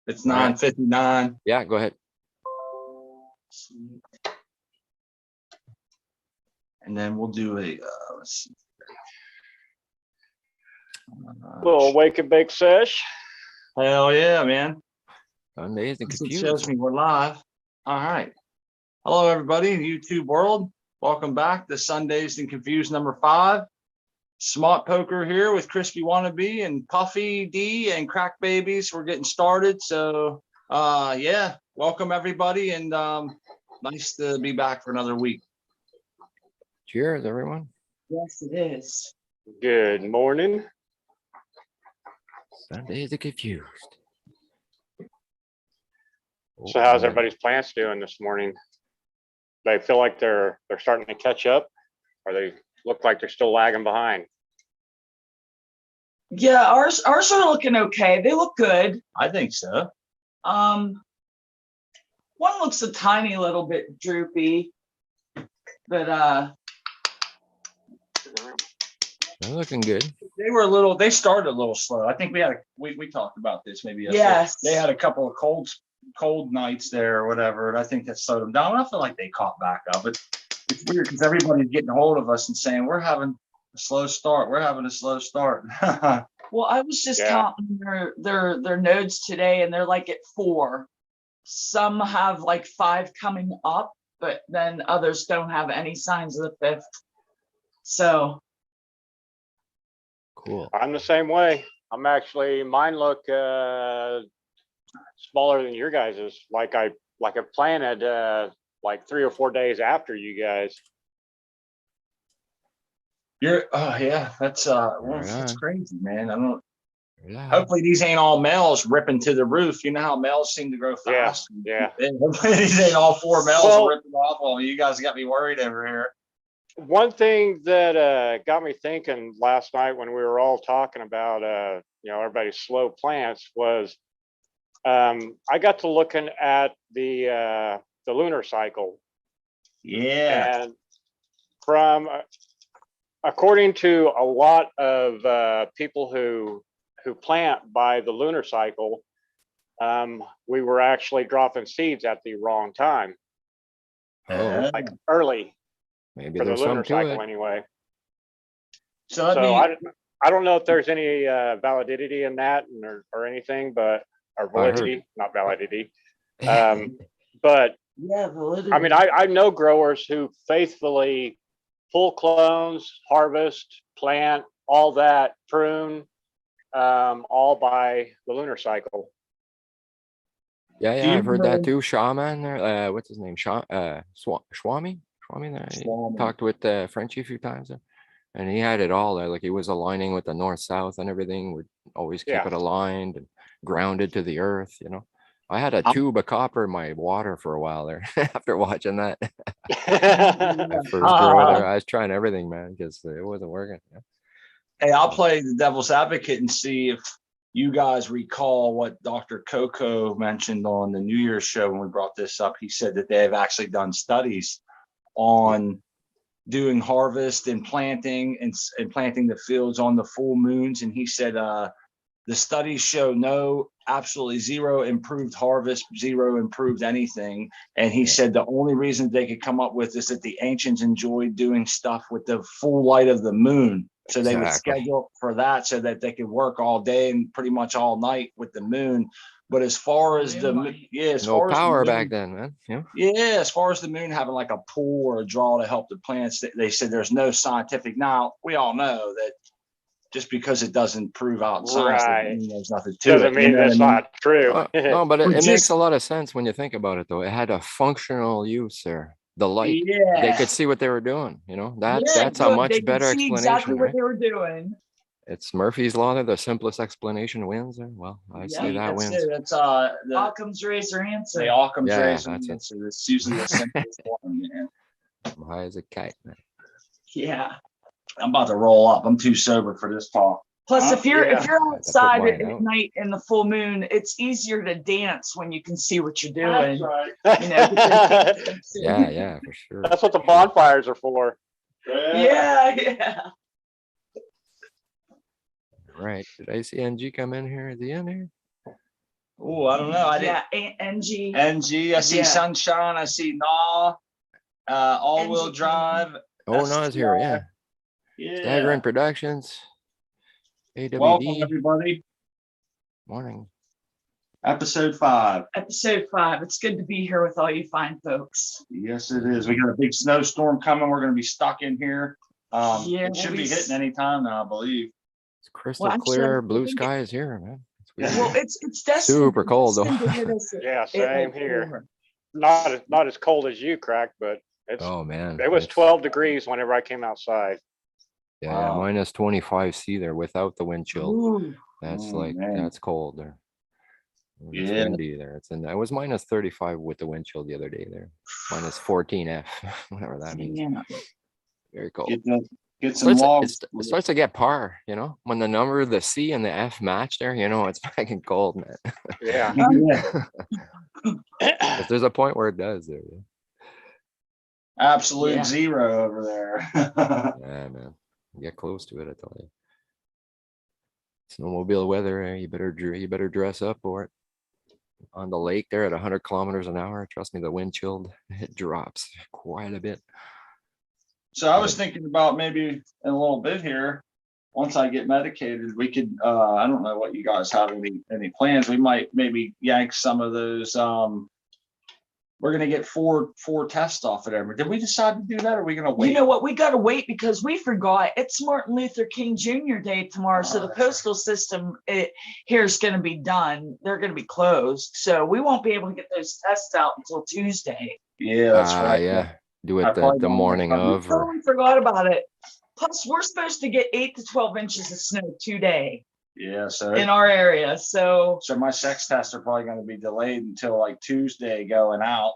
It's 9:59. Yeah, go ahead. And then we'll do a, let's see. Little wake and bake sesh. Hell yeah, man. Sundazed and It Confused. shows me we're live. All right. Hello, everybody in the YouTube world. Welcome back to Sundazed and Confused number 5. Smart Poker here with Crispy Wannabe and Puffy D and Crack Babies. We're getting started. So, yeah, welcome everybody, and nice to be back for another week. Cheers, everyone. Yes, it is. Good morning. Sundazed and Confused. So how's everybody's plants doing this morning? They feel like they're starting to catch up, or they look like they're still lagging behind? Yeah, ours are looking okay. They look good. I think so. One looks a tiny little bit droopy, but They're looking good. They started a little slow. I think we talked about this maybe yesterday. Yes. They had a couple of cold nights there or whatever, and I think that slowed them down. I feel like they caught back up. It's weird because everybody's getting a hold of us and saying we're having a slow start. We're having a slow start. well, I was just counting their nodes today, and they're like at 4. Some have like 5 coming up, but then others don't have any signs of the 5th. So Cool. I'm the same way. I'm actually, mine look smaller than your guys's. Like I planted like 3 or 4 days after you guys. Yeah, that's Right it's on. crazy, man. I don't. Yeah. Hopefully these ain't all males ripping to the roof. You know how males seem to grow fast. Yeah. And hopefully these ain't all 4 males Well, ripping off on you. You guys got me worried over here. One thing that got me thinking last night when we were all talking about everybody's slow plants was I got to looking at the lunar cycle. Yeah. And from according to a lot of people who plant by the lunar cycle, we were actually dropping seeds at the wrong time, like early. Maybe For the there's lunar something to cycle it. anyway. So I don't know if there's any validity in that or anything, but or validity, not validity. But yeah, validity. I mean, I know growers who faithfully pull clones, harvest, plant, all that, prune, all by the lunar cycle. Yeah, I've heard that too. Shaman there, what's his name? Swami there. Swami. Talked with Frenchie a few times there, and he had it all there. Like he was aligning with the north south and everything. Would always keep it aligned and grounded to the earth. I had a tube of copper in my water for a while there. After watching that, my first grow there, I was trying everything, man, because it wasn't working. Hey, I'll play the devil's advocate and see if you guys recall what Dr. Coco mentioned on the New Year's show when we brought this up. He said that they have actually done studies on doing harvest and planting and planting the fields on the full moons. And he said the studies show absolutely zero improved harvest, zero improved anything. And he said the only reason they could come up with is that the ancients enjoyed doing stuff with the full light of the moon. So they would schedule for that so that they could work all day and pretty much all night with the moon. But as far as no power back then, man. Yeah, as far as the moon having like a pull or a draw to help the plants, they said there's no scientific. Now we all know that just because it doesn't prove out in science, there's nothing to doesn't mean that's not true. No, but it makes a lot of sense when you think about it, though. It had a functional use there. The light, they could see what they were doing. That's a much better explanation. Exactly what they were doing. It's Murphy's law there. The simplest explanation wins. Well, I say that wins. That's Occam's razor answer. The Occam's razor that's answer. It's usually the simplest one, man. I'm high as a kite, man. Yeah. I'm about to roll up. I'm too sober for this talk. Plus, if you're outside at night in the full moon, it's easier to dance when you can see what you're doing. That's right. Yeah, for sure. That's what the bonfires are for. Yeah. Right. Did I see NG come in here at the end here? Oh, I don't know. I didn't. Yeah, NG. NG. I see Yeah. Sunshine. I see Gnaw. All-wheel NG. drive. Oh, no, it's here. Yeah. Yeah. Staggering Productions. Welcome, AWD. everybody. Morning. Episode 5. Episode 5. It's good to be here with all you fine folks. Yes, it is. We got a big snowstorm coming. We're going to be stuck in here. Yeah, It should be hitting any time now, I believe. It's crystal Well, actually, clear. I Blue think sky is here, man. It's weird. Well, it's destined, Super cold, though. destined to hit us Yeah, at same like here. 4. Not as cold as you, Crack, but Oh, man. it was It's- 12 degrees whenever I came outside. Yeah, Wow. minus 25 C there without the wind chill. Ooh. That's Oh, like, man. that's cold there. It's Yeah. windy there. It was minus 35 with the wind chill the other day there. Minus 14 F, whatever that means. Yeah. Very cold. Get some It logs. starts to get par, when the number, the C and the F match there, it's fucking cold, man. Yeah. Yeah. 'Cause there's a point where it does there. Absolute Yeah. zero over there. Yeah, man. Get close to it, I tell you. Snowmobile weather, you better dress up for it. On the lake there at 100 kilometers an hour, trust me, the wind chilled, it drops quite a bit. So I was thinking about maybe in a little bit here, once I get medicated, we could, I don't know what you guys have any plans. We might maybe yank some of those, we're gonna get four tests off of them. Did we decide to do that? Or are we gonna wait? You know what? We got to wait because we forgot it's Martin Luther King Jr. Day tomorrow. So the postal system here is going to be done. They're going to be closed. So we won't be able to get those tests out until Tuesday. Yeah, that's right. Yeah. Do I it probably the don't morning have time. of. Or, Totally forgot about it. Plus, we're supposed to get 8 to 12 inches of snow today Yeah, so in our area. So my sex tests are probably gonna be delayed until like Tuesday going out.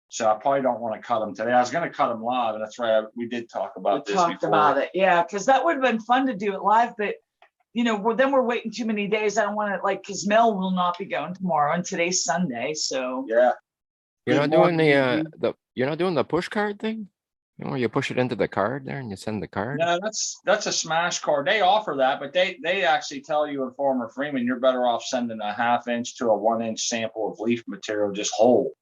So I probably don't want to cut them today. I was gonna cut them live, and that's right. We did talk about this talked before. about it. Yeah, because that would have been fun to do it live, but then we're waiting too many days. I don't want to because Mel will not be going tomorrow, and today's Sunday. So Yeah. you're not Good doing morning, you're not doing the push card thing? Where you push it into the card there and you send the card? No, that's a smash card. They offer that, but they actually tell you in Farmer Freeman you're better off sending a 1/2 inch to a 1 inch sample of leaf material just whole.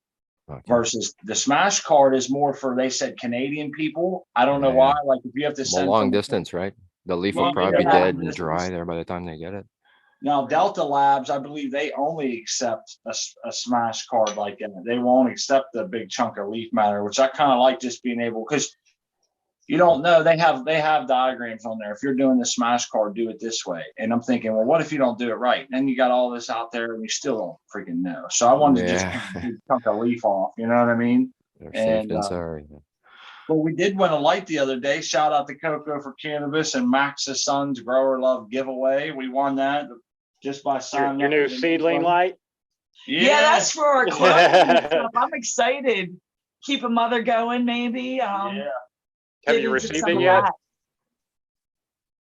Okay. Versus the smash card is more for, they said, Canadian people. I don't know Yeah. why. Like if you have to Well, send long from- distance, right? The leaf Well, will probably be yeah, dead long and dry distance. there by the time they get it. Now Delta Labs, I believe they only accept a smash card like that. They won't accept the big chunk of leaf matter, which I kind of like, just being able, because you don't know, they have diagrams on there. If you're doing the smash card, do it this way. And I'm thinking, well, what if you don't do it right? Then you got all this out there and you still don't freaking know. So I wanted to just Yeah. cut a big chunk of leaf off, you know what I mean? They're And, safe than sorry. Well, we did win a light the other day. Shout out to Coco for Cannabis and Max's Sons Grower Love giveaway. We won that just by signing Your up new with the seedling club. light? yeah, that's for our club. and stuff. I'm excited. Keep a mother going, maybe. Yeah. Have get you into received some it of yet? that.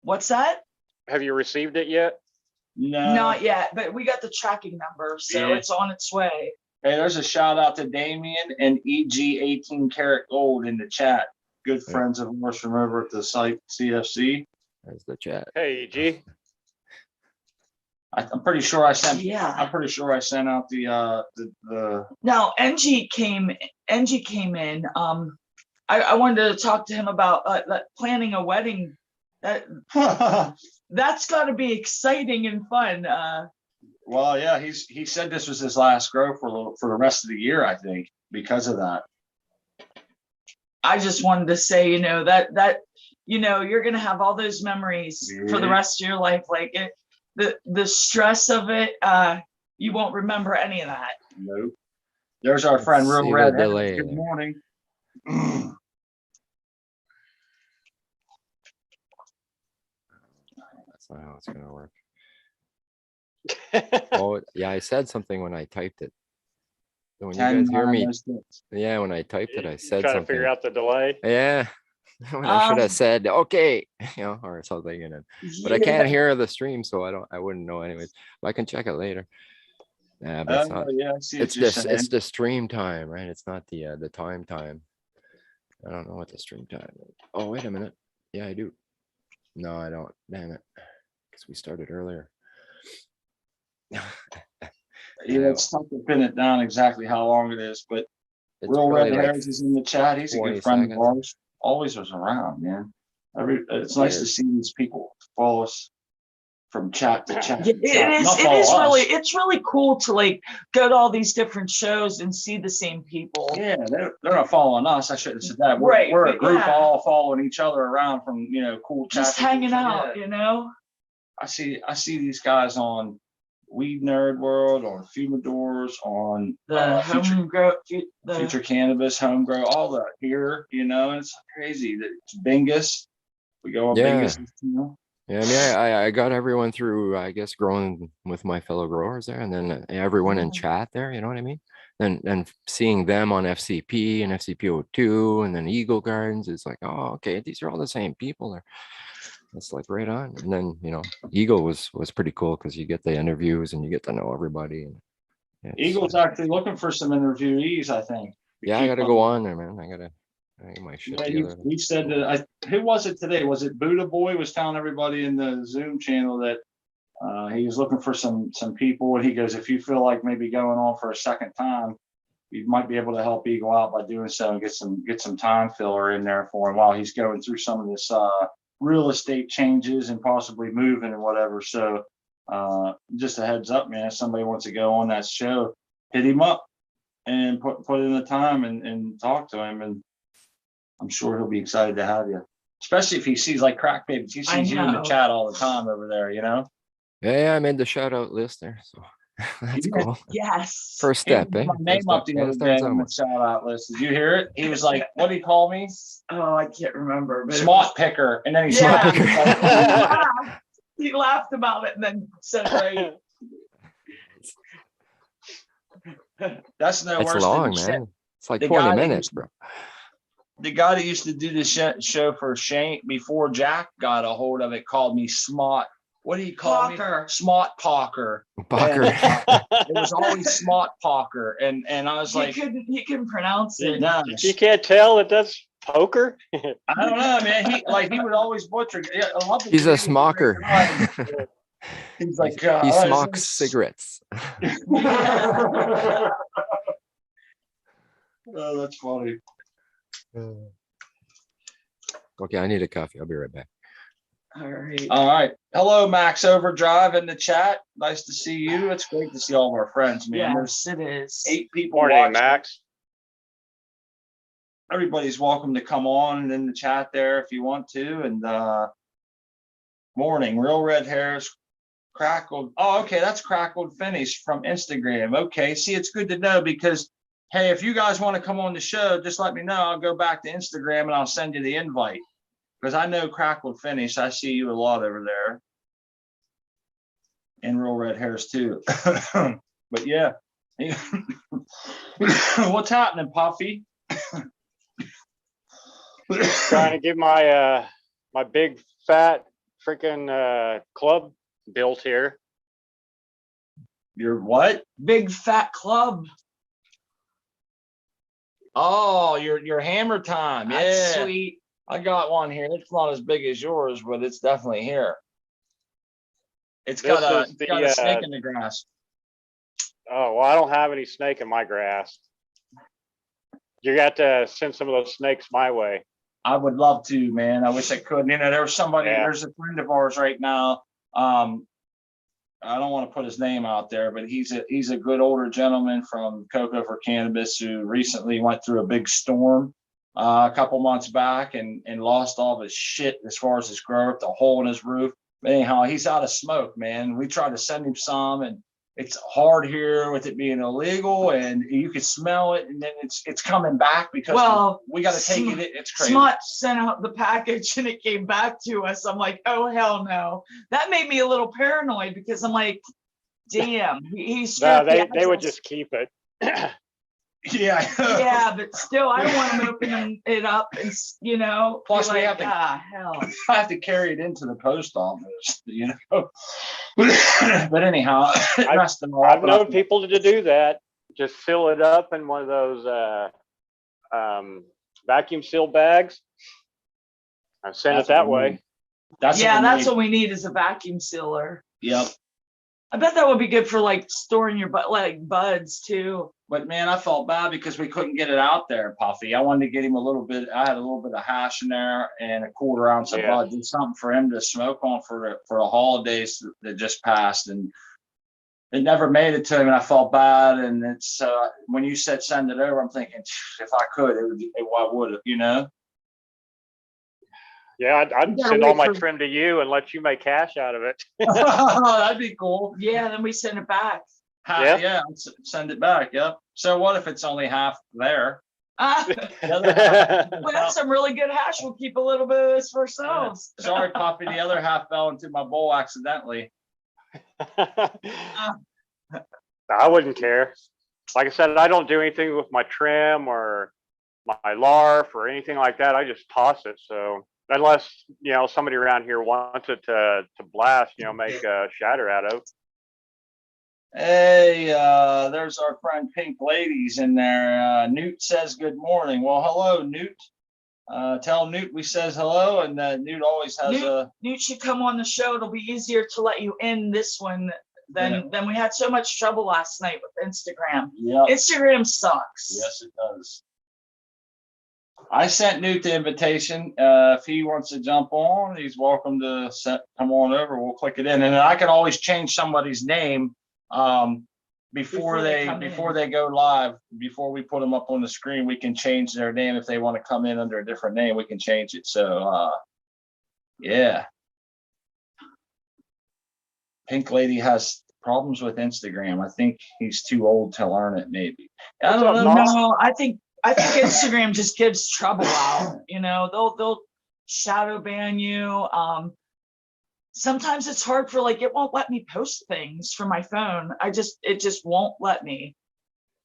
What's that? Have you received it yet? No. Not yet, but we got the tracking number, so Yeah. it's on its way. Hey, there's a shout out to Damien and EG 18 Karat Gold in the chat. Good Yeah. friends of ours from over at the site CFC. There's the chat. Hey, G. I'm pretty sure I sent. Yeah. I'm pretty sure I sent out the. Now, NG came in. I wanted to talk to him about planning a wedding. That's got to be exciting and fun. Well, yeah, he said this was his last grow for the rest of the year, I think, because of that. I just wanted to say, that you're gonna have all those memories for the Yeah. rest of your life. Like the stress of it, you won't remember any of that. Nope. There's our friend Let's Real see the Red. delay Good there. morning. That's not how it's gonna work. Oh, yeah, I said something when I typed it. So when you guys hear me, yeah, when I typed it, I said Trying to something. figure out the delay. Yeah, when I should Um, have said okay, or something, but I can't Yeah. hear the stream, so I wouldn't know anyways. But I can check it later. Yeah, but it's not. Yeah, I see what It's you're this. saying. It's the stream time, right? It's not the time. I don't know what the stream time is. Oh, wait a minute. Yeah, I do. No, I don't. Damn it. Because we started earlier. Yeah, it's tough to pin it down exactly how long it is, but It's Real Red probably like Hairs is in the chat. He's a 20 good friend of seconds. ours. Always was around, man. It's nice to see these people follow us from chat to chat. Yeah, to chat. it is. Not It follow is us. really. It's really cool to like go to all these different shows and see the same people. Yeah, they're not following us. I shouldn't have said that. Right, We're a but group yeah. all following each other around from cool Just chat. hanging out, you know. I see these guys on Weed Nerd World, on Fumidors, on The home grow, Future Cannabis, Home Grow, all that here. It's crazy that it's Bingus. We go on Bingus. Yeah, I mean, I got everyone through, I guess, growing with my fellow growers there, and then everyone in chat there, you know what I mean? And seeing them on FCP and FCP02 and then Eagle Gardens, it's like, oh, okay, these are all the same people there. It's like right on. And then, Eagle was pretty cool because you get the interviews and you get to know everybody. And Eagle's actually looking for some interviewees, I think. Yeah, I got to go on there, man. I got to get my shit together. He said that. Who was it today? Was it Buddha Boy was telling everybody in the Zoom channel that he was looking for some people, and he goes, if you feel like maybe going on for a second time, you might be able to help Eagle out by doing so and get some time filler in there for him while he's going through some of this real estate changes and possibly moving and whatever. So just a heads up, man, if somebody wants to go on that show, hit him up and put in the time and talk to him, and I'm sure he'll be excited to have you, especially if he sees like Crack Babies. He sees you in the chat all the time over there, Yeah, I made the shout out list there, so that's cool. Yes. First step, my name up the other day on the shout out list. Did you hear it? He was like, "What did he call me?" Oh, I can't remember. But Smart picker, and then he he laughed about it and then said, "Right." That's no it's worse long, than man. It's like 20 minutes, bro. The guy that used to do the show for Shane before Jack got a hold of it called me Smart. What do you call me? Smart Parker. It was always Smart Parker, and I was like, he couldn't pronounce it. You can't tell that that's poker. I don't know, man. He would always butcher. I love He's a smoker. He's like, he smokes cigarettes. Oh, that's funny. Okay, I need a coffee. I'll be right back. All right. Hello, Max Overdrive in the chat. Nice to see you. It's great to see all of our friends, man. Yes, it is. 8 people. Morning, Max. Everybody's welcome to come on in the chat there if you want to. And morning, Real Red Hairs, Crackled. Oh, okay, that's Crackled Finish from Instagram. Okay, see, it's good to know because, hey, if you guys want to come on the show, just let me know. I'll go back to Instagram and I'll send you the invite. Because I know Crackled Finish. I see you a lot over there. And Real Red Hairs too. But yeah. What's happening, Puffy? Trying to get my my big fat freaking club built here. Your what? Big fat club. Oh, your hammer time. That's yeah. sweet. I got one here. It's not as big as yours, but it's definitely here. It's got a snake in the grass. Oh, well, I don't have any snake in my grass. You got to send some of those snakes my way. I would love to, man. I wish I could. There was somebody, there's a friend of ours right now. I don't want to put his name out there, but he's a good older gentleman from Cocoa for Cannabis who recently went through a big storm a couple months back and lost all of his shit as far as his growth, the hole in his roof. But anyhow, he's out of smoke, man. We tried to send him some, and it's hard here with it being illegal, and you can smell it, and then it's coming back because we got to take it. It's crazy. Smut sent out the package and it came back to us. I'm like, oh hell no. That made me a little paranoid because I'm like, damn, he's no, they would just keep it. Yeah. Yeah, but still, I don't want them opening it up and Plus, like, we have to. Hell. I have to carry it into the post office, But anyhow, I've known people to do that. Just fill it up in one of those vacuum seal bags. I send it that way. That's what we need is a vacuum sealer. Yep. I bet that would be good for like storing your like buds too. But man, I felt bad because we couldn't get it out there, Puffy. I wanted to get him a little bit. I had a little bit of hash in there and a 1/4 ounce of Yeah. bud. Did something for him to smoke on for the holidays that just passed, and it never made it to him. And I felt bad. And it's when you said send it over, I'm thinking if I could, I would have, you know. Yeah, I'd You gotta send all wait my for- trim to you and let you make cash out of it. That'd be cool. Yeah, then we send it back. Yeah. Yeah, send it back. Yep. So what if it's only half there? Ah, The other half- we have some really good hash. We'll keep a little bit of this for ourselves. Sorry, Poppy. The other half fell into my bowl accidentally. I wouldn't care. Like I said, I don't do anything with my trim or my larf or anything like that. I just toss it. So unless, somebody around here wants it to blast, make a shatter out of. Hey, there's our friend Pink Ladies in there. Newt says good morning. Well, hello, Newt. Tell Newt we says hello, and Newt always has Newt should come on the show. It'll be easier to let you in this one than we had so much trouble last night with Instagram. Yeah. Instagram sucks. Yes, it does. I sent Newt the invitation. If he wants to jump on, he's welcome to come on over. We'll click it in, and I can always change somebody's name before they go live. Before we put them up on the screen, we can change their name. If they want to come in under a different name, we can change it. So yeah. Pink Lady has problems with Instagram. I think he's too old to learn it, maybe. I don't know. No, I think Instagram just gives trouble out. They'll shadow ban you. Sometimes it's hard for it won't let me post things from my phone. It just won't let me.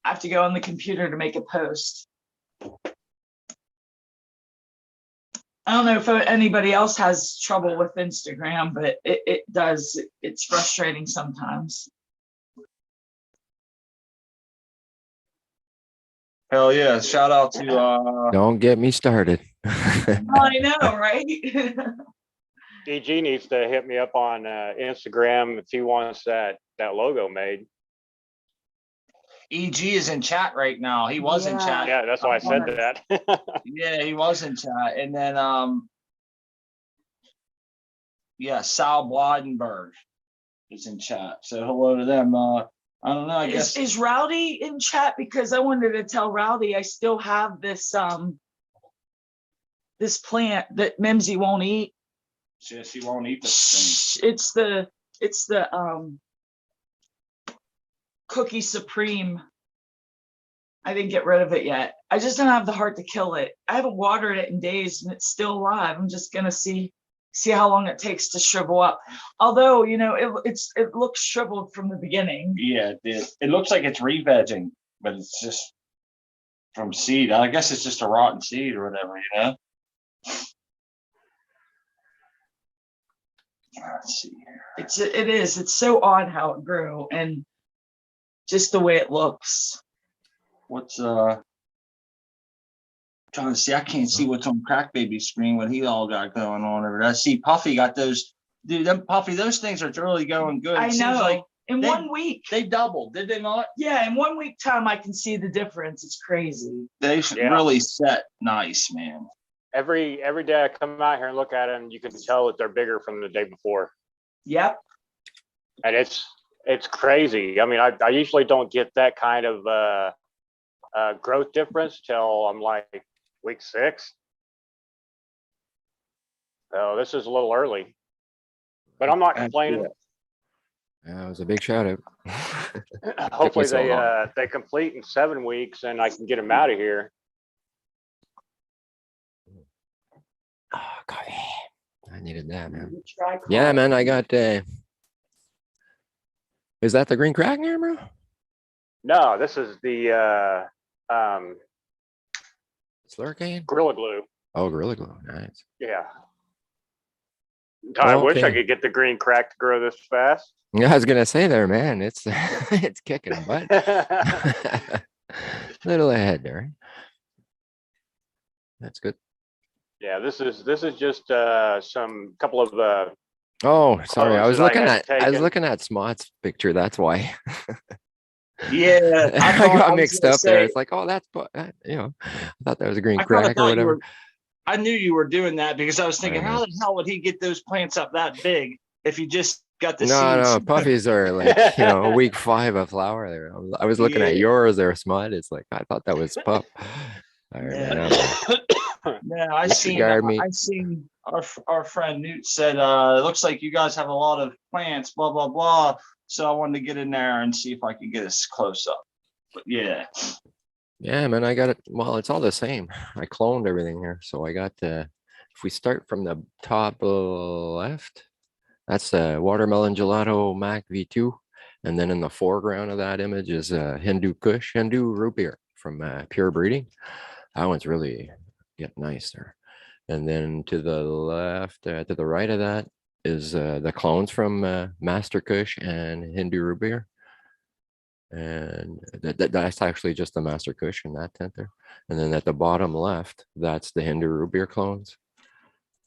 I have to go on the computer to make a post. I don't know if anybody else has trouble with Instagram, but it does. It's frustrating sometimes. Hell yeah. Shout out to Don't get me started. I know, right? EG needs to hit me up on Instagram if he wants that logo made. EG is in chat right now. He was in chat. Yeah, that's why I said that. Yeah, he was in chat. And then Sal Bladenberg is in chat. So hello to them. I don't know. I guess is Rowdy in chat? Because I wanted to tell Rowdy I still have this this plant that Mimsy won't eat. She won't eat this thing. It's the Cookie Supreme. I didn't get rid of it yet. I just don't have the heart to kill it. I haven't watered it in days and it's still alive. I'm just gonna see how long it takes to shrivel up. Although, it looks shriveled from the beginning. Yeah, it did. It looks like it's re-vegging, but it's just from seed. I guess it's just a rotten seed or whatever, Let's see here. It is. It's so odd how it grew and just the way it looks. What's trying to see? I can't see what's on Crack Baby's screen. What he all got going on over there. I see Puffy got those. Dude, Puffy, those things are really going good. I know. Seems like in 1 week. They doubled, did they not? Yeah, in 1 week time, I can see the difference. It's crazy. They really set nice, man. Every day I come out here and look at them, you can tell that they're bigger from the day before. Yep. And it's crazy. I mean, I usually don't get that kind of growth difference till I'm like week 6. So this is a little early, but I'm not complaining. Yeah, it was a big shout out. Hopefully they complete in 7 weeks and I can get them out of here. Oh, coffee. I needed that, man. Try Yeah, man, I got is that the green crack there, bro? No, this is the Slurricane? Gorilla Glue. Oh, Gorilla Glue. Nice. Yeah. I wish I Okay. could get the green crack to grow this fast. Yeah, I was gonna say there, man. It's it's kicking butt. Little ahead there. That's good. Yeah, this is just some couple of Oh, sorry. I photos was that looking had at taken. Smott's picture. That's why. Yeah, I I thought got I was mixed gonna up there. say. It's like, oh, you know, I thought that was a green I kind of crack or thought you whatever. were. I knew you were doing that because I was thinking, Uh, how the hell would he get those plants up that big if he just got the No, seeds? no, puffies are like, week 5 of flower there. I was looking at Yeah. yours there, Smut. It's like, I thought that was pup. All right, man. Yeah, I Disregard me. seen our friend Newt said, it looks like you guys have a lot of plants, blah, blah, blah. So I wanted to get in there and see if I could get us close up. But yeah. Yeah, man, I got it. Well, it's all the same. I cloned everything here. So I got, if we start from the top left, that's the Watermelon Gelato Mac V2. And then in the foreground of that image is Hindu Kush, Hindu root beer from Pure Breeding. That one's really getting nice there. And then to the left, to the right of that is the clones from Master Kush and Hindu root beer. And that's actually just the Master Kush in that tent there. And then at the bottom left, that's the Hindu root beer clones.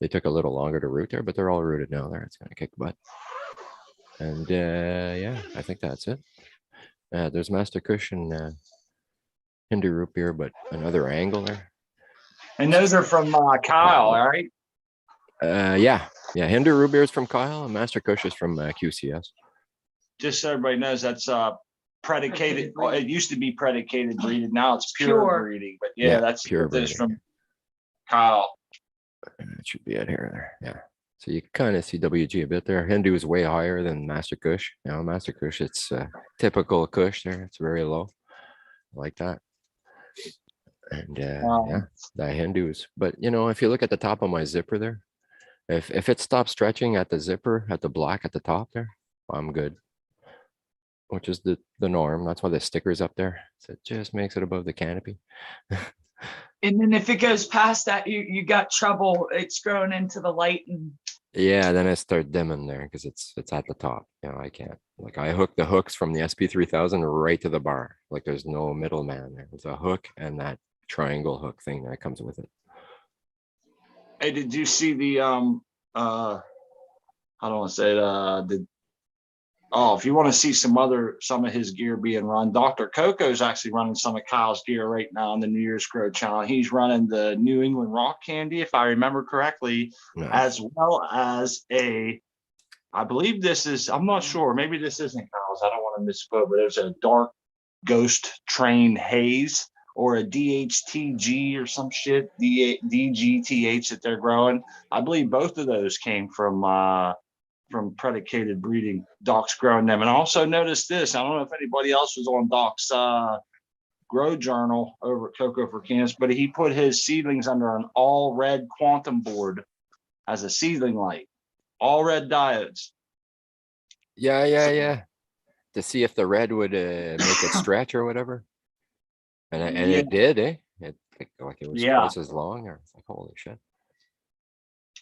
They took a little longer to root there, but they're all rooted now there. It's gonna kick butt. And yeah, I think that's it. There's Master Kush and Hindu root beer, but another angle there. And those are from Kyle, all right? Yeah. Hindu root beer is from Kyle, and Master Kush is from QCS. Just so everybody knows, that's predicated. Well, it used to be predicated breeding. Now it's pure breeding. But yeah, that's pure this breeding. from Kyle. It should be out here there. Yeah. So you kind of see WG a bit there. Hindu is way higher than Master Kush. Master Kush, it's typical Kush there. It's very low. I like that. And yeah, the Hindus. But if you look at the top of my zipper there, if it stops stretching at the zipper, at the black at the top there, I'm good. Which is the norm. That's why the sticker's up there. So it just makes it above the canopy. And then if it goes past that, you got trouble. It's growing into the light and yeah, then I start dimming there because it's at the top. I can't. Like I hook the hooks from the SP3000 right to the bar. Like there's no middleman there. It's a hook and that triangle hook thing that comes with it. Hey, did you see the I don't want to say it, if you want to see some of his gear being run, Dr. Coco's actually running some of Kyle's gear right now on the New Year's Grow channel. He's running the New England Rock Candy, if I remember correctly, as well as I believe this is, I'm not sure, maybe this isn't Kyle's, I don't want to misquote, but there's a Dark Ghost Train Haze or a DHTG or some shit, DGTH that they're growing. I believe both of those came from predicated breeding. Doc's growing them. And I also noticed this, I don't know if anybody else was on Doc's grow journal over at Cocoa for Canis, but he put his seedlings under an all red quantum board as a seedling light, all red diodes. Yeah. To see if the red would make it stretch or whatever. And it did, eh? It was twice as long, or it's like, holy shit.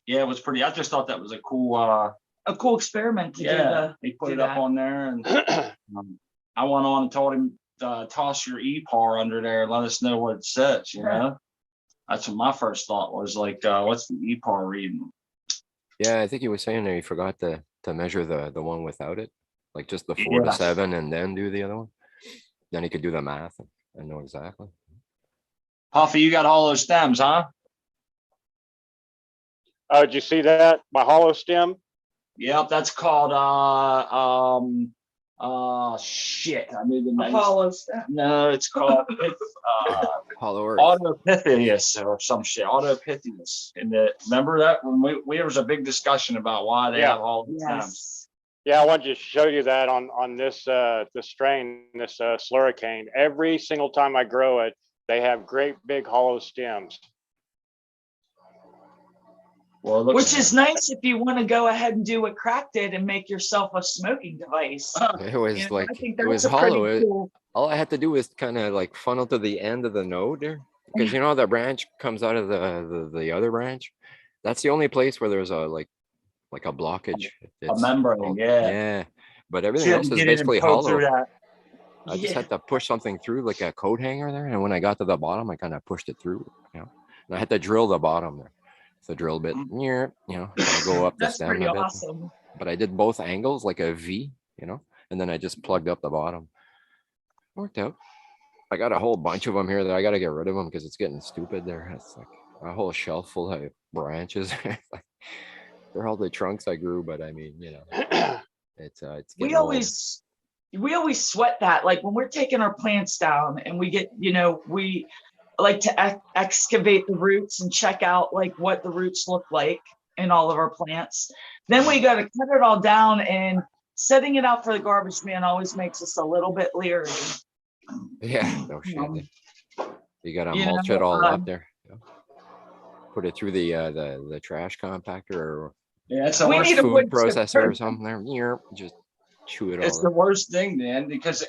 Yeah, it was pretty. I just thought that was a cool experiment to do. He put it up on there, and I went on and told him, toss your EPAR under there and let us know what it says. That's what my first thought was, like, what's the EPAR reading? Yeah, I think he was saying there he forgot to measure the one without it, like just the 4 to 7, and then do the other one. Then he could do the math and know exactly. Huffy, you got all those stems, huh? Oh, did you see that? My hollow stem? Yep, that's called shit. I knew the name. Hollow stem. No, it's called Hollow Earth. Autopithius or some shit. Autopithius. And remember that when there was a big discussion about why they have all the stems. Yeah, I wanted to show you that on this strain, this slurricane. Every single time I grow it, they have great big hollow stems. Well, which is nice if you want to go ahead and do what Crack did and make yourself a smoking device. It was it was hollow. Cool. All I had to do was kind of like funnel to the end of the node there, because the branch comes out of the other branch. That's the only place where there's a a blockage. A membrane, yeah. But everything else is basically hollow. I just had to push something through like a coat hanger there, and when I got to the bottom, I kind of pushed it through. And I had to drill the bottom there. The drill bit, go up the stem a bit. Awesome. but I did both angles like a V, you know, and then I just plugged up the bottom. Worked out. I got a whole bunch of them here that I got to get rid of them because it's getting stupid there. It's like a whole shelf full of branches. Like, they're all the trunks I grew, but I mean, you know, it's We getting old. always sweat that. Like when we're taking our plants down and we get, you know, we like to excavate the roots and check out like what the roots look like in all of our plants. Then we got to cut it all down, and setting it out for the garbage man always makes us a little bit leery. Yeah, no shit. You gotta You mulch know, it all up there. Yeah. Put it through the trash compactor or Yeah, it's the We worst. need a food wood chip processor or first. something there. Yeah, just chew it It's all the up. worst thing, man, because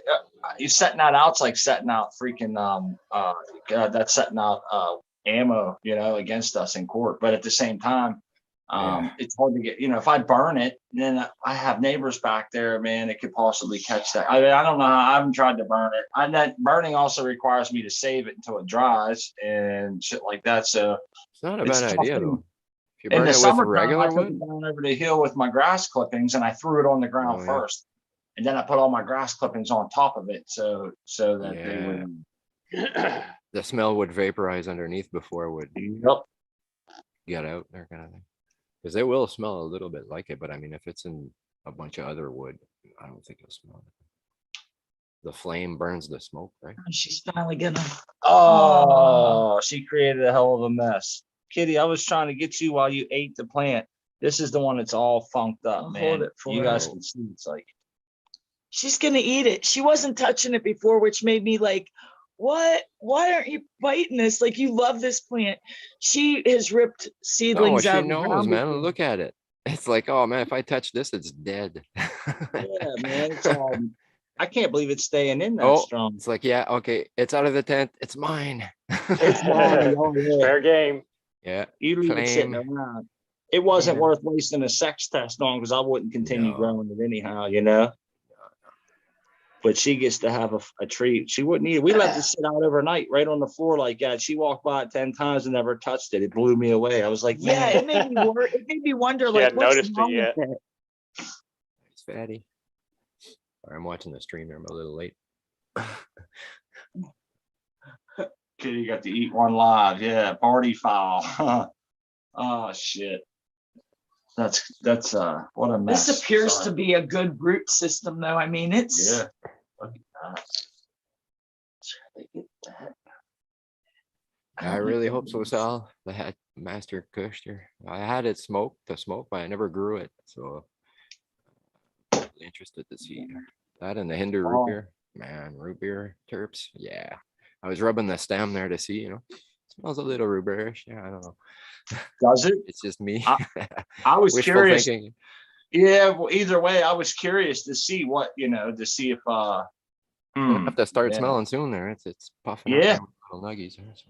you're setting that out. It's like setting out freaking that's setting out ammo, you know, against us in court. But at the same time, it's hard to get. You know, if I burn it, then I have neighbors back there, man. It could possibly catch that. I mean, I don't know. I haven't tried to burn it. That burning also requires me to save it until it dries and shit like that. So It's not a it's bad a tough idea thing. though. If you In burn the it with summertime, I regular took wood, it down over the hill with my grass clippings and I threw it on the ground Oh, yeah. first. And then I put all my grass clippings on top of it so that they would. the smell would vaporize underneath before it would Yep. get out there, kind of thing. Because it will smell a little bit like it, but I mean, if it's in a bunch of other wood, I don't think it'll smell it. The flame burns the smoke, right? She's finally gonna. Oh, she created a hell of a mess. Kitty, I was trying to get you while you ate the plant. This is the one that's all funked up, I'll man. hold it for You her. guys can see it's like. She's gonna eat it. She wasn't touching it before, which made me like, what? Why aren't you biting this? Like you love this plant. She has ripped No, seedlings she out of the knows, ground man. before. Look at it. It's like, oh man, if I touch this, it's dead. Yeah, man. It's I can't believe it's staying in that Oh, strong. it's like, yeah, okay, it's out of the tent. It's mine. It's mine. Oh, yeah. Fair game. Yeah. You leave it sitting Claim. around. It wasn't Yeah. worth wasting a sex test on because I wouldn't continue No. growing it anyhow, you know. But she gets to have a treat. She wouldn't eat it. We left it sit out overnight right on the floor like that. She walked by it 10 times and never touched it. It blew me away. I was like, Yeah, man. it made me wonder, She like, hadn't what's noticed it wrong yet. with it? It's fatty. Sorry, I'm watching the stream here. I'm a little late. Kitty got to eat one live. Yeah, party foul. Oh shit. That's what a mess. This appears Sorry. to be a good root system, though. I mean, it's Yeah. Look at that. Try to get that. I really hope so, Sal. The hat master Kush here. I had it smoked to smoke, but I never grew it. So really interested to see that and the Hindu root Oh. beer. Man, root beer terps. Yeah. I was rubbing the stem there to see, you know. Smells a little root beerish. Yeah, I don't know. Does it? It's just me. I was Wishful curious. thinking. Yeah, well, either way, I was curious to see what, you know, to see if Gonna have to start yeah. smelling soon there. It's puffing Yeah. up there with little nuggies there. So.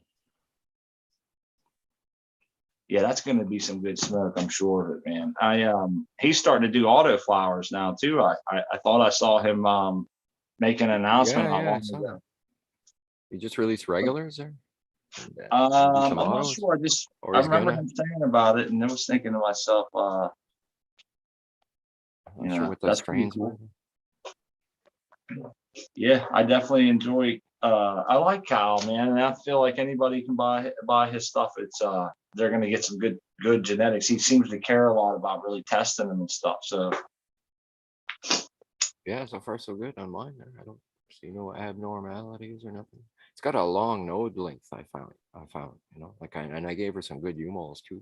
Yeah, that's gonna be some good smoke, I'm sure of it, man. He's starting to do auto flowers now too. I thought I saw him make an announcement Yeah, not yeah, I long saw ago. that. You just released regulars there? I'm some not autos? sure. Or I he's remember gonna? him saying about it, and I was thinking to myself, I'm not yeah, sure what the that's pretty strains cool. were. Yeah, I definitely enjoy. I like Kyle, man, and I feel like anybody can buy his stuff. It's they're gonna get some good genetics. He seems to care a lot about really testing them and stuff. So Yeah, so far so good on mine there. I don't see no abnormalities or nothing. It's got a long node length. I found, you know, like and I gave her some good U-mols too.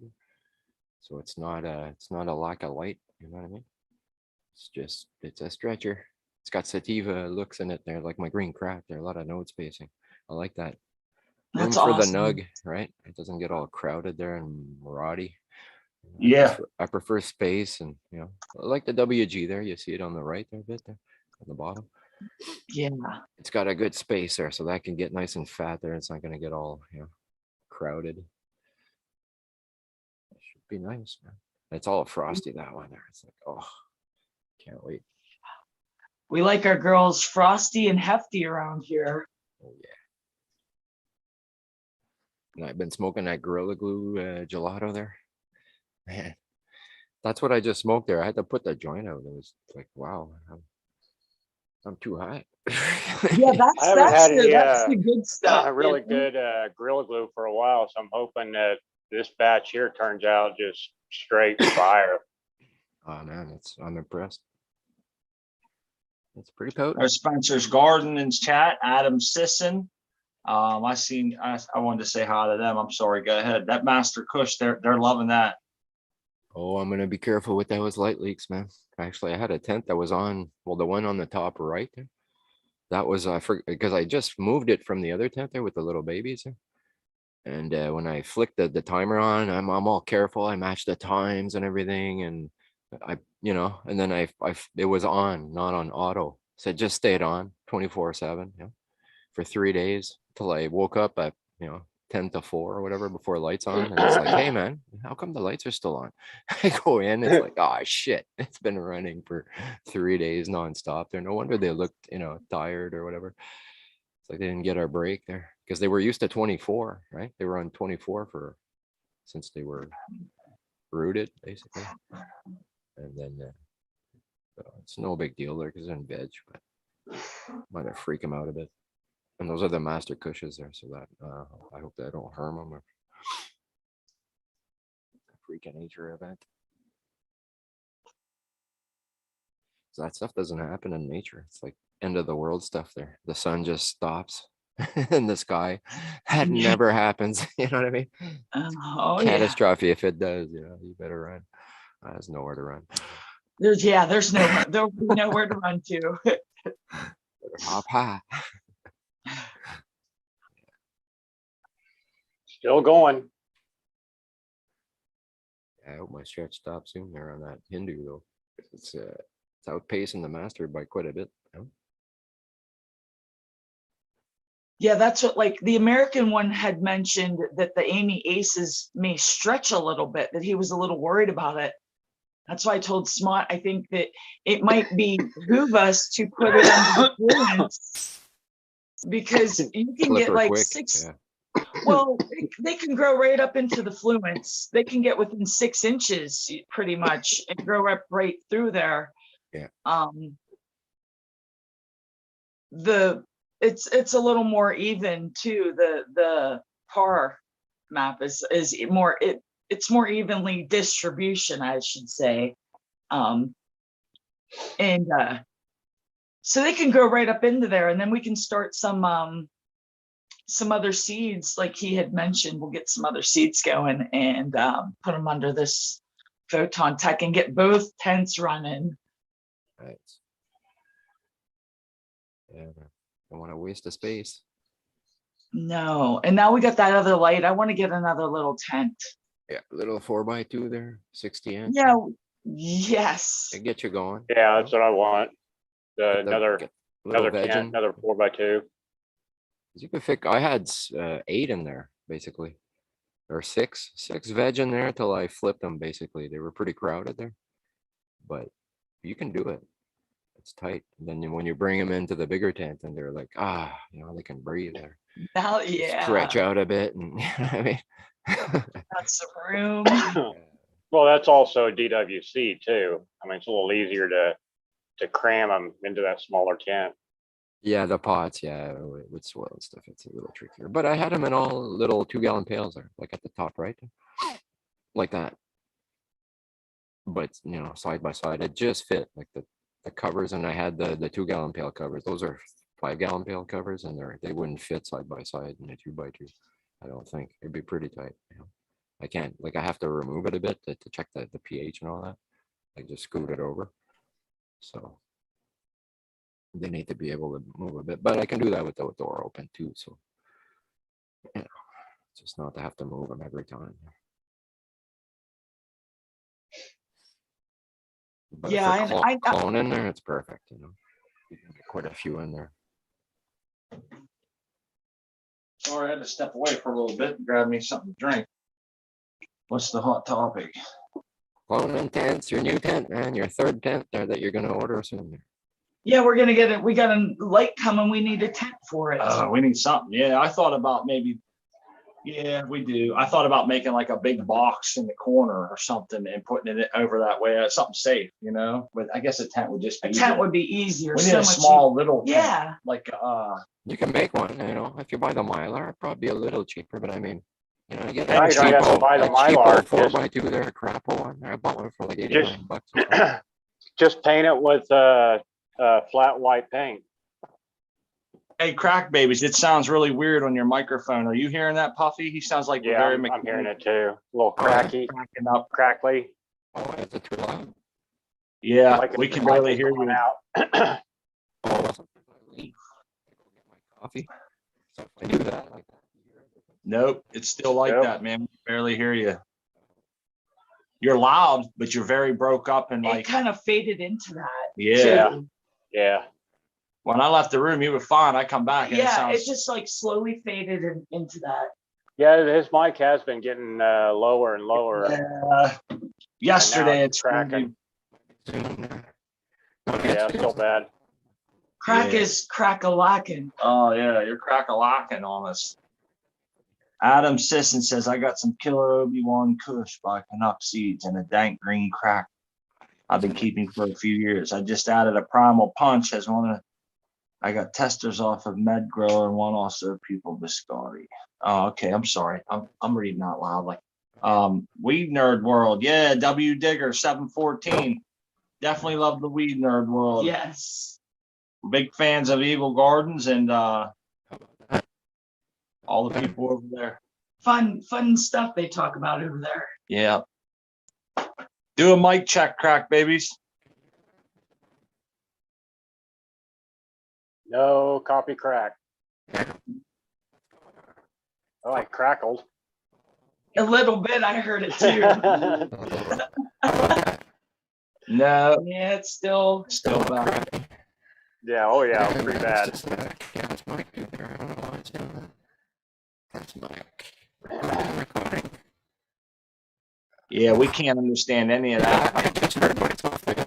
So it's not a lack of light. You know what I mean? It's a stretcher. It's got sativa looks in it there, like my green crack. There are a lot of node spacing. I like that. That's Room for awesome. the nug, right? It doesn't get all crowded there and rotty. yeah, I prefer space, and you know, I like the WG there. You see it on the right there, a bit there, at the bottom. Yeah. It's got a good space there, so that can get nice and fat there. It's not going to get all, you know, crowded. It should be nice, man. It's all frosty, that one there. It's like, oh, can't wait. We like our girls frosty and hefty around here. Oh yeah. And I've been smoking that Gorilla Glue gelato there. Man, That's what I just smoked there. I had to put the joint out. It was like, wow, I'm too high. Yeah, I haven't had any that's the good stuff. really you know? good Gorilla Glue for a while, so I'm hoping that this batch here turns out just straight fire. Oh man, I'm impressed. It's pretty potent. There's Spencer's Garden in chat, Adam Sisson. I wanted to say hi to them. I'm sorry, go ahead. That Master Kush, they're loving that. Oh, I'm gonna be careful with those light leaks, man. Actually, I had a tent that was on, well, the one on the top right there. That was because I just moved it from the other tent there with the little babies there. And when I flicked the timer on, I'm all careful. I matched the times and everything, and and then it was on, not on auto. So it just stayed on 24/7, for 3 days till I woke up at 10 to 4 or whatever before lights on, and it's like, hey man, how come the lights are still on? I go in, it's like, oh shit, it's been running for 3 days nonstop there. No wonder they looked tired or whatever. It's like they didn't get our break there because they were used to 24, right? They were on 24 since they were rooted basically, and then so it's no big deal there because they're in veg, but might have freak them out a bit. And those are the master cushions there, so that I hope that don't harm them or freak a nature event. So that stuff doesn't happen in nature. It's like end of the world stuff there. The sun just stops in the sky. That never happens. You know what I mean? Oh, Catastrophe if it does. You better run. There's nowhere to run. There'll be nowhere to run to. Better hop high. Still going. I hope my stretch stops soon there on that Hindu though. It's outpacing the master by quite a bit. Yeah, that's what, like, the American one had mentioned that the Amy Aces may stretch a little bit, that he was a little worried about it. That's why I told Smart, I think that it might behoove us to put it under the fluence, because you can get like quick. 6. Yeah. Well, they can grow right up into the fluence. They can get within 6 inches pretty much and grow up right through there. Yeah. It's a little more even too. The par map is more it's more evenly distribution, I should say. And so they can go right up into there, and then we can start some other seeds, like he had mentioned. We'll get some other seeds going and put them under this photon tech and get both tents running. Right. Yeah, don't want to waste the space. No, and now we got that other light. I want to get another little tent. Yeah, little 4x2 there, 60 inch. Yeah, yes. It get you going. Yeah, that's what I want. Another tent, vegging. another 4x2. You could fit. I had 8 in there basically, or 6 veg in there till I flipped them. Basically, they were pretty crowded there, but you can do it. It's tight. And then when you bring them into the bigger tent, and they're like, they can breathe there. Now, yeah. Stretch out a bit, and you know what I mean. That's the room. Well, that's also DWC too. I mean, it's a little easier to cram them into that smaller tent. Yeah, the pots, with soil and stuff, it's a little trickier. But I had them in all little 2-gallon pails there, like at the top, right? Like that. But, side by side, it just fit, like the covers, and I had the 2-gallon pail covers. Those are 5-gallon pail covers, and they wouldn't fit side by side in a 2x2. I don't think. It'd be pretty tight. I can't, I have to remove it a bit to check the pH and all that. I just scoot it over. So they need to be able to move a bit, but I can do that with the door open too. So just not to have to move them every time. But yeah, for clone in there, it's perfect. You can get quite a few in there. Sorry, I had to step away for a little bit and grab me something to drink. What's the hot topic? Cloning tents, your new tent, and your third tent there that you're going to order soon. Yeah, we're gonna get it. We got a light coming. We need a tent for it. We need something. Yeah, I thought about maybe Yeah, we do. I thought about making like a big box in the corner or something and putting it over that way. Something safe, you know. But I guess a tent would just be A tent easier. would be easier. We so need a much small little tent, Yeah. like You can make one, you know, if you buy the Mylar, it'd probably be a little cheaper, but I mean, you know, you get No, you don't have to buy the Mylar, four just- by two there, a crap one. I bought one for like Just- 89 bucks. or something. Just paint it with flat white paint. Hey, crack babies, it sounds really weird on your microphone. Are you hearing that, Puffy? He sounds like Yeah, very I'm hearing mechanical, it too. A little cracky, cracking up. crackly. Oh, is it too loud? Yeah, Like we it's- can like barely it's hear going you. out. Oh, sometimes I leave. I go get my coffee. So if I do that, like that, you hear it. Nope, it's still like Nope. that, man. We can barely hear you. You're loud, but you're very broke up and It like, kind of faded into that. yeah. too. Yeah. When I left the room, you were fine. I come back and it Yeah, sounds. it just like slowly faded into that. Yeah, his mic has been getting lower and lower. Yesterday, now it's it's cracking. Yeah, still bad. Crack Yeah. is crack-a-lacking. Oh yeah, you're crack-a-lacking on us. Adam Sisson says, I got some killer Obi-Wan Kush by Canuck Seeds and a dank green crack I've been keeping for a few years. I just added a primal punch as one of, I got testers off of Med Grower and one also Pupil Biscotti. Oh, okay. I'm sorry. I'm reading out loud. Like, Weed Nerd World. Yeah, W Digger 714. Definitely love the Weed Nerd World. Yes. Big fans of Eagle Gardens and all the people over there. Fun stuff they talk about over there. Yeah. Do a mic check, crack babies. No copy crack. Oh, I crackled. A little bit, I heard it too. No, Yeah, it's still bad. Yeah, oh yeah, pretty bad. Yeah, it's mic there. I don't know why it's doing that. That's mic. Recording. Yeah, we can't understand any of that. I just heard myself there.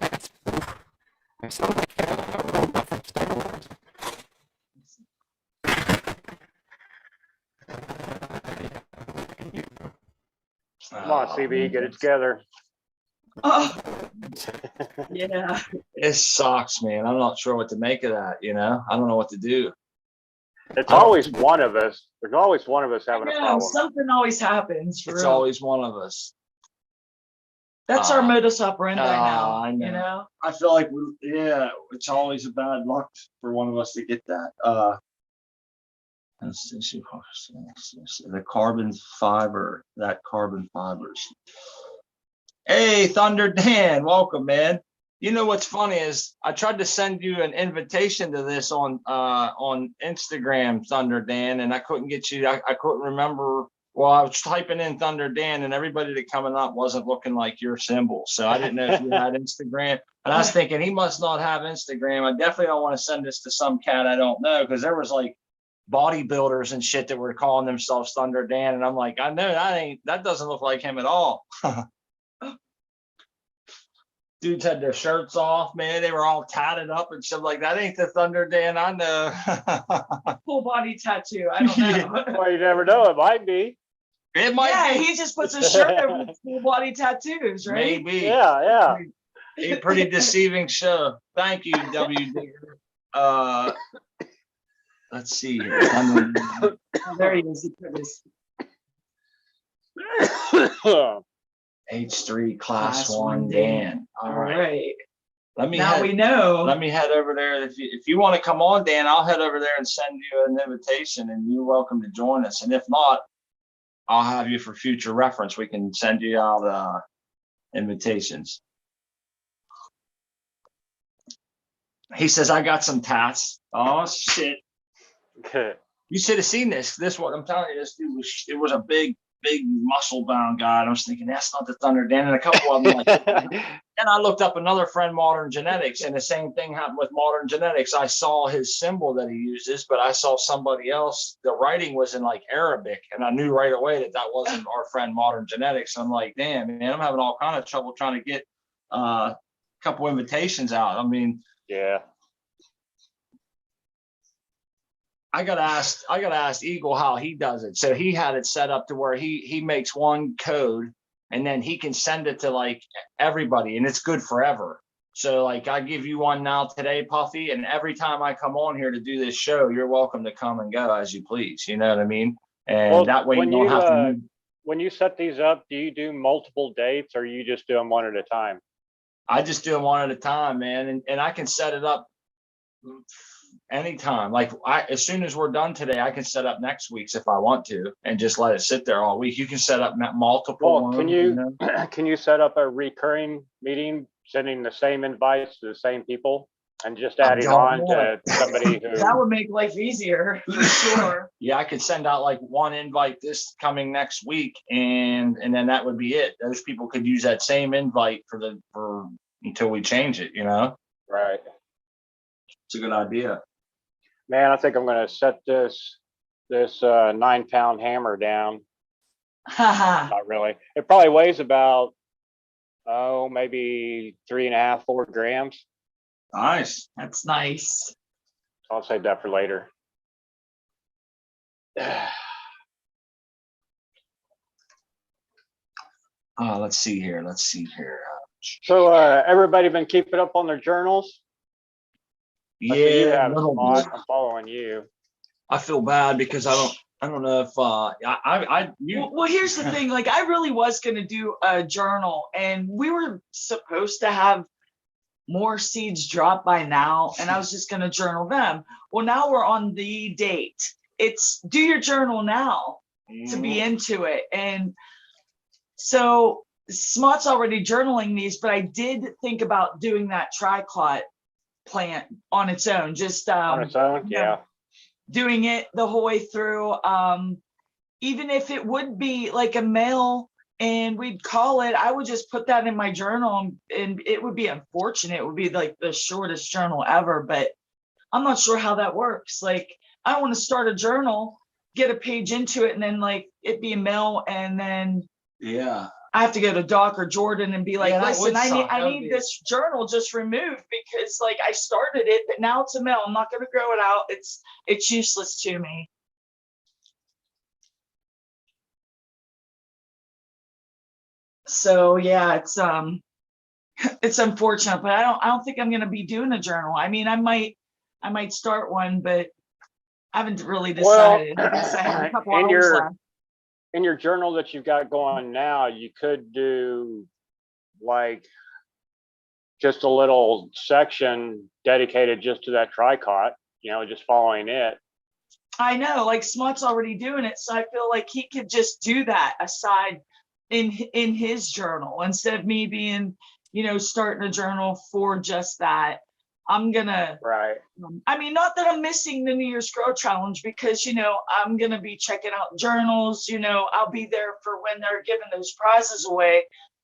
I sound like a robot from Star Wars. Come on, CB, get it together. oh yeah. It sucks, man. I'm not sure what to make of that. You know, I don't know what to do. It's always one of us. There's always one of us having a Yeah, problem. something always happens. For It's real. always one of us. That's our modus operandi now. I know. You know. I feel like it's always a bad luck for one of us to get that. Let's see, the carbon fiber, that carbon fibers. Hey, Thunder Dan, welcome, man. You know what's funny is I tried to send you an invitation to this on Instagram, Thunder Dan, and I couldn't get you. I couldn't remember. Well, I was typing in Thunder Dan, and everybody that coming up wasn't looking like your symbol, so I didn't know if you had Instagram. And I was thinking he must not have Instagram. I definitely don't want to send this to some cat I don't know, because there was like bodybuilders and shit that were calling themselves Thunder Dan, and I'm like, I know that doesn't look like him at all. Dudes had their shirts off, man. They were all tatted up and stuff like that. Ain't the Thunder Dan I know. Full body tattoo. I don't know. Well, you never know. It might be. It might Yeah, be. he just puts a shirt over with full body tattoos, right? Maybe. Yeah, yeah. A pretty deceiving show. Thank you, W. Digger. Let's see here. Oh, there he is. He put his H3 Class Class 1 one Dan. All all right. right. Let me Now head, we know. let me head over there. If you want to come on, Dan, I'll head over there and send you an invitation, and you're welcome to join us. And if not, I'll have you for future reference. We can send you out invitations. He says, I got some tats. Oh shit. You should have seen this. This one, I'm telling you, this dude was a big muscle bound guy. And I was thinking, that's not the Thunder Dan. And a couple of them like, and I looked up another friend, Modern Genetics, and the same thing happened with Modern Genetics. I saw his symbol that he uses, but I saw somebody else. The writing was in like Arabic, and I knew right away that wasn't our friend Modern Genetics. I'm like, damn, man, I'm having all kind of trouble trying to get a couple invitations out. I mean, Yeah. I gotta ask Eagle how he does it. So he had it set up to where he makes one code and then he can send it to like everybody and it's good forever. So like I give you one now today, Puffy, and every time I come on here to do this show, you're welcome to come and go as you please. You know what I mean? And Well, that way you when don't have to. when you set these up, do you do multiple dates or you just do them one at a time? I just do them one at a time, man, and I can set it up anytime. Like as soon as we're done today, I can set up next week's if I want to, and just let it sit there all week. You can set up multiple. Well, can you can you set up a recurring meeting, sending the same invites to the same people, and just adding on to somebody who that would make life easier for sure. Yeah, I could send out like one invite this coming next week, and then that would be it. Those people could use that same invite for until we change it. You know, right? It's a good idea. Man, I think I'm going to set this 9-pound hammer down. Not really. It probably weighs about maybe 3.5, 4 grams. Nice. That's nice. I'll save that for later. Let's see here. So everybody been keeping up on their journals? Yeah, I'm following you. I feel bad because I don't know if well, here's the thing. Like I really was going to do a journal, and we were supposed to have more seeds drop by now, and I was just going to journal them. Well, now we're on the date. It's do your journal now to be into it. And so Smot's already journaling these, but I did think about doing that tricot plant on its own, just on its own, yeah, doing it the whole way through. Even if it would be like a male and we'd call it, I would just put that in my journal, and it would be unfortunate. It would be like the shortest journal ever, but I'm not sure how that works. Like I want to start a journal, get a page into it, and then like it be a mail, and then I have to go to Doc or Jordan and be like, listen, I need this journal just removed because like I started it, but now it's a mail. I'm not going to grow it out. It's useless to me. So yeah, it's unfortunate, but I don't think I'm going to be doing a journal. I mean, I might start one, but I haven't really decided. Well, I guess I have a couple hours left. In your journal that you've got going now, you could do like just a little section dedicated just to that tricot, just following it. I know, like Smut's already doing it, so I feel like he could just do that aside in his journal instead of me being, starting a journal for just that. I'm gonna, right. I mean, not that I'm missing the New Year's Grow Challenge because, I'm gonna be checking out journals, I'll be there for when they're giving those prizes away.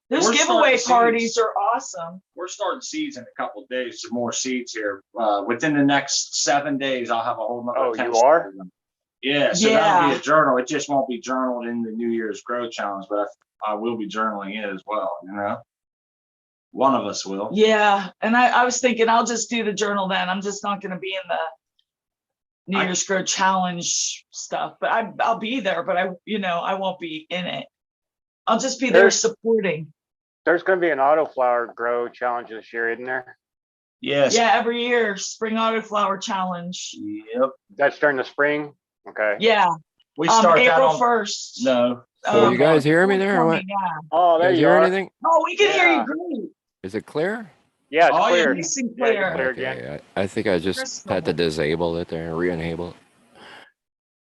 Those giveaway parties are awesome. We're starting seeds in a couple of days, some more seeds here. Within the next 7 days, I'll have a whole nother. Oh, you are? Yeah, so that'll be a journal. It just won't be journaled in the New Year's Grow Challenge, but I will be journaling it as well, One of us will. Yeah, and I was thinking I'll just do the journal then. I'm just not going to be in the New Year's Grow Challenge stuff, but I'll be there. But I won't be in it. I'll just be there supporting. There's going to be an autoflower grow challenge this year, isn't there? Yes. Yeah, every year, spring autoflower challenge. Yep. That's during the spring. Okay. Yeah. We start April that 1st. No. So you guys hear me there or what? Yeah. Oh, there you hear are. Anything? Oh, we can hear you great. Is it clear? Yeah, it's clear. Nice and clear. Clear Okay, again. I think I just had to disable it there and re-enable it.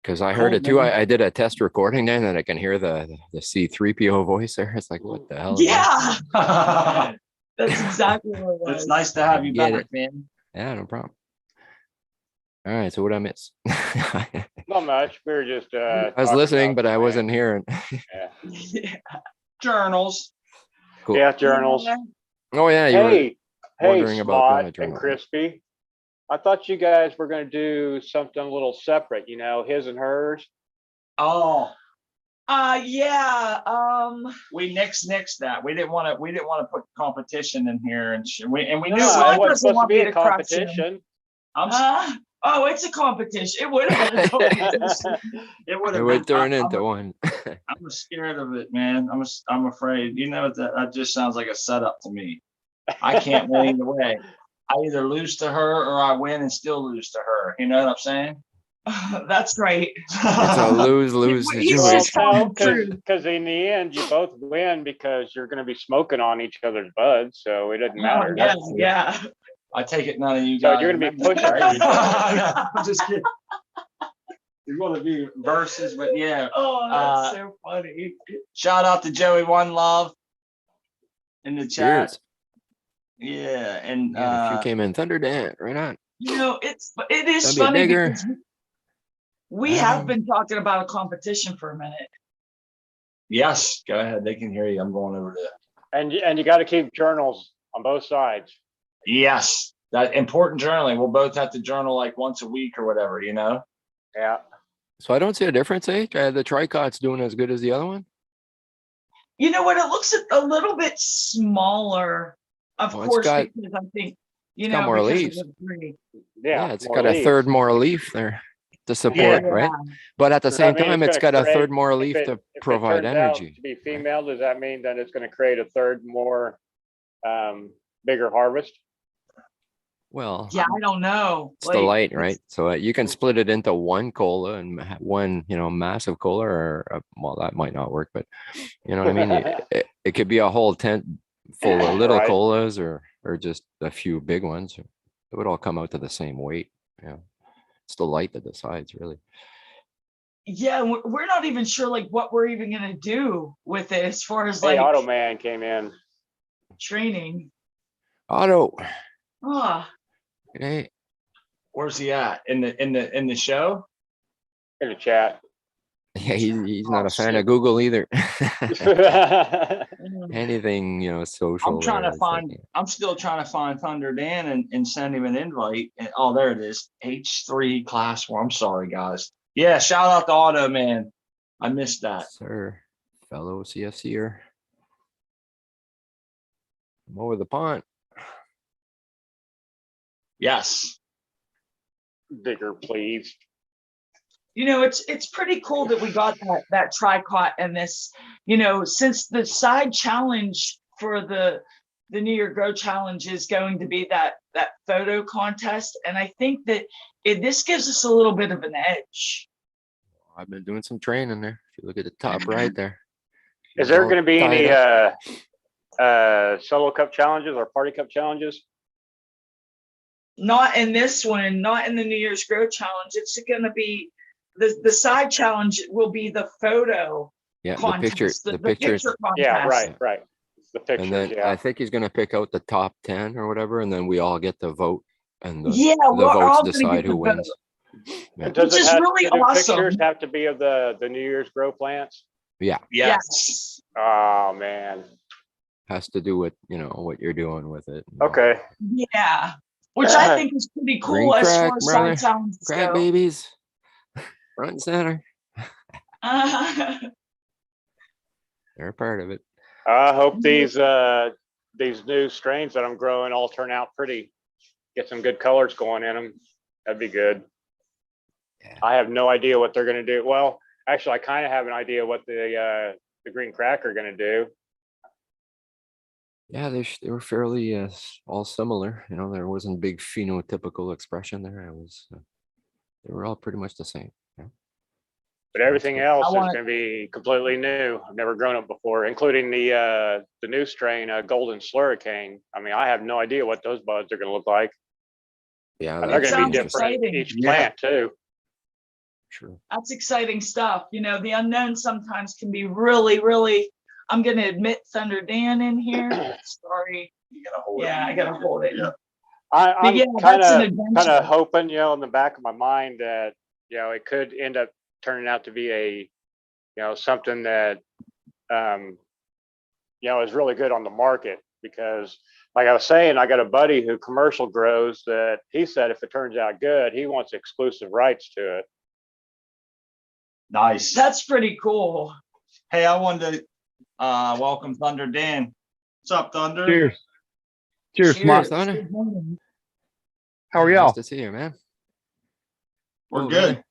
Because I Cool, heard it too. man. I did a test recording then, and I can hear the C3PO voice there. It's like, what the hell? is that? Yeah. That's exactly what it was. It's nice to have you Get back, it. man. Yeah, no problem. All right, so what I miss? I Not much. We were just. was listening, but I wasn't hearing. Yeah. Journals. Cool. Yeah, journals. Oh yeah, you were Hey, wondering about doing a Spot journal. and Crispy. I thought you guys were going to do something a little separate, his and hers. Oh, Yeah. we nixed that. We didn't want to put competition in here, and we knew No, Spot it wasn't doesn't supposed to want be me a to crush him. competition. I'm Huh? Oh, it's a competition. It would have been a competition. It would It have would been. turn into one. I'm scared of it, man. I'm afraid. You know that just sounds like a setup to me. I can't win either way. I either lose to her or I win and still lose to her. You know what I'm saying? That's right. It's a lose-lose He's situation. just telling the truth. Because in the end, you both win because you're going to be smoking on each other's buds, so it doesn't Oh, matter. yeah, yeah. I take it none of you So guys. you're gonna be remember pushing that, each other. right? I'm just kidding. You're going to be versus, but yeah. Oh, that's so funny. Shout out to Joey One Love in the chat. Cheers. Yeah, and Yeah, if you came in Thunder Dan, right on. You know, it is That'd be a funny digger. because we have been talking about a competition for a minute. yes, go ahead. They can hear you. I'm going over to. And you got to keep journals on both sides. Yes, that important journaling. We'll both have to journal like once a week or whatever, you know? Yeah. So I don't see a difference, eh? The Tricot's doing as good as the other one. You know what? It looks a little bit smaller, of Oh, it's course, got- because I think, it's got more because leaves. of the three. Yeah. It's more got a leaves. third more leaf there to support, Yeah. right? But at the Does that same mean time, it's it's gonna got a create- third more if leaf it- to if it provide turns out energy. to be female, does that mean that it's going to create a third more bigger harvest? Well, Yeah, I don't know. it's the light, right? So you can split it into one cola and one, massive cola, or well, that might not work, but you know what I mean? It could be a whole tent full of little Right. colas or just a few big ones. It would all come out to the same weight. Yeah. It's the light that decides, really. Yeah, we're not even sure like what we're even gonna do with it as far as Hey, like Auto Man came in. training. Otto, Ah, hey, Where's he at? In the show? In the chat. yeah, he's not Oh, a fan shit. of Google either. mm. Anything, social. I'm trying to it's like, find. I'm still trying to find Thunder Dan and send him an invite. And, oh, there it is. H3 class 4. I'm sorry, guys. Yeah, shout out to Auto Man. I missed that. sir, fellow CFCer. I'm over the pond. Yes. Bigger, please. You know, it's pretty cool that we got that tricot and this, since the side challenge for the New Year Grow Challenge is going to be that photo contest. And I think that this gives us a little bit of an edge. I've been doing some training there. If you look at the top right there. Is there all going to be tied any up. solo cup challenges or party cup challenges? Not in this one, not in the New Year's Grow Challenge. It's going to be the side challenge will be the photo Yeah, contest, the picture. picture contest. Yeah, right. The pictures, And then yeah. I think he's gonna pick out the top 10 or whatever, and then we all get to vote, and the We're all votes gonna decide get who the wins. vote. Yeah. And does Which it is have really do the awesome. pictures have to be of the New Year's grow plants? Yeah, Yes. Oh man. has to do with what you're doing with it. Okay. Yeah, which I think is pretty Green cool as crack, far as brother. side challenges Crack go. babies, front and center. They're a part of it. I hope these new strains that I'm growing all turn out pretty. Get some good colors going in them. That'd be good. Yeah. I have no idea what they're going to do. Well, actually, I kind of have an idea what the green crack are going to do. Yeah, they were fairly all similar. There wasn't big phenotypical expression there. They were all pretty much the same. Yeah. But everything else is want- going to be completely new. I've never grown it before, including the new strain, Golden Slurricane. I mean, I have no idea what those buds are going to look like. Yeah, And they're that's going to be sounds different exciting. each Yeah. plant too. Sure. That's exciting stuff. The unknown sometimes can be really, really. I'm going to admit Thunder Dan in here. Sorry. You gotta hold it. Yeah, I got to hold it. Yeah. I'm yeah, kind that's an of adventure. hoping, in the back of my mind that it could end up turning out to be something that is really good on the market, because like I was saying, I got a buddy who commercial grows that he said if it turns out good, he wants exclusive rights to it. Nice. That's pretty cool. Hey, I wanted to welcome Thunder Dan. What's up, Thunder? Cheers. Cheers, Mark. Thunder. Good morning. How are Nice y'all? to see you, man. We're Oh, good.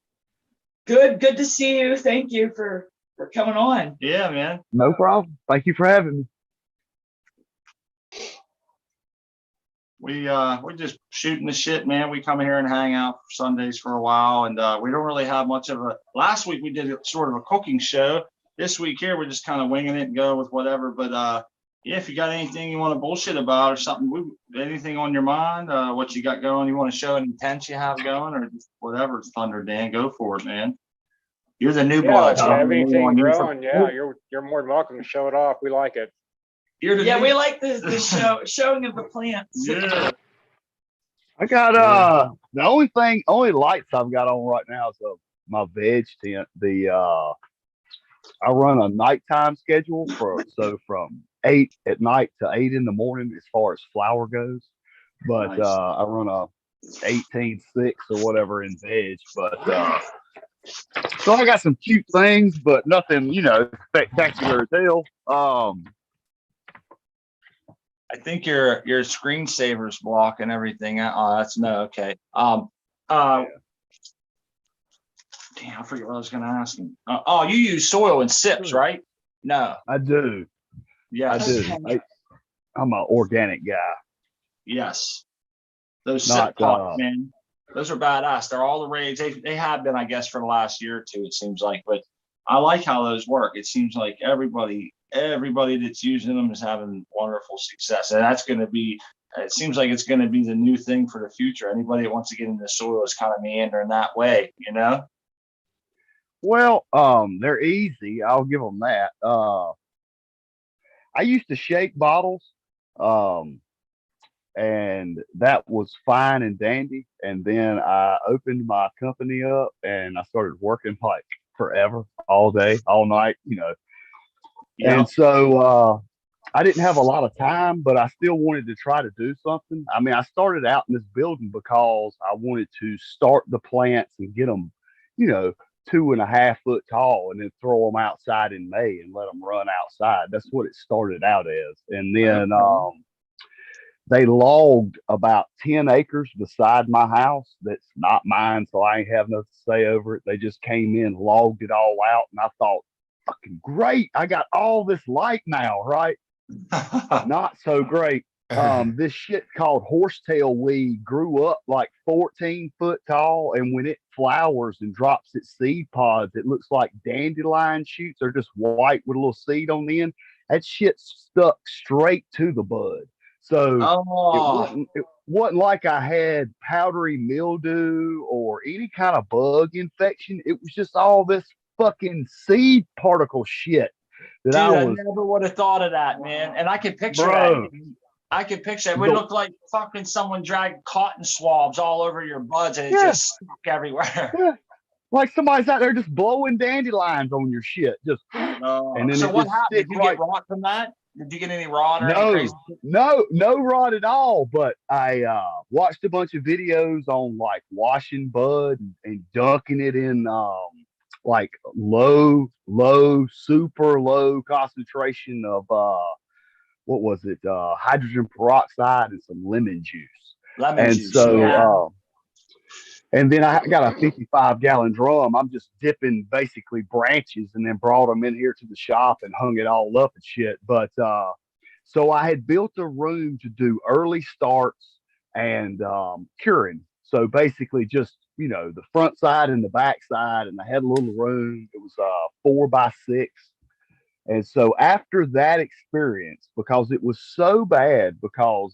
really? Good to see you. Thank you for coming on. Yeah, man. No problem. Thank you for having me. We're just shooting the shit, man. We come here and hang out for Sundays for a while, and we don't really have much of a. Last week we did sort of a cooking show. This week here we're just kind of winging it and going with whatever. But yeah, if you got anything you want to bullshit about or something, anything on your mind, what you got going, you want to show any tents you have going, or just whatever. It's Thunder Dan, go for it, man. You're the new Yeah, blood. if you have anything growing, yeah, you're more than welcome to show it off. We like it. Yeah, we like the showing of the plants. Yeah. I got the only lights I've got on right now is my veg tent. I run a nighttime schedule from 8 at night to 8 in the morning as far as flower goes. But Nice. I run a 18/6 or whatever in veg. But so I got some cute things, but nothing, spectacular to tell. I think your screensaver's blocking everything. Oh, that's no, okay. Damn, I forget what I was going to ask him. Oh, you use soil and sips, right? No. I do. Yes. I do. I'm an organic guy. Yes. Those Not, sip pots, man. Those are badass. They're all the rage. They have been, I guess, for the last year or two, it seems like. But I like how those work. It seems like everybody that's using them is having wonderful success. And that's going to be, it seems like it's going to be the new thing for the future. Anybody that wants to get into soil is kind of meandering that way, you know? Well, they're easy. I'll give them that. I used to shake bottles, and that was fine and dandy. And then I opened my company up and I started working like forever, all day, all night, Yeah. And so I didn't have a lot of time, but I still wanted to try to do something. I mean, I started out in this building because I wanted to start the plants and get them, 2.5 foot tall, and then throw them outside in May and let them run outside. That's what it started out as. And then they logged about 10 acres beside my house. That's not mine, so I ain't have nothing to say over it. They just came in, logged it all out, and I thought, fucking great. I got all this light now, right? Not so great. This shit called horsetail weed grew up like 14 foot tall, and when it flowers and drops its seed pods, it looks like dandelion shoots. They're just white with a little seed on the end. That shit stuck straight to the bud. So it wasn't like I had powdery mildew or any kind of bug infection. It was just all this fucking seed particle shit that I never would have thought of that, man. And I can picture that. I can picture it. It would look like fucking someone dragged cotton swabs all over your buds and it just stuck everywhere. Yeah. Like somebody's out there just blowing dandelions on your shit. Just and then so what happened? Did you get rot from that? Did you get any rot or anything? No rot at all. But I watched a bunch of videos on like washing bud and dunking it in like low, super low concentration of what was it? Hydrogen peroxide and some lemon juice. So and then I got a 55-gallon drum. I'm just dipping basically branches and then brought them in here to the shop and hung it all up and shit. But so I had built a room to do early starts and curing. So basically just, the front side and the back side, and I had a little room. It was 4 by 6. And so after that experience, because it was so bad, because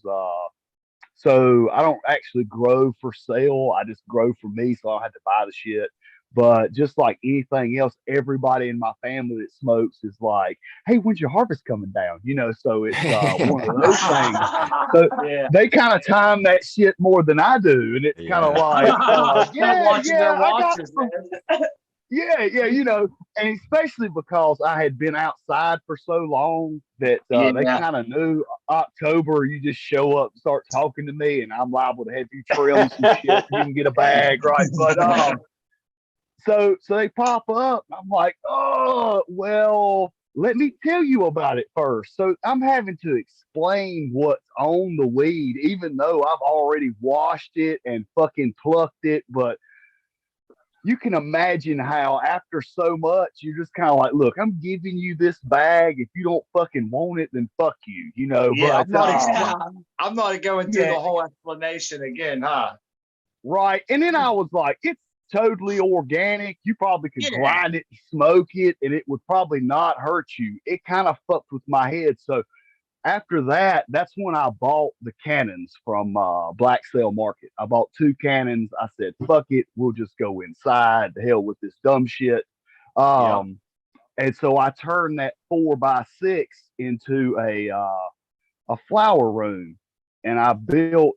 so I don't actually grow for sale. I just grow for me, so I don't have to buy the shit. But just like anything else, everybody in my family that smokes is like, "Hey, when's your harvest coming down?" So it's one of those things. So they kind of time that shit more than I do, and it's kind of like, and especially because I had been outside for so long that they kind of knew October, you just show up, start talking to me, and I'm liable to have you trim some shit. You can get a bag, right? But so they pop up. I'm like, oh, well, let me tell you about it first. So I'm having to explain what's on the weed, even though I've already washed it and fucking plucked it. But you can imagine how after so much, you're just kind of like, look, I'm giving you this bag. If you don't fucking want it, then fuck you, you know. Yeah, But I'm not going through yeah. the whole explanation again, huh? Right. And then I was like, it's totally organic. You probably could Yeah. grind it and smoke it, and it would probably not hurt you. It kind of fucked with my head. So after that, that's when I bought the cannons from Black Sale Market. I bought 2 cannons. I said, fuck it, we'll just go inside. The hell with this dumb shit. Yeah. And so I turned that 4x6 into a flower room, and I built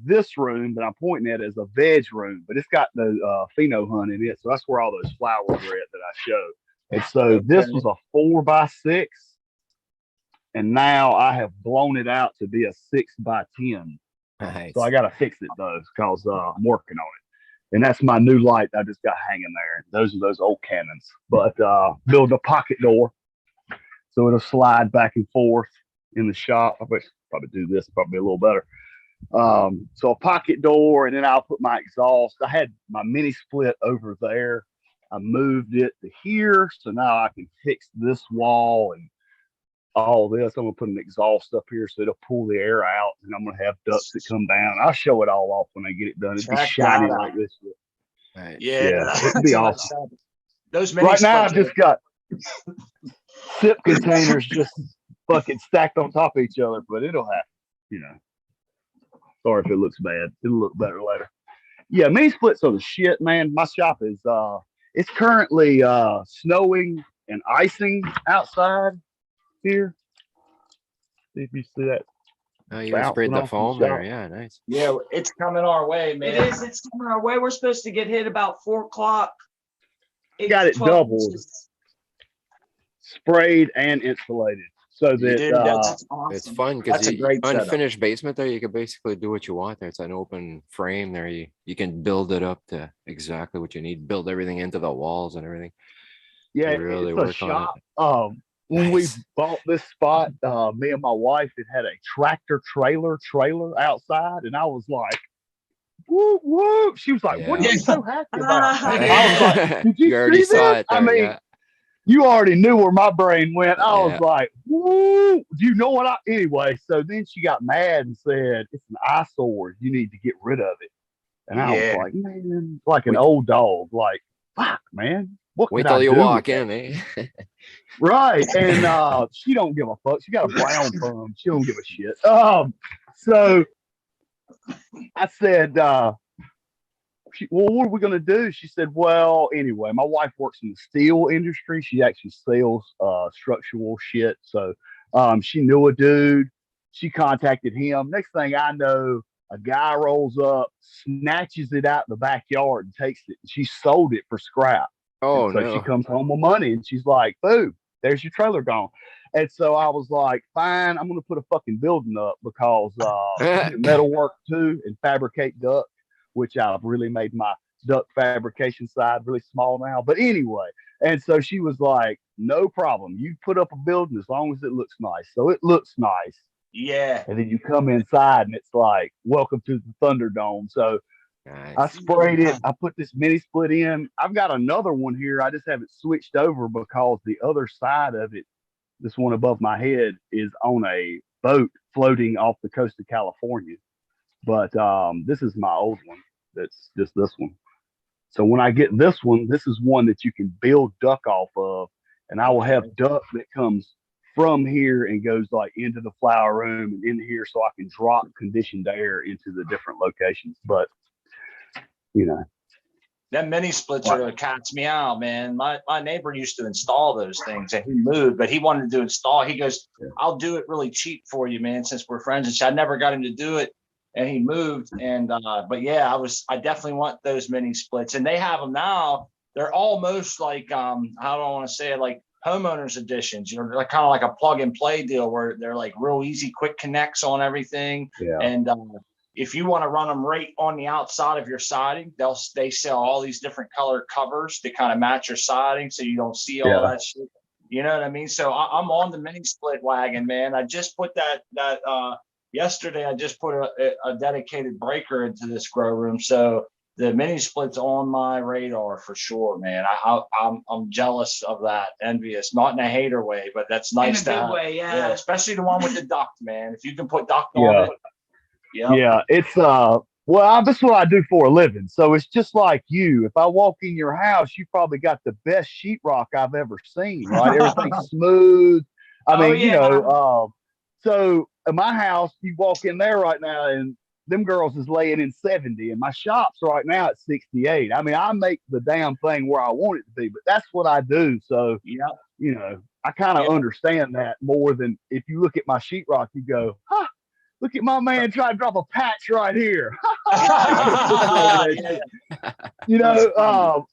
this room that I'm pointing at as a veg room, but it's got the pheno hunt in it, so that's where all those flowers are at that I showed. And so this was a 4x6, and now I have blown it out to be a 6x10. Nice. So I got to fix it though, because I'm working on it. And that's my new light I just got hanging there. Those are those old cannons. But build a pocket door so it'll slide back and forth in the shop. I wish probably do this probably a little better. So a pocket door, and then I'll put my exhaust. I had my mini split over there. I moved it to here, so now I can fix this wall and all this. I'm gonna put an exhaust up here so it'll pull the air out, and I'm gonna have ducts that come down. I'll show it all off when I get it done. It'll be shiny like this. Right. Yeah, it'd be awesome. Those mini Right now, I've splits just got sip containers just fucking stacked on top of each other, but it'll happen, you know. Sorry if it looks bad. It'll look better later. Yeah, mini splits are the shit, man. My shop is it's currently snowing and icing outside here. See if you see that. Oh, you sprayed the foam there. Yeah, nice. Yeah, it's coming our way, man. It is. It's coming our way. We're supposed to get hit about 4 o'clock. Got it 12 doubled, inches. sprayed and insulated, so You did, that that's awesome. It's fun That's because a great setup. unfinished basement there, you can basically do what you want there. It's an open frame there. You can build it up to exactly what you need, build everything into the walls and everything. yeah, really it's a work on shop. When Nice. we bought this spot, me and my wife, it had a tractor trailer outside, and I was like, whoop whoop. She was like, what are Yeah. you so happy about? I was like, did You you already see saw this? it there, I mean, yeah. you already knew where my brain went. I was Yeah. like, woo, do you know what anyway, so then she got mad and said, it's an eyesore. You need to get rid of it. And I was Yeah. like, man, like an Wait- old dog. Like, fuck, man. What Wait could till I you do walk with in, that? eh? Right. And she don't give a fuck. She got a brown thumb. She don't give a shit. So I said, well, what are we gonna do? She said, well, anyway, my wife works in the steel industry. She actually sells structural shit. So she knew a dude. She contacted him. Next thing I know, a guy rolls up, snatches it out in the backyard and takes it. She sold it for scrap. Oh, And so no. she comes home with money, and she's like, boom, there's your trailer gone. And so I was like, fine, I'm going to put a fucking building up because metal work too and fabricate duct, which I've really made my duct fabrication side really small now. But anyway, and so she was like, no problem. You put up a building as long as it looks nice. So it looks nice. Yeah. And then you come inside and it's like, welcome to the Thunderdome. So Nice. I sprayed it. I put this mini split in. I've got another one here. I just haven't switched over because the other side of it, this one above my head, is on a boat floating off the coast of California. But this is my old one. That's just this one. So when I get this one, this is one that you can build duck off of. And I will have duck that comes from here and goes like into the flower room and in here so I can drop conditioned air into the different locations. But you know, Them mini splits are what cats me out, man. My neighbor used to install those things and he moved, but he wanted to install. He goes, I'll do it really cheap for you, man, since we're friends. And I never got him to do it. And he moved. And but yeah, I definitely want those mini splits. And they have them now. They're almost like how do I want to say it, like homeowners editions, you know, they're kind of like a plug and play deal where they're like real easy, quick connects on everything. Yeah. And if you want to run them right on the outside of your siding, they sell all these different color covers to kind of match your siding so you don't see all that shit. You know what I mean? So I'm on the mini split wagon, man. I just put that yesterday. I just put a dedicated breaker into this grow room. So the mini split's on my radar for sure, man. I'm jealous of that, envious, not in a hater way, but that's nice In a to good have. way, yeah. Especially the one with the duct, man. If you can put duct Yeah. on it, Yeah, it's well, that's what I do for a living. So it's just like you. If I walk in your house, you probably got the best sheetrock I've ever seen, right? Everything's smooth. I Oh, mean, you yeah. know, so in my house, you walk in there right now and them girls is laying in 70 and my shop's right now at 68. I mean, I make the damn thing where I want it to be, but that's what I do. So, yeah. you know, I kind of understand that more than if you look at my sheetrock, you go, huh, look at my man trying to drop a patch right here. You know,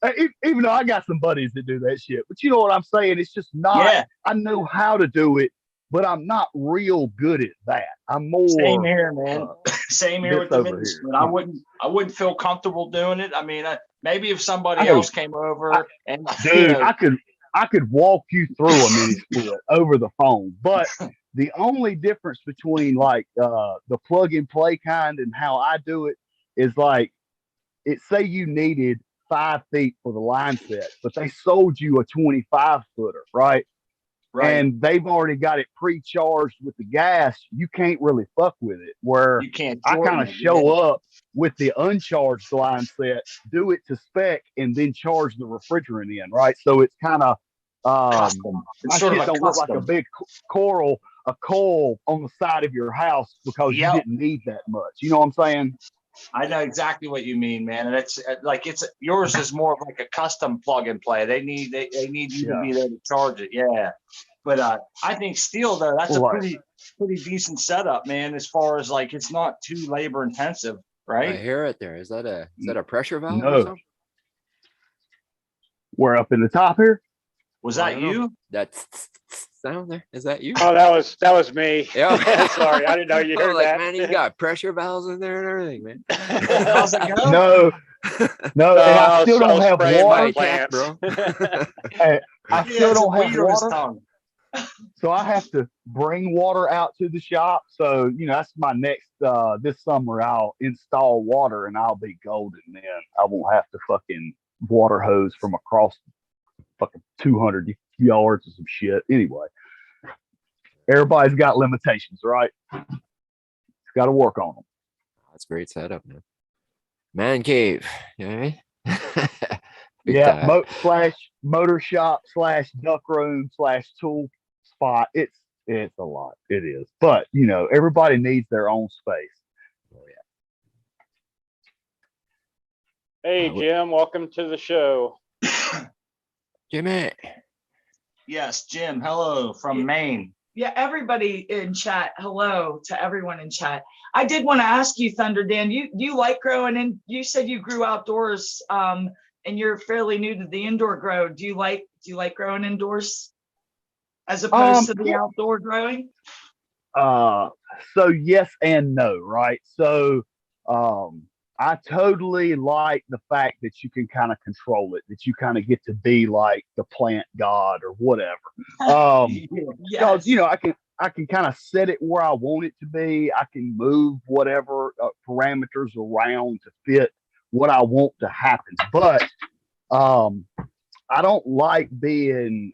even though I got some buddies that do that shit, but you know what I'm saying? It's just not, I know how to do it, but I'm not real good at that. I'm more. Same here, man. Same here with the mini here. split. I wouldn't feel comfortable doing it. I mean, maybe if somebody else came over and dude, I could walk you through a mini split over the phone, but the only difference between like the plug and play kind and how I do it is like it say you needed 5 feet for the line set, but they sold you a 25 footer, right? And they've already got it pre-charged with the gas. You can't really fuck with it. Where you can't. I kind of show up with the uncharged line set, do it to spec, and then charge the refrigerant in, right? So it's kind of it's sort of don't look like a big coil on the side of your house because you didn't need that much. You know what I'm saying? I know exactly what you mean, man. And it's like yours is more of like a custom plug and play. They need you to be there to charge it. Yeah. But I think steel though, that's a pretty decent setup, man, as far as like it's not too labor intensive, right? I hear it there. Is that a pressure valve no. or something? We're up in the top here. Was that you? That sound there? Is that you? Oh, that was me. Yeah. Sorry, I didn't know you heard that. Man, you got pressure valves in there and everything, man. How's it going? No, and I still don't have water, cat, bro. I still don't have water. So I have to bring water out to the shop. So, you know, that's my next, this summer I'll install water and I'll be golden then. I won't have to fucking water hose from across fucking 200 yards or some shit. Anyway, everybody's got limitations, right? Got to work on them. That's a great setup, man. Man cave, you know what I mean? Yeah, motor shop / duck room / tool spot. It's a lot. It is, but you know, everybody needs their own space. Oh yeah. Hey Jim, welcome to the show. Jimmy. Yes, Jim. Hello from Maine. Yeah, everybody in chat. Hello to everyone in chat. I did want to ask you, Thunder Dan, you like growing in? You said you grew outdoors, and you're fairly new to the indoor grow. Do you like growing indoors as opposed to the outdoor growing? So yes and no, right? So I totally like the fact that you can kind of control it, that you kind of get to be like the plant god or whatever. Because you know, I can kind of set it where I want it to be. I can move whatever parameters around to fit what I want to happen. But I don't like being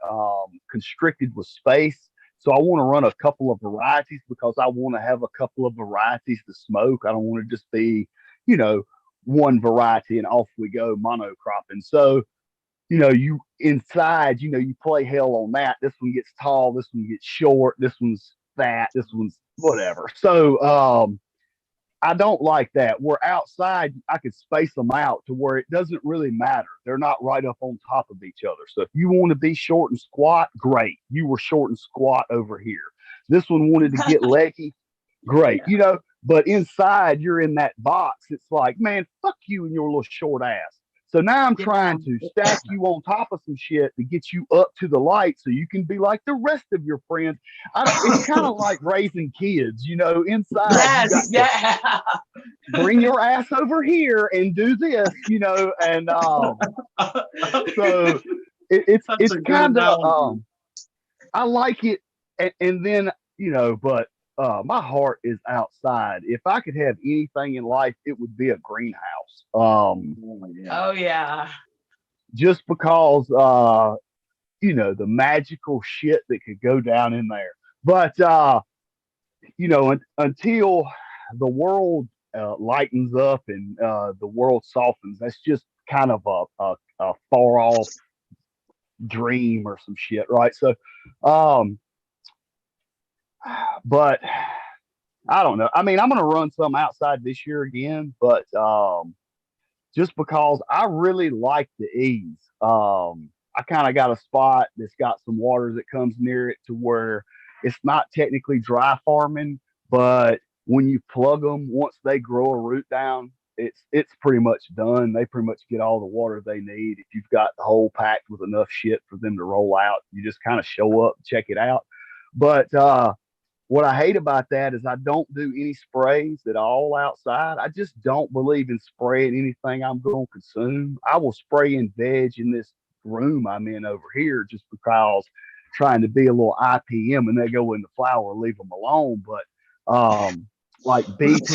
constricted with space. So I want to run a couple of varieties because I want to have a couple of varieties to smoke. I don't want to just be, you know, one variety and off we go monocropping. So, you know, you inside, you know, you play hell on that. This one gets tall, this one gets short, this one's fat, this one's whatever. So I don't like that. Where outside, I could space them out to where it doesn't really matter. They're not right up on top of each other. So if you want to be short and squat, great. You were short and squat over here. This one wanted to get leggy, great. You know, but inside, you're in that box. It's like, man, fuck you and your little short ass. So now I'm trying to stack you on top of some shit to get you up to the light so you can be like the rest of your friends. It's kind of like raising kids, you know, inside. Yes, bring your ass over here and do this, you know, and so it's kind of I like it, and then, you know, but my heart is outside. If I could have anything in life, it would be a greenhouse. Oh yeah. Just because the magical shit that could go down in there. But until the world lightens up and the world softens, that's just kind of a far off dream or some shit, right? So, um, but I don't know. I mean, I'm going to run some outside this year again, but just because I really like the ease. I kind of got a spot that's got some water that comes near it to where it's not technically dry farming, but when you plug them, once they grow a root down, it's pretty much done. They pretty much get all the water they need. If you've got the hole packed with enough shit for them to roll out, you just kind of show up, check it out. But what I hate about that is I don't do any sprays at all outside. I just don't believe in spraying anything I'm going to consume. I will spray in veg in this room I'm in over here just because trying to be a little IPM and they go in the flower, leave them alone. But like BT,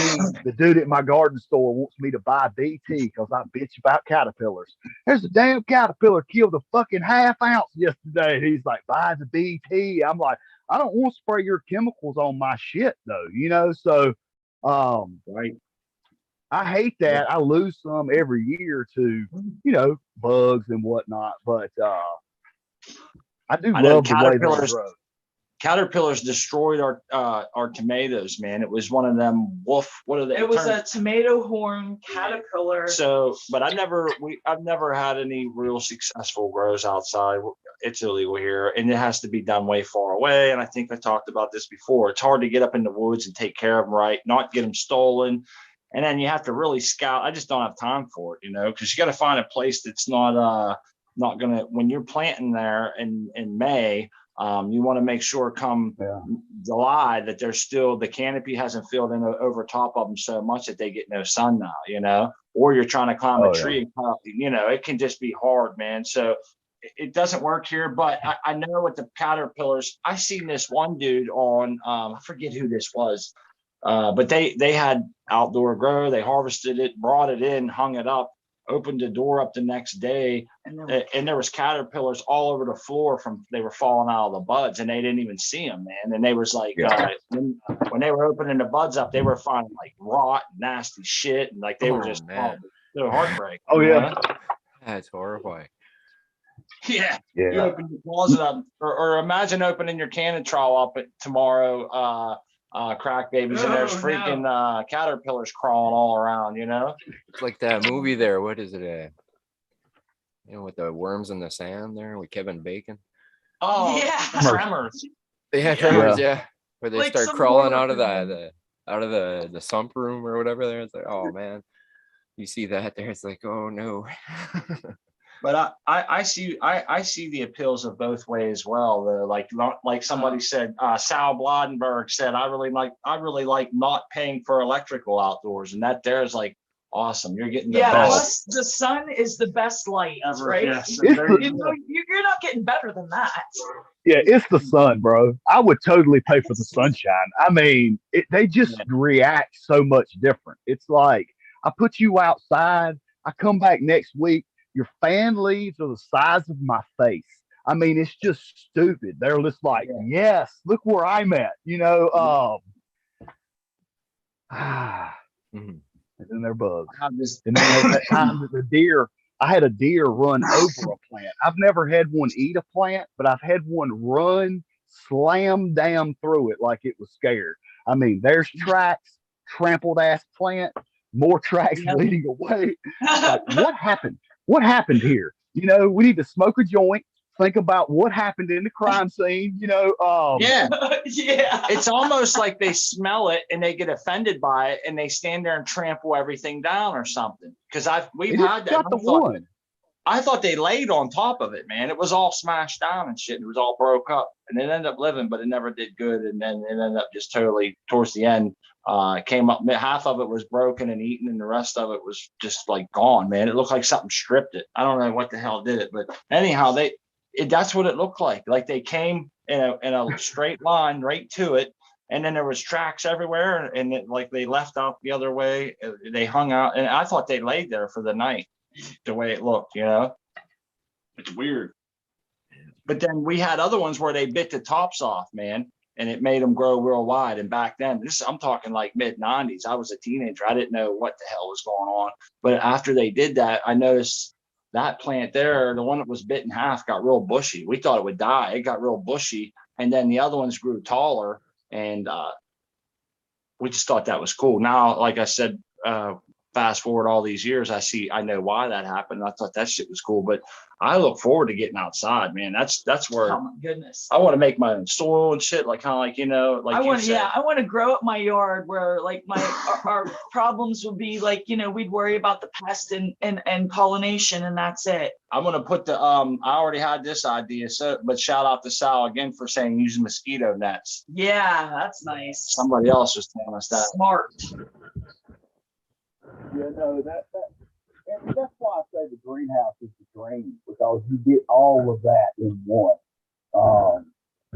the dude at my garden store wants me to buy BT because I bitch about caterpillars. There's a damn caterpillar killed a fucking half ounce yesterday. He's like, buy the BT. I'm like, I don't want to spray your chemicals on my shit though, so Right. I hate that. I lose some every year to, bugs and whatnot, but I do I know love the way they grow. Caterpillars destroyed our tomatoes, man. It was one of them wolf. What are they? It was a tomato horn caterpillar. So, but I've never had any real successful grows outside. It's illegal here, and it has to be done way far away. And I think I talked about this before. It's hard to get up in the woods and take care of them right, not get them stolen, and then you have to really scout. I just don't have time for it, because you got to find a place that's not gonna, when you're planting there in May. You want to make sure come July that there's still, the canopy hasn't filled in over top of them so much that they get no sun now, or you're trying to climb a tree, it can just be hard, man. So it doesn't work here, but I know with the caterpillars, I seen this one dude on, I forget who this was, but they had outdoor grow, they harvested it, brought it in, hung it up, opened the door up the next day, and there was caterpillars all over the floor they were falling out of the buds, and they didn't even see them, man. And they was like, when they were opening the buds up, they were finding like rot, nasty shit, and like they were just so heartbreak. Oh yeah, that's horrifying. Yeah. You open your closet up, or imagine opening your cannon trowel up tomorrow. Crack babies, and there's freaking caterpillars crawling all around, It's like that movie there. What is it? With the worms in the sand there with Kevin Bacon. Oh yeah, Tremors. Yeah, Tremors. Yeah, where they like start crawling out of the sump room or whatever. There, it's like, oh man, you see that there? It's like, oh no. But I see the appeals of both ways as well. Like somebody said, Sal Bladenberg said, I really like not paying for electrical outdoors, and that there's like awesome. You're getting the best. Plus the sun is the best light, right? Yes. You're not getting better than that. Yeah, it's the sun, bro. I would totally pay for the sunshine. I mean, they just react so much different. It's like I put you outside, I come back next week. Your fan leaves are the size of my face. I mean, it's just stupid. They're just like, yes, look where I'm at, And then they're bugs. And then that time that I had a deer run over a plant. I've never had one eat a plant, but I've had one run, slam down through it like it was scared. I mean, there's tracks, trampled ass plant, more tracks leading away. Like, what happened? What happened here? We need to smoke a joint, think about what happened in the crime scene, Yeah. Yeah. It's almost like they smell it and they get offended by it and they stand there and trample everything down or something. Because we've had that. I thought they laid on top of it, man. It was all smashed down and shit. It was all broke up, and it ended up living, but it never did good. And then it ended up just totally towards the end. Came up, half of it was broken and eaten, and the rest of it was just like gone, man. It looked like something stripped it. I don't know what the hell did it, but anyhow, that's what it looked like. Like they came in a straight line right to it, and then there was tracks everywhere, and like they left out the other way. They hung out, and I thought they laid there for the night, the way it looked, you know. It's weird. But then we had other ones where they bit the tops off, man, and it made them grow real wide. And back then, I'm talking like mid-90s. I was a teenager. I didn't know what the hell was going on. But after they did that, I noticed that plant there, the one that was bit in half, got real bushy. We thought it would die. It got real bushy. And then the other ones grew taller. And we just thought that was cool. Now, like I said, fast forward all these years, I know why that happened. I thought that shit was cool, but I look forward to getting outside, man. That's where Oh my goodness. I want to make my own soil and shit, like kind of like, you know, like I want to grow up my yard where like our problems would be like, you know, we'd worry about the pest and pollination, and that's it. I'm gonna put the I already had this idea, so but shout out to Sal again for saying using mosquito nets. Yeah, that's nice. Somebody else was telling us that. Smart. Yeah, no, and that's why I say the greenhouse is the dream, because you get all of that in one.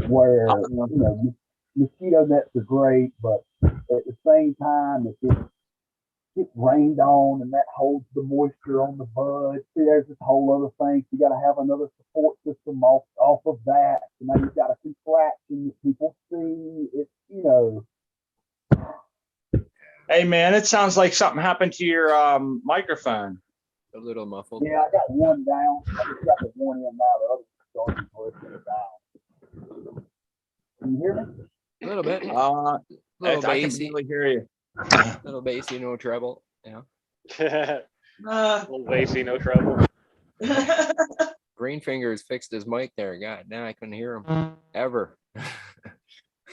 Where you know, mosquito nets are great, but at the same time, if it gets rained on and that holds the moisture on the bud, see, there's this whole other thing. You got to have another support system off of that. So now you've got a contraction that people see. It's, you know. Hey man, it sounds like something happened to your microphone. A little muffled. Yeah, I got one down. I just got the one in now. The other starting to push it down. Can you hear me? A little bit. Little I can bassy. really hear you. Little bassy, no treble. Yeah. Little bassy, no trouble. Green Fingers fixed his mic there. God, now I couldn't hear him ever. And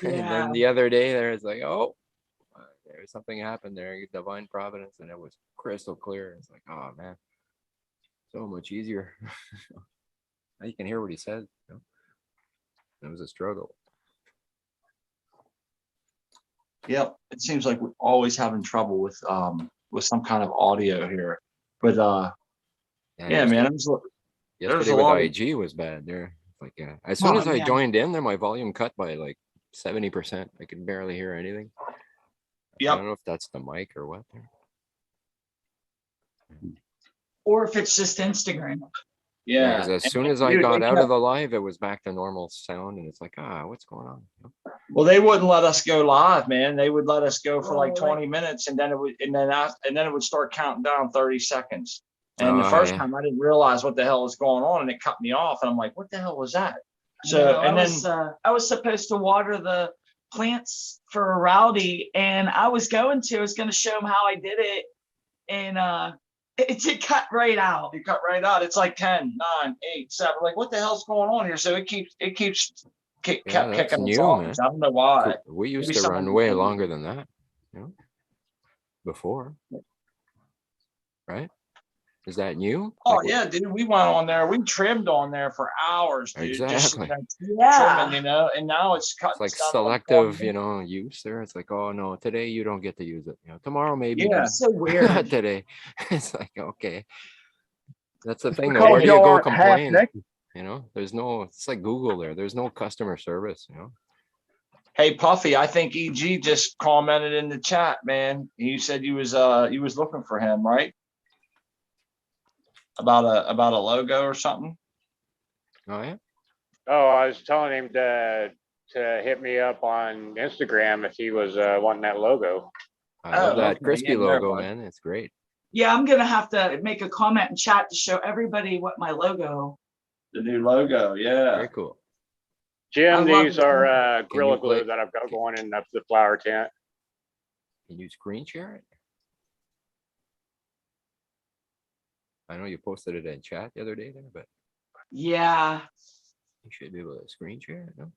then the other day there was like, oh, there's something happened there. Divine providence, and it was crystal clear. It's like, oh man, so much easier. Now you can hear what he said. You know? It was a struggle. Yep, it seems like we're always having trouble with some kind of audio here. But yeah, man, yesterday with IG was bad there. Like as soon as I joined in there, my volume cut by like 70%. I could barely hear anything. Yep. I don't know if that's the mic or what. Or if it's just Instagram. Yeah. As soon as I got out of the live, it was back to normal sound, and it's like, what's going on? Well, they wouldn't let us go live, man. They would let us go for like 20 minutes, and then it would start counting down 30 seconds. And the first time I didn't realize what the hell was going on, and it cut me off, and I'm like, what the hell was that? So I was supposed to water the plants for Rowdy, and I was going to show him how I did it, and it cut right out. It cut right out. It's like 10, 9, 8, 7. Like, what the hell's going on here? So it keeps kept kicking us off. I don't know why. We used to run way longer than that, you know, before, right? Is that new? Oh yeah, dude. We went on there. We trimmed on there for hours, dude. Exactly. Trimming, you know. And now it's cutting. It's like selective, you know, use there. It's like, oh no, today you don't get to use it. You know, tomorrow maybe. Yeah. It's so weird. Not today. It's like, okay. That's the thing. Where do you go complain? You know, there's no. It's like Google there. There's no customer service. You know. Hey Puffy, I think EG just commented in the chat, man. He said you was looking for him, right? About a logo or something. Oh yeah. Oh, I was telling him to hit me up on Instagram if he was wanting that logo. I love that crispy logo, man. It's great. Yeah, I'm gonna have to make a comment in chat to show everybody what my logo. The new logo, yeah. Very cool. Jim, these are Gorilla Glue that I've got going in up the flower tent. Can you screen share it? I know you posted it in chat the other day there, but yeah, you should be able to screen share it, no?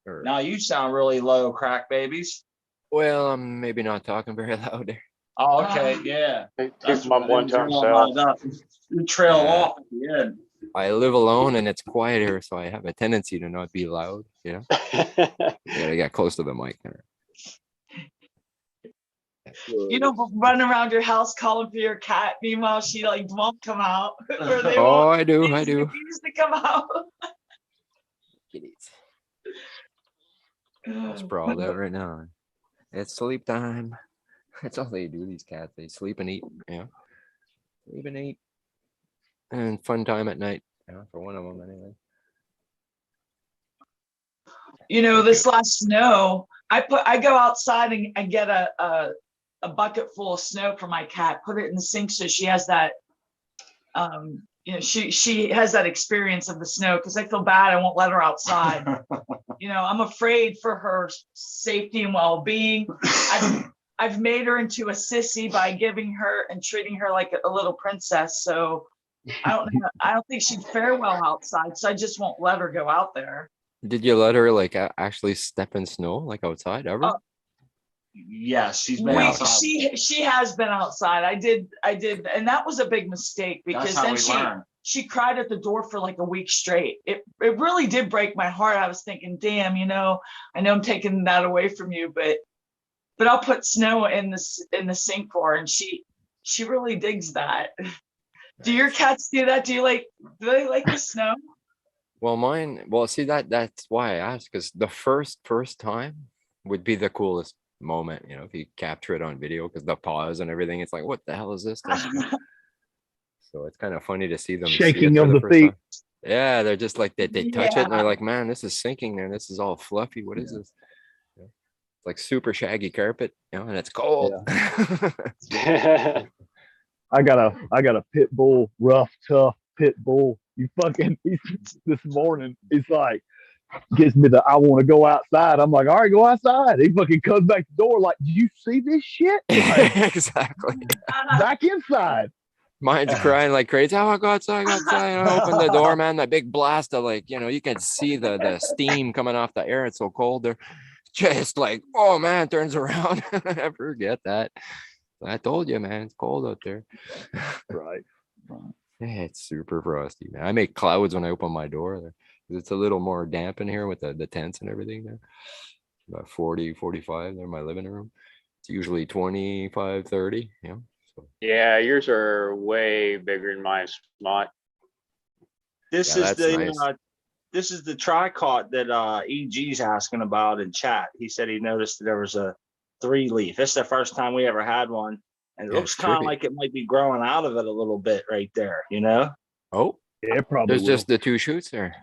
Or, now you sound really low, crack babies. Well, I'm maybe not talking very loud there. Oh, okay, yeah. That's my one-time self. You trail off at the end. I live alone and it's quiet here, so I have a tendency to not be loud. You know, I get close to the mic there. You don't run around your house calling for your cat. Meanwhile, she like won't come out. Oh, I do. She used to come out. Kitties. All sprawled out right now. It's sleep time. That's all they do, these cats. They sleep and eat, sleep and eat. And fun time at night, for one of them anyway. You know, this last snow, I go outside and I get a bucket full of snow for my cat, put it in the sink so she has that, you know, she has that experience of the snow, because I feel bad. I won't let her outside. You know, I'm afraid for her safety and well-being. I've made her into a sissy by giving her and treating her like a little princess. So I don't think she'd fare well outside. So I just won't let her go out there. Did you let her like actually step in snow, like outside ever? Yes, she's been outside. She has been outside. I did, and that was a big mistake, because then she cried at the door for like a week straight. It really did break my heart. I was thinking, damn, you know, I know I'm taking that away from you, but I'll put snow in the sink for her, and she really digs that. Do your cats do that? Do they like the snow? Well, mine. Well, see that's why I asked, because the first time would be the coolest moment, you know, if you capture it on video, because the pause and everything. It's like, what the hell is this thing? So it's kind of funny to see them Shaking see it of for the first feet. time. Yeah, they're just like they touch it and Yeah. they're like, man, this is sinking there. This is all fluffy. What is this? It's like super shaggy carpet, and it's cold. I got a pit bull, rough, tough pit bull. This morning, he's like, gives me the I want to go outside. I'm like, all right, go outside. He fucking comes back the door like, do you see this shit? Like, Exactly. back inside. Mine's crying like crazy. Oh, I go outside, go outside. I open the door, man. That big blast of like, you can see the steam coming off the air. It's so cold. They're just like, oh man, turns around. I never forget that. I told you, man, it's cold out there. Right. Yeah, it's super frosty, man. I make clouds when I open my door there. It's a little more damp in here with the tents and everything there. About 40, 45 there in my living room. It's usually 25, 30, So. Yeah, yours are way bigger than my spot. This is the tricot that EG's asking about in chat. He said he noticed that there was a 3-leaf. It's the first time we ever had one. And it looks kind of like it might be growing out of it a little bit right there, Oh, yeah, probably. There's just the 2 shoots there.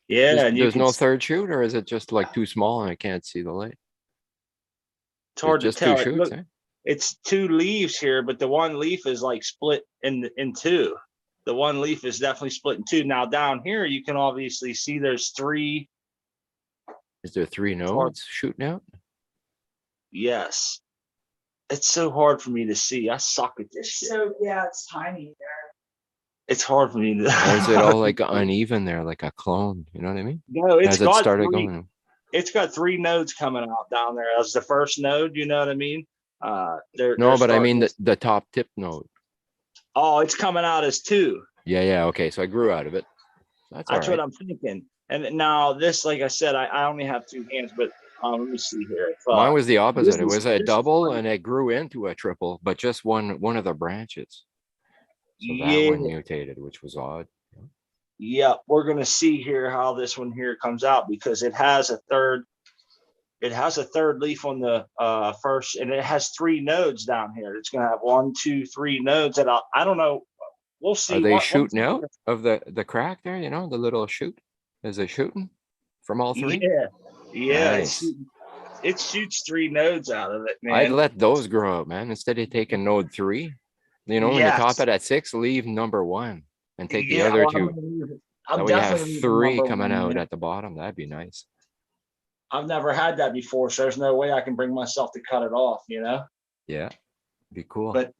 Yeah, there's no third shoot, or is it just like too small and I can't see the light? It's hard to tell. 2 shoots, It's 2 leaves here, but the one leaf is like split in 2. The one leaf is definitely split in 2. Now down here, you can obviously see there's 3. Is there 3 nodes shooting out? Yes. It's so hard for me to see. I suck at this shit. So yeah, it's tiny there. It's hard for me to. Or is it all like uneven there, like a clone? You know what I mean? No, it's going. It's got 3 nodes coming out down there. As the first node, you know what I mean? No, but I mean the top tip node. Oh, it's coming out as 2. Yeah. Okay, so I grew out of it. That's what I'm thinking. And now this, like I said, I only have 2 hands, but let me see here. Mine was the opposite. It was a double and it grew into a triple, but just one of the branches. So that one mutated, which was odd. Yeah, we're gonna see here how this one here comes out, because it has a third leaf on the first, and it has 3 nodes down here. It's gonna have 1, 2, 3 nodes that I don't know. We'll see. Are they shooting out of the crack there? The little shoot. Is it shooting from all 3? Yeah. Nice. It shoots 3 nodes out of it, man. I'd let those grow out, man, instead of taking node 3. When you top it at 6, leave number 1 and take the other 2. So we have 3 coming out at the bottom. That'd be nice. I've never had that before, so there's no way I can bring myself to cut it off, Yeah, be cool. But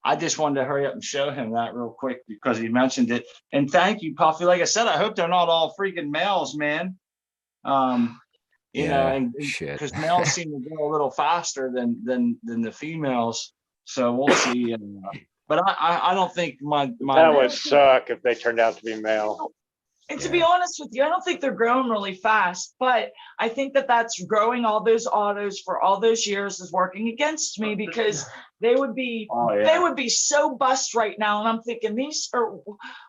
I just wanted to hurry up and show him that real quick because he mentioned it. And thank you, Puffy. Like I said, I hope they're not all freaking males, man. You know, and because males seem to go a little faster than the females. So we'll see. But I don't think my that would suck if they turned out to be male. And to be honest with you, I don't think they're growing really fast, but I think that's growing all those autos for all those years is working against me, because they would be so bust right now. And I'm thinking,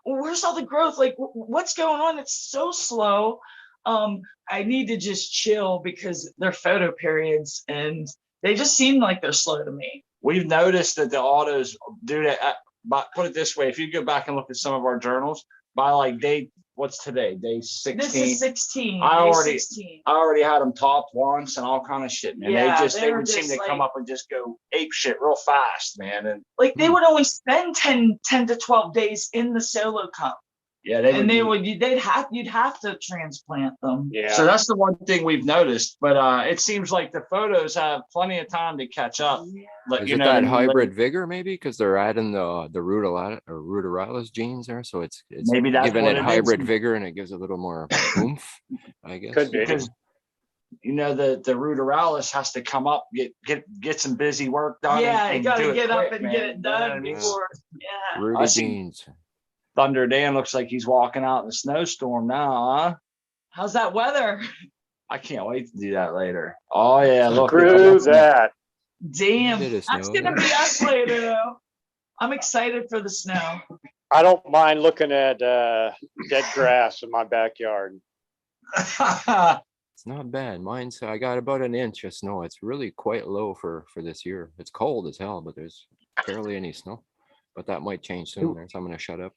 where's all the growth? Like, what's going on? It's so slow. I need to just chill because they're photo periods and they just seem like they're slow to me. We've noticed that the autos do that. But put it this way, if you go back and look at some of our journals, by like day, what's today? Day 16. This is 16. I day already- 16. I already had them topped once and all kind of shit, man. Yeah, they were would seem just to come like- up and just go ape shit real fast, man. And Like they would only spend 10 to 12 days in the solo cup. yeah, You'd have to transplant them. Yeah. So that's the one thing we've noticed. But it seems like the photos have plenty of time to catch up. Like, Is you it know, that what I mean? hybrid vigor maybe? Because they're adding the ruderalis genes there, so it's Maybe that's giving what it it is. hybrid vigor and it gives a little more oomph, I guess. Could be. Because you know the ruderalis has to come up, get some busy work done. Yeah, you and gotta do it get up quick, and man. get it You know what I done mean? before. Yeah. Rudy I see- genes. Thunder Dan looks like he's walking out in the snowstorm now, huh? How's that weather? I can't wait to do that later. Oh yeah, look. Screw that. Damn, Bit of that's snow, gonna be us later though. I'm excited for the snow. I don't mind looking at dead grass in my backyard. It's not bad. Mine's I got about an inch of snow. It's really quite low for this year. It's cold as hell, but there's barely any snow. But that might change soon, so I'm gonna shut up.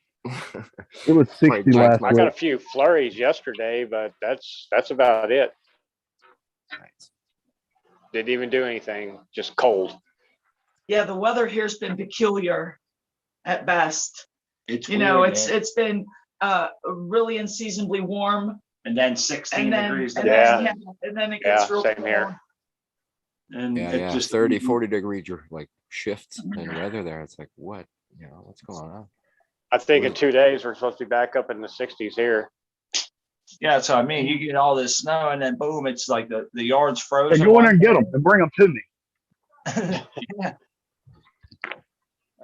It was 60 Right, last my- I got a week. few flurries yesterday, but that's about it. Didn't even do anything, just cold. Yeah, the weather here's been peculiar at best. It's You know, weird, it's man. it's been really unseasonably warm And then 16 and then degrees. and Yeah. then, and then it gets Yeah, real same cold. here. And Yeah, it yeah, just 30, 40 degree like shifts in weather there. It's like, what, what's going on? I think in 2 days, we're supposed to be back up in the 60s here. Yeah, so I mean, you get all this snow and then boom, it's like the yard's Hey, frozen. go in there and get them and bring them to me. Yeah.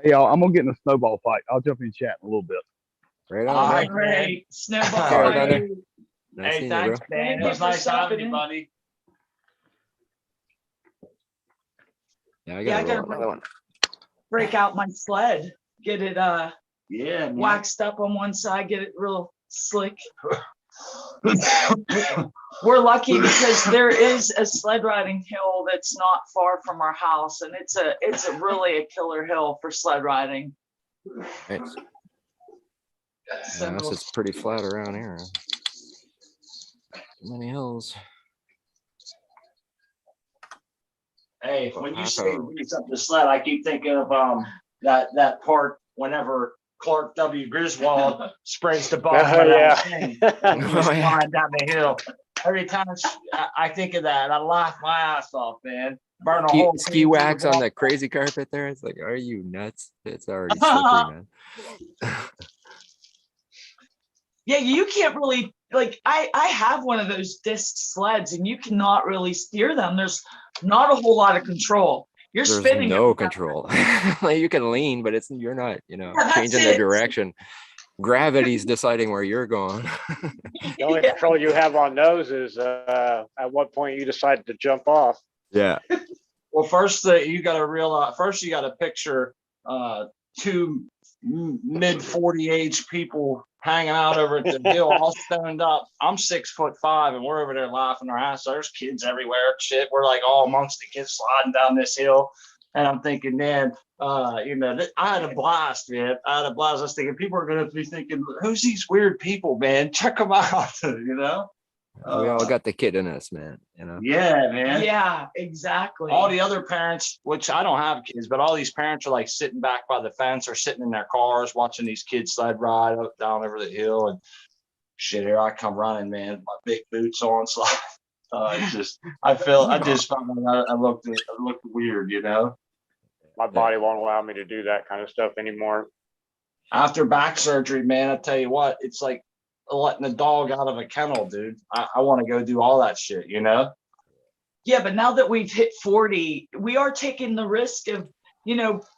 Hey, y'all, I'm gonna get in a snowball fight. I'll jump in chat in a little bit. Right All on, right. man. Great. Snowball. All right, fight. brother. Nice Hey, seeing you, bro. thanks, man. It Thank was you for nice having stopping you, in. buddy. Yeah, I Yeah, I gotta gotta roll another one. Break out my sled. Get it Yeah, man. waxed up on one side, get it real slick. We're lucky because there is a sled riding hill that's not far from our house, and it's a really a killer hill for sled riding. Thanks. So Unless it's pretty flat around here. Too many hills. Hey, when you say grease up the sled, I keep thinking of that part whenever Clark W. Griswold sprays the bottom Oh, of yeah. that thing when he was Oh, yeah. flying down the hill. Every time I think of that, I laugh my ass off, man. Burn a whole Ski thing through wax the on ball. the crazy carpet there. It's like, are you nuts? It's already slippery, man. yeah, you can't really like I have one of those disc sleds and you cannot really steer them. There's not a whole lot of control. You're There's spinning. no it. control. Like you can lean, but you're not, Yeah, that's changing the it. direction. Gravity's deciding where you're going. The only control you have on those is at what point you decide to jump off. Yeah. Well, first you got to realize. First, you got to picture two mid 40 age people hanging out over at the hill, all stoned up. I'm 6'5", and we're over there laughing our ass. There's kids everywhere, and shit. We're like all amongst the kids sliding down this hill, and I'm thinking, man, I had a blast, man. I had a blast. I was thinking people are gonna be thinking, who's these weird people, man? Check them out, We all got the kid in us, man. Yeah, man. Yeah, exactly. All the other parents, which I don't have kids, but all these parents are like sitting back by the fence or sitting in their cars watching these kids sled ride up down over the hill, and shit, here I come running, man, my big boots on, slide. It's just, I just felt like I looked weird, My body won't allow me to do that kind of stuff anymore. After back surgery, man, I tell you what, it's like letting a dog out of a kennel, dude. I want to go do all that shit, Yeah, but now that we've hit 40, we are taking the risk of,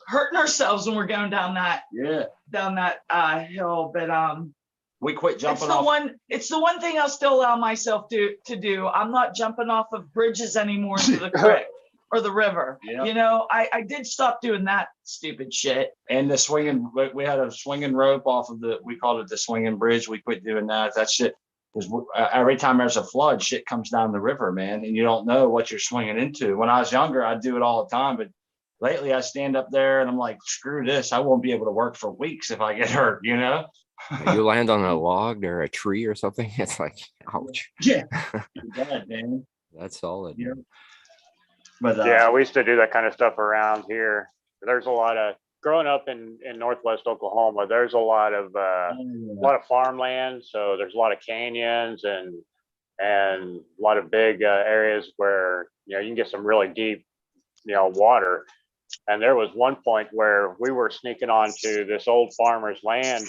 hurting ourselves when we're going down that hill. But we quit it's jumping the off. it's the one thing I'll still allow myself to do. I'm not jumping off of bridges anymore into the creek or the river. Yeah. I did stop doing that stupid shit. And we had a swinging rope off of we called it the swinging bridge. We quit doing that. That shit. Because every time there's a flood, shit comes down the river, man, and you don't know what you're swinging into. When I was younger, I'd do it all the time, but lately I stand up there and I'm like, screw this. I won't be able to work for weeks if I get hurt, you know? You land on a log or a tree or something. It's like, ouch. Yeah. You're dead, man. That's solid. Yeah. But yeah, we used to do that kind of stuff around here. There's a lot of growing up in Northwest Oklahoma. There's a lot of farmland, so there's a lot of canyons and a lot of big areas where you can get some really deep water. And there was one point where we were sneaking onto this old farmer's land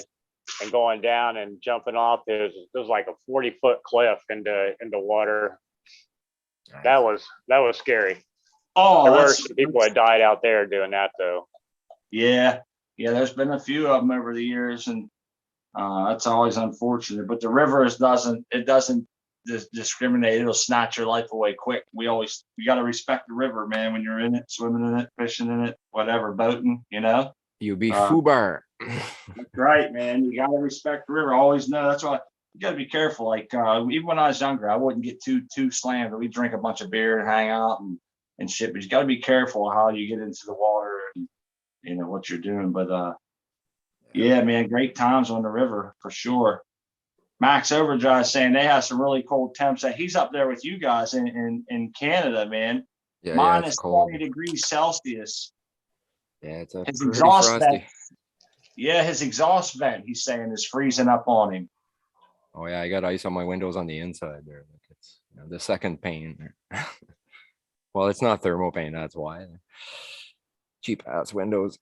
and going down and jumping off. It was like a 40-foot cliff into water. Nice. That was scary. oh, There were some people that died out there doing that though. yeah. There's been a few of them over the years, and that's always unfortunate. But the rivers doesn't discriminate. It'll snatch your life away quick. You got to respect the river, man. When you're in it, swimming in it, fishing in it, whatever, boating, You be foobar. That's right, man. You got to respect the river. Always know. That's why you got to be careful. Like even when I was younger, I wouldn't get too slammed. We drink a bunch of beer and hang out and shit. But you got to be careful how you get into the water and what you're doing. But yeah, man, great times on the river for sure. Max Overdrive saying they have some really cold temps. He's up there with you guys in Canada, man. Yeah, Minus it's cold. 20 degrees Celsius. Yeah, it's a His pretty exhaust frosty. vent. Yeah, his exhaust vent, he's saying, is freezing up on him. Oh yeah, I got ice on my windows on the inside there. Like it's the second pane. Well, it's not thermal pane, that's why. Cheap ass windows.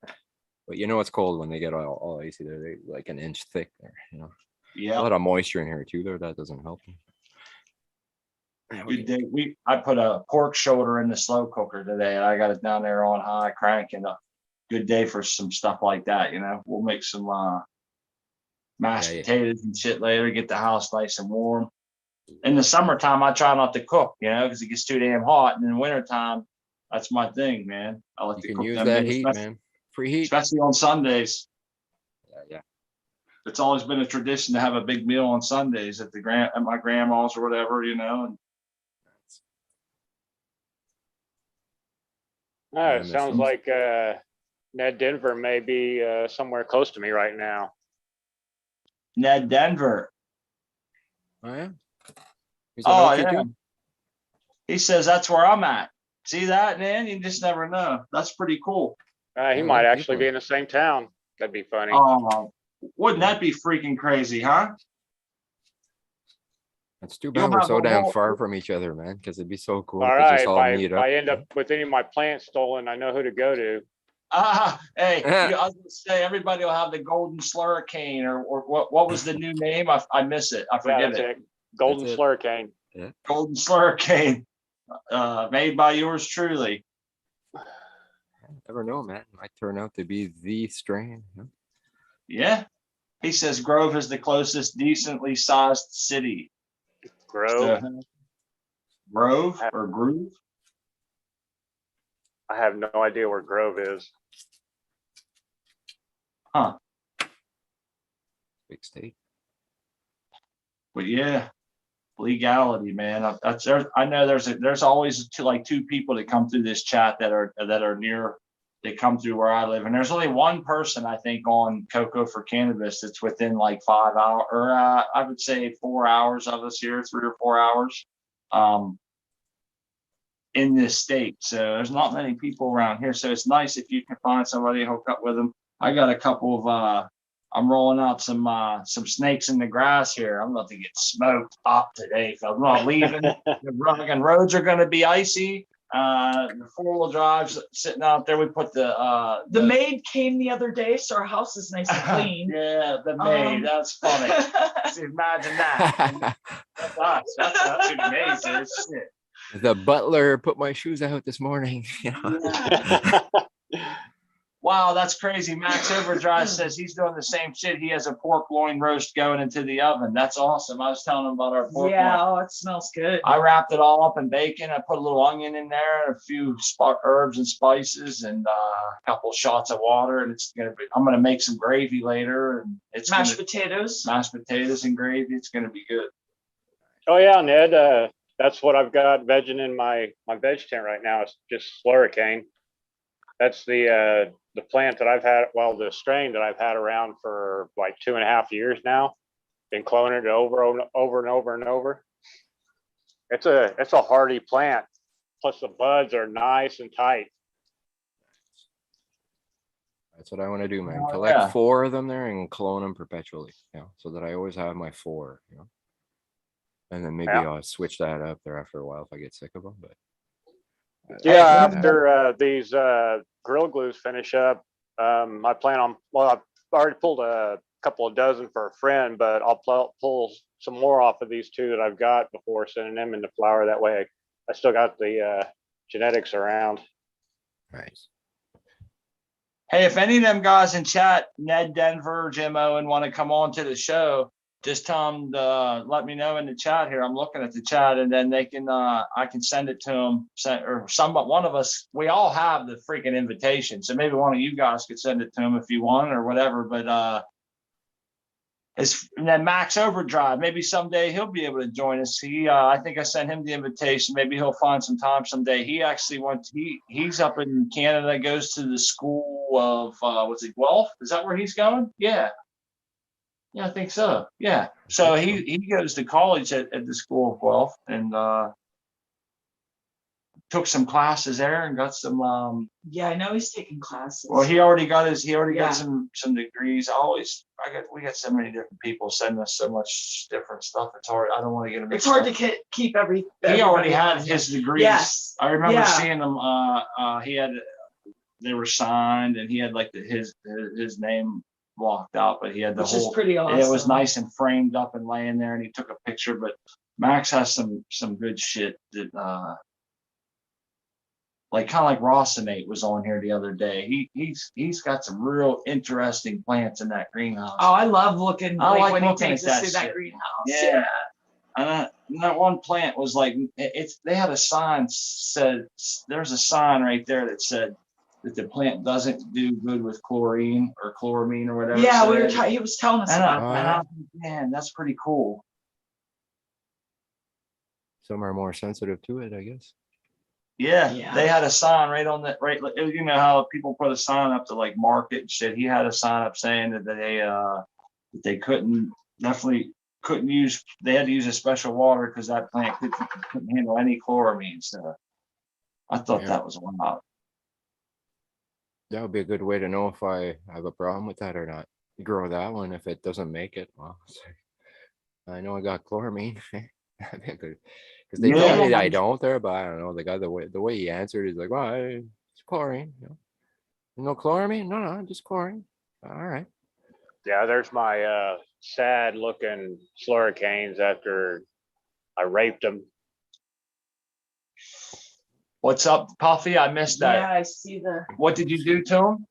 But it's cold when they get all icy there. They like an inch thick there, A Yeah. lot of moisture in here too there. That doesn't help. Good day. I put a pork shoulder in the slow cooker today, and I got it down there on high cranking. A good day for some stuff like that. We'll make some mashed potatoes and shit later. Get the house nice and warm. In the summertime, I try not to cook, because it gets too damn hot. And in the wintertime, that's my thing, man. I like to cook. Use that heat, man. Free heat, especially on Sundays. Yeah. It's always been a tradition to have a big meal on Sundays at my grandma's or whatever, And It sounds like Ned Denver may be somewhere close to me right now. Ned Denver. Oh yeah. Yeah. He says that's where I'm at. See that, man? You just never know. That's pretty cool. He might actually be in the same town. That'd be funny. Wouldn't that be freaking crazy, huh? It's too bad we're so damn far from each other, man, because it'd be so cool. All right, if I end up with any of my plants stolen, I know who to go to. Hey, I was gonna say everybody will have the golden slurricane or what was the new name? I miss it. I forget it. Golden slurricane. Yeah. Golden slurricane. Made by yours truly. Never know, man. Might turn out to be the strain. Huh? Yeah. He says Grove is the closest decently sized city. Grove? Grove or Groove? I have no idea where Grove is. Huh. Big state. But yeah, legality, man. I know there's always two people that come through this chat that are near. They come through where I live, and there's only one person I think on Cocoa for Cannabis that's within like 5 hours, or I would say 4 hours of us here, 3 or 4 hours, in this state. So there's not many people around here. So it's nice if you can find somebody to hook up with them. I got a couple of I'm rolling out some snakes in the grass here. I'm about to get smoked up today. So I'm not leaving. The roads are going to be icy. The 4-wheel drive's sitting out there. We put the maid came the other day, so our house is nice and clean. Yeah, the maid. That's funny. See, imagine that. That's us. That's what the maid is. Shit. The butler put my shoes out this morning. Well, Wow, that's crazy. Max Overdrive says he's doing the same shit. He has a pork loin roast going into the oven. That's awesome. I was telling him about our pork Yeah, loin. oh, it smells good. I wrapped it all up in bacon. I put a little onion in there, a few herbs and spices, and a couple shots of water. And I'm gonna make some gravy later, and it's mashed potatoes and gravy. It's gonna be good. Oh yeah, Ned. That's what I've got vegging in my veg tent right now. It's just slurricane. That's the plant that I've had, well, the strain that I've had around for like 2.5 years now. Been cloning it over and over. It's a hardy plant. Plus the buds are nice and tight. That's what I want to do, man. Oh, Collect yeah. 4 of them there and clone them perpetually, so that I always have my 4, And then maybe Yeah. I'll switch that up there after a while if I get sick of them. But Yeah, Hey, after these grill glues finish up, I plan on, well, I've already pulled a couple of dozen for a friend, but I'll pull some more off of these 2 that I've got before sending them into flour. That way I still got the genetics around. nice. Hey, if any of them guys in chat, Ned Denver, Jim Owen, want to come on to the show, just tell them to let me know in the chat here. I'm looking at the chat, and then they can I can send it to them, one of us. We all have the freaking invitation, so maybe one of you guys could send it to them if you want or whatever. But and then Max Overdrive, maybe someday he'll be able to join us. I think I sent him the invitation. Maybe he'll find some time someday. He actually he's up in Canada, goes to the school of what's it, Guelph? Is that where he's going? Yeah, I think so. Yeah. So he goes to college at the school of Guelph, and took some classes there and got some yeah, I know he's taking classes. well, he already got Yeah. some degrees. We got so many different people sending us so much different stuff. It's hard. I don't want to get him. It's hard to keep everything. He already had his degrees. Yes. I remember Yeah. seeing them. They were signed, and he had like his name blocked out, but he had the Which whole. is pretty awesome. It was nice and framed up and laying there, and he took a picture. But Max has some good shit that like kind of like Rocinate was on here the other day. He's got some real interesting plants in that greenhouse. Oh, I love looking I like when he looking takes at us that through that shit. greenhouse. Yeah. And that one plant was like, they had a sign there's a sign right there that said that the plant doesn't do good with chlorine or chloramine or whatever. Yeah, he was telling us about And that. I was like, man, that's pretty cool. Some are more sensitive to it, I guess. Yeah, they had a sign right on that, right? You know how people put a sign up to like market and shit. He had a sign up saying that they definitely couldn't use. They had to use a special water because that plant couldn't handle any chloramine. So I thought that was wild. That would be a good way to know if I have a problem with that or not. You grow that one. If it doesn't make it, well, I know I got chloramine. That'd be good. Because they told me that I don't there, but I don't know. The guy, the way he answered, he's like, "Well, it's chlorine. No chloramine? No, just chlorine. All right." Yeah, there's my sad looking slurricanes after I raped them. What's up, Puffy? I missed that. Yeah, I see What did you do to him?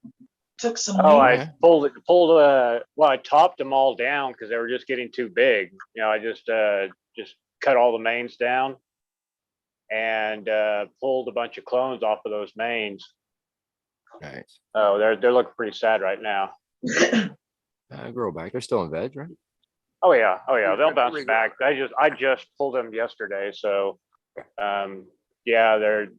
Took some. I pulled. Well, I topped them all down because they were just getting too big. I just cut all the mains down and pulled a bunch of clones off of those mains. Nice. Oh, they're looking pretty sad right now. Grow back. They're still in veg, right? Oh yeah, they'll bounce back. I just pulled them yesterday, so yeah, their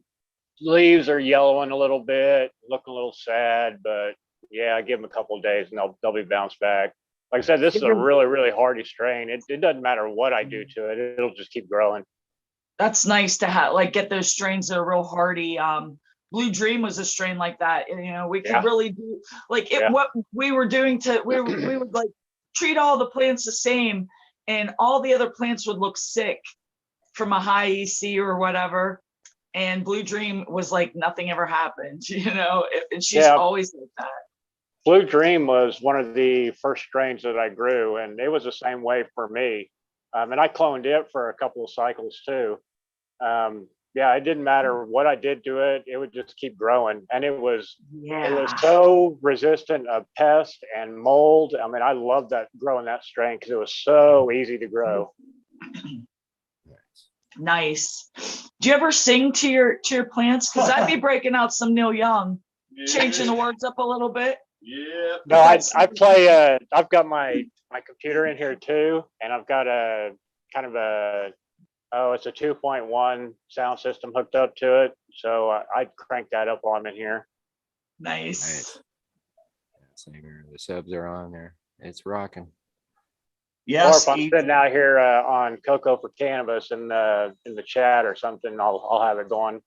leaves are yellowing a little bit, looking a little sad, but yeah, I give them a couple of days and they'll be bounced back. Like I said, this is a really, really hardy strain. It doesn't matter what I do to it; it'll just keep growing. That's nice to have, get those strains that are real hardy. Blue Dream was a strain like that. We could really do what we were doing we would like treat all the plants the same, and all the other plants would look sick from a high EC or whatever. And Blue Dream was like nothing ever happened, and she's always like that. Blue Dream was one of the first strains that I grew, and it was the same way for me. And I cloned it for a couple of cycles too. Yeah, it didn't matter what I did to it; it would just keep growing, and it was Yeah. so resistant of pest and mold. I mean, I loved that growing that strain because it was so easy to grow. Nice. Do you ever sing to your plants? Because I'd be breaking out some Neil Young, changing the words up a little bit. Yeah. No, I play. I've got my computer in here too, and I've got a kind of a it's a 2.1 sound system hooked up to it. So I crank that up while I'm in here. Nice. Same here. The subs are on there. It's rocking. Yes. Or if I'm sitting out here on Cocoa for Cannabis in the chat or something, I'll have it going.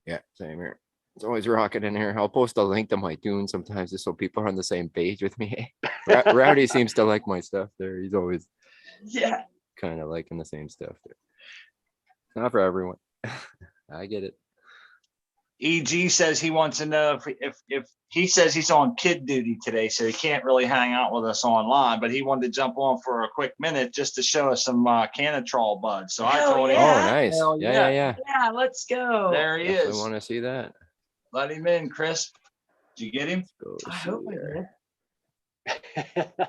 Yeah, same here. It's always rocking in here. I'll post a link to my tune sometimes just so people are on the same page with me. Rowdy seems to like my stuff there. He's always kind of liking the same stuff there. Not for everyone. I get it. EG says he wants to know if he says he's on kid duty today, so he can't really hang out with us online, but he wanted to jump on for a quick minute just to show us some Canatrol buds. So I told him, oh, nice. Yeah. Yeah, let's go. There he Definitely is. want to see that. Let him in, Chris. Did you get him? I hope I did.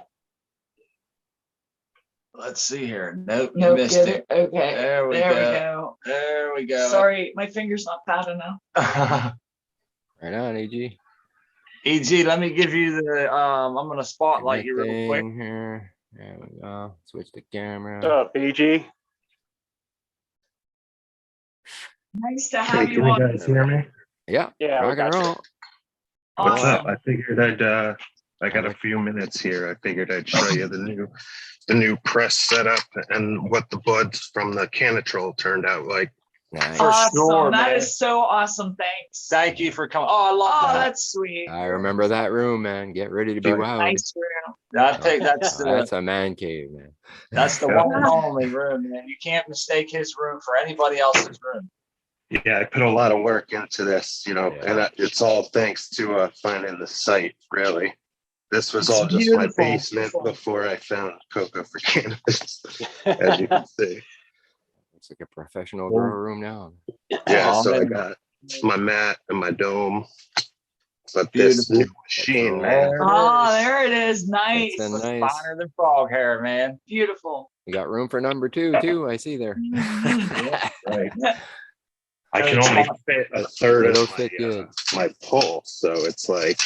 Let's see here. Nope, you Nope, missed get it. it. Okay. There we go. There we go. Sorry, my finger's not fat enough. Right on, EG. EG, let me give you the I'm gonna spotlight you real quick. Here. There we go. Switch the camera. What's up, BG? Nice to have Hey, you can you on. guys hear me? Yeah. Yeah, Rock and roll. What's up? Awesome. I figured I got a few minutes here. I figured I'd show you the new press setup and what the buds from the Canatrol turned out like. Nice. For Awesome. sure, That man. is so awesome. Thanks. Thank you for coming. Oh, I love Oh, that. that's sweet. I remember that room, man. Get ready to be Right. wowed. Nice room. That's a man cave, man. That's the one and only room, man. You can't mistake his room for anybody else's room. Yeah, I put a lot of work into this, and it's all thanks to finding the site, really. This was It's all just my beautiful. basement before I found Cocoa for Cannabis, as you can see. It's like a professional grow room now. Yeah, Oh, so I man. got my mat and my dome. But this new machine, man. Oh, there it is. Nice. That's a It's nice. finer than frog hair, man. Beautiful. You got room for number 2 too. I see there. Right. I can only fit a third It'll of fit good. my pull, so it's like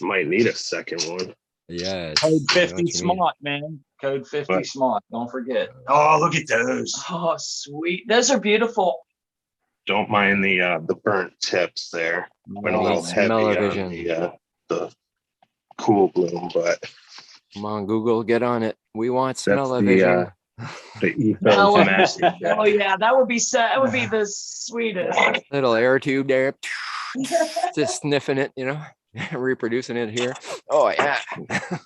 might need a second one. Yeah. Code I know 50 what you mean. smart, man. Code 50 What? smart. Don't forget. Oh, look at those. Oh, sweet. Those are beautiful. Don't mind the burnt tips there. Went a Need little heavy on smell-o-vision. the cool bloom, but Come on, Google, get on it. We want that's smell-o-vision. the ethos Oh, massive. oh yeah, that would be the sweetest. Little air tube there. Just sniffing it, reproducing it here. Oh, yeah.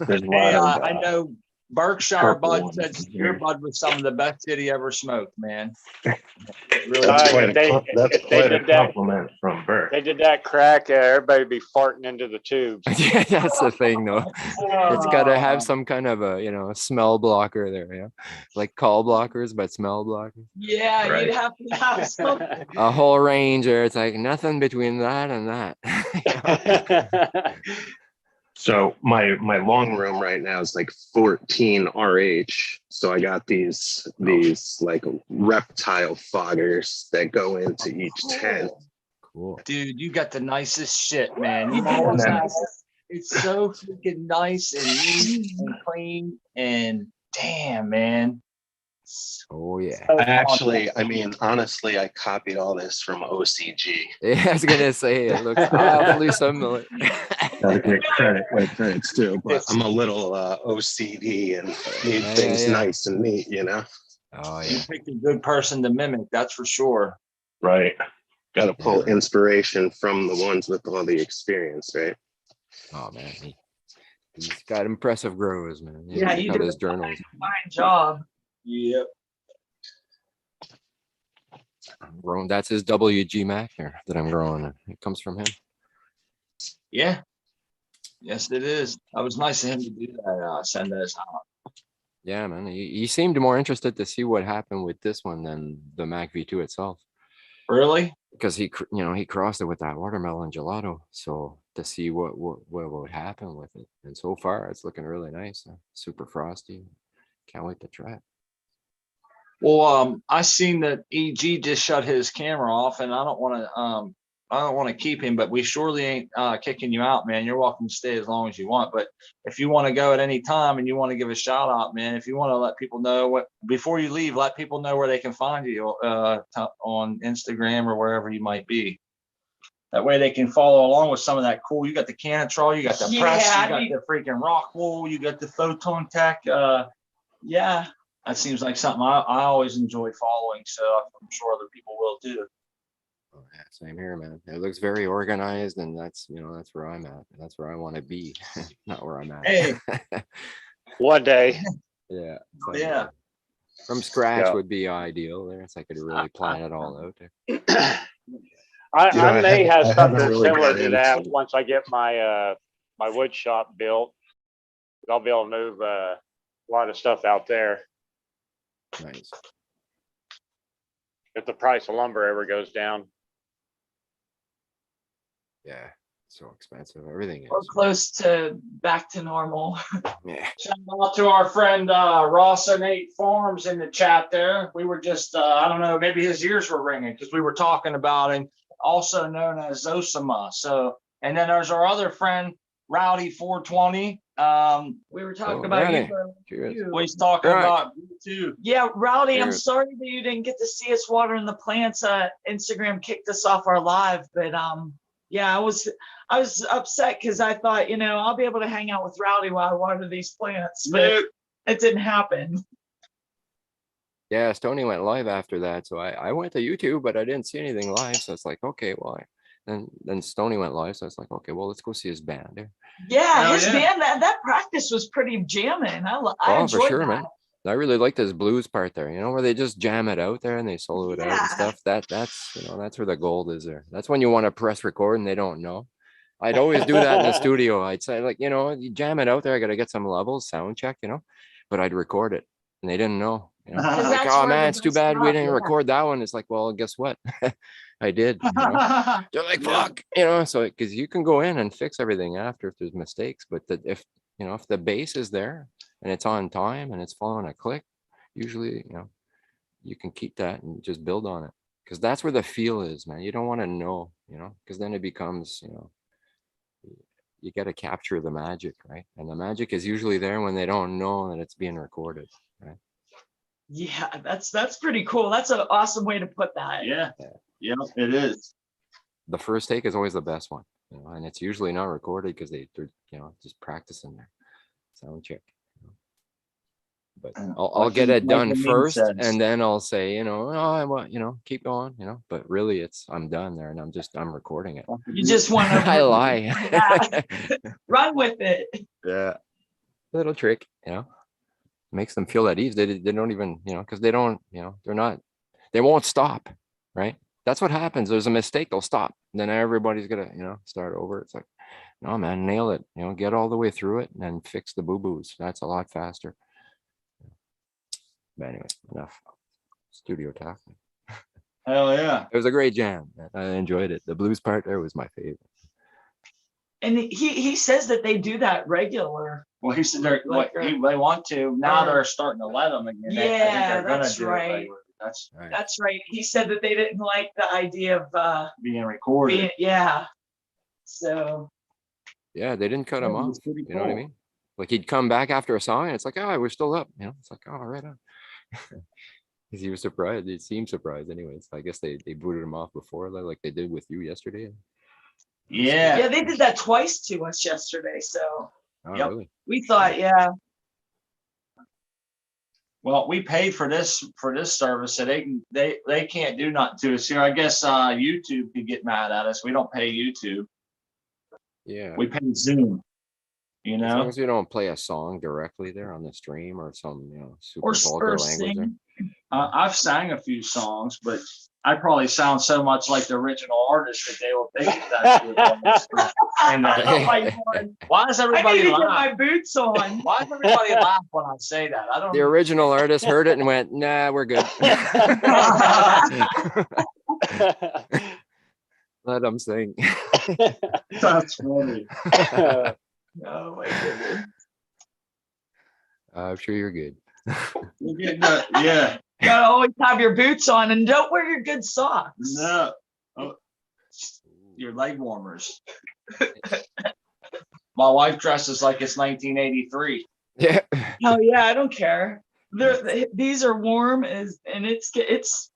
There's a Hey, lot of I know Berkshire purple Bud ones said in your here. bud was some of the best shit he ever smoked, man. Really, That's if quite they- that's if they quite a did that- compliment from Bert. They did that crack, everybody would be farting into the tubes. Yeah, that's the thing, though. It's got to have Oh. some kind of a smell blocker there, yeah. Like call blockers, but smell blockers. Yeah, Right. you'd have to have some. A whole range there. It's like nothing between that and that. So my long room right now is like 14 RH. So I got these like reptile foggers that go into each tent. Cool. Dude, you got the nicest shit, man. You Oh, know what's man. nice? It's so freaking nice and neat and clean and damn, man. Oh, yeah. Honestly, I copied all this from OCG. Yeah, I was going to say, it looks awfully similar. Gotta get credit where credit's due, but I'm a little OCD and need things nice and neat, Oh, You yeah. picked a good person to mimic, that's for sure. Right. Got to pull Yeah. inspiration from the ones with all the experience, right? Oh, man. He's got impressive grows, man. Yeah, check you out did his a journals. fine job. Yep. I'm growing. That's his WG Mac there that I'm growing. It comes from him. Yeah. Yes, it is. That was nice of him to do that. Send those out. Yeah, man. He seemed more interested to see what happened with this one than the Mac V2 itself. Really? Because he crossed it with that watermelon gelato, so to see what would happen with it. And so far it's looking really nice, super frosty. Can't wait to try it. Well, I seen that EG just shut his camera off, and I don't want to keep him, but we surely ain't kicking you out, man. You're welcome to stay as long as you want. But if you want to go at any time and you want to give a shout out, man, if you want to let people know what before you leave, let people know where they can find you on Instagram or wherever you might be. That way they can follow along with some of that cool. You got the Canatrol, you got the press, you got the freaking rock wool, you got the photon tech. Yeah, that seems like something I always enjoy following. So I'm sure other people will too. Oh, yeah, same here, man. It looks very organized, and that's where I'm at. That's where I want to be, not where I'm at. Hey. One day. Yeah. Yeah. From scratch Yeah. would be ideal. There, so I could really plan it all out there. I may have something really similar got to that into- once I get my my wood shop built. I'll be able to move a lot of stuff out there Nice. if the price of lumber ever goes down. Yeah. So expensive. Everything is. Or close to back to normal. Yeah. Shout out to our friend Ross and 8 Farms in the chat there. We were just, I don't know, maybe his ears were ringing because we were talking about him, also known as Zosima. So, and then there's our other friend, Rowdy 420. We were talking Oh, about really? you. Cheers. He's talking Right. about you too. Yeah, Rowdy, I'm Cheers. sorry that you didn't get to see us watering the plants. Instagram kicked us off our live, but yeah, I was upset because I thought, I'll be able to hang out with Rowdy while I water these plants, but it didn't happen. Yeah, Stony went live after that, so I went to YouTube, but I didn't see anything live. So it's like, okay, well, then Stony went live, so it's like, okay, well, let's go see his band there. Yeah, Hell his yeah. band, that practice was pretty jamming. I Oh, enjoyed for sure, that. man. I really liked this blues part there, where they just jam it out there and they solo it out Yeah. and stuff. That's where the gold is there. That's when you want to press record and they don't know. I'd always do that in the studio. I'd say, like, you jam it out there. I got to get some levels, sound check, but I'd record it and they didn't know. Like, that's oh where man, the it's too best bad we stuff, didn't yeah. record that one. It's like, well, guess what? I did. They're like, fuck, so because you can go in and fix everything after if there's mistakes, but if the bass is there and it's on time and it's following a click, usually, you can keep that and just build on it because that's where the feel is, man. You don't want to know, because then it becomes, you got to capture the magic, right? And the magic is usually there when they don't know that it's being recorded, right? Yeah, that's pretty cool. That's an awesome way to put that. Yeah, it is. The first take is always the best one, and it's usually not recorded because they're just practicing their sound check. But I'll get it done first, and then I'll say, oh, I want, keep going, but really I'm done there and I'm recording it. You just want to I lie. Run with it. Yeah. Little trick, makes them feel at ease. They don't even, because they don't, they won't stop, right? That's what happens. There's a mistake, they'll stop. And then everybody's gonna, start over. It's like, no, man, nail it. Get all the way through it and then fix the boo-boos. That's a lot faster. But anyway, enough studio talk. Hell yeah. It was a great jam. I enjoyed it. The blues part there was my favorite. And he says that they do that regular. Well, he said they want to. Now they're starting to let them again. Yeah, that's right. That's Right. That's right. He said that they didn't like the idea of being recorded. So Yeah, they didn't cut him Yeah, off. it's pretty You know what I cool. mean? Like he'd come back after a song and it's like, oh, we're still up. It's like, oh, right on. Because he was surprised. He seemed surprised anyways. I guess they booted him off before, like they did with you yesterday. Yeah. yeah, they did that twice to us yesterday. So Oh, Yep. really? we thought, yeah. Well, we paid for this service, so they can't do nothing to us here. I guess YouTube could get mad at us. We don't pay YouTube. Yeah. We pay Zoom. As long as you don't play a song directly there on the stream or some, super vulgar language there. sing. I've sang a few songs, but I probably sound so much like the original artist that they will think that shit. And Oh my God. why does I need everybody to get laugh? my boots on. Why does everybody laugh when I say that? I don't The original artist heard it and went, nah, we're good. Let them sing. That's funny. Oh my goodness. I'm sure you're good. You're getting yeah. Gotta always have your boots on and don't wear your good socks. No. Oh, your leg warmers. My wife dresses like it's 1983. Yeah. Oh yeah, I don't care. These are warm and it's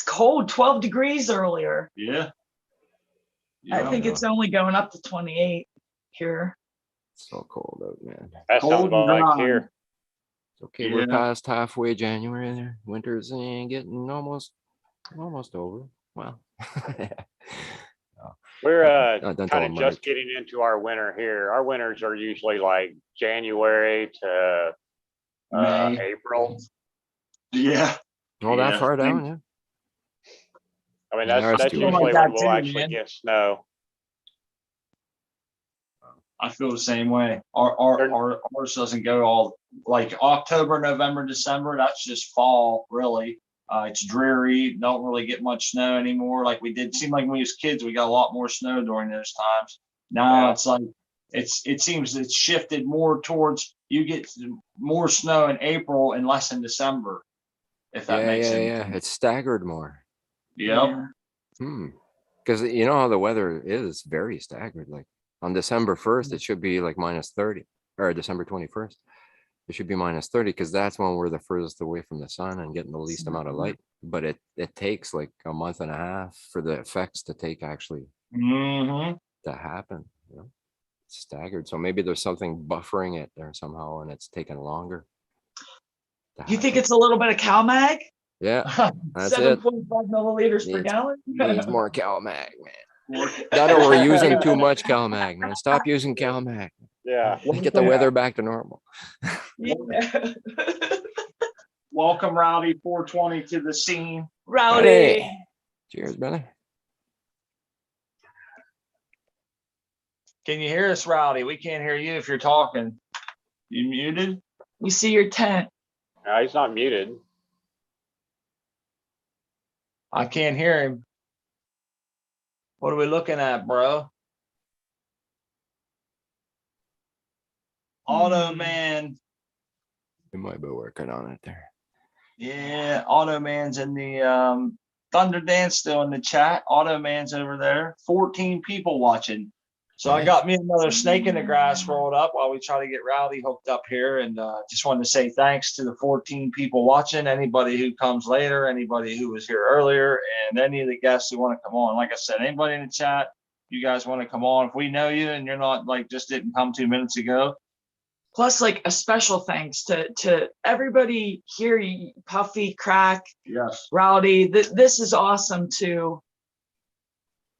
cold, 12 degrees earlier. Yeah. I Yeah. think it's only going up to 28 here. So cold out, man. That sounds Cold and about like dry. here. It's okay. We're Yeah. past halfway January there. Winter's getting almost over. Well, We're not done kind till of March. just getting into our winter here. Our winters are usually like January to May. April. Yeah. Oh, that Yeah. far down, yeah. I mean, Yeah, that's ours too. usually Like when that we'll too, actually man. get snow. I feel the same way. Ours doesn't go all like October, November, December. That's just fall, really. It's dreary. Don't really get much snow anymore. Like we did. Seem like when we was kids, we got a lot more snow during those times. Now Yeah. it's like it seems it's shifted more towards you get more snow in April and less in December. If that makes any sense. It's staggered more. Yep. Because you know how the weather is very staggered. Like on December 1st, it should be like minus 30, or December 21st, it should be minus 30 because that's when we're the furthest away from the sun and getting the least amount of light. But it takes like a month and a half for the effects to Mm-hmm. to happen. You know, it's staggered. So maybe there's something buffering it there somehow, and it's taking longer. You think it's a little bit of CalMag? Yeah, that's it. 7.5 milliliters per gallon? Needs more CalMag, man. That or we're using too much CalMag, man. Stop using CalMag. Yeah. Get the weather back to normal. Yeah. Welcome, Rowdy 420 to the scene. Rowdy. Hey. Cheers, brother. Can you hear us, Rowdy? We can't hear you if you're talking. You muted? We see your tent. No, he's not muted. I can't hear him. What are we looking at, bro? Auto Man. We might be working on it there. Yeah, Auto Man's in the Thunder Dance still in the chat. Auto Man's over there. 14 people watching. So I got me another snake in the grass rolled up while we try to get Rowdy hooked up here. And just wanted to say thanks to the 14 people watching, anybody who comes later, anybody who was here earlier, and any of the guests who want to come on. Like I said, anybody in the chat, you guys want to come on. If we know you and you're not like just didn't come 2 minutes ago. Plus, like a special thanks to everybody here, Puffy, Crack, Yes, Rowdy. This is awesome to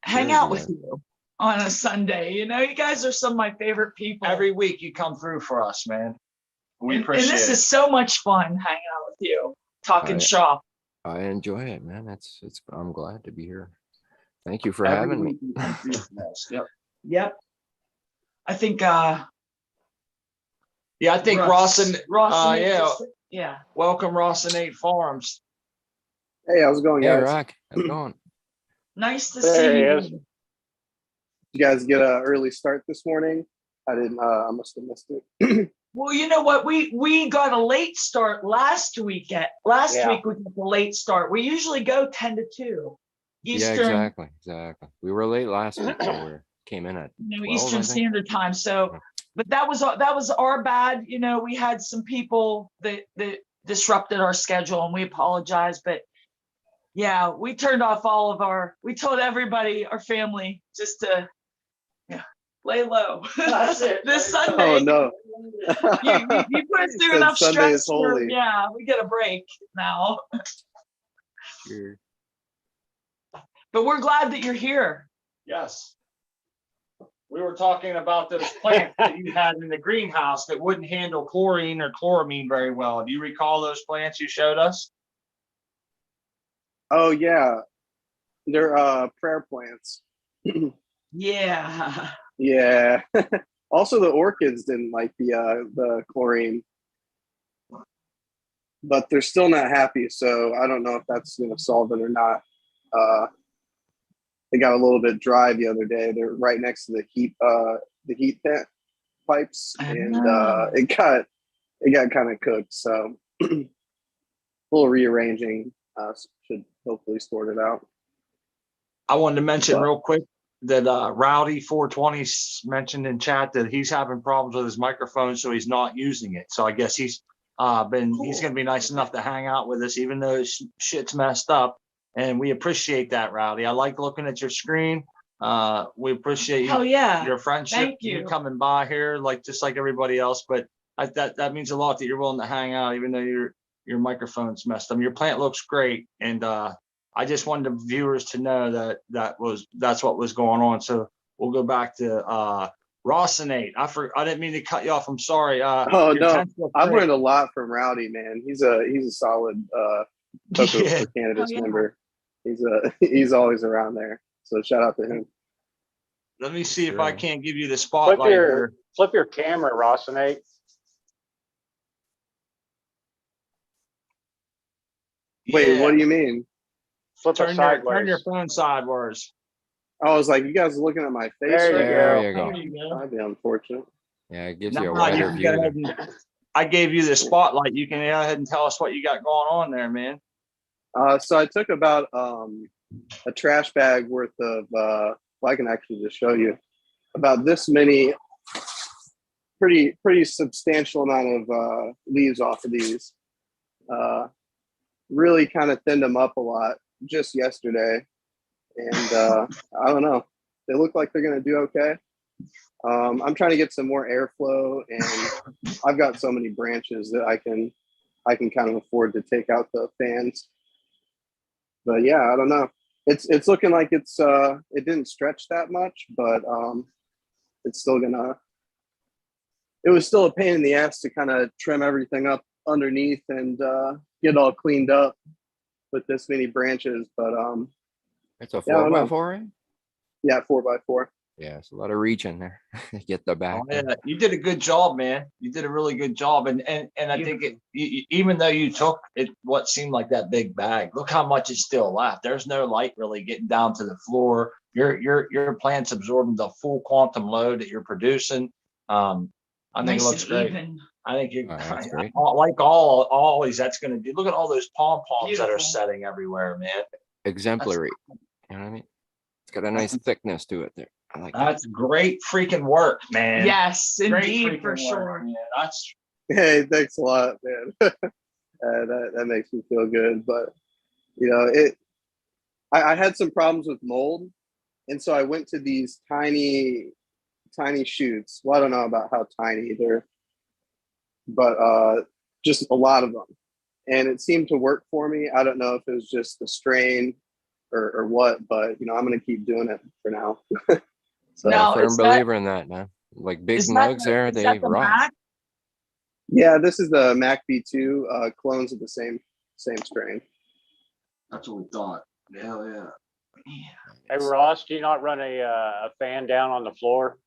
hang Cheers, out man. with you on a Sunday. You know, you guys are some of my favorite people. every week you come through for us, man. We and appreciate this it. is so much fun hanging out with you, talking yeah. shop. I enjoy it, man. I'm glad to be here. Thank you for Every having me. week you come through for us. Yep. Yep. I think Yeah, I think Ross and yeah. yeah. Welcome, Ross and 8 Farms. Hey, how's it going, Hey, guys? Rock. How's it going? Nice to There see he you. is. Did you guys get an early start this morning? I didn't. I must have missed it. Well, you know what? We got a late start last week. Last Yeah. week we got the late start. We usually go 10 to 2 Eastern. Yeah, exactly. We were late last week, so we came in at 12, Eastern I think. Standard Time. So, but that was our bad. You know, we had some people that disrupted our schedule, and we apologize. But yeah, we turned off all of we told everybody, our family, just to lay low. That's it. This Sunday. Oh no! You put us through Said enough Sunday stress. is holy. Yeah, we get a break now. Sure. But we're glad that you're here. Yes. We were talking about those plants that you had in the greenhouse that wouldn't handle chlorine or chloramine very well. Do you recall those plants you showed us? Oh yeah, they're prayer plants. Yeah. Yeah. Also, the orchids didn't like the chlorine, but they're still not happy. So I don't know if that's gonna solve it or not. it got a little bit dry the other day. They're right next to the heat vent pipes, and it got kind of cooked. So a little rearranging should hopefully sort it out. I wanted to mention real quick that Rowdy 420 mentioned in chat that he's having problems with his microphone, so he's not using it. So I guess he's he's going to be nice enough to hang out with us, even though his shit's messed up. And we appreciate that, Rowdy. I like looking at your screen. We appreciate your friendship, Thank you. coming by here, just like everybody else. But that means a lot that you're willing to hang out, even though your microphone's messed up. Your plant looks great, and I just wanted the viewers to know that's what was going on. So we'll go back to Rawsonate. I didn't mean to cut you off. I'm sorry. Oh no, I've learned a lot from Rowdy, man. He's a solid Cocoa for Cannabis member. He's always around there. So shout out to him. Let me see if I can't give you the spotlight. Flip your camera, Rawsonate. Wait, what do you mean? Turn your phone sideways. I was like, you guys are looking at my face. There you go. That'd be unfortunate. Yeah, it gives you a wider view. I gave you the spotlight. You can go ahead and tell us what you got going on there, man. So I took about a trash bag worth of, well, I can actually just show you, about this many, pretty substantial amount of leaves off of these. Really kind of thinned them up a lot just yesterday. And I don't know, they look like they're going to do okay. I'm trying to get some more airflow, and I've got so many branches that I can kind of afford to take out the fans. But yeah, I don't know. It's looking like it didn't stretch that much, but it's still gonna. It was still a pain in the ass to kind of trim everything up underneath and get all cleaned up with this many branches. But it's a 4x4. Yeah, 4x4. Yeah, it's a lot of reach in there. Get the back. Oh, yeah. You did a good job, man. You did a really good job, and I think even though you took it, what seemed like that big bag, look how much is still left. There's no light really getting down to the floor. Your plant's absorbing the full quantum load that you're producing. I think it looks great. I think you like always. That's going to do. Look at all those pom poms that are setting everywhere, man. Exemplary. You know what I mean? It's got a nice thickness to it there. I like that's great freaking work, man. Yes, indeed, for sure. Yeah, hey, thanks a lot, man. That makes me feel good. But I had some problems with mold, and so I went to these tiny shoots. Well, I don't know about how tiny they're, but just a lot of them, and it seemed to work for me. I don't know if it was just the strain or what, but I'm gonna keep doing it for now. So I'm a firm believer in that, man. Like big nugs there, they rock. Yeah, this is the Mac B2 clones of the same strain. That's what we thought. Hell yeah. Hey Ross, do you not run a fan down on the floor?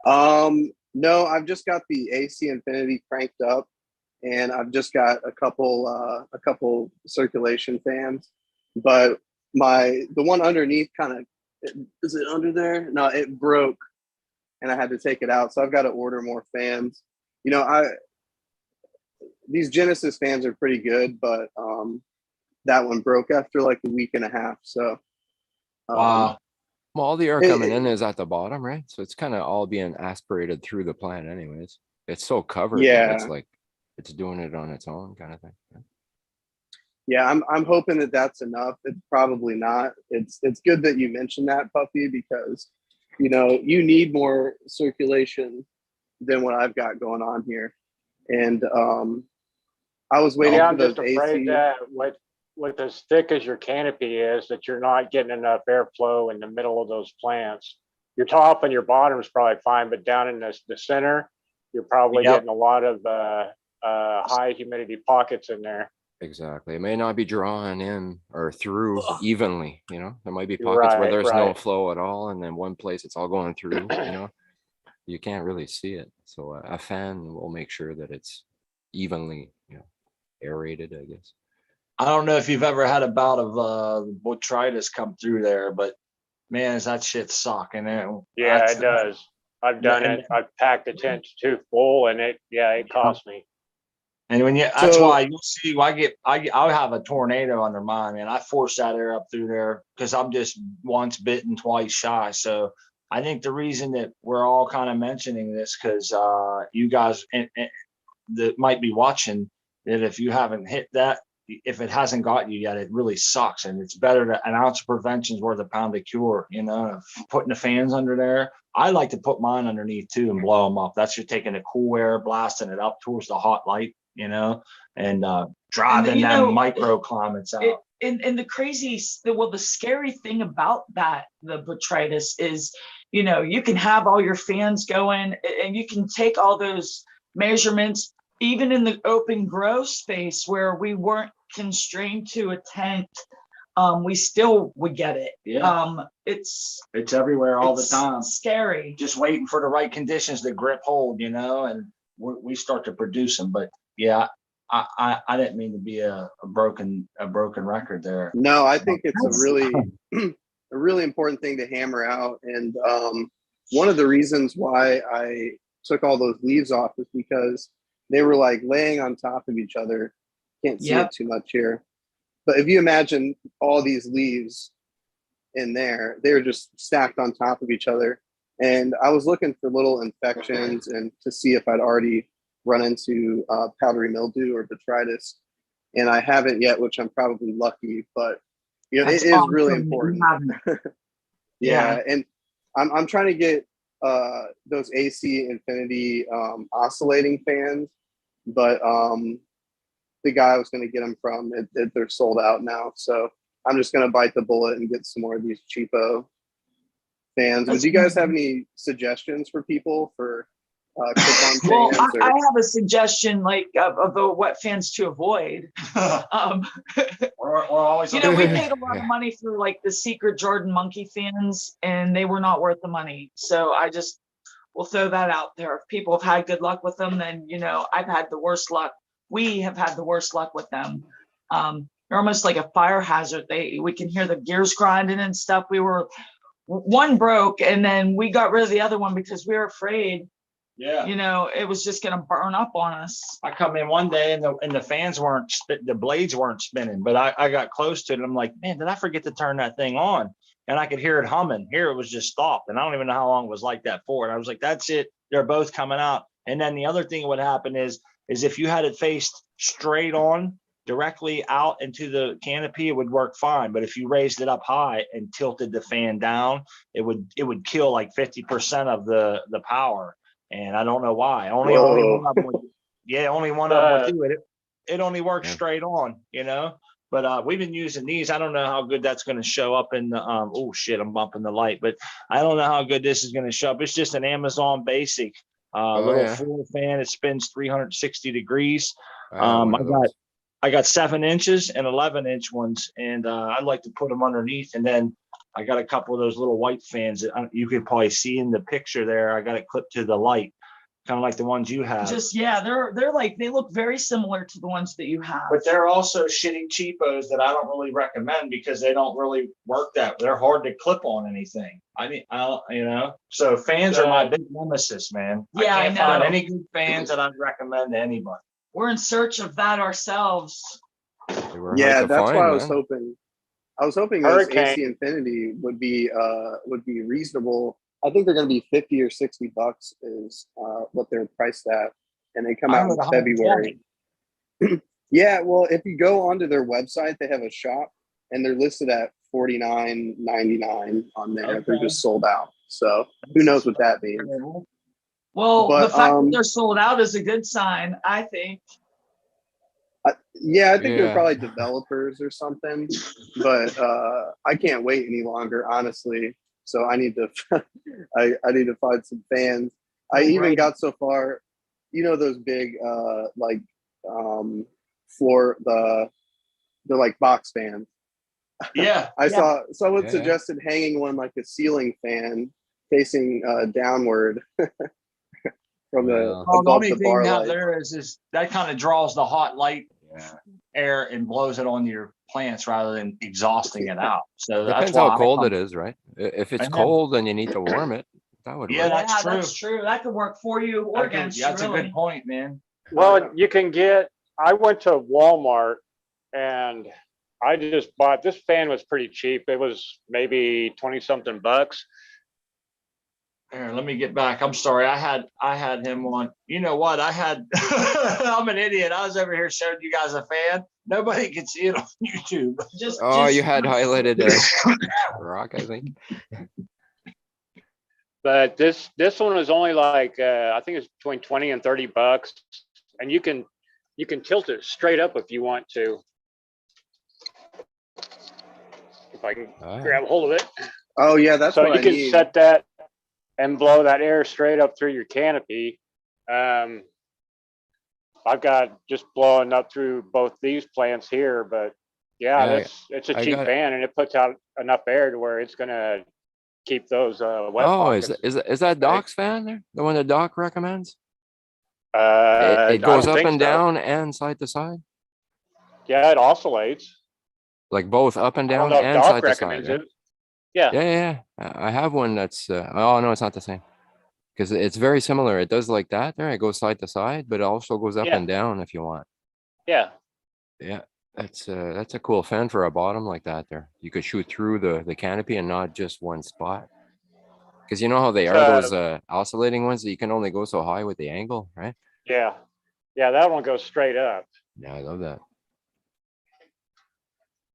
No, I've just got the AC Infinity cranked up, and I've just got a couple circulation fans. But the one underneath is it under there? No, it broke, and I had to take it out. So I've got to order more fans. These Genesis fans are pretty good, but that one broke after like a week and a half. So wow. Well, all the air coming in is at the bottom, right? So it's kind of all being aspirated through the plant anyways. It's so covered that it's like it's doing it on its own kind of thing. Yeah, I'm hoping that's enough. It's probably not. It's good that you mentioned that, Puffy, because you need more circulation than what I've got going on here. And I was waiting for those AC. I'm just afraid that with as thick as your canopy is, that you're not getting enough airflow in the middle of those plants. Your top and your bottom is probably fine, but down in the center, you're probably getting a lot of high humidity pockets in there. Exactly. It may not be drawing in or through evenly, there might be pockets where there's no flow at all, and then one place it's all going through, you can't really see it. So a fan will make sure that it's evenly, aerated, I guess. I don't know if you've ever had a bout of botrytis come through there, but man, is that shit sucking. Yeah, it does. I've done it. I've packed the tent too full, and it cost me. And when that's why you'll see. I'll have a tornado under mine, man. I force that air up through there because I'm just once bitten, twice shy. So I think the reason that we're all kind of mentioning this because you guys that might be watching that if you haven't hit that, if it hasn't got you yet, it really sucks. And it's better to an ounce of prevention is worth a pound of cure. You know, putting the fans under there. I like to put mine underneath too and blow them up. That's just taking the cool air, blasting it up towards the hot light. You know, and driving them microclimates out. And the scary thing about that, the botrytis is, you know, you can have all your fans going and you can take all those measurements, even in the open grow space where we weren't constrained to a tent. We still would get it. Yeah. It's everywhere all the time. Scary. Just waiting for the right conditions to grip hold, you know, and we start to produce them. But yeah, I didn't mean to be a broken record there. No, I think it's a really important thing to hammer out. And one of the reasons why I took all those leaves off is because they were like laying on top of each other. Can't see it too much here. But if you imagine all these leaves in there, they're just stacked on top of each other. And I was looking for little infections and to see if I'd already run into powdery mildew or botrytis, and I haven't yet, which I'm probably lucky. But you know, it is really important. Yeah, and I'm trying to get those AC Infinity oscillating fans, but the guy I was going to get them from, they're sold out now. So I'm just going to bite the bullet and get some more of these cheapo fans. Would you guys have any suggestions for people for clip-on well, fans? I have a suggestion, like of what fans to avoid. We're always, you know, we paid a lot of money for like the Secret Jordan Monkey fans, and they were not worth the money. So we'll throw that out there. If people have had good luck with them, then you know I've had the worst luck. We have had the worst luck with them. They're almost like a fire hazard. We can hear the gears grinding and stuff. One broke, and then we got rid of the other one because we were afraid. Yeah, you know, it was just gonna burn up on us. I come in one day and the fans weren't the blades weren't spinning, but I got close to it and I'm like, man, did I forget to turn that thing on? And I could hear it humming. Here it was just stopped, and I don't even know how long it was like that for. And I was like, that's it. They're both coming out. And then the other thing that would happen is if you had it faced straight on directly out into the canopy, it would work fine. But if you raised it up high and tilted the fan down, it would kill like 50% of the power. And I don't know why. Only one of them would do it. It only works straight on, you know. But we've been using these. I don't know how good that's going to show up in the oh shit, I'm bumping the light, but I don't know how good this is going to show up. It's just an Amazon basic floor fan. It spins 360 degrees. I got 7 inches and 11-inch ones, and I'd like to put them underneath. And then I got a couple of those little white fans that you could probably see in the picture there. I got it clipped to the light, kind of like the ones you have. They're like, they look very similar to the ones that you have. But they're also shitty cheapos that I don't really recommend because they don't really work they're hard to clip on anything. So fans are my big nemesis, man. Yeah, I can't find any good fans that I'd recommend to anybody. We're in search of that ourselves. Yeah, that's why I was hoping. I was hoping those AC Infinity would be reasonable. I think they're going to be $50 or $60 is what they're priced at, and they come out in February. Yeah, well, if you go onto their website, they have a shop, and they're listed at $49.99 on there. Okay. They're just sold out. So who knows what that means? Well, the fact that they're sold out is a good sign, I think. I think they're probably developers or something, but I can't wait any longer, honestly. So I need to, I need to find some fans. I even got so far, you know, those big they're like box fans. Yeah. I saw someone suggested hanging one like a ceiling fan facing downward. From the only thing out there is that kind of draws the hot light air and blows it on your plants rather than exhausting it out. So that's Depends why how I cold come- it is, right? If it's I know. cold and you need to warm it, that would Yeah, work. that's true. That's true. That could work for you or That could- against you, that's a really. good point, man. Well, you can get, I went to Walmart and I just bought, this fan was pretty cheap. It was maybe 20 something bucks. Here, let me get back. I'm sorry. I had him on. You know what? I'm an idiot. I was over here showing you guys a fan. Nobody can see it on YouTube. Oh, you had highlighted rock, I think. But this one was only like, I think it's between 20 and 30 bucks. And you can tilt it straight up if you want to. If I can grab a hold of it. Oh yeah, that's So what you I can need. set that and blow that air straight up through your canopy. I've got just blowing up through both these plants here, but yeah, it's a I cheap got it. fan and it puts out enough air to where it's gonna keep those wet Oh, pockets. is that Doc's fan there? The one that Doc recommends? It I goes don't up think and so. down and side to side? Yeah, it oscillates. Like both up and I don't down know if and Doc side to side, recommends right? it. Yeah. Yeah. I have one that's, oh no, it's not the same. Because it's very similar. It does like that there. It goes side to side, but it also goes up Yeah. and down if you want. Yeah. Yeah, that's a cool fan for a bottom like that there. You could shoot through the canopy and not just one spot. Because you know how they are, those oscillating ones that you can only go so high with the angle, right? Yeah. Yeah, that one goes straight up. Yeah, I love that.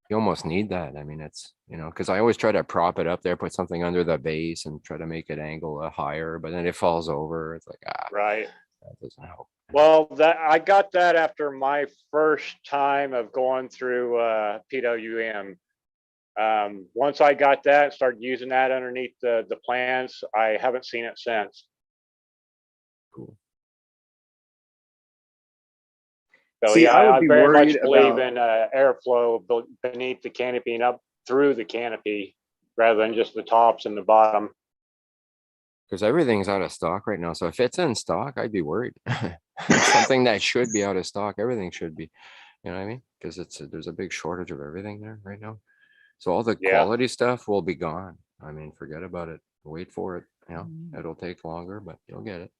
You almost need that. I mean, it's, because I always try to prop it up there, put something under the base and try to make it angle higher, but then it falls over. It's like, Right. that doesn't help. Well, that I got that after my first time of going through PWM. Once I got that, started using that underneath the plants, I haven't seen it since. Cool. So See, yeah, I would I be very much worried believe about- in airflow beneath the canopy and up through the canopy rather than just the tops and the bottom. Because everything's out of stock right now. So if it's in stock, I'd be worried. It's something that should be out of stock. Everything should be, you know what I mean? Because there's a big shortage of everything there right now. So all the Yeah. quality stuff will be gone. I mean, forget about it. Wait for it. It'll take longer, but you'll get it.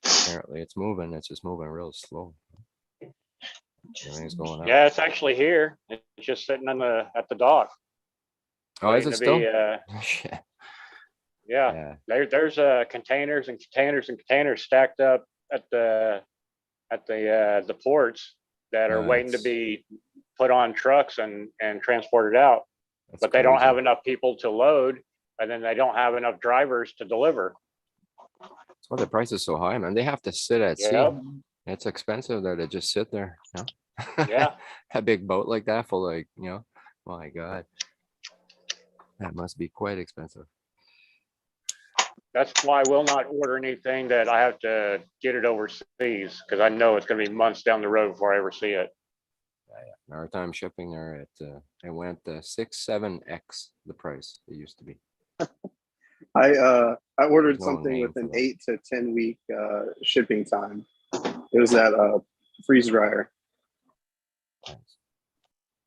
Apparently it's moving. It's just moving real slow. Everything's going up. Yeah, it's actually here. It's just sitting at the dock. Oh, is waiting it to still? be, Shit. yeah. There's containers and containers and containers stacked up at the ports that are waiting to That's- be put on trucks and transported out. That's But they don't crazy. have enough people to load, and then they don't have enough drivers to deliver. That's why the price is so high, man. They have to sit at sea. Yep. It's expensive there to just sit there. Yeah. A big boat like that full of, my God. That must be quite expensive. That's why I will not order anything that I have to get it overseas, because I know it's going to be months down the road before I ever see it. Maritime shipping there, it went 6-7x the price it used to be. I ordered There's no something name with for an that. 8 to 10 week shipping time. It was that freeze dryer.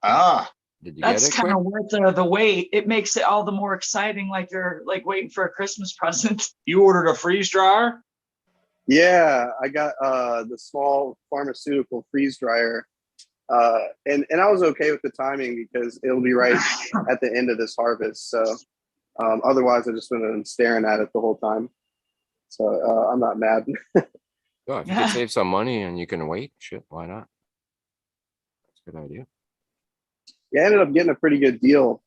Ah, Did you get That's it kind quick? of worth the wait. It makes it all the more exciting, like you're like waiting for a Christmas present. you ordered a freeze dryer? Yeah, I got the small pharmaceutical freeze dryer. And I was okay with the timing because it'll be right at the end of this harvest. So otherwise I just would have been staring at it the whole time. So I'm not mad. Oh, if you could save some money and you can wait, shit, why not? That's a good idea. Yeah, I ended up getting a pretty good deal.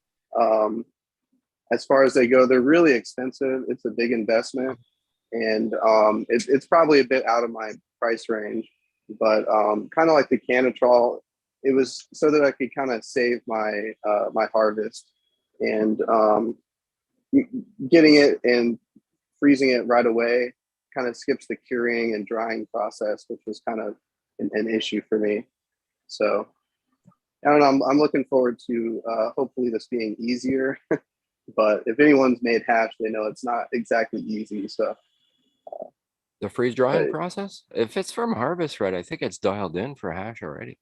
As far as they go, they're really expensive. It's a big investment, and it's probably a bit out of my price range. But kind of like the Canatrol, it was so that I could kind of save my my harvest, and getting it and freezing it right away kind of skips the curing and drying process, which was kind of an issue for me. So I don't know. I'm looking forward to hopefully this being easier. But if anyone's made hash, they know it's not exactly easy. So The freeze drying process? If it's from harvest, right, I think it's dialed in for hash already.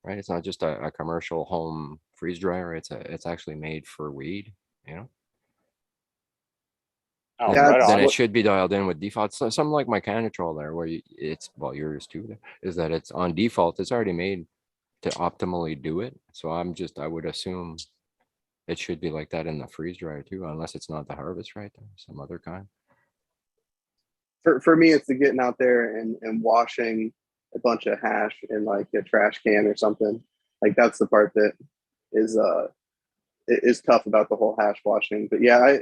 Right? It's not just a commercial home freeze dryer. It's actually made for weed, you know? Oh, Yeah, right Then on. it should be dialed in with default. So something like my Canatrol there, where it's, well, yours too, is that it's on default. It's already made to optimally do it. So I would assume it should be like that in the freeze dryer too, unless it's not the harvest right there, some other kind. For me, it's the getting out there and washing a bunch of hash in like a trash can or something. Like that's the part that is tough about the whole hash washing. But yeah,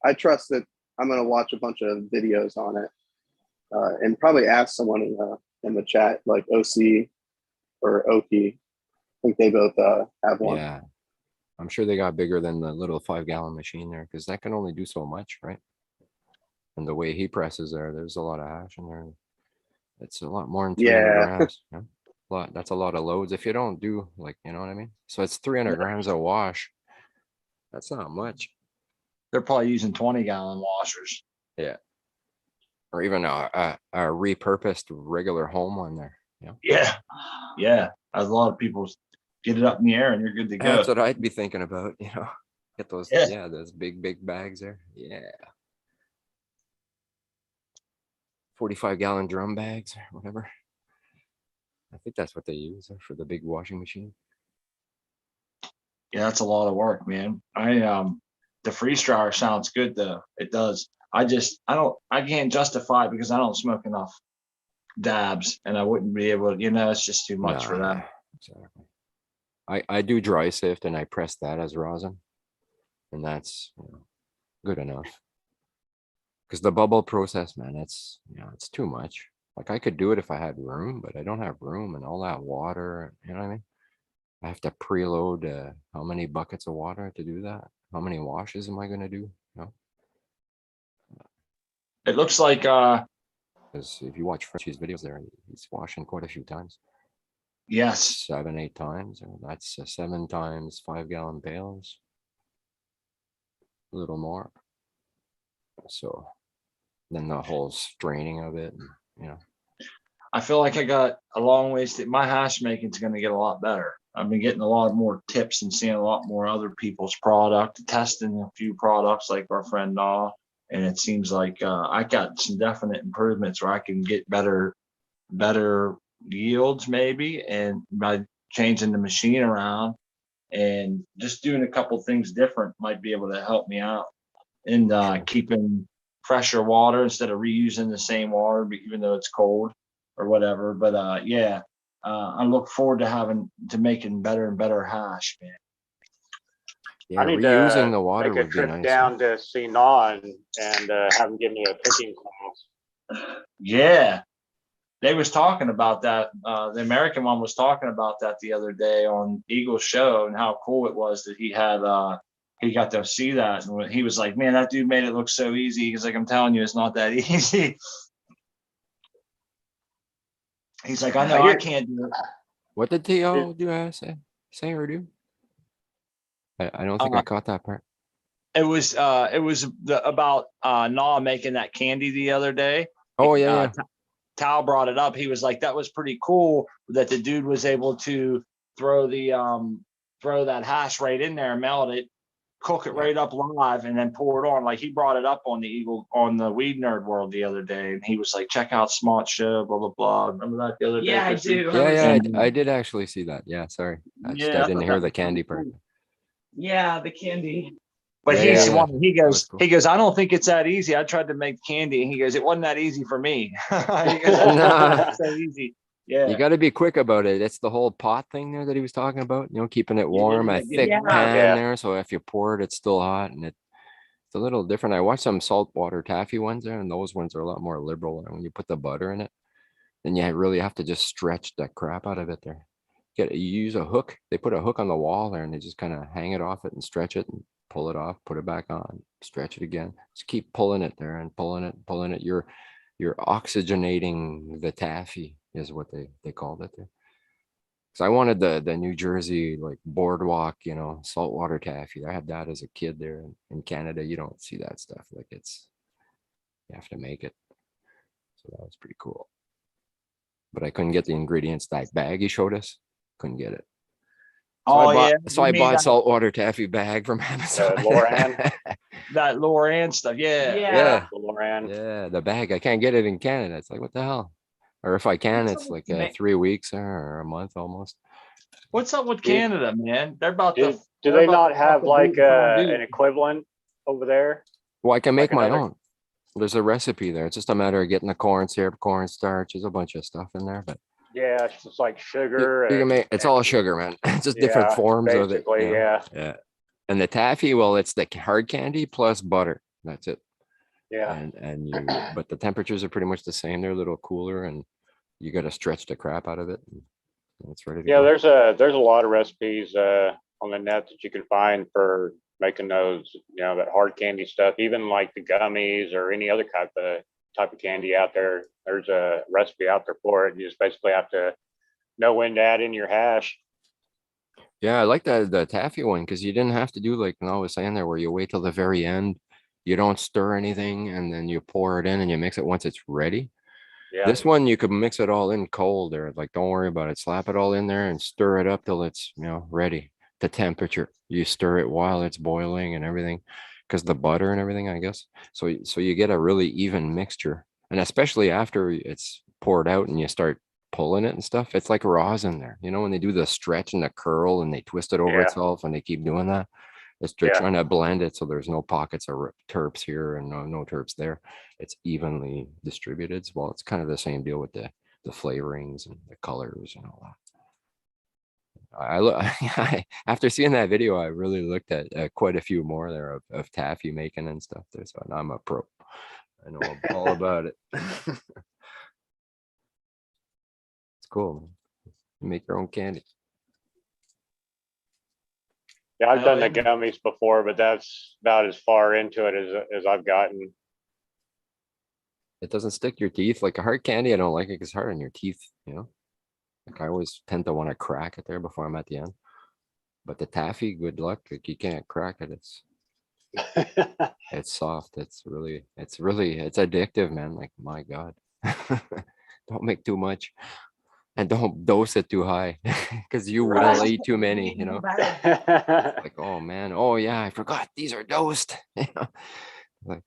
I trust that I'm gonna watch a bunch of videos on it and probably ask someone in the chat, like OC or Oki. I think they both have one. Yeah. I'm sure they got bigger than the little 5-gallon machine there, because that can only do so much, right? And the way he presses there's a lot of hash in there. It's a lot more than 300 Yeah. grams. Yeah. That's a lot of loads if you don't do, like, you know what I mean? So it's 300 grams of wash. That's not much. They're probably using 20-gallon washers. Yeah. Or even a repurposed regular home one there. Yeah. Yeah. Yeah. A lot of people get it up in the air and you're good to go. That's what I'd be thinking about, you know. Get those, Yeah. those big bags there. Yeah. 45-gallon drum bags or whatever. I think that's what they use for the big washing machine. Yeah, that's a lot of work, man. The freeze dryer sounds good though. It does. I can't justify it because I don't smoke enough dabs and I wouldn't be able to, it's just too much for them. Exactly. I do dry sift and I press that as rosin, and that's good enough. Because the bubble process, man, it's too much. Like I could do it if I had room, but I don't have room, and all that water, you know what I mean? I have to preload how many buckets of water to do that? How many washes am I going to do? It looks like because if you watch Frenchie's videos there, he's washing quite a few times. Yes. 7-8 times. That's 7 times 5-gallon pails. A little more. So then the whole straining of it, I feel like I got a long ways to my hash making is going to get a lot better. I've been getting a lot more tips and seeing a lot more other people's product, testing a few products like our friend and it seems like I got some definite improvements where I can get better yields maybe, and by changing the machine around and just doing a couple things different might be able to help me out in keeping fresher water instead of reusing the same water, even though it's cold or whatever. But I look forward to making better and better hash, man. Yeah, I need reusing to the water make a would be trip nice. down to see Non and have him give me a cooking class. Yeah, they was talking about that. The American one was talking about that the other day on Eagle's show and how cool it was that he got to see that. And he was like, man, that dude made it look so easy. He's like, I'm telling you, it's not that easy. He's like, I know I can't do it. What did T.O. do? Say or do? I don't think I caught that part. It was about Nah making that candy the other day. Oh yeah. Tal brought it up. He was like, that was pretty cool that the dude was able to throw that hash right in there, melt it, cook it right up live, and then pour it on. Like he brought it up on the Weed Nerd World the other day, and he was like, check out Smart Show, blah blah blah. Remember that the other day? Yeah, I do. Yeah, I did actually see that. Yeah, sorry. I didn't hear the candy part. Yeah, the candy. But he goes, cool. I don't think it's that easy. I tried to make candy, and he goes, it wasn't that easy for me. He goes, it's so easy. Yeah. You got to be quick about it. It's the whole pot thing there that he was talking about, keeping it warm, a thick pan there. So if you pour it, it's still hot, and it's a little different. I watched some saltwater taffy ones there, and those ones are a lot more liberal. And when you put the butter in it, then you really have to just stretch the crap out of it there. You use a hook. They put a hook on the wall there, and they just kind of hang it off it and stretch it and pull it off, put it back on, stretch it again. Just keep pulling it there and pulling it. You're oxygenating the taffy is what they called it there. So I wanted the New Jersey like boardwalk, saltwater taffy. I had that as a kid there in Canada. You don't see that stuff. Like you have to make it. So that was pretty cool. But I couldn't get the ingredients. That bag he showed us, couldn't get it. So Oh I bought, yeah. so I bought saltwater taffy bag from Amazon. Loran. That Loran stuff. Yeah. Yeah. Loran. Yeah, the bag. I can't get it in Canada. It's like, what the hell? Or if I can, it's like 3 weeks or a month almost. What's up with Canada, man? They're about to. Do they're they about not to have fucking like do fondue. an equivalent over there? Well, I can make Like my another- own. There's a recipe there. It's just a matter of getting the corn syrup, cornstarch. There's a bunch of stuff in there, but Yeah, it's just like you sugar. can and- make. It's all sugar, man. It's just different Yeah, forms of it. basically, yeah. Yeah. And the taffy, well, it's the hard candy plus butter. That's it. Yeah. And you, but the temperatures are pretty much the same. They're a little cooler, and you got to stretch the crap out of it. And it's ready to Yeah, go. there's a lot of recipes on the net that you can find for making those, that hard candy stuff, even like the gummies or any other type of candy out there. There's a recipe out there for it. You just basically have to know when to add in your hash. Yeah, I like the taffy one because you didn't have to do like I was saying there, where you wait till the very end, you don't stir anything, and then you pour it in and you mix it once it's ready. Yeah. This one you could mix it all in cold, or like don't worry about it. Slap it all in there and stir it up till it's ready. The temperature. You stir it while it's boiling and everything, because the butter and everything, I guess. So you get a really even mixture, and especially after it's poured out and you start pulling it and stuff, it's like rosin there. When they do the stretch and the curl and they twist it over Yeah. itself and they keep doing that. They're Yeah. trying to blend it so there's no pockets of terps here and no terps there. It's evenly distributed. Well, it's kind of the same deal with the flavorings and the colors and all that. After seeing that video, I really looked at quite a few more there of taffy making and stuff there. So now I'm a pro. I know all about it. It's cool, man. You make your own candy. Yeah, I've done the yeah. gummies before, but that's about as far into it as I've gotten. It doesn't stick to your teeth like a hard candy. I don't like it because it's hard on your teeth, Like I always tend to want to crack it there before I'm at the end. But the taffy, good luck. Like you can't crack it. It's soft. It's addictive, man. Like my God. Don't make too much. And don't dose it too high because you will eat too many, Like, oh man, oh yeah, I forgot these are dosed. Like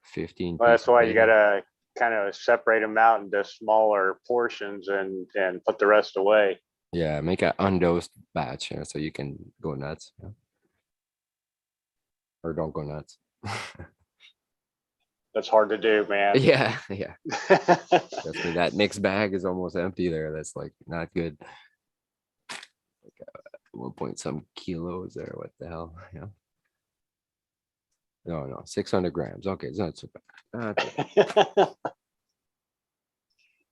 15. Well, that's pieces why you later. gotta kind of separate them out into smaller portions and put the rest away. Yeah, make an undosed batch, so you can go nuts. Or don't go nuts. That's hard to do, man. Yeah. Trust me, that mixed bag is almost empty there. That's like not good. Like 1 point some kilos there. What the hell? No, 600 grams. Okay, it's not so bad. That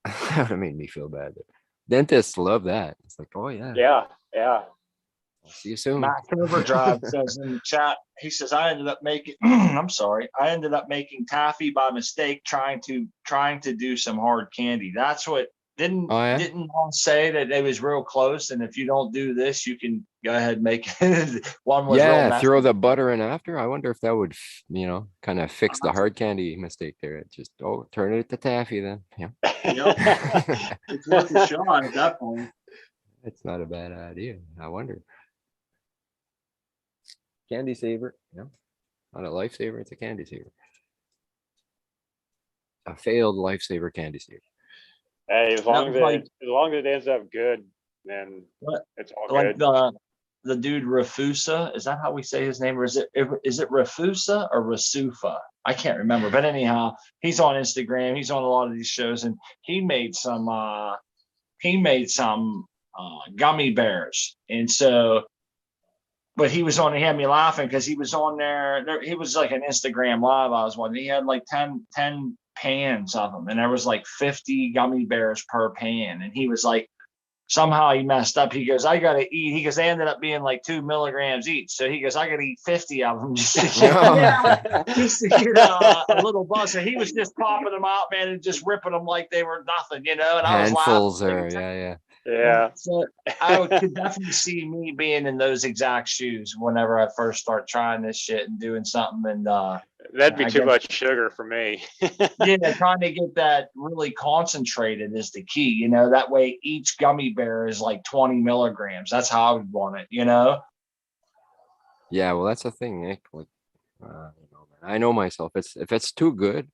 would have made me feel bad. Dentists love that. It's like, oh yeah. Yeah. I'll see you soon. Max Overdrive says in the chat, he says, I ended up making, I ended up making taffy by mistake trying to do some hard candy. That's what, didn't one say that it was real close? And if you don't do this, you can go ahead and make it. One was real messy. Throw the butter in after. I wonder if that would, kind of fix the hard candy mistake there. It just, turn it to taffy then. Yeah. It's worth a shot at that point. It's not a bad idea. I wonder. Candy saver, not a lifesaver, it's a candy saver. A failed lifesaver candy saver. Hey, as long as it ends up good, then it's all Like good. the dude Rafusa, is that how we say his name, or is it Rafusa or Rasufa? I can't remember, but anyhow, he's on Instagram. He's on a lot of these shows, and he made some gummy bears, and so. But he had me laughing because he was on there. He was like an Instagram live. I was watching. He had like 10 pans of them, and there was like 50 gummy bears per pan. And he was like, somehow he messed up. He goes, I got to eat. He goes, they ended up being like 2 milligrams each. So he goes, I got to eat 50 of them just to get a little buzz. So he was just popping them out, man, and just ripping them like they were nothing, And I was handfuls laughing. there, yeah. Yeah, So could definitely see me being in those exact shoes whenever I first start trying this shit and doing something. And that'd be I too guess, much sugar for me. yeah, trying to get that really concentrated is the key. You know, that way each gummy bear is like 20 milligrams. That's how I would want it. You know. Yeah, well, that's the thing, Nick. Like, I know myself. If it's too good,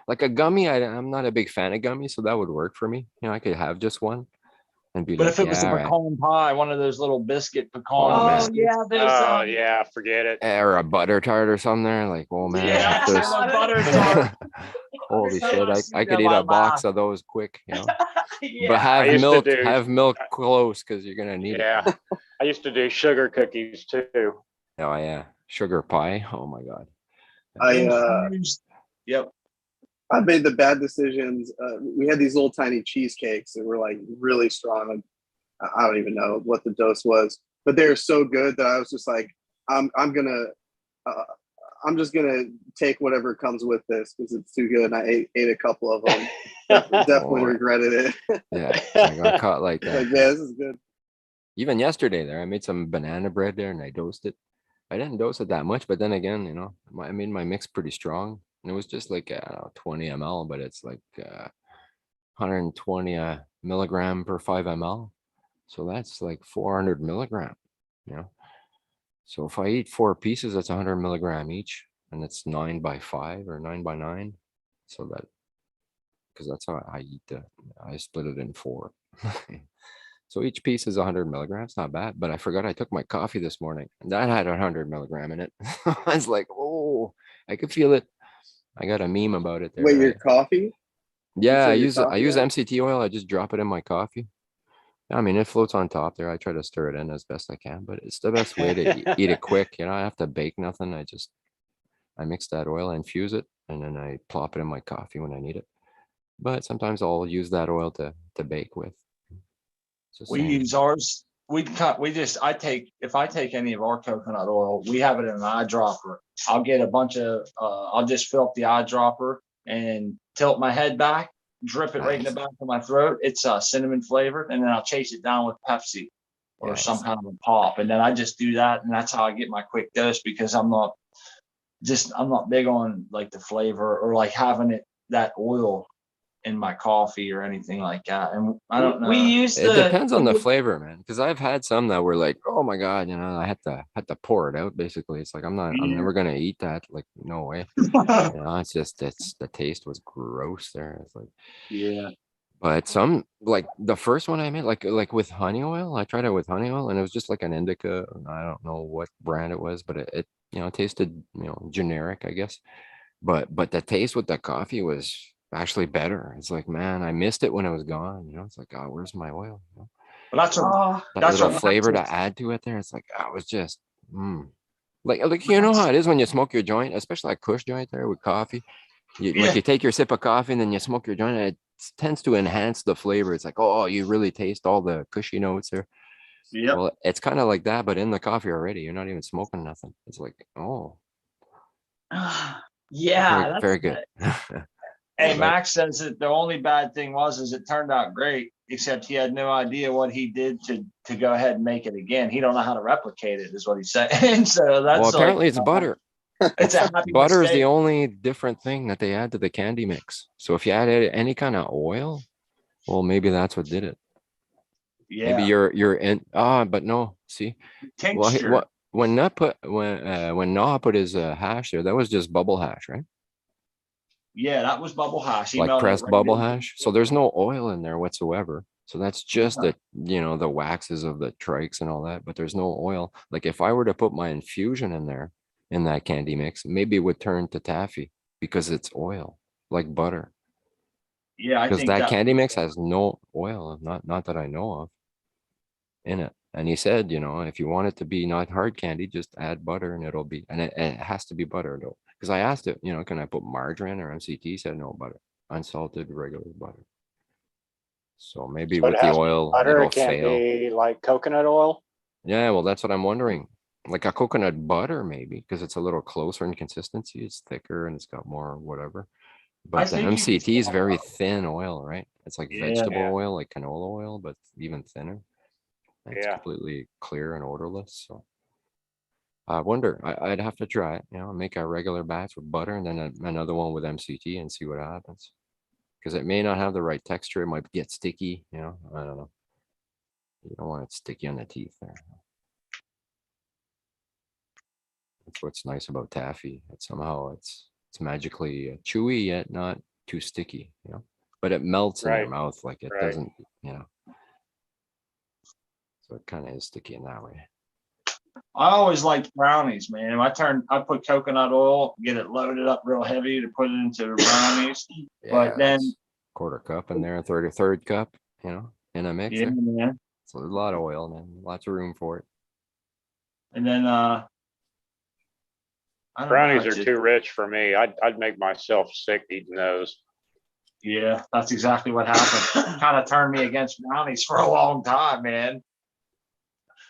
like a gummy, I'm not a big fan of gummies, so that would work for me. You know, I could have just one and be But like, if it was a yeah, all right. pecan pie, one of those little biscuit pecan Oh, man. Oh, yeah, those, Oh yeah, forget it. Or a butter tart or something there. Like, oh man, yeah, there's the butter tart. holy Every time shit, I I, see I could them, eat I a box laugh. of those quick, you know. But yeah. I used to do, have milk close because you're gonna need yeah, it. I used to do sugar cookies too. Oh yeah, sugar pie. Oh my god. Infused. Yep. I made the bad decisions. We had these little tiny cheesecakes that were like really strong. I don't even know what the dose was, but they were so good that I was just like, I'm just gonna take whatever comes with this because it's too good. And I ate a couple of them. Definitely Oh, regretted it. yeah, I got caught like that. Like, yeah, this is good. Even yesterday there, I made some banana bread there and I dosed it. I didn't dose it that much, but then again, you know, I made my mix pretty strong. And it was just like 20 ml, but it's like 120 milligram per 5 ml. So that's like 400 milligram, you know. So if I eat 4 pieces, that's 100 milligram each, and it's 9 by 5 or 9 by 9. So that, because that's how I eat I split it in 4. So each piece is 100 milligrams, not bad. But I forgot I took my coffee this morning, and that had 100 milligram in it. I was like, oh, I could feel it. I got a meme about it there. Wait, your coffee? Yeah, said your I use coffee MCT oil. I just drop it in my coffee. I mean, it floats on top there. I try to stir it in as best I can, but it's the best way to eat it quick. You know, I have to bake nothing. I mix that oil, I infuse it, and then I plop it in my coffee when I need it. But sometimes I'll use that oil to bake with. We use ours. If I take any of our coconut oil, we have it in an eyedropper. I'll get a bunch of, I'll just fill up the eyedropper and tilt my head back, drip it right in the back of my throat. It's cinnamon flavored, and then I'll chase it down with Pepsi or some kind of a pop. And then I just do that. And that's how I get my quick dose because I'm not big on like the flavor or like having that oil in my coffee or anything like that. And I don't know. We use It depends on the flavor, man. Because I've had some that were like, oh my god, you know, I had to pour it out. Basically, it's like I'm never gonna eat that. Like, no way. You know, it's the taste was gross there. It's like, yeah. But some like the first one I made, like with honey oil, I tried it with honey oil, and it was just like an indica. I don't know what brand it was, but it you know tasted generic, I guess. But the taste with the coffee was actually better. It's like, man, I missed it when it was gone. You know, it's like, oh, where's my oil? You know? But That that's little what flavor to add to it there. It's like, oh, it was just like you know how it is when you smoke your joint, especially like Kush joint there with coffee. Like you take your sip of coffee and then you smoke your joint, and it tends to enhance the flavor. It's like, oh, you really taste all the cushy notes there. Yep. Well, it's kind of like that, but in the coffee already. You're not even smoking nothing. It's like, oh, yeah, very good. Hey, Max says that the only bad thing is it turned out great, except he had no idea what he did to go ahead and make it again. He don't know how to replicate it, is what he's saying. So that's well, apparently it's butter. It's a happy butter mistake. is the only different thing that they add to the candy mix. So if you added any kind of oil, well, maybe that's what did it. Yeah. Maybe you're in. But no. See, Tincture. When Nah put his hash there, that was just bubble hash, right? Yeah, that was bubble hash. He Like pressed right bubble hash. So there's no oil in there whatsoever. So that's just the waxes of the trikes and all that, but there's no oil. Like if I were to put my infusion in there in that candy mix, maybe it would turn to taffy because it's oil, like butter. Yeah, I because think that candy mix has no oil, not that I know of, in it. And he said, if you want it to be not hard candy, just add butter and it'll be, and it has to be butter though. Because I asked it, can I put margarine or MCT? He said no, butter, unsalted regular butter. So maybe So with the it has to be oil, butter. it'll It can't fail. be like coconut oil. Yeah, well, that's what I'm wondering. Like a coconut butter, maybe, because it's a little closer in consistency. It's thicker and it's got more whatever. But the think you can MCT is still- very thin oil, right? It's like Yeah. vegetable oil, like canola oil, but even thinner. And it's Yeah. completely clear and odorless. So I wonder, I'd have to try it, make a regular batch with butter and then another one with MCT and see what happens. Because it may not have the right texture. It might get sticky, I don't know. You don't want it sticky on the teeth there. That's what's nice about taffy. Somehow it's magically chewy yet not too sticky, but it melts in your Right. mouth like it Right. doesn't, so it kind of is sticky in that way. I always liked brownies, man. I put coconut oil, get it loaded up real heavy to put it into the brownies. But then it's quarter cup in there, third cup, in a mix yeah, there. man. So there's a lot of oil, man. Lots of room for it. And then I don't know, Brownies it are just- too rich for me. I'd make myself sick eating those. Yeah, that's exactly what happened. Kind of turned me against brownies for a long time, man.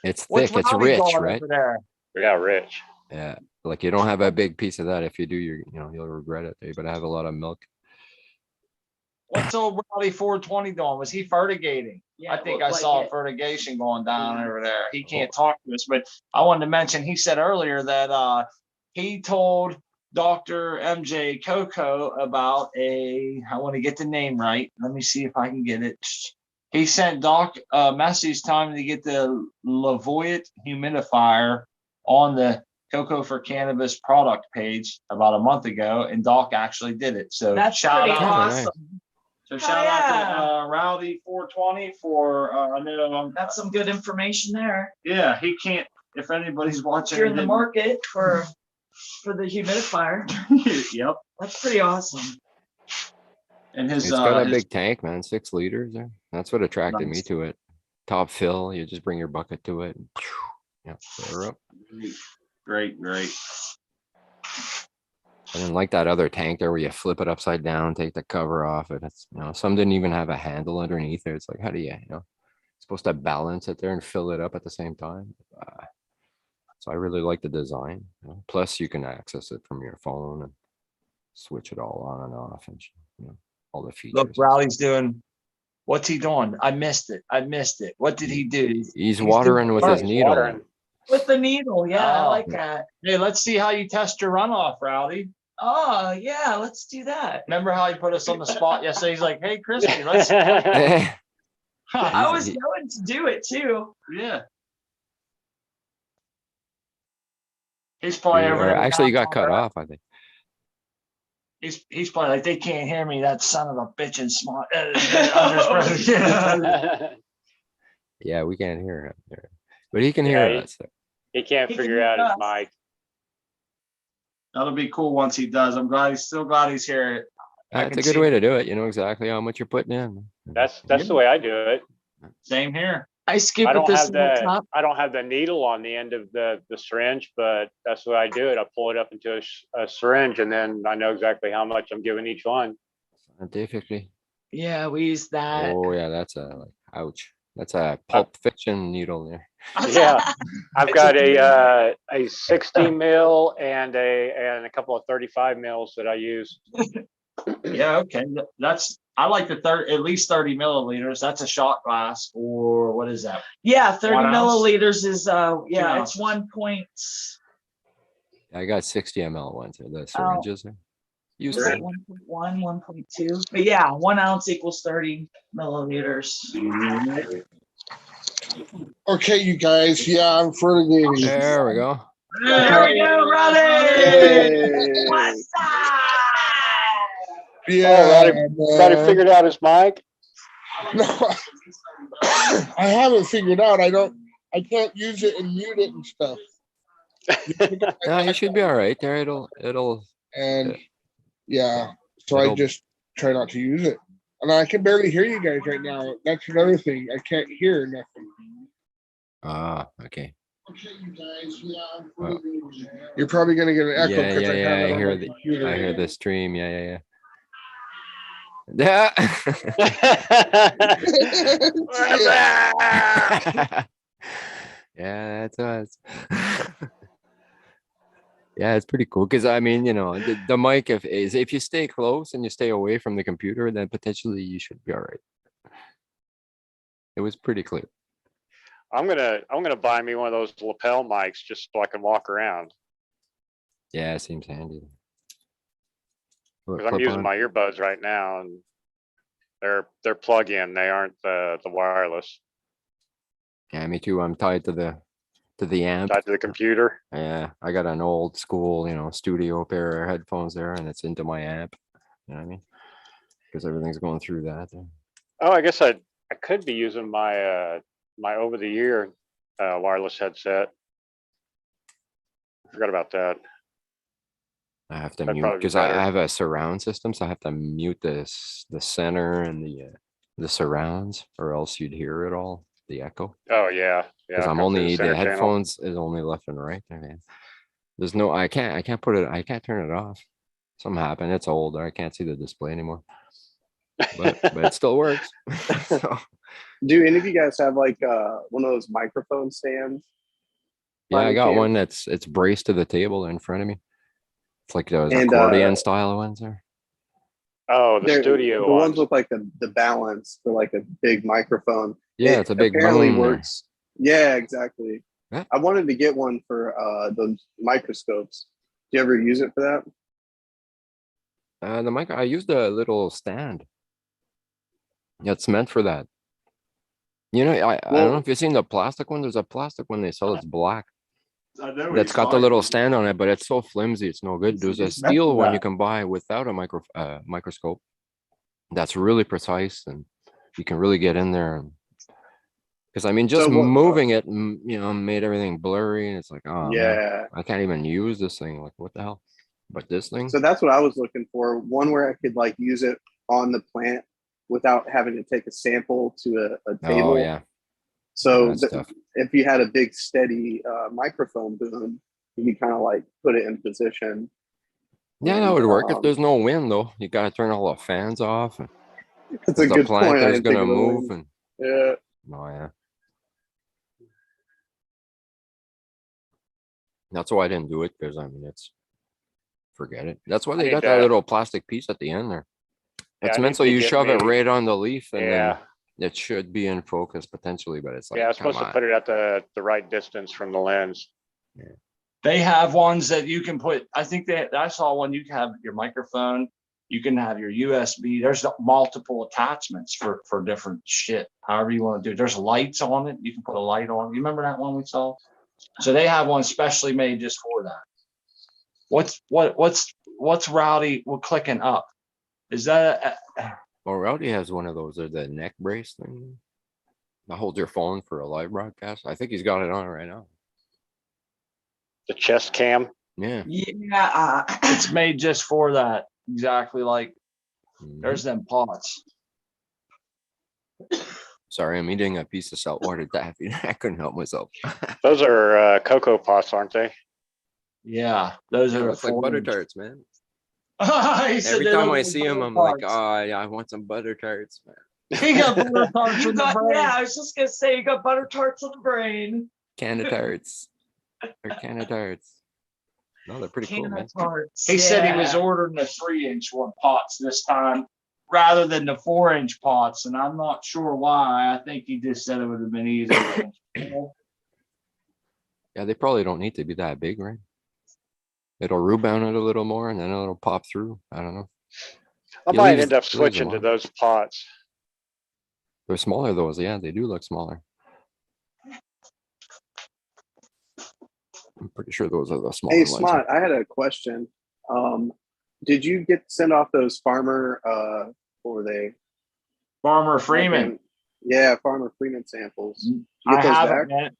It's What's thick, it's brownie rich, going right? over there? Yeah, rich. Yeah, like you don't have a big piece of that. If you do, you'll regret it. You better have a lot of milk. What's old Rowdy 420 doing? Was he fertigating? I think I saw fertigation going down over there. He can't talk to us, but I wanted to mention, he said earlier that he told Dr. MJ Coco about I want to get the name right. Let me see if I can get it. He sent Doc a message telling him to get the Lavoyet humidifier on the Coco for Cannabis product page about a month ago, and Doc actually did it. So That's shout pretty out. nice. awesome. So shout out to Rowdy 420 for I know That's some good information there. yeah, he can't, if anybody's If watching. you're in the market for the humidifier, Yep. that's pretty awesome. And his It's got a his- big tank, man, 6 liters there. That's what attracted me Nice. to it. Top fill, you just bring your bucket to it. And, yeah, fill her up. great. I didn't like that other tank there where you flip it upside down, take the cover off it. It's some didn't even have a handle underneath it. It's like, how do you supposed to balance it there and fill it up at the same time? So I really like the design. Plus you can access it from your phone and switch it all on and off and all the features. Look, Rowdy's doing. What's he doing? I missed it. What did he do? He's watering with his needle. Watering. With the needle, yeah, I Oh. like that. Hey, let's see how you test your runoff, Rowdy. Oh, yeah, let's do that. Remember how he put us on the spot yesterday? He's like, "Hey, Christy, let's." Yeah. I was going to do it too. Yeah. He's probably over there. Actually, you got cut off, I think. He's probably like, they can't hear me. That son of a bitch and smart. Yeah, we can't hear him. But he can Yeah, hear he- us. He can't He can figure out his hear us. mic. That'll be cool once he does. I'm glad he's here. I That's can a good see- way to do it. You know exactly how much you're putting in. That's the way I do it. Same here. I scoop I with don't this have little the top. I don't have the needle on the end of the syringe, but that's what I do it. I pull it up into a syringe, and then I know exactly how much I'm giving each one. Scientifically. Yeah, we use that. Oh yeah, that's ouch. That's a Pulp Fiction needle there. Yeah, I've got a 60 mil and a couple of 35 mils that I use. Yeah, okay. I like the at least 30 milliliters. That's a shot glass, or what is that? Yeah, 30 1 ounce? milliliters is yeah, ounces. it's 1 point. I got 60 ml ones here. Oh. The syringes there. Use Is it them. 1.1, 1.2? But yeah, 1 ounce equals 30 milliliters. Okay, you guys. Yeah, I'm fertigating. There we go. There we go, Roddy! Hey. What's up? Yeah, Roddy figured out his mic. No, I haven't figured out. I can't use it and mute it and stuff. No, you should be all right there. It'll And yeah, so I It'll- just try not to use it. And I can barely hear you guys right now. That's another thing. I can't hear nothing. okay. Okay, you guys. Yeah, I'm fertigating. You're probably gonna get an echo Yeah, because I have it I on hear my the computer. I hear the stream. Yeah. Yeah. Yeah, that's us. Yeah, it's pretty cool because I mean, the mic if you stay close and you stay away from the computer, then potentially you should be all right. It was pretty clear. I'm gonna buy me one of those lapel mics just so I can walk around. Yeah, it seems handy. Or Because I'm clip using on. my earbuds right now, and they're plug-in. They aren't the wireless. Yeah, me too. I'm tied to the amp. Tied to the computer. Yeah, I got an old school, studio pair of headphones there, and it's into my amp. You know what I mean? Because everything's going through that. Oh, I guess I could be using my my over-the-ear wireless headset. I forgot about that. I have to That'd mute probably be because I better. have a surround system, so I have to mute the center and the surrounds, or else you'd hear it all, the echo. Oh yeah, Because yeah. I'm Come through only the center channel. headphones is only left and right. Okay. There's no I can't put it, I can't turn it off. Something happened. It's old. I can't see the display anymore. But it still works. So, Do any of you guys have like one of those microphone stands? yeah, I Any got chance? one it's braced to the table in front of me. It's like those And, accordion style ones there. Oh, the They're studio the ones ones. with like the balance for like a big microphone. Yeah, it's a big apparently boom there. works. Yeah, exactly. Yeah. I wanted to get one for those microscopes. Do you ever use it for that? The mic, I used a little stand. It's meant for that. I don't know if you've seen the plastic one. There's a plastic one they sell. It's black. I know what That's he's got the talking little about. stand on it, but it's so flimsy. It's no good. There's a It's meant steel for one you that. can buy without a microscope. That's really precise, and you can really get in there. Because I mean, just So what- moving it, made everything blurry, and it's like, oh man, Yeah. I can't even use this thing. Like, what the hell? But this thing, So that's what I was looking for. One where I could like use it on the plant without having to take a sample to a table. oh yeah, So that's tough. if you had a big steady microphone boom, you could kind of like put it in position. Yeah, that And, would work if there's no wind though. You gotta turn all the fans off. And That's a the good plant point. I is didn't think gonna of the move, wind. and Yeah. oh yeah. That's why I didn't do it, because I mean, forget it. That's why they got that little plastic piece at the end there. It's meant so you shove it right on the leaf, and then it should be in focus potentially, but it's like, Yeah, it's supposed to put it at the right distance from the lens. Yeah. They have ones that you can put. I think that I saw one. You can have your microphone. You can have your USB. There's multiple attachments for different shit. However you want to do it. There's lights on it. You can put a light on. You remember that one we saw? So they have one specially made just for that. What's Rowdy? We're clicking up. Is that? Well, Rowdy has one of those, the neck brace thing that holds your phone for a live broadcast. I think he's got it on right now. The chest cam. Yeah. Yeah. It's made just for that. Exactly like there's them pots. Sorry, I'm eating a piece of saltwater taffy. I couldn't help myself. Those are cocoa pots, aren't they? Yeah, those are It's like butter tarts, man. Every time I see them, I'm like, oh yeah, I want some butter tarts, man. He got butter tarts in the brain. Yeah, I was just gonna say you got butter tarts in the brain. Can of tarts. Or can of tarts. No, they're pretty cool, man. Tarts. He said he was ordering the 3-inch one pots this time rather than the 4-inch pots, and I'm not sure why. I think he just said it would have been easier. Yeah, they probably don't need to be that big, right? It'll rebound it a little more, and then it'll pop through. I don't know. I might end up switching to those pots. They're smaller, those. Yeah, they do look smaller. I'm pretty sure those are the smaller Hey, ones. Smart, I had a question. Did you send off those Farmer, what were they? Farmer Freeman. Yeah, Farmer Freeman samples. I haven't, man.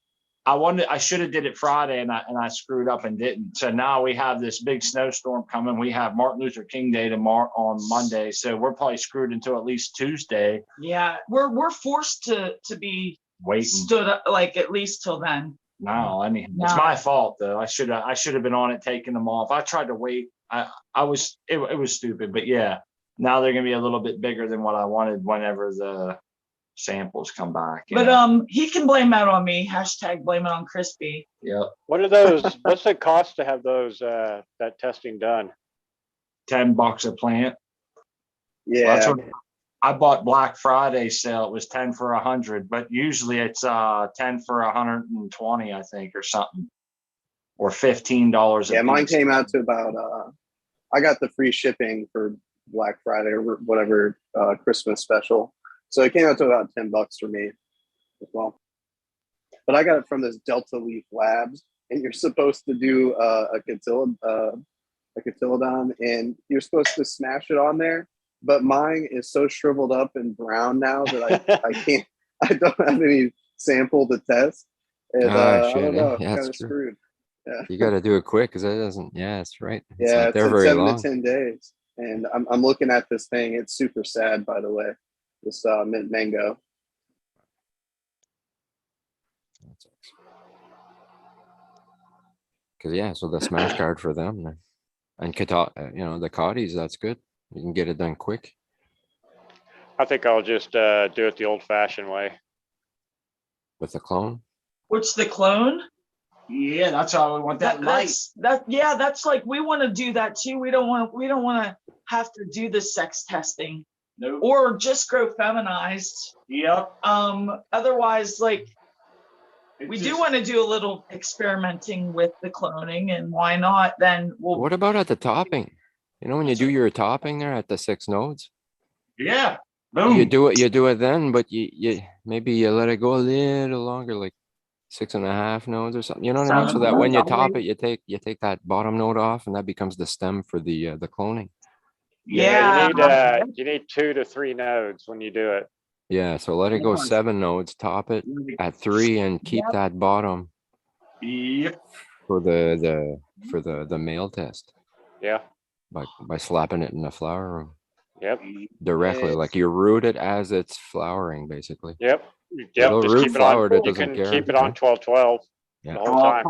I should have did it Friday, and I screwed up and didn't. So now we have this big snowstorm coming. We have Martin Luther King Day tomorrow on Monday, so we're probably screwed until at least Tuesday. Yeah, we're forced to be waiting, stood up like at least till then. No, I mean it's my fault though. I should have been on it, taking them off. I tried to wait. It was stupid, but yeah. Now they're gonna be a little bit bigger than what I wanted whenever samples come back. But he can blame that on me. Hashtag blame it on Crispy. Yep. What are those? What's it cost to have those that testing done? $10 a plant. Yeah. That's what I bought Black Friday sale. It was 10 for 100, but usually it's 10 for 120, I think, or something, or $15. Yeah, mine came out to about. I got the free shipping for Black Friday or whatever Christmas special, so it came out to about $10 for me as well. But I got it from this Delta Leaf Labs, and you're supposed to do a cotyledon, and you're supposed to smash it on there. But mine is so shriveled up and brown now that I can't. I don't have any sample to test, and I don't know. Yeah, Kind that's of true. screwed. Yeah. You got to do it quick because it doesn't. Yeah, it's right. It's Yeah, not it's there in very 7 long. to 10 days, and I'm looking at this thing. It's super sad, by the way. This mint mango. Because yeah, so the smash card for them then. And the Cotties, that's good. You can get it done quick. I think I'll just do it the old-fashioned way. With the clone. What's the clone? Yeah, that's how we want that light. That's like we want to do that too. We don't want to have to do the sex testing. Nope. Or just grow feminized. Yep. Otherwise, like we do want to do a little experimenting with the cloning, and why not? Then What about at the topping? You know, when you do your topping there at the 6 nodes, Yeah. Boom. you do it then, but you maybe you let it go a little longer, like 6.5 nodes or something. You know what I mean? So that when you top it, you take that bottom node off, and that becomes the stem for the cloning. Yeah. You need 2 to 3 nodes when you do it. Yeah, so let it go 7 nodes, top it at 3, and keep that bottom Yep. for the male test Yeah. by slapping it in the flower room Yep. directly, Yes. like you root it as it's flowering, basically. Yep. It'll Just root keep it flower on. that You doesn't can care, keep it on right? 12/12 Yeah. the whole time.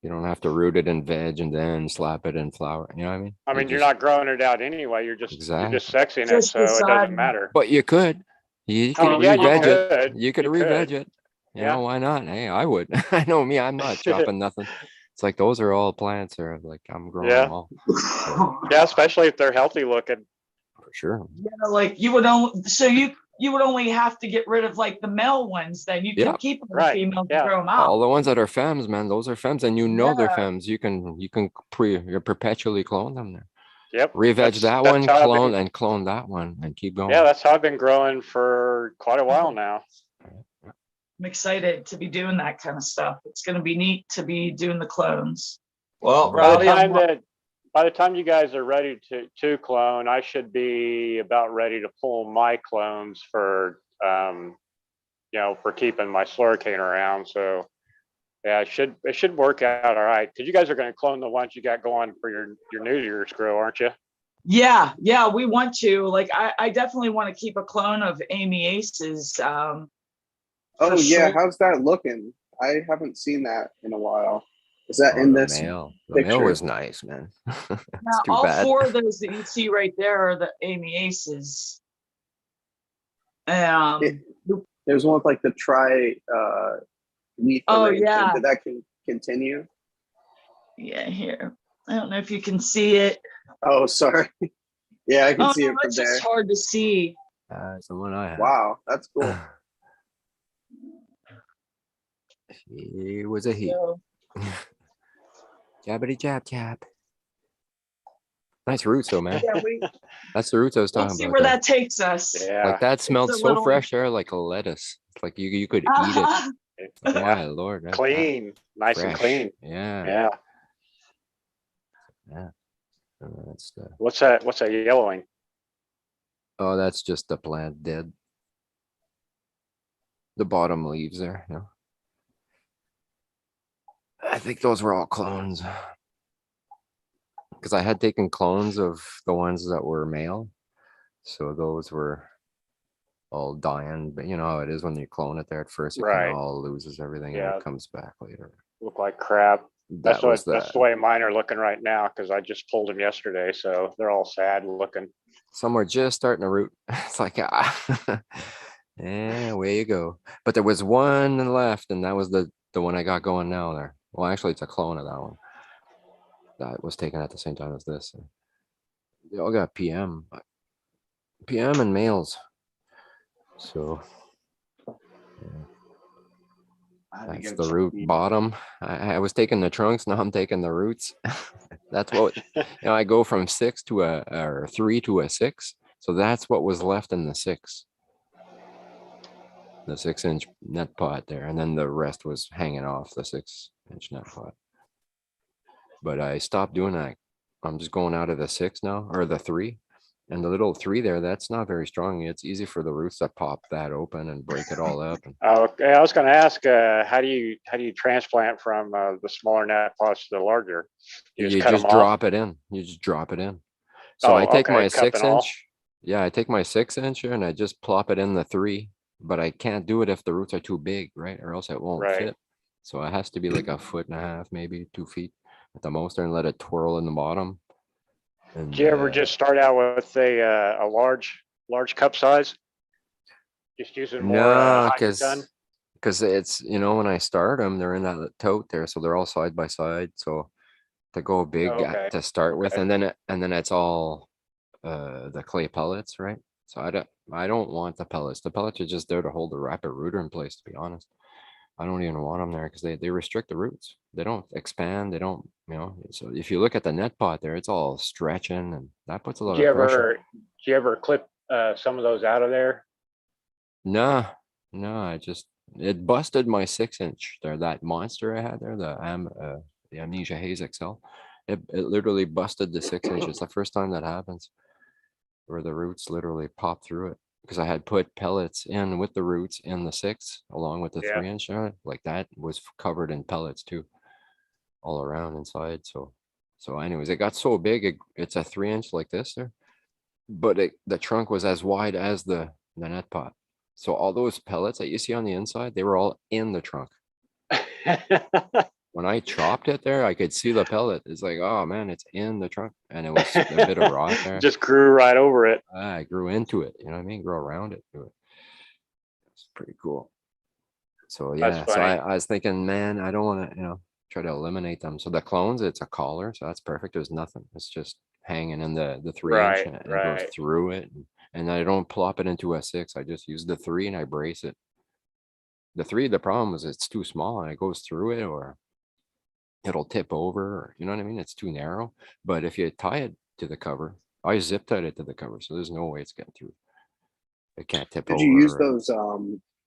You don't have to root it in veg and then slap it in flower. You know what I mean? I mean, you're not growing it out anyway. You're just sexing it, Just so it doesn't deciding. matter. But you could. You could Yeah, you re-veg it. could. You could You re-veg could. it. You Yeah. know, why not? Hey, I would. I know me, I'm not chopping nothing. It's like those are all plants, or like I'm growing Yeah. them all. So, Yeah, especially if they're healthy looking. for sure. Yeah, like you would only have to get rid of like the male ones. Then you can Yeah. keep the Right, females yeah. and grow them out. All the ones that are femmes, man, those are femmes, and you know they're Yeah. femmes. You can perpetually clone them there. Yep. Re-veg That's that one, how I've clone been- and clone that one, and keep going. Yeah, that's how I've been growing for quite a while now. I'm excited to be doing that kind of stuff. It's going to be neat to be doing the clones. Well, By the Rowdy, time you guys are ready to clone, I should be about ready to pull my clones for for keeping my slurricane around. So yeah, it should work out all right. Because you guys are going to clone the ones you got going for your New Year's grow, aren't you? Yeah, we want to. Like, I definitely want to keep a clone of Amy Ace's. Oh For yeah, sure. how's that looking? I haven't seen that in a while. Is that Oh, in the this male. The male picture? was nice, man. Now, It's too all bad. 4 of those that you see right there are the Amy Aces. There's one with like the leaf. Oh, arrangement. yeah. Did that continue? Yeah, here. I don't know if you can see it. Oh, sorry. Yeah, I can Oh, see it from it's there. just hard to see. It's the one I had. Wow, that's cool. He was a he. So, Jabbity jab jab. Nice roots though, man. yeah, That's the roots I was we'll talking see about. where there. that takes us. Yeah. Like that smelled a so little- fresh there, like a lettuce. It's like you could eat it. It's like, my lord. that- Clean, nice and fresh. clean. Yeah. Yeah. That's the. What's that yellowing? Oh, that's just the plant dead. The bottom leaves there. Yeah. I think those were all clones. Because I had taken clones of the ones that were male. So those were all dying. But you know how it is when you clone it there at first, it Right. kind of all loses everything and Yeah. it comes back later. Look like crap. That was That's the way mine are looking right now because I just pulled them yesterday, so they're all sad looking. some are just starting to root. It's like, you Away you go. But there was one left, and that was the one I got going now there. Well, actually, it's a clone of that one. That was taken at the same time as this. They all got PM and males. So that's the root bottom. I was taking the trunks, now I'm taking the roots. That's what, I go from 6 to or 3 to a 6. So that's what was left in the 6. The 6-inch net pot there. And then the rest was hanging off the 6-inch net pot. But I stopped doing that. I'm just going out of the 6 now, or the 3. And the little 3 there, that's not very strong. It's easy for the roots to pop that open and break it all up. Okay, I was going to ask, how do you transplant from the smaller net pots to the larger? You just drop it in. You just drop it in. So I take my 6-inch. Yeah, I take my 6-inch and I just plop it in the 3. But I can't do it if the roots are too big, right? Or else it won't fit. So it has to be like 1.5 feet, maybe 2 feet at the most, and let it twirl in the bottom. And, do you ever just start out with a large cup size? Just using more because it's, when I start them, they're in that tote there, so they're all side by side. So to go big to start with, and then it's all the clay pellets, right? So I don't want the pellets. The pellets are just there to hold the rapid rooter in place, to be honest. I don't even want them there because they restrict the roots. They don't expand. They don't, so if you look at the net pot there, it's all stretching, and that puts a lot of pressure. Do you ever clip some of those out of there? No, it busted my 6-inch there. That monster I had there, the Amnesia Haze XL, it literally busted the 6-inch. It's the first time that happens, where the roots literally pop through it. Because I had put pellets in with the roots in the 6 along with the 3-inch, like that was covered in pellets too, all around inside. So anyways, it got so big, it's a 3-inch like this there, but the trunk was as wide as the net pot. So all those pellets that you see on the inside, they were all in the trunk. When I chopped it there, I could see the pellet. It's like, oh man, it's in the trunk. And it was a bit of rot there. Just grew right over it. I grew into it. You know what I mean? Grow around it. It's pretty cool. So yeah, so I was thinking, man, I don't want to, try to eliminate them. So the clones, it's a collar. So that's perfect. There's nothing. It's just hanging in the 3-inch and it goes through it. And I don't plop it into a 6. I just use the 3 and I brace it. The 3, the problem is it's too small and it goes through it, or it'll tip over, or, you know what I mean? It's too narrow. But if you tie it to the cover, I zip tied it to the cover, so there's no way it's getting through. It can't tip over. Did you use those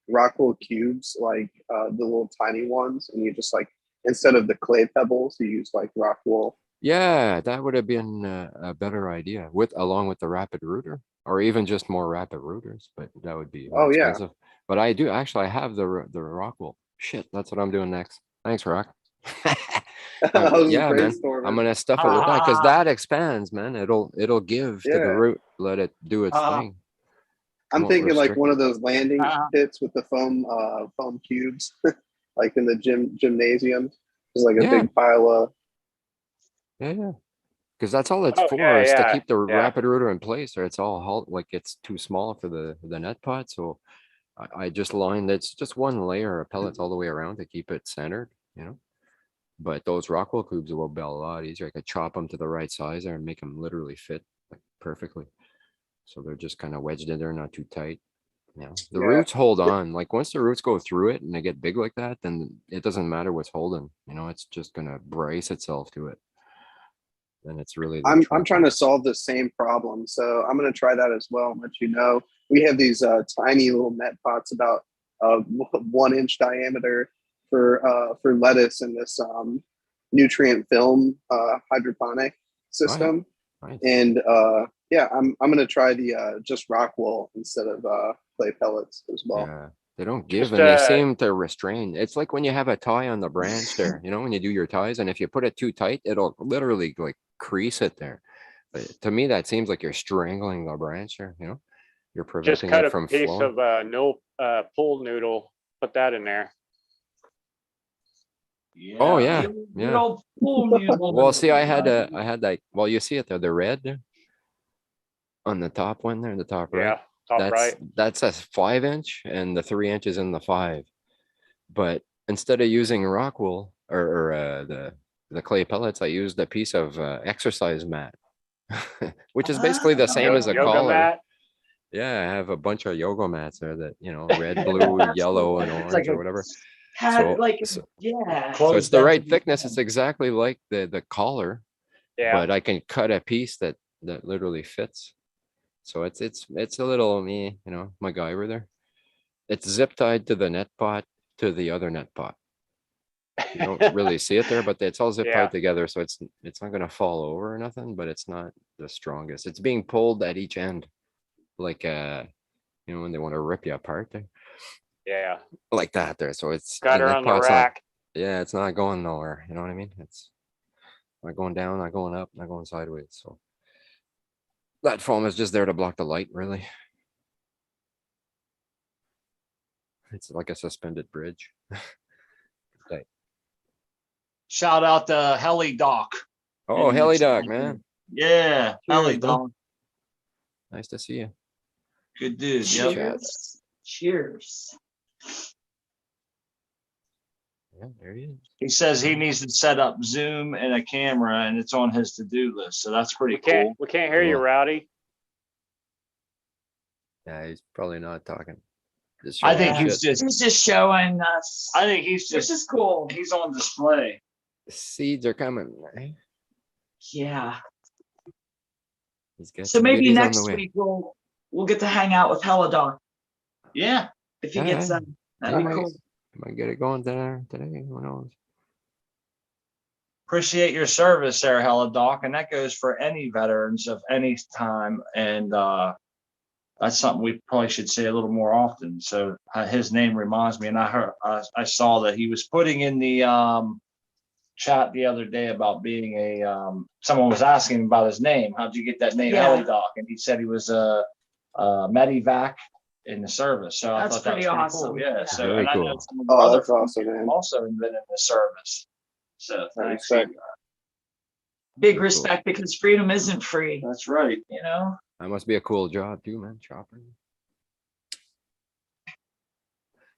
Rockwell cubes, like the little tiny ones, and you just like, instead of the clay pebbles, you use like Rockwell? Yeah, that would have been a better idea along with the rapid rooter, or even just more rapid rooters, but that would be expensive. But I have the Rockwell. Shit, that's what I'm doing next. Thanks, Rock. Yeah, man, I'm gonna stuff it with that because that expands, man. It'll give to the root, let it do its thing. I'm thinking like one of those landing pits with the foam cubes, like in the gymnasium. There's like a big pile of. Yeah, because that's all it's for, is to keep the rapid rooter in place, or it's all like it's too small for the net pot. So I just lined, it's just one layer of pellets all the way around to keep it centered, But those Rockwell cubes will be a lot easier. I could chop them to the right size there and make them literally fit like perfectly. So they're just kind of wedged in there, not too tight. The roots hold on. Like once the roots go through it and they get big like that, then it doesn't matter what's holding. It's just gonna brace itself to it. Then it's really. I'm trying to solve the same problem, so I'm gonna try that as well and let you know. We have these tiny little net pots about 1 inch diameter for lettuce in this nutrient film hydroponic system. Right. And I'm gonna try the just Rockwell instead of clay pellets as well. Yeah, they don't give, and they seem to restrain. It's like when you have a tie on the branch there, when you do your ties, and if you put it too tight, it'll literally like crease it there. But to me, that seems like you're strangling the branch there. You're preventing it from flowing. Just cut a piece of pull noodle, put that in there. Yeah. Oh yeah. Well, see, I had that. Well, you see it there, the red there on the top one there, the top right. top right. That's a 5-inch and the 3 inches in the 5. But instead of using rock wool or the clay pellets, I used a piece of exercise mat, which is basically the same as a Yoga collar. mat. Yeah, I have a bunch of yoga mats there that, red, blue, yellow, and It's orange or whatever. Had like, So yeah. so it's the right thickness. It's exactly like the collar, Yeah. but I can cut a piece that literally fits. So it's a little MacGyver there. It's zip tied to the net pot to the other net pot. You don't really see it there, but it's all zip Yeah. tied together, so it's not gonna fall over or nothing, but it's not the strongest. It's being pulled at each end, like when they want to rip you apart there, Yeah. like that there. So it's Got her net on the pot's not- rack. yeah, it's not going nowhere. You know what I mean? It's not going down, not going up, not going sideways. So that foam is just there to block the light, really. It's like a suspended bridge. Like, Shout out to Heli Doc. oh, in the heli chat doc, here. man. Yeah, Heli Cheers, bro. Doc. Nice to see you. Good dude. Yep. Cheers. Cheers. Yeah, there he is. He says he needs to set up Zoom and a camera, and it's on his to-do list. So that's pretty cool. We can't hear you, Cool. Rowdy. Yeah, he's probably not talking. Just I showing think shit. he's just showing us. I think he's Which just is cool. he's on display. The seeds are coming. Eh? Yeah. He's got So some maybe goodies on next the way. week we'll get to hang out with Helidoc Yeah. if he Yeah, gets yeah. them. That'd be might, cool. might get it going today. Who knows? Appreciate your service there, Hella Doc. And that goes for any veterans of any time. And that's something we probably should say a little more often. So his name reminds me, and I saw that he was putting in the chat the other day about being someone was asking him about his name. How'd you get that name, Yeah. Heli Doc? And he said he was a medivac in the service. So That's I thought that was pretty pretty awesome. cool. Yeah. Yeah. So Very and I know cool. some of the Oh, other that's awesome, man. also been in the service. So thanks. respect. Big Cool. respect because freedom isn't free. That's right. You know? That must be a cool job too, man. Chopper.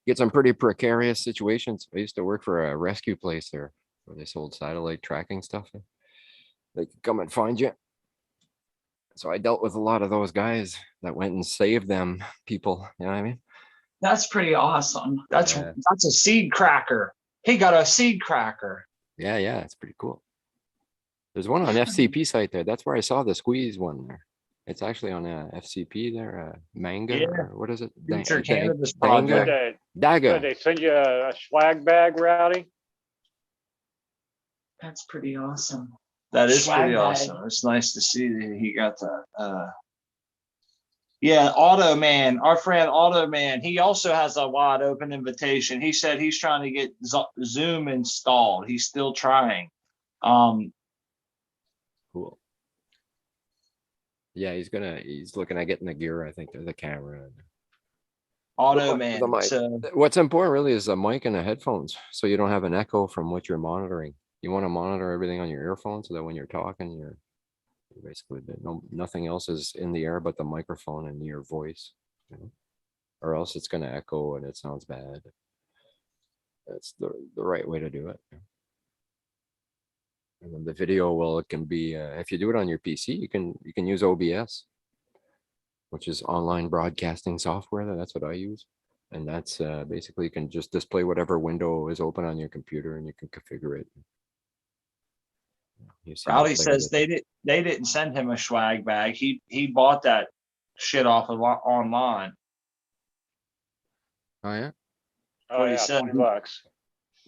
Get some pretty precarious situations. I used to work for a rescue place there where they sold satellite tracking stuff. They could come and find you. So I dealt with a lot of those guys that went and saved them people. You know what I mean? That's pretty awesome. That's Yeah. that's a seed cracker. He got a seed cracker. Yeah, it's pretty cool. There's one on FCP site there. That's where I saw the squeeze one there. It's actually on FCP there, manga Yeah. or what is it? Future Cannabis Danga? Project. Did Daga. they send you a swag bag, Rowdy? That's pretty awesome. That is Swag pretty bag. awesome. It's nice to see that he got that. Yeah, Auto Man, our friend Auto Man, he also has a wide open invitation. He said he's trying to get Zoom installed. He's still trying. Cool. Yeah, he's looking at getting the gear, I think, the camera. Auto The Man. mic. So What's important really is the mic and the headphones, so you don't have an echo from what you're monitoring. You want to monitor everything on your earphone so that when you're talking, you're basically nothing else is in the air but the microphone and your voice, or else it's going to echo and it sounds bad. That's the right way to do it. And then the video, it can be if you do it on your PC, you can use OBS, which is online broadcasting software. That's what I use, and that's basically you can just display whatever window is open on your computer and you can configure it. Rowdy says they didn't send him a swag bag. He bought that shit off of online. Oh yeah. Oh What he yeah, said. $20.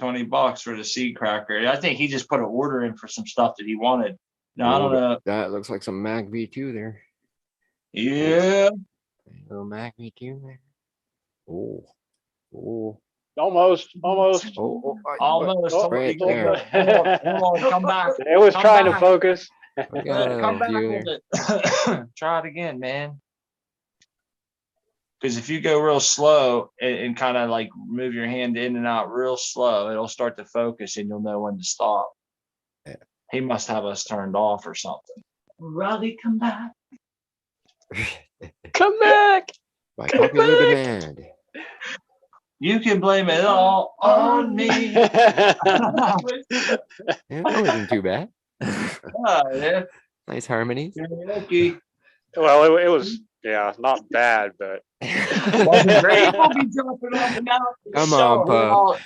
$20 for the seed cracker. I think he just put an order in for some stuff that he wanted. No, I don't know. That looks like some Mac V2 there. Yeah. Little Mac V2 there. Oh. Almost. Almost. Oh, right there. Hold on, come back. It was Come trying back. to focus. Come back view with it. Try it again, man. Because if you go real slow and kind of like move your hand in and out real slow, it'll start to focus and you'll know when to stop. Yeah. He must have us turned off or something. Rowdy, come back. Come back. by popular demand. You can blame it all on me. Yeah, that wasn't too bad. Yeah. Nice harmonies. Karaoke. Well, it was, yeah, not bad, but Wasn't great. We'll be jumping on the now. Come on, Pup.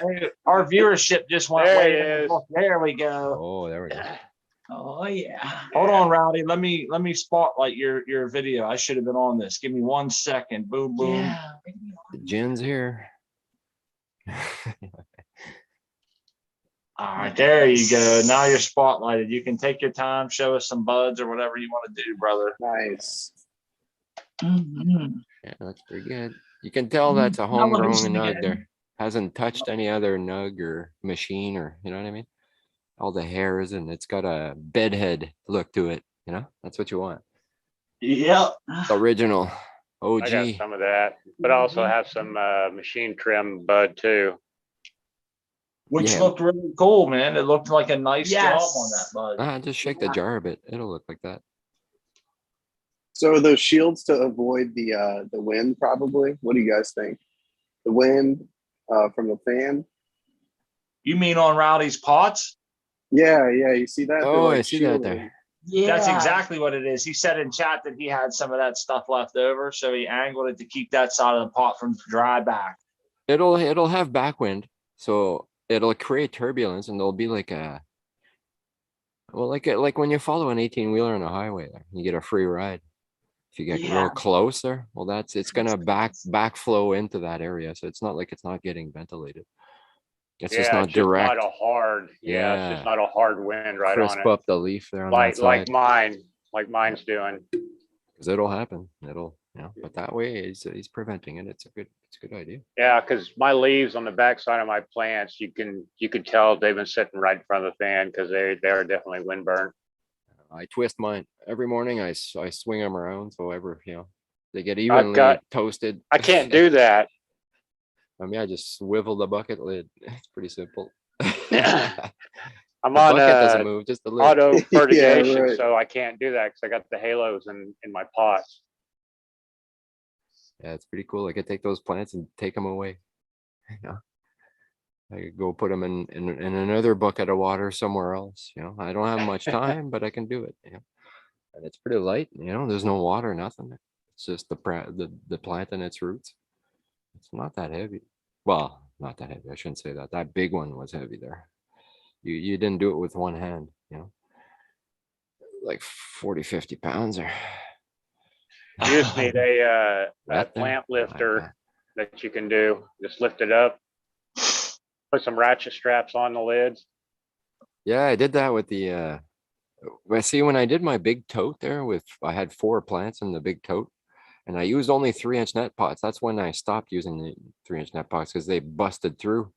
Our viewership just went There way it is. up. There we go. Oh, there we go. Oh, yeah. Hold on, Rowdy. Let me spotlight your video. I should have been on this. Give me 1 second. Boom, boom. Yeah. The gin's here. All right, there you go. Now you're spotlighted. You can take your time, show us some buds or whatever you want to do, brother. Nice. Mhm. Yeah, that's pretty good. You can tell that's a homegrown Television nug again. there. Hasn't touched any other nug or machine or, you know what I mean? All the hairs, and it's got a bedhead look to it, you know? That's what you want. Yep. Original. I got OG. some of that, but I also have some machine trim bud too. Which Yeah. looked really cool, man. It looked like a nice job Yes. on that bud. Just shake the jar a bit. It'll look like that. So are those shields to avoid the wind, probably? What do you guys think? The wind from the fan? You mean on Rowdy's pots? Yeah, yeah. You see that? They're Oh, like I see that shielded. there. Yeah. That's exactly what it is. He said in chat that he had some of that stuff left over, so he angled it to keep that side of the pot from dry back. It'll have backwind, so it'll create turbulence, and there'll be like a, well, like when you follow an 18-wheeler on a highway there, you get a free ride. If you get Yeah. real close there, well, it's gonna backflow into that area, so it's not like it's not getting ventilated. It's just not it's just direct. not a hard, it's just not a hard wind right Crisp on it. up the leaf there on Like that side, like mine's doing. because it'll happen. It'll, but that way he's preventing it. It's a good idea. Yeah, because my leaves on the backside of my plants, you could tell they've been sitting right in front of the fan because they're definitely wind burnt. I twist mine every morning. I swing them around so they get evenly toasted. I can't do that. I mean, I just swivel the bucket lid. It's pretty simple. I'm The on bucket doesn't move, just the lid. auto fertigation, right. so I can't do that because I got the halos in my pots. Yeah, it's pretty cool. I could take those plants and take them away. I could go put them in another bucket of water somewhere else. I don't have much time, but I can do it. And it's pretty light. There's no water, nothing. It's just the plant and its roots. It's not that heavy. Well, not that heavy. I shouldn't say that. That big one was heavy there. You didn't do it with one hand. Like 40, 50 pounds or. You just need a That plant there? lifter that you can do. Just lift it up, put some ratchet straps on the lids. Yeah, I did that with the well, see, when I did my big tote there I had 4 plants in the big tote, and I used only 3-inch net pots. That's when I stopped using the 3-inch net pots because they busted through.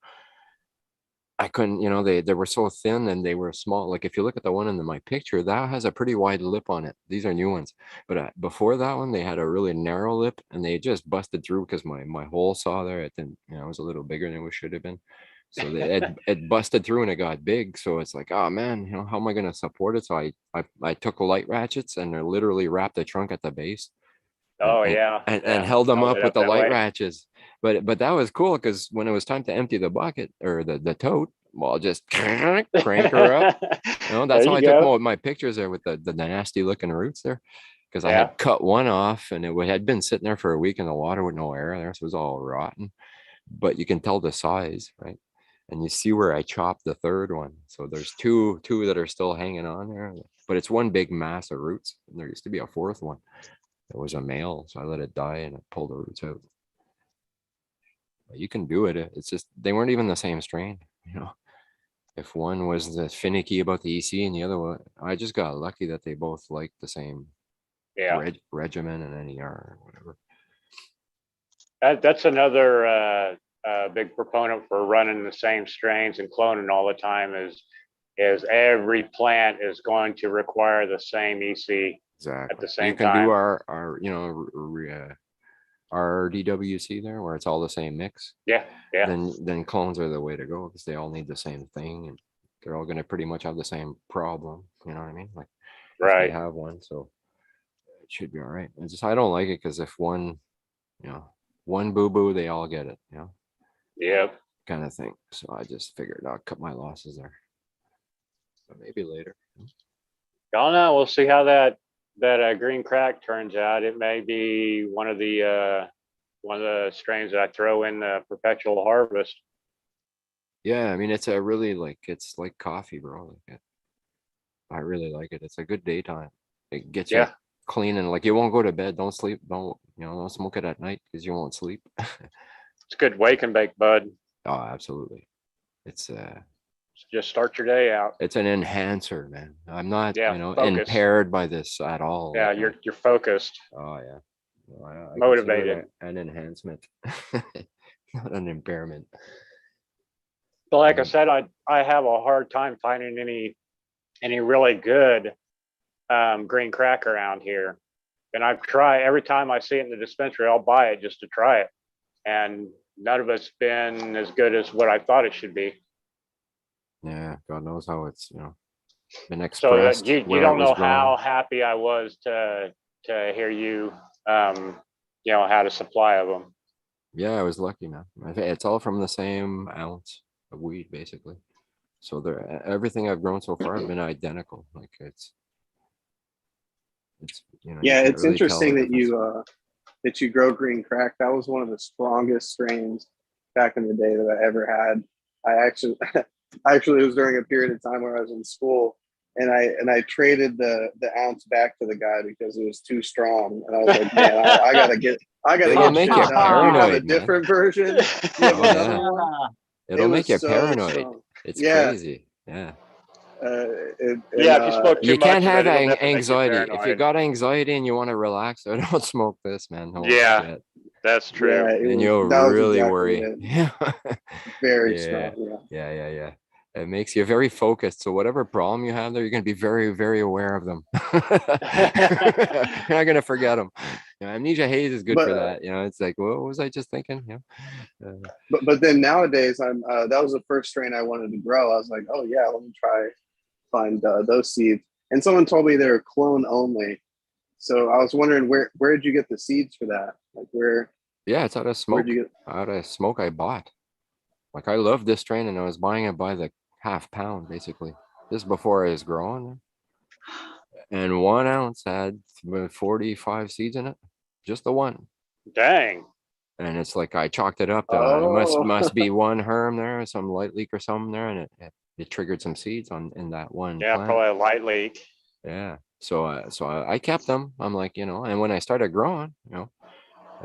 I couldn't, they were so thin and they were small. Like if you look at the one in my picture, that has a pretty wide lip on it. These are new ones, but before that one, they had a really narrow lip and they just busted through because my hole saw there, it didn't, it was a little bigger than it should have been. So it busted through and it got big. So it's like, oh man, how am I going to support it? So I took light ratchets and I literally wrapped the trunk at the base. And held them up with the light ratchets. But that was cool because when it was time to empty the bucket or the tote, well, I'll just crank her up. That's how I took my pictures there with the nasty looking roots there, because I had cut one off and it had been sitting there for a week in the water with no air there, so it was all rotten. But you can tell the size, right? And you see where I chopped the third one. So there's two that are still hanging on there, but it's one big mass of roots. And there used to be a 4th one. It was a male, so I let it die and I pulled the roots out. But you can do it. It's just they weren't even the same strain. If one was finicky about the EC and the other one, I just got lucky that they both liked the same regimen and NER or whatever. That's another big proponent for running the same strains and cloning all the time is every plant is going to require the same EC. Exactly. At the same you can time. do our DWC there where it's all the same mix. Yeah. Then clones are the way to go because they all need the same thing and they're all going to pretty much have the same problem. You know what I mean? Like, if they have one, so it should be all right. It's just I don't like it because if one you know, one boo-boo, they all get it, you know, Yep. kind of thing. So I just figured I'll cut my losses there. But maybe later. Don't know. We'll see how that green crack turns out. It may be one of the strains that I throw in the perpetual harvest. Yeah, I mean, it's a really it's like coffee, bro. I really like it. It's a good daytime. It gets you Yeah. clean and like you won't go to bed. Don't sleep. Don't smoke it at night because you won't sleep. It's good wake and bake, bud. Oh, absolutely. It's Just start your day out. it's an enhancer, man. I'm not, Yeah, focus. impaired by this at all. Yeah, Like, you're focused, oh yeah. Well, I consider motivated. it an enhancement, not an impairment. But like I said, I have a hard time finding any really good green crack around here. And I've tried every time I see it in the dispensary, I'll buy it just to try it. And none of it's been as good as what I thought it should be. Yeah, God knows how it's been So that expressed. you where it don't was know how grown. happy I was to hear you had a supply of them. Yeah, I was lucky, man. It's all from the same ounce of weed, basically. So everything I've grown so far have been identical. Like it's you Yeah, can't it's really tell interesting the that difference. you grow green crack. That was one of the strongest strains back in the day that I ever had. I actually actually it was during a period of time where I was in school, and I traded the ounce back to the guy because it was too strong. And I was like, man, I gotta get It'll make shit you done. Do you have a paranoid, man. different version? Do you have Oh another yeah, one? it'll It make was you so paranoid. strong. It's Yeah. crazy. Yeah. Yeah, if you smoke too You can't much of have it, it'll definitely make you anxiety. If you paranoid. got anxiety and you want to relax, don't smoke this, man. Holy Yeah. shit. That's true. Yeah, Then you'll that was really exactly worry. it. Yeah. Very Yeah. strong. Yeah. Yeah. It makes you very focused. So whatever problem you have there, you're going to be very, very aware of them. You're not going to forget them. Amnesia haze is good for that. It's like, what was I just thinking? But then nowadays, that was the first strain I wanted to grow. I was like, oh yeah, let me find those seeds. And someone told me they're clone only. So I was wondering where did you get the seeds for that? Like where? Yeah, it's out of smoke. Where'd you get? Out of smoke I bought. Like I love this strain and I was buying it by the half pound basically. This before I was growing. And 1 ounce had 45 seeds in it. Just the one. Dang. And it's like I chalked it up to Oh. must be one herm there, some light leak or something there, and it triggered some seeds in that one Yeah, plant. probably a light leak. Yeah. So I kept them. I'm like, and when I started growing, I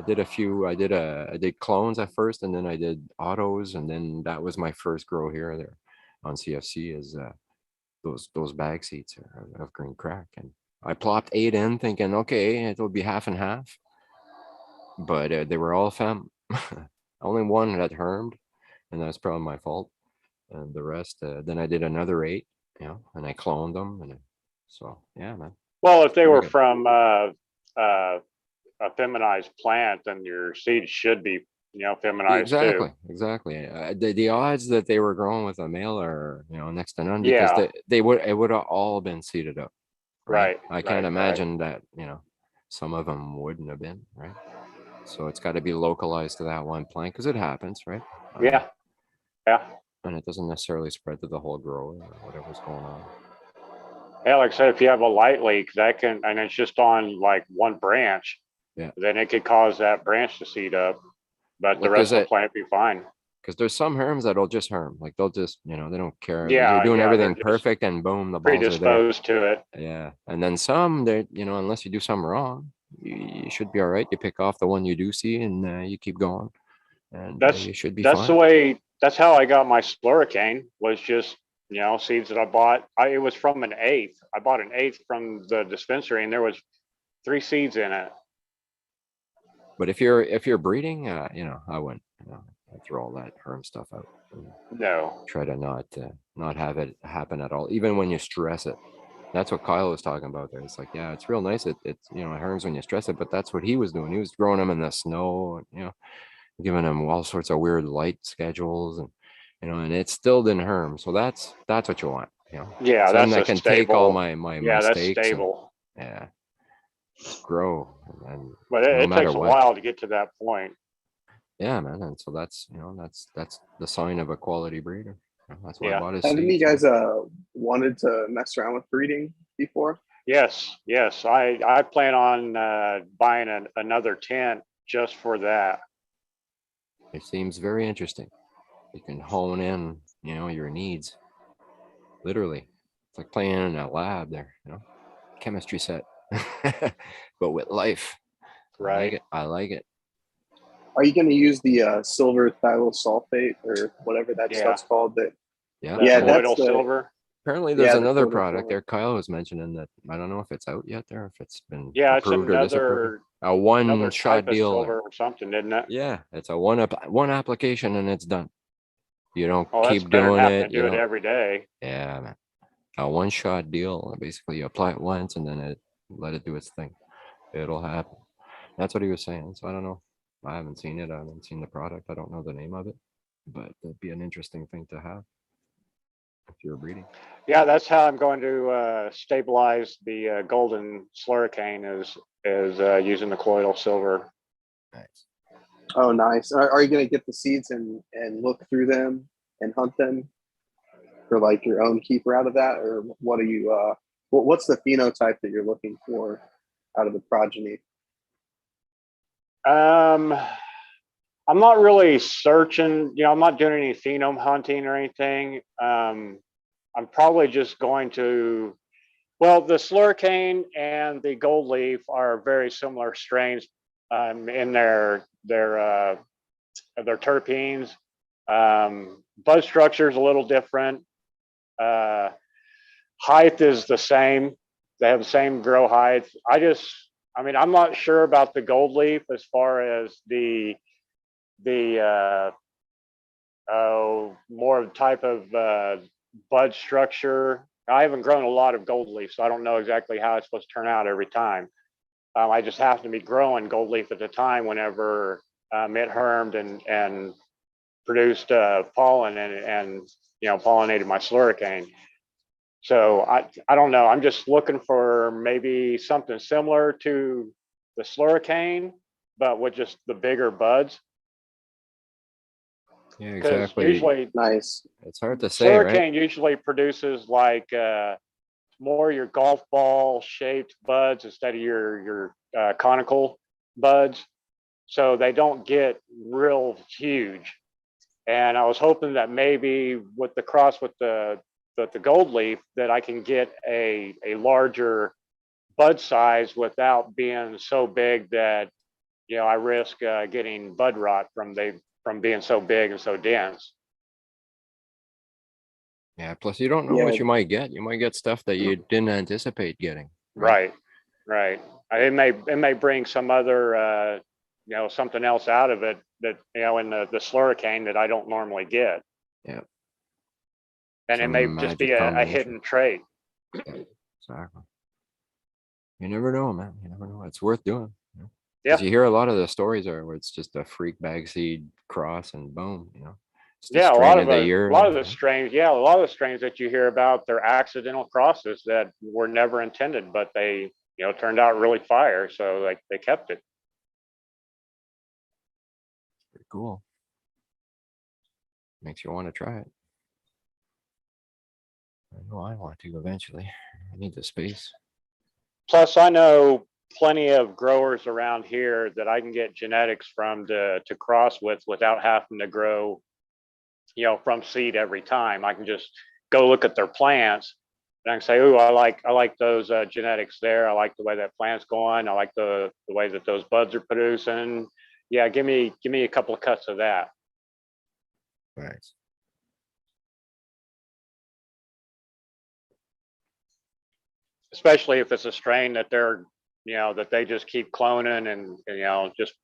did clones at first, and then I did autos, and then that was my first grow here there on CFC is those bag seeds of green crack, and I plopped 8 in, thinking, okay, it'll be half and half, but they were all fem. Only one that hermed, and that's probably my fault. And the rest, then I did another 8, and I cloned them, and so yeah, man. Well, if they were from a feminized plant, then your seeds should be feminized too. Exactly. The odds that they were growing with a male are next to none, because Yeah. it would have all been seeded up. Right. I can't imagine that some of them wouldn't have been, right? So it's got to be localized to that one plant, because it happens, right? Yeah. And it doesn't necessarily spread to the whole grower or whatever's going on. Yeah, like I said, if you have a light leak, and it's just on like one branch, then it could cause that branch to seed up, but the rest of the plant be fine. Because there's some herms that'll just herm, like they'll just, they don't care. Yeah, you're doing everything perfect, and boom, the balls are there. Predisposed to it. Yeah, and then some, they, unless you do something wrong, you should be all right. You pick off the one you do see, and you keep going, and you should be fine. That's how I got my Slurricane, was just seeds that I bought. It was from an eighth. I bought an eighth from the dispensary, and there was 3 seeds in it. But if you're breeding, I wouldn't. I'd throw all that herm stuff out. No. Try to not have it happen at all, even when you stress it. That's what Kyle was talking about there. It's like, yeah, it's real nice. It's it herms when you stress it, but that's what he was doing. He was growing them in the snow, giving them all sorts of weird light schedules, and and it still didn't herm. So that's what you want. Yeah, so that's that can stable, take all my mistakes. That's stable. Yeah. just grow. And But no it matter takes a what. while to get to that point. Yeah, man. And so that's, that's the sign of a quality breeder. That's why I Yeah. bought his Haven't you seeds. guys wanted to mess around with breeding before? Yes. I plan on buying another tent just for that. It seems very interesting. You can hone in, your needs. Literally. It's like playing in a lab there, chemistry set, but with life. Right. I like it. Are you going to use the silver thiosulfate or whatever that Yeah. stuff's called? That Yeah. Yeah, that's colloidal the- silver. Apparently there's the another colloidal product silver. there. Kyle was mentioning that. I don't know if it's out yet there, if it's been Yeah, it's approved or disapproved. another A one type shot of deal. silver or something, isn't it? Yeah, it's a one application and it's done. You don't Oh, that's keep better than doing having it. to do it every day. Yeah, man. A one shot deal. Basically, you apply it once and then let it do its thing. It'll happen. That's what he was saying. So I don't know. I haven't seen it. I haven't seen the product. I don't know the name of it, but that'd be an interesting thing to have if you're breeding. Yeah, that's how I'm going to stabilize the golden slurricane is using the colloidal silver. Nice. Oh, nice. Are you going to get the seeds and look through them and hunt them for like your own keeper out of that, or what are you? What's the phenotype that you're looking for out of the progeny? I'm not really searching. I'm not doing any phenome hunting or anything. I'm probably just going to. Well, the slurricane and the gold leaf are very similar strains in their terpenes. Bud structure is a little different. Height is the same. They have the same grow height. I'm not sure about the gold leaf as far as the more type of bud structure. I haven't grown a lot of gold leaf, so I don't know exactly how it's supposed to turn out every time. I just happened to be growing gold leaf at the time whenever it hermed and produced pollen and pollinated my slurricane. So I don't know. I'm just looking for maybe something similar to the slurricane, but with just the bigger buds. Yeah, exactly. Usually, Nice. It's hard to say, slurricane right? usually produces like more your golf ball shaped buds instead of your conical buds. So they don't get real huge. And I was hoping that maybe with the cross with the gold leaf that I can get a larger bud size without being so big that I risk getting bud rot from being so big and so dense. Yeah. Plus, you don't know Yeah. what you might get. You might get stuff that you didn't anticipate getting. Right. It may bring some other something else out of it that in the slurricane that I don't normally get. Yeah. And it Some may just be magic a combination. hidden trait. Exactly. You never know, man. You never know. It's worth doing. Yeah. Because you hear a lot of the stories where it's just a freak bag seed cross and boom, It's the Yeah, a strain lot of the year. a lot of the strains. Yeah, a lot of the strains that you hear about, they're accidental crosses that were never intended, but they turned out really fire, so they kept it. Pretty cool. Makes you want to try it. I know I want to eventually. I need the space. Plus, I know plenty of growers around here that I can get genetics from to cross with without having to grow, from seed every time. I can just go look at their plants and I can say, "Oh, I like those genetics there. I like the way that plant's going. I like the way that those buds are producing. Yeah, give me a couple of cuts of that." Right. Especially if it's a strain that that they just keep cloning and just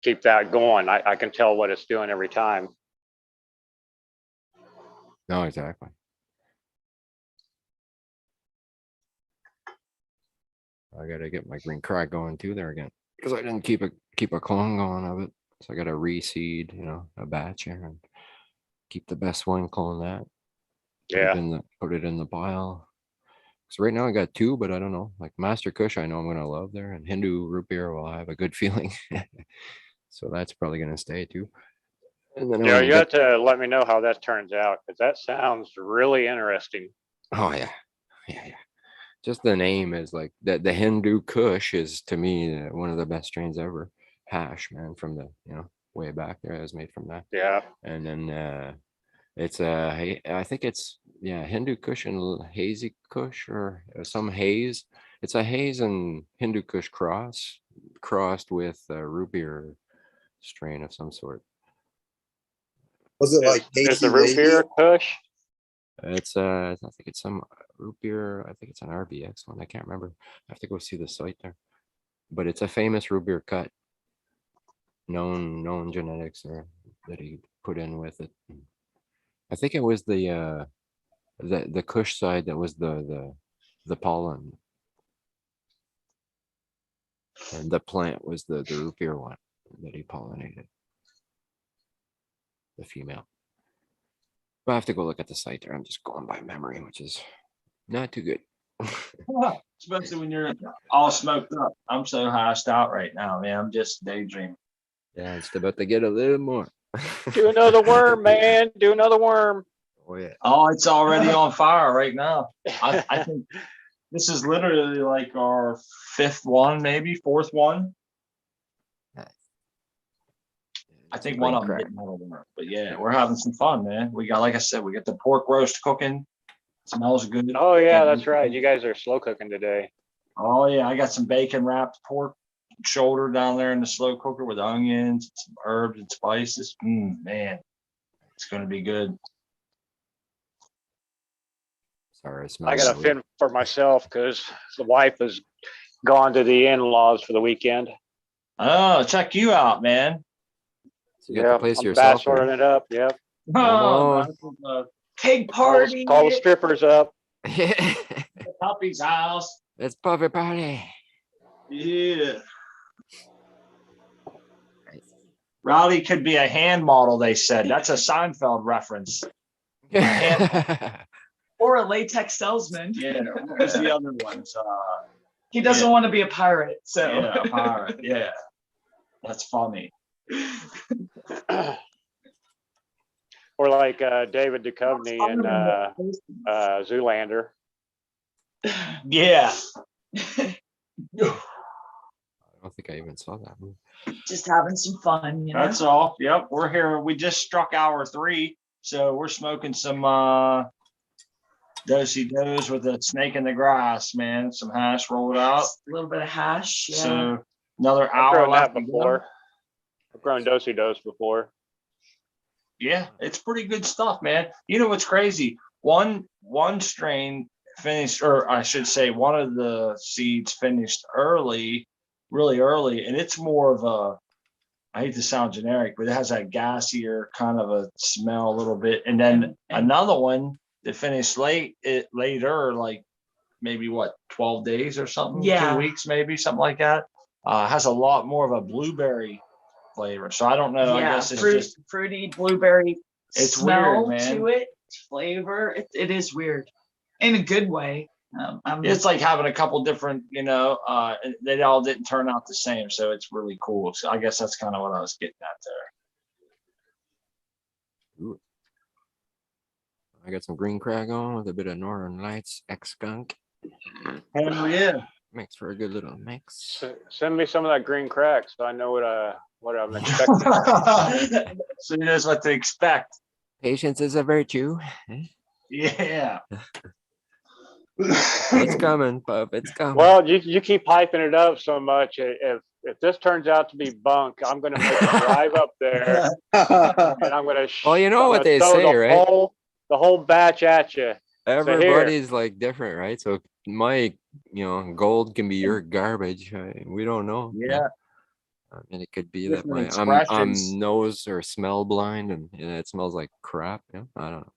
keep that going. I can tell what it's doing every time. No, exactly. I gotta get my green crack going too there again because I didn't keep a clone going of it. So I gotta reseed, a batch here and keep the best one, clone that. Yeah. Put it in the pile. So right now I got two, but I don't know. Like Master Kush, I know I'm gonna love there, and Hindu root beer, well, I have a good feeling. So that's probably gonna stay too. And then Yeah, when we you have get, to let me know how that turns out, because that sounds really interesting. oh yeah, yeah. Just the name is like that. The Hindu Kush is to me one of the best strains ever. Hash, man, from the way back there, it was made from that. Yeah. And then it's I think it's Hindu Kush and Hazy Kush or some haze. It's a haze and Hindu Kush crossed with a root beer strain of some sort. Was it like Is the Hazy root Lady? beer Kush? It's I think it's some root beer. I think it's an RBX one. I can't remember. I have to go see the site there. But it's a famous root beer cut. Known genetics there that he put in with it. I think it was the Kush side that was the pollen, and the plant was the root beer one that he pollinated. The female. But I have to go look at the site there. I'm just going by memory, which is not too good. Especially when you're all smoked up. I'm so highed out right now, man. I'm just daydreaming. Yeah, it's about to get a little more. Do another worm, man. Do another worm. Oh yeah. Oh, it's already on fire right now. I think this is literally like our fifth one, maybe fourth one. I think one of them getting out of work. But yeah, we're having some fun, man. We got, like I said, we got the pork roast cooking. Smells good. Oh yeah, that's right. You guys are slow cooking today. Oh yeah, I got some bacon wrapped pork shoulder down there in the slow cooker with onions, some herbs and spices. Man, it's gonna be good. Sorry, I smell. I got to fend for myself because the wife has gone to the in-laws for the weekend. Oh, check you out, man. So you got the place I'm yourself. bacheloring it up. Yep. Oh, Pig party. Call the strippers up. the puppy's house. It's puppy party. Yeah. Rowdy could be a hand model, they said. That's a Seinfeld reference. Or a latex salesman. Yeah, what was the other ones? He doesn't want to be a pirate, so. Yeah, a pirate. Yeah, that's funny. Or like David Duchovny in Zoolander. Yeah. I don't think I even saw that movie. Just having some fun, you know. That's all. Yep, we're here. We just struck hour 3, so we're smoking some do-si-dos with a snake in the grass, man. Some hash rolled out. A little bit of hash. Yeah. So another I've hour grown left. that before. I've grown do-si-dos before. Yeah, it's pretty good stuff, man. You know what's crazy? One strain finished, or I should say, one of the seeds finished early, really early, and it's more of a, I hate to sound generic, but it has that gassier kind of a smell a little bit. And then another one that finished later, like maybe 12 days or something, 2 weeks, maybe something like that. Has a lot more of a blueberry flavor. So I don't know. Yeah, I guess it's just fruity blueberry. It's smell weird, man. to it, flavor. It is weird, in a good way. It's like having a couple different, they all didn't turn out the same. So it's really cool. So I guess that's kind of what I was getting at there. Ooh. I got some green crag on with a bit of Northern Lights skunk. Hell yeah. Makes for a good little mix. Send me some of that green crack so I know what I'm expecting. So he knows what to expect. Patience is a virtue. Yeah. It's coming, pup. It's coming. Well, you keep hyping it up so much. If this turns out to be bunk, I'm going to make a drive up there, and I'm going to. Well, you know what they say, right? The whole batch at you. Everybody's like different, right? So my, gold can be your garbage. We don't know. Yeah. I mean, it could be that Different I'm nose or smell blind, and it smells like crap. Yeah, I don't know.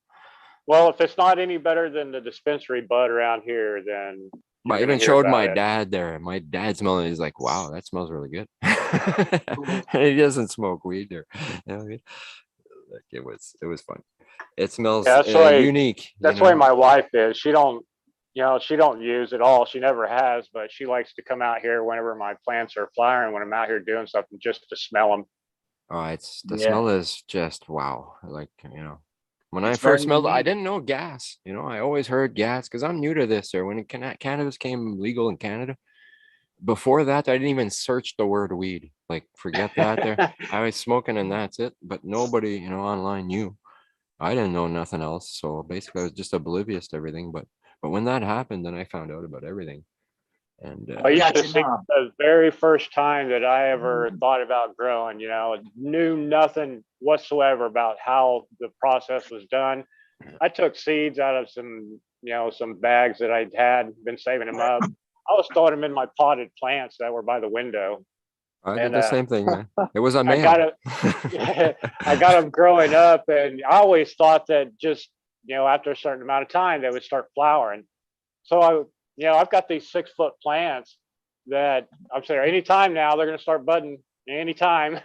Well, if it's not any better than the dispensary bud around here, then. I even showed my dad there. My dad smelled it. He's like, "Wow, that smells really good." And he doesn't smoke weed there. Like it was fun. It smells unique. That's the way my wife is. She don't you know, she don't use it all. She never has, but she likes to come out here whenever my plants are flowering, when I'm out here doing something, just to smell them. Oh, it's the Yeah. smell is just wow. Like, when I It's first very smelled it, I unique. didn't know gas. I always heard gas because I'm new to this. Or when cannabis came legal in Canada, before that, I didn't even search the word weed. Like, forget that. There, I was smoking and that's it. But nobody, online knew. I didn't know nothing else. So basically, I was just oblivious to everything. But when that happened, then I found out about everything. And I used Yeah, to it's see enough. the very first time that I ever thought about growing, knew nothing whatsoever about how the process was done. I took seeds out of some bags that I had been saving them up. I was throwing them in my potted plants that were by the window. I did And the same thing, man. It was a I got male. it. I got them growing up, and I always thought that just after a certain amount of time they would start flowering. So I've got these 6-foot plants that I'm saying anytime now they're going to start budding anytime.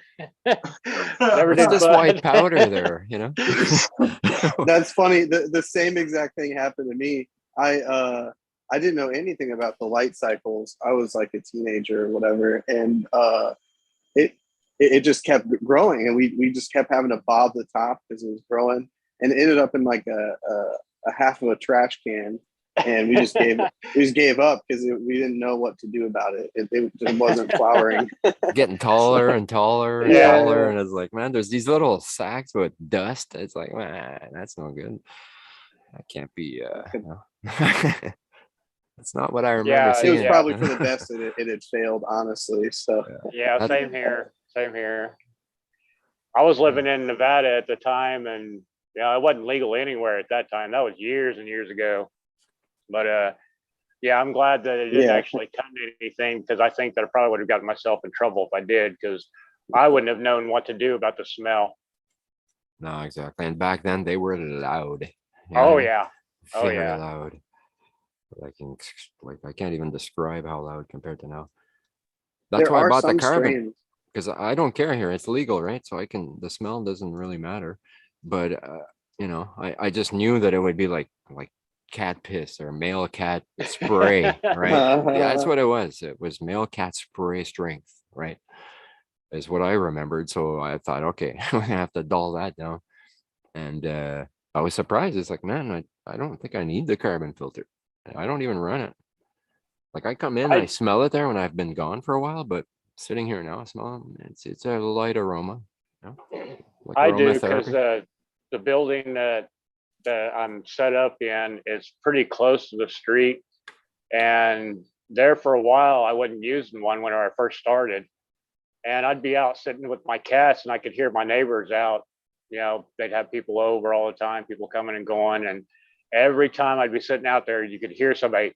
Never What's did this bud. white powder there? That's funny. The same exact thing happened to me. I didn't know anything about the light cycles. I was like a teenager or whatever, and it it just kept growing, and we just kept having to bob the top because it was growing, and it ended up in like a half of a trash can, and we just gave up because we didn't know what to do about it. It just wasn't flowering. Getting taller and taller and Yeah. taller, and it's like, man, there's these little sacks with dust. It's like, man, that's no good. That can't be. That's not what I remember Yeah, It was seeing. probably for the best that it had failed, honestly. So Yeah, That- same here. Same here. I was living in Nevada at the time, and it wasn't legal anywhere at that time. That was years and years ago. But yeah, I'm glad that it didn't Yeah. actually come to anything, because I think that I probably would have gotten myself in trouble if I did, because I wouldn't have known what to do about the smell. No, exactly. And back then they were loud. Oh yeah. Oh Very yeah. loud. I can't even describe how loud compared to now. That's there why I are bought the some carbon, strains. because I don't care here. It's legal, right? So the smell doesn't really matter. But I just knew that it would be like cat piss or male cat spray, right? Yeah, that's what it was. It was male cat spray strength, right? Is what I remembered. So I thought, okay, I'm gonna have to dull that down. And I was surprised. It's like, man, I don't think I need the carbon filter. I don't even run it. Like, I come in, I I smell it there when I've been gone for a while, but sitting here now, I smell it's a light aroma, like I do, because aromatherapy. the building that I'm set up in is pretty close to the street, and there for a while I wasn't using one when I first started, and I'd be out sitting with my cats, and I could hear my neighbors out. They'd have people over all the time, people coming and going, and every time I'd be sitting out there, you could hear somebody,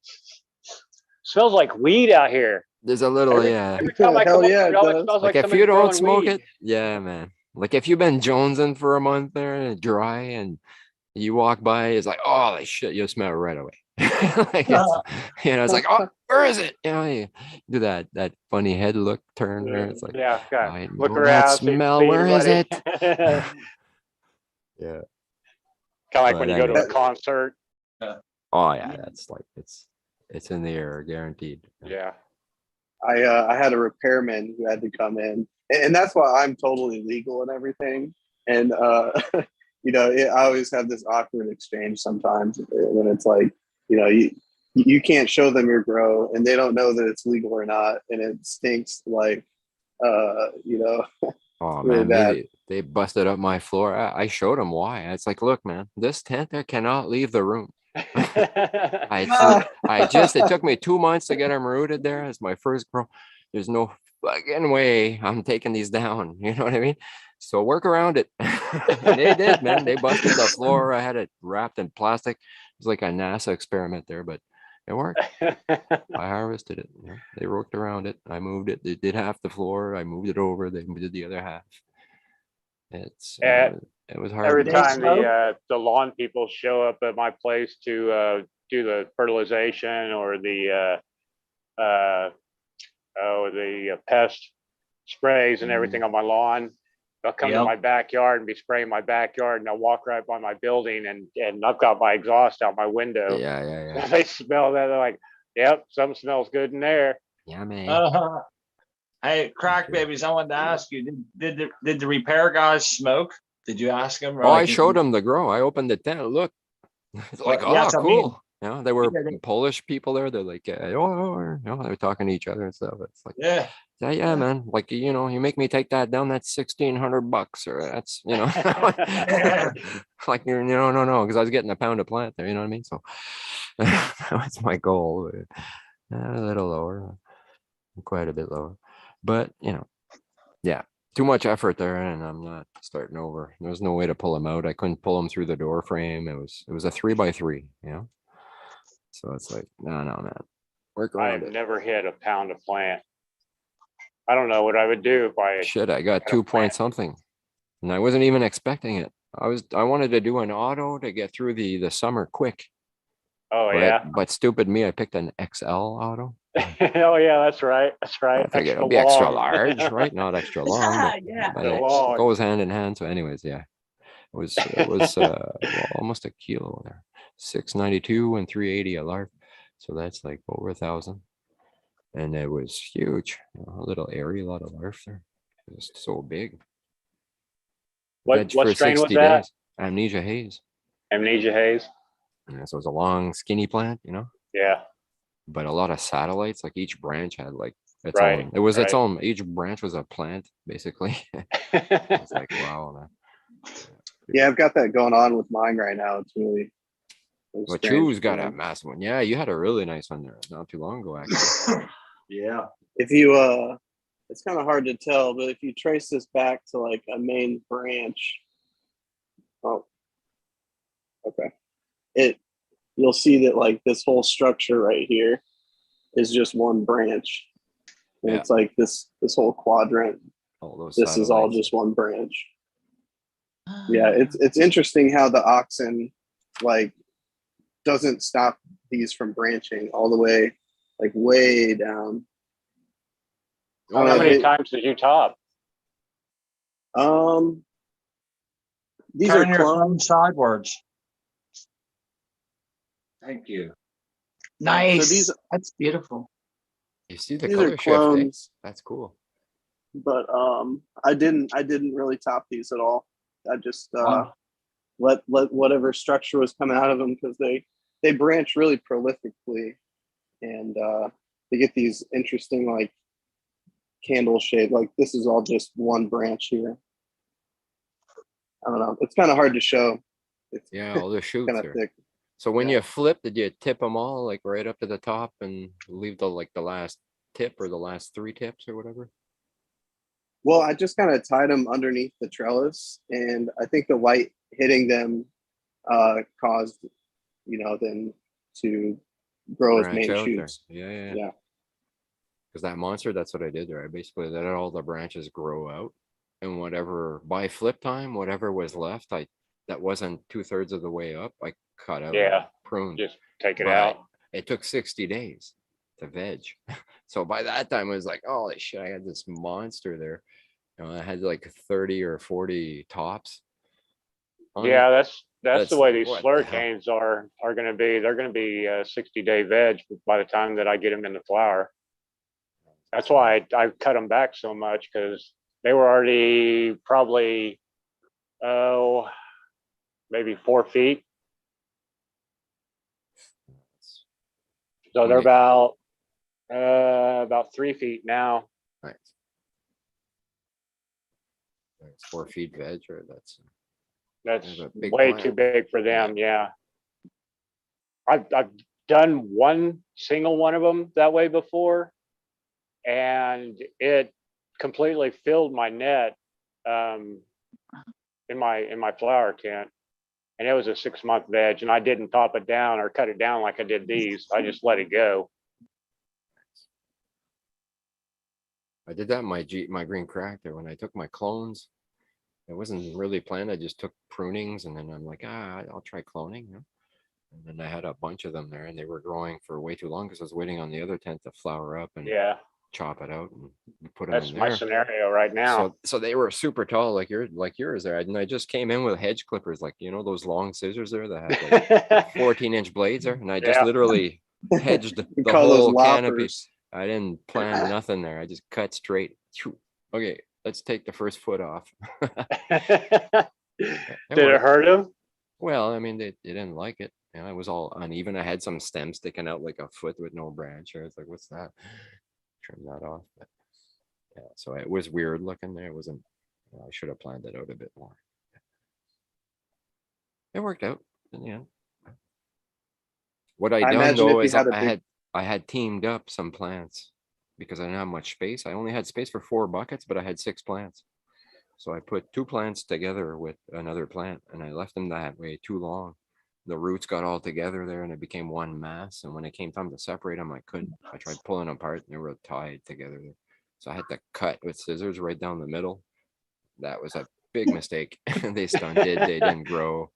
smells like weed out here. There's a little, Every yeah. every time I come Hell over, yeah, it it always does. smells Like like if you somebody's don't growing smoke weed. it, yeah, man. Like if you've been jonesing for a month there and dry and you walk by, it's like, oh, holy shit, you smell it right away. Like it's like, oh, where is it? You do that funny head look turn there. It's like, Yeah, God. I Look know that around, see if you smell. see Where is anybody. it? Kind Yeah. of like But when you go to a anyway. concert. Oh yeah, that's like it's in the air, guaranteed. Yeah. I had a repairman who had to come in, and that's why I'm totally legal and everything. And I always have this awkward exchange sometimes when it's like, you can't show them your grow, and they don't know that it's legal or not, and it stinks like, Oh really man, bad. they busted up my floor. I showed them why. It's like, look, man, this tent there cannot leave the room. It took me 2 months to get them rooted there as my first grow. There's no fucking way I'm taking these down. You know what I mean? So work around it. And they did, man. They busted the floor. I had it wrapped in plastic. It was like a NASA experiment there, but it worked. I harvested it. They worked around it. I moved it. They did half the floor. I moved it over. They did the other half. It was hard. Every They time smoke? the lawn people show up at my place to do the fertilization or the pest sprays and everything on my lawn, They'll come to Yep. my backyard and be spraying my backyard, and they'll walk right by my building, and I've got my exhaust out my window. Yeah. They smell that, they're like, "Yep, something smells good in there." Yeah, man. Uh-huh. Hey, crack babies, I wanted to ask you, did the repair guys smoke? Did you ask them? Oh, I showed them the grow. I opened the tent. Look, it's like, Well, yeah, oh, that's what I mean. cool. You know, they were Yeah, Polish people there. They're like, you know, they were talking to each other and stuff. It's like, Yeah. yeah, man. Like, you know, you make me take that down. That's $1,600, or that's, you know, like, you know, no, because I was getting a pound of plant there. You know what I mean? So that was my goal. A little lower, quite a bit lower, but you know, yeah, too much effort there, and I'm not starting over. There was no way to pull them out. I couldn't pull them through the door frame. It was a 3x3, you know. So it's like, no, man, work around I've it. never hit a pound of plant. I don't know what I would do if I Shit, I got had a 2 point plant. something, and I wasn't even expecting it. I wanted to do an auto to get through the summer quick. Oh but, yeah. But stupid me, I picked an XL auto. Oh yeah, that's right. That's right. I figured it'll be long. extra large, right? Not extra long, but, Yeah. but Extra it long. goes hand in hand. So, anyways, yeah, it was well, almost a kilo there, 692 and 380 a large. So that's like over 1,000, and it was huge. You know, a little airy, a lot of larf there. It was so big. What strain was that? days. Amnesia haze. Amnesia haze. Yeah, so it was a long, skinny plant, you know. Yeah. But a lot of satellites, like each branch had like its Right, own. It was its right. own. Each branch was a plant, basically. It's like, wow, man. Yeah, I've got that going on with mine right now. It's really But strange Chew's got a feeling. massive one. Yeah, you had a really nice one there not too long ago, actually. Yeah. If you it's kind of hard to tell, but if you trace this back to like a main branch, oh, okay, you'll see that like this whole structure right here is just one branch, and Yeah. it's like this whole quadrant. All those This is all satellites. just one branch. Yeah, it's interesting how the oxen like doesn't stop these from branching all the way, like way down. Oh, How yeah. many times did you top? These Turn are your phone clones. sideways. Thank you. Nice. So That's beautiful. You see the these color are shift, eh? clones, That's cool. but I didn't really top these at all. I just Wow. let whatever structure was coming out of them, because they branch really prolifically, and they get these interesting like candle shape. Like this is all just one branch here. I don't know. It's kind of hard to show. It's Yeah, all the shoots kind of there. thick. So when Yeah. you flip, did you tip them all like right up to the top and leave the last tip or the last 3 tips or whatever? Well, I just kind of tied them underneath the trellis, and I think the light hitting them caused, them to grow as Branch main out there. shoots. Yeah. Yeah. Because that monster, that's what I did there. I basically let all the branches grow out, and whatever by flip time, whatever was left, that wasn't 2/3 of the way up, I cut out. Yeah. Pruned. Just take it But out. it took 60 days to veg. So by that time, it was like, holy shit, I had this monster there. I had like 30 or 40 tops. Yeah, that's That's the way like, these what the slur hell? canes are going to be. They're going to be 60-day veg by the time that I get them in the flower. That's why I cut them back so much, because they were already probably maybe 4 feet. So they're about 3 feet now. Nice. It's 4 feet veg, or that's That's a big way plant. too big for them. Yeah. I've done one single one of them that way before, and it completely filled my net in my flower tent, and it was a 6-month veg, and I didn't top it down or cut it down like I did these. I just let it go. I did that in my green crack there when I took my clones. It wasn't really planned. I just took prunings, and then I'm like, I'll try cloning. And then I had a bunch of them there, and they were growing for way too long because I was waiting on the other tent to flower up. And Yeah. chop it out and put them That's in my there. scenario right now. So they were super tall, like yours there. And I just came in with hedge clippers, like those long scissors there that had like 14-inch blades there, and I just Yeah. literally hedged We the call those whole canopy. loppers. I didn't plan nothing there. I just cut straight. Okay, let's take the first foot off. Did it worked. hurt him? Well, I mean, they didn't like it. It was all uneven. I had some stems sticking out like a foot with no branch. I was like, what's that? Trim that off. But yeah, so it was weird looking there. It wasn't, I should have planned it out a bit more. It worked out in the end. What I done imagine though if you is had a big- I had teamed up some plants because I didn't have much space. I only had space for 4 buckets, but I had 6 plants. So I put 2 plants together with another plant and I left them that way too long. The roots got all together there and it became one mass. And when it came time to separate them, I couldn't. I tried pulling them apart and they were tied together. So I had to cut with scissors right down the middle. That was a big mistake. They stunted, they didn't grow.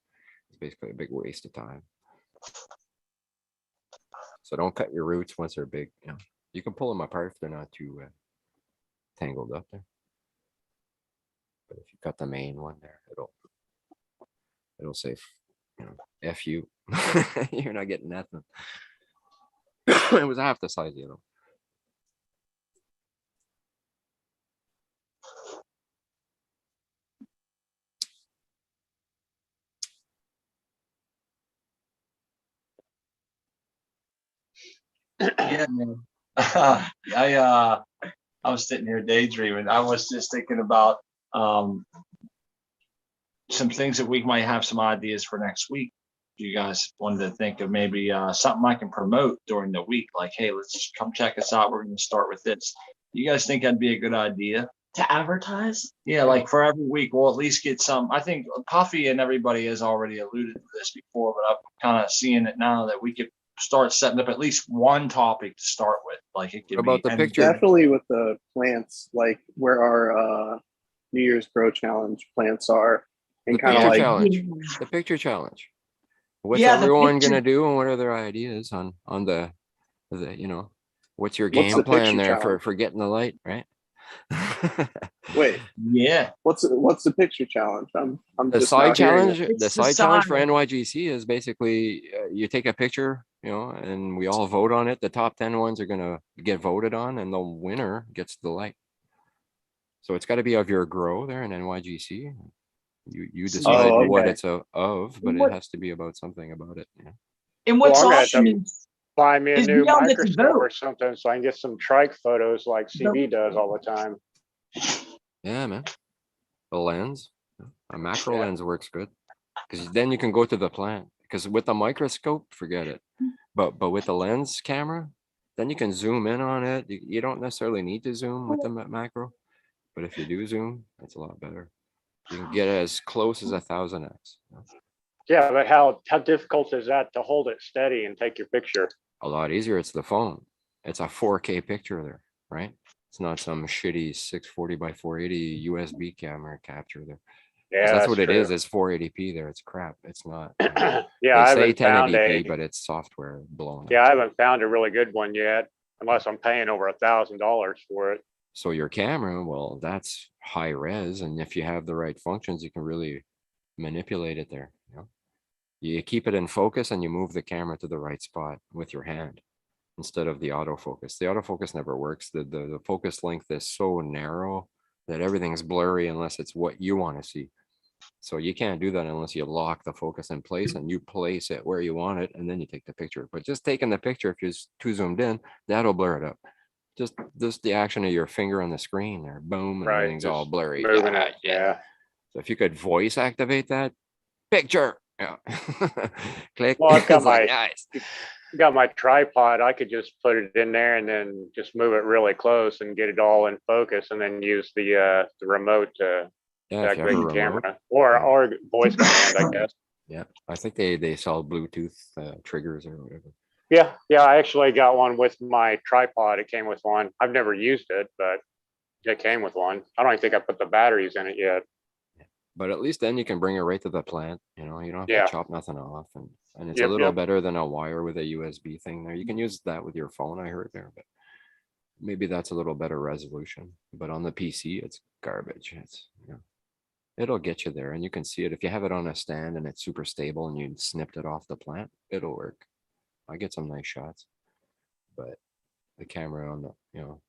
It's basically a big waste of time. So don't cut your roots once they're big. You can pull them apart if they're not too tangled up there. But if you cut the main one there, it'll say, F you. You're not getting nothing. It was half the size, Yeah, man. I was sitting here daydreaming. I was just thinking about some things that we might have some ideas for next week. You guys wanted to think of maybe something I can promote during the week, like, hey, let's come check us out. We're going to start with this. You guys think that'd be a good idea? To advertise? Yeah, like for every week, we'll at least get some. I think Puffy and everybody has already alluded to this before, but I'm kind of seeing it now that we could start setting up at least one topic to start with. Like it could What about be the picture? Definitely with the plants, like where our New Year's Grow Challenge plants are, and The kind of picture like challenge. The picture challenge. What's Yeah, the everyone picture- gonna do and what are their ideas on the what's your What's game the plan picture there challenge? for getting the light, right? wait, Yeah. what's the picture challenge? I'm The just side not hearing challenge, it. It's the the side challenge for side. NYGC is basically you take a picture, and we all vote on it. The top 10 ones are gonna get voted on, and the winner gets the light. So it's got to be of your grow there in NYGC. You decide Oh, what okay. it's of, but it has to be about something about it. And what's Well, I'm gonna have awesome to is buy me a Is new we all get to microscope or vote. something so I can get some trike photos like CB does all the time. Yeah, man. The lens, a macro Yeah. lens works good because then you can go to the plant. Because with the microscope, forget it. But with the lens camera, then you can zoom in on it. You don't necessarily need to zoom with the macro, but if you do zoom, it's a lot better. You can get as close as 1000x. Yeah, but how difficult is that to hold it steady and take your picture? A lot easier. It's the phone. It's a 4K picture there, right? It's not some shitty 640 by 480 USB camera capture there. Yeah, That's what it true. is. It's 480p there. It's crap. It's not. Yeah, They I say haven't found 1080p, a. but it's software blown Yeah, up. I haven't found a really good one yet, unless I'm paying over $1,000 for it. So your camera, well, that's high res, and if you have the right functions, you can really manipulate it there. You keep it in focus and you move the camera to the right spot with your hand instead of the autofocus. The autofocus never works. The focus length is so narrow that everything's blurry unless it's what you want to see. So you can't do that unless you lock the focus in place and you place it where you want it, and then you take the picture. But just taking the picture, if you're too zoomed in, that'll blur it up. Just the action of your finger on the screen there, boom, and Right, everything's all just blurry. moving it, yeah. So if you could voice activate that picture, click. Well, I've got It's like, my nice. got my tripod. I could just put it in there and then just move it really close and get it all in focus, and then use the remote to Yeah, if you have activate a the remote. camera or voice command, I guess. Yeah, I think they sell Bluetooth triggers or whatever. Yeah, I actually got one with my tripod. It came with one. I've never used it, but it came with one. I don't even think I put the batteries in it yet. But at least then you can bring it right to the plant. You don't have Yeah. to chop nothing off, and it's a Yep, little yep. better than a wire with a USB thing there. You can use that with your phone, I heard there, but maybe that's a little better resolution, but on the PC, it's garbage. It's, you know, it'll get you there, and you can see it if you have it on a stand and it's super stable and you snipped it off the plant, it'll work. I get some nice shots, but the camera on the, you know,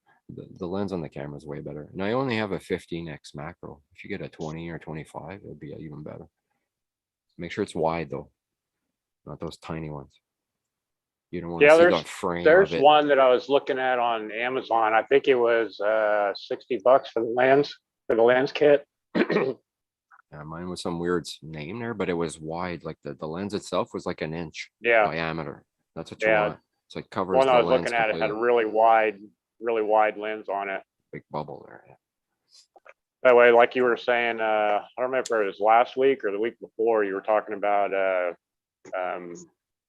the lens on the camera is way better. And I only have a 15x macro. If you get a 20 or 25, it'll be even better. Make sure it's wide though, not those tiny ones. You don't want to see the frame there's of it. one that I was looking at on Amazon. I think it was $60 for the lens kit. Mine was some weird name there, but it was wide. Like the lens itself was like an inch Yeah. diameter. That's what you Yeah. want. It's like covers One the I was lens looking at, it had a completely. really wide lens on it. Big bubble there. Yeah. That way, like you were saying, I don't remember if it was last week or the week before, you were talking about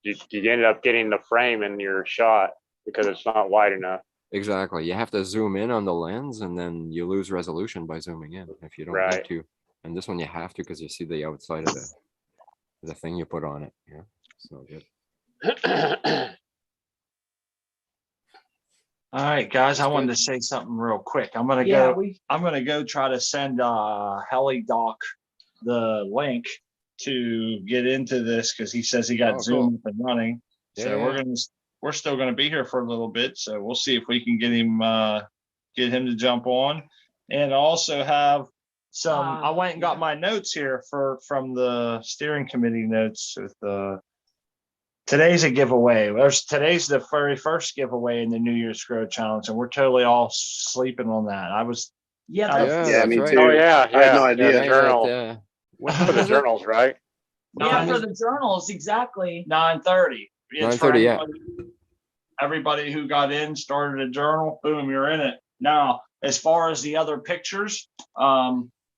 you ended up getting the frame in your shot because it's not wide enough. Exactly. You have to zoom in on the lens, and then you lose resolution by zooming in if you don't Right. need to. And this one you have to because you see the outside of the thing you put on it. Yeah, it's no good. All right, guys, I wanted to say something real quick. I'm gonna go try to send Heli Doc the link to get into this because he says he got Zoom up and running. So we're still gonna be here for a little bit. So we'll see if we can get him to jump on. And also have some I went and got my notes here from the steering committee notes with today's a giveaway. Today's the very first giveaway in the New Year's Grow Challenge, and we're totally all sleeping on that. Yeah, that's me right. too. Oh yeah, I had no idea. The journal. For the journals, right? Yeah, for the journals, exactly. 9:30. 9:30, yeah. Everybody who got in started a journal. Boom, you're in it. Now, as far as the other pictures,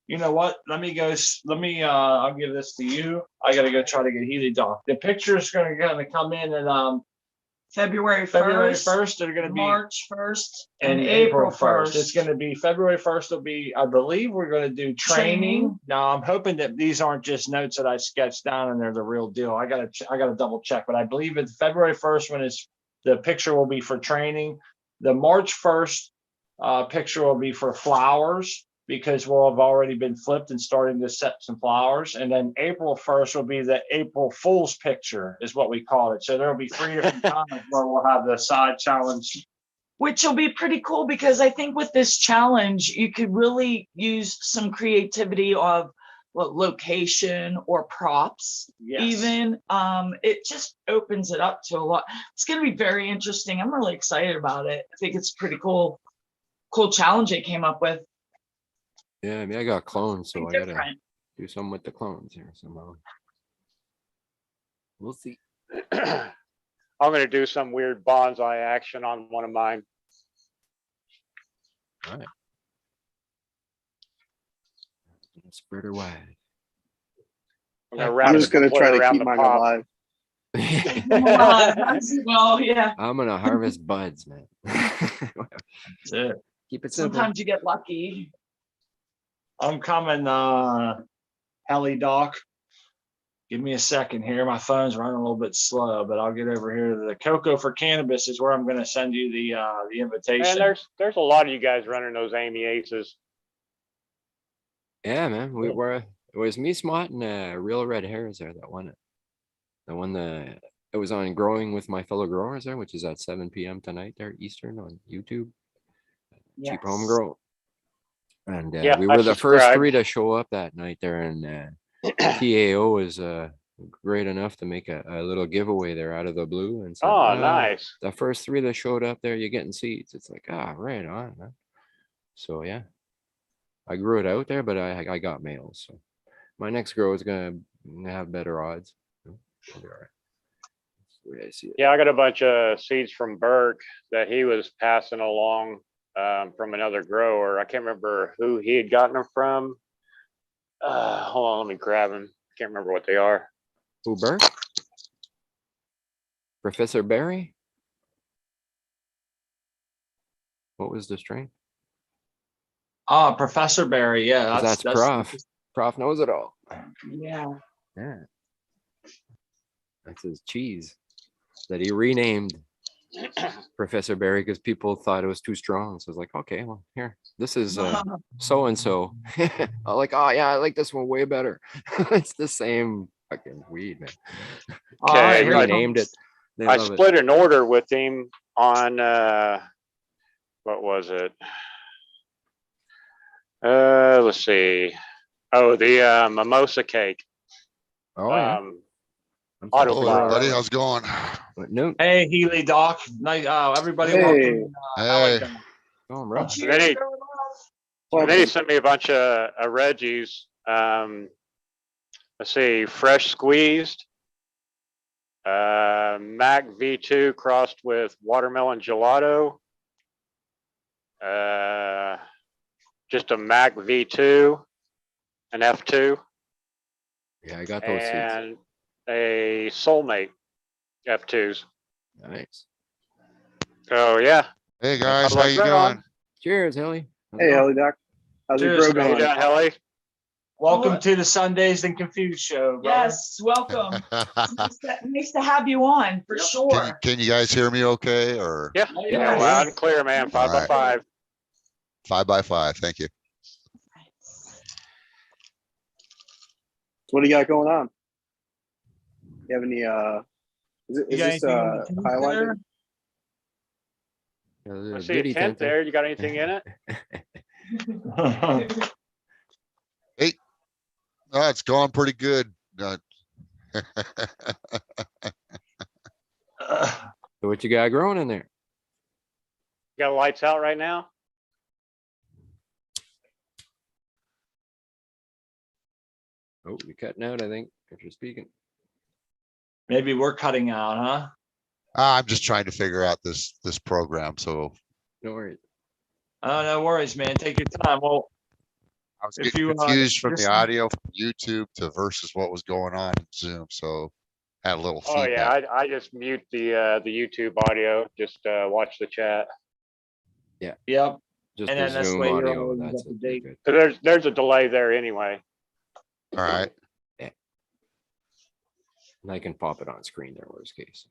you know what? I'll give this to you. I gotta go try to get Heli Doc. The pictures gonna come in at February 1st. They're gonna be March 1st, and April 1st. It's gonna be February 1st. Will be, I believe, we're gonna do training. Now I'm hoping that these aren't just notes that I sketched down and they're the real deal. I gotta double check, but I believe it's February 1st when the picture will be for training. The March 1st picture will be for flowers, because we'll have already been flipped and starting to set some flowers. And then April 1st will be the April Fool's picture, is what we call it. So there'll be 3 different times where we'll have the side challenge. Which will be pretty cool, because I think with this challenge, you could really use some creativity of location or props. Yes. Even. It just opens it up to a lot. It's going to be very interesting. I'm really excited about it. I think it's pretty cool challenge they came up with. Yeah, I mean, I got clones, so I gotta Different. do something with the clones here somehow. We'll see. I'm gonna do some weird bonsai action on one of mine. All right. Spread her wide. I'm just gonna try to keep mine alive. Well, yeah. I'm gonna harvest buds, man. That's it. Keep it simple. Sometimes you get lucky. I'm coming, Heli Doc. Give me a second here. My phone's running a little bit slow, but I'll get over here. The Cocoa for Cannabis is where I'm going to send you the invitation. And there's a lot of you guys running those Amy Aces. Yeah, man. It was me, Smart, and Real Red Hairs there that won it. The one that it was on Growing with My Fellow Growers there, which is at 7 p.m. tonight there, Eastern on YouTube. Yes. Cheap Home Grow. And we I were the first subscribed. 3 to show up that night there, and TAO is great enough to make a little giveaway there out of the blue. And said, Nice. The first 3 that showed up there, you're getting seeds. It's like, right on, man. So yeah, I grew it out there, but I got males. So my next grow is gonna have better odds. I'll be all right. That's the way I see it. Yeah, I got a bunch of seeds from Burke that he was passing along from another grower. I can't remember who he had gotten them from. Hold on, let me grab them. Can't remember what they are. Who, Burke? Professor Barry? What was the strain? Professor Barry. Yeah, That's Prof. Prof knows it all. Yeah. Yeah. That's his cheese that he renamed. Professor Barry, because people thought it was too strong. So I was like, okay, well, here, this is so and so. I'm like, oh yeah, I like this one way better. It's the same fucking weed, man. All right, They here renamed it. They I love it. split an order with him on what was it? Let's see. Oh, the mimosa cake. Oh yeah. Autoflower. buddy, how's it going? No. Hey, Healy Doc. Nice. Everybody, Hey. welcome. Hey. Oh, bro. And then he Welcome. sent me a bunch of Reggie's. Let's see, fresh squeezed, Mac V2 crossed with watermelon gelato, just a Mac V2, an F2, Yeah, I got those seeds. and a Soulmate F2s. Nice. So yeah. Hey guys, How's how it you going doing? on? Cheers, Hilly. How's it Hey, going? Ellie Doc. How's your Cheers, grow How you going? doing, Helly? Welcome to the Sundazed and Confused show. Brother. Yes, welcome. Nice to have you on for sure. Can you guys hear me okay? Or Yeah, Yeah. loud and clear, man. 5 by All 5. 5x5? Thank you. So what do you got going on? You have any is You got this anything in the tank highlighted? Yeah, there's I a see a beauty tent there. You got anything in it? Oh, it's going pretty good. So what you got growing in there? You got lights out right now? Oh, you're cutting out, I think, if you're speaking. Maybe we're cutting out, huh? I'm just trying to figure out this program. So No worries. Oh, no worries, man. Take your time. Well, I was if getting you confused from the listen- audio from YouTube to versus what was going on in Zoom. So had a little Oh feedback. yeah, I just mute the YouTube audio. Just watch the chat. Yep. Just And the then that's Zoom way you're audio. always That's up to it. You're date. good. So there's a delay there anyway. All right. And I can pop it on screen there, worst case.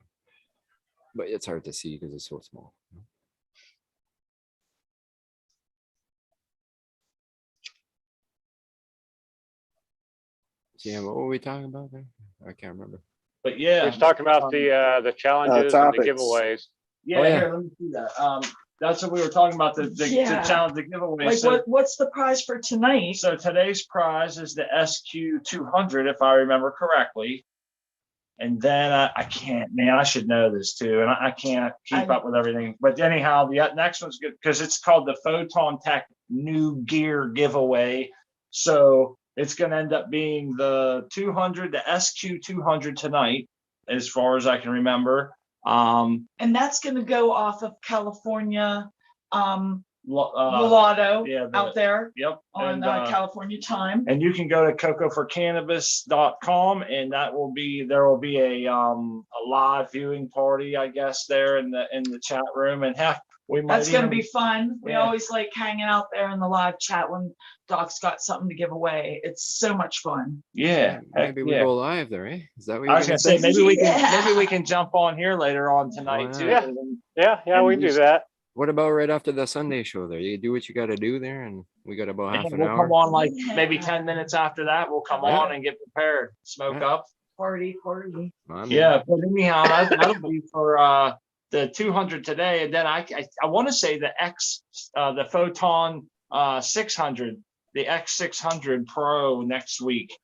But it's hard to see because it's so small. Yeah, what were we talking about there? I can't remember. But We yeah, was talking about the challenges and the topics. giveaways. yeah, Oh, yeah. Here, let me see that. That's what we were talking about, the Yeah. challenge, the giveaway. Like So, what's the prize for tonight? so today's prize is the SQ200, if I remember correctly. And then I can't, man, I should know this too. And I can't keep up with everything. But anyhow, the next one's good because it's called the Photon Tech New Gear Giveaway. So it's going to end up being the 200, the SQ200 tonight, as far as I can remember. And that's gonna go off of California Mulatto, Mulatto out there Yep. on And, California time. and you can go to cocoforcannabis.com and there will be a live viewing party, I guess, there in the chat room. And heck, we might That's gonna even- be fun. We Yeah. always like hanging out there in the live chat when Doc's got something to give away. It's so much fun. Yeah, Maybe we yeah. go live there, eh? Is that what I you're was gonna gonna say maybe we can Yeah. maybe we can jump on here later on tonight too. Yeah. Yeah, we can do that. What about right after the Sunday show there? You do what you got to do there, and we got about half an We'll hour. come on like Yeah. maybe 10 minutes after that. We'll come Yeah. on and get prepared, smoke Yeah. up. Party. My man. Yeah, but anyhow, that'll be for the 200 today, and then I want to say the the Photon 600, the X600 Pro next week,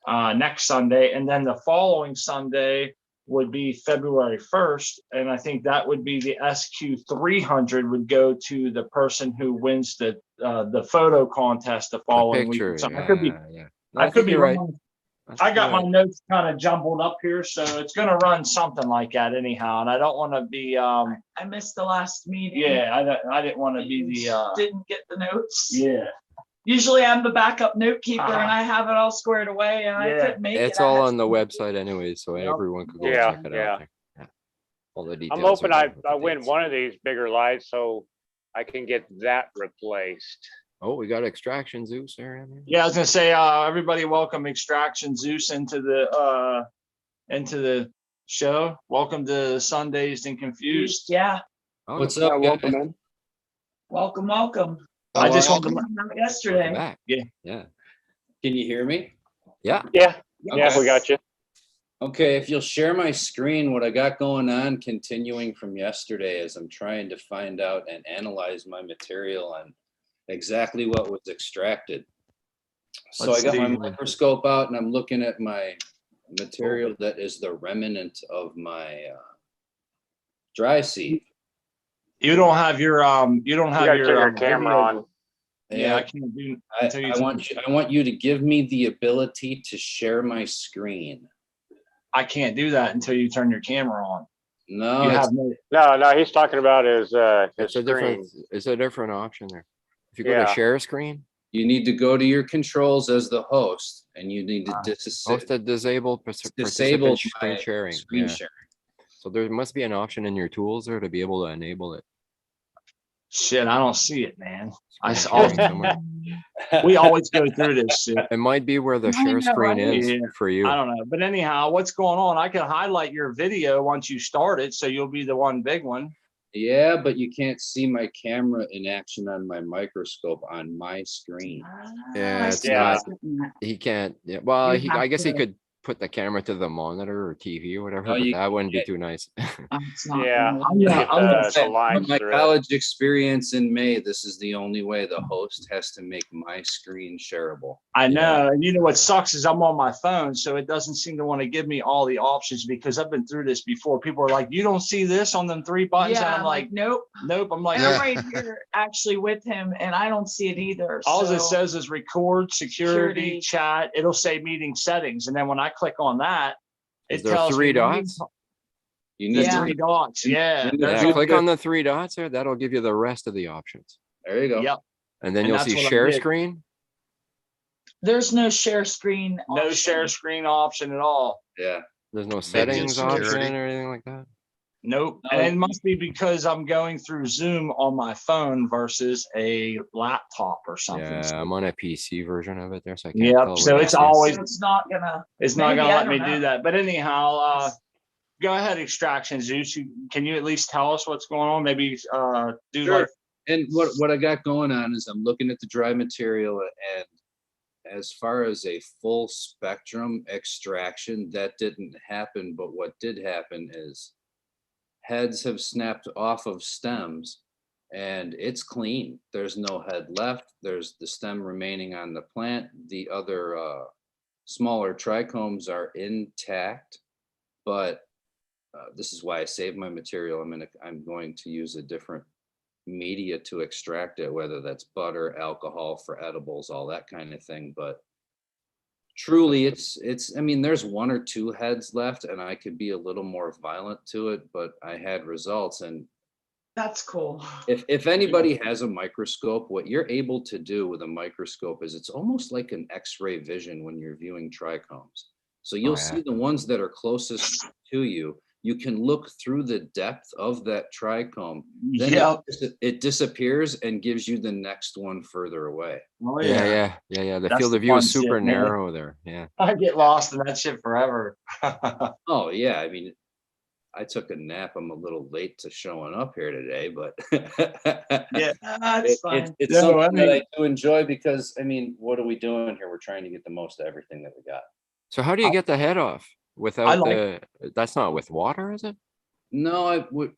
next Sunday, and then the following Sunday would be February 1st, and I think that would be the SQ300 would go to the person who wins the photo contest the The following picture. week. So Yeah, I could be yeah. I could think be you're right. wrong. I I think got you're my right. notes kind of jumbled up here, so it's gonna run something like that anyhow, and I don't want to be I missed the last meeting. yeah, I didn't want to be the Didn't get the notes. yeah. Usually I'm the backup note keeper and Uh-huh. I have it all squared away and I Yeah. couldn't make it. It's I all had on the to- website anyway, so Yep. everyone could go Yeah, check it yeah. out there. Yeah. All the details. I'm hoping are I there with the win dates. one of these bigger lights so I can get that replaced. Oh, we got extraction Zeus there. Yeah, I was gonna say everybody welcome Extraction Zeus into the show. Welcome to Sundazed and Confused. Yeah, Oh, What's Yeah, up, welcome guys? in. welcome. I just How wanted to, welcome Yesterday. back. Yeah. Yeah. Can you hear me? Yeah, Okay. we got you. Okay, if you'll share my screen, what I got going on, continuing from yesterday, is I'm trying to find out and analyze my material on exactly what was extracted. So Let's I got my see. microscope out and I'm looking at my material that is the remnant of my dry seed. You don't have your you don't You have gotta turn your your camera video. on. Yeah, I can't do until you I want you to give me the ability to share my screen. I can't do that until you turn your camera on. No, You it's have no No, he's talking about his It's a screen. different, it's a different option there. If you go to Yeah. share screen, you need to go to your controls as the host, and you need to host a disabled disable participant screen my sharing. screen Yeah. sharing. So there must be an option in your tools there to be able to enable it. shit. I don't see it, man. I Screen always, sharing somewhere. we always go through this shit. It might be where the I share know, screen right? is Yeah, for you. I don't know. But anyhow, what's going on? I can highlight your video once you start it, so you'll be the one big one. Yeah, but you can't see my camera in action on my microscope on my screen. Yeah, I it's see not- that. He can't. Yeah, well, You I have guess he to- could put the camera to the monitor or TV or whatever, No, but you that wouldn't be can't. too nice. It's not Yeah, gonna- you get the From lines my through it. college experience in May, this is the only way the host has to make my screen shareable. I Yeah. know. And you know what sucks is I'm on my phone, so it doesn't seem to want to give me all the options because I've been through this before. People are like, you don't see this on them three buttons. Yeah, And I'm like, nope. nope. I'm like, And I'm right here actually with him and I don't see it either. all so- it says is record, security, Security. chat. It'll say meeting settings. And then when I click on that, Is it there tells three me dots? You the need Yeah. three dots. Yeah. And there's Yeah, a- click on the three dots there. That'll give you the rest of the options. There you go. Yep. And then And you'll that's see what I share did. screen. There's no share screen. No option. share screen option at all. Yeah. There's no Maybe settings it's option security. or anything like that. Nope. No. And it must be because I'm going through Zoom on my phone versus a laptop or something. Yeah, So- I'm on a PC version of it there, so I can't Yep, tell. so what it's it is. always- So it's not gonna. It's not Maybe, gonna I let me don't do know. that. But anyhow, go ahead, Extraction Zeus. Can you at least tell us what's going on? Maybe do Sure. like And what I got going on is I'm looking at the dry material, and as far as a full spectrum extraction, that didn't happen. But what did happen is heads have snapped off of stems and it's clean. There's no head left. There's the stem remaining on the plant. The other smaller trichomes are intact, but this is why I saved my material. I'm going to use a different media to extract it, whether that's butter, alcohol for edibles, all that kind of thing. But truly I mean, there's one or two heads left and I could be a little more violent to it, but I had results. And That's cool. if anybody has a microscope, what you're able to do with a microscope is it's almost like an x-ray vision when you're viewing trichomes. So you'll yeah. see the ones that are closest to you. You can look through the depth of that trichome. Then yeah. it disappears and gives you the next one further away. Oh, Yeah. The That's field the of view fun is super shit, man. narrow there. Yeah. I get lost in that shit forever. Oh yeah, I mean, I took a nap. I'm a little late to showing up here today, but Yeah. That's fine. it's No, something I that mean- I do enjoy because I mean, what are we doing here? We're trying to get the most of everything that we got. So how do you get the head off without like- that's not with water, is it? No, I would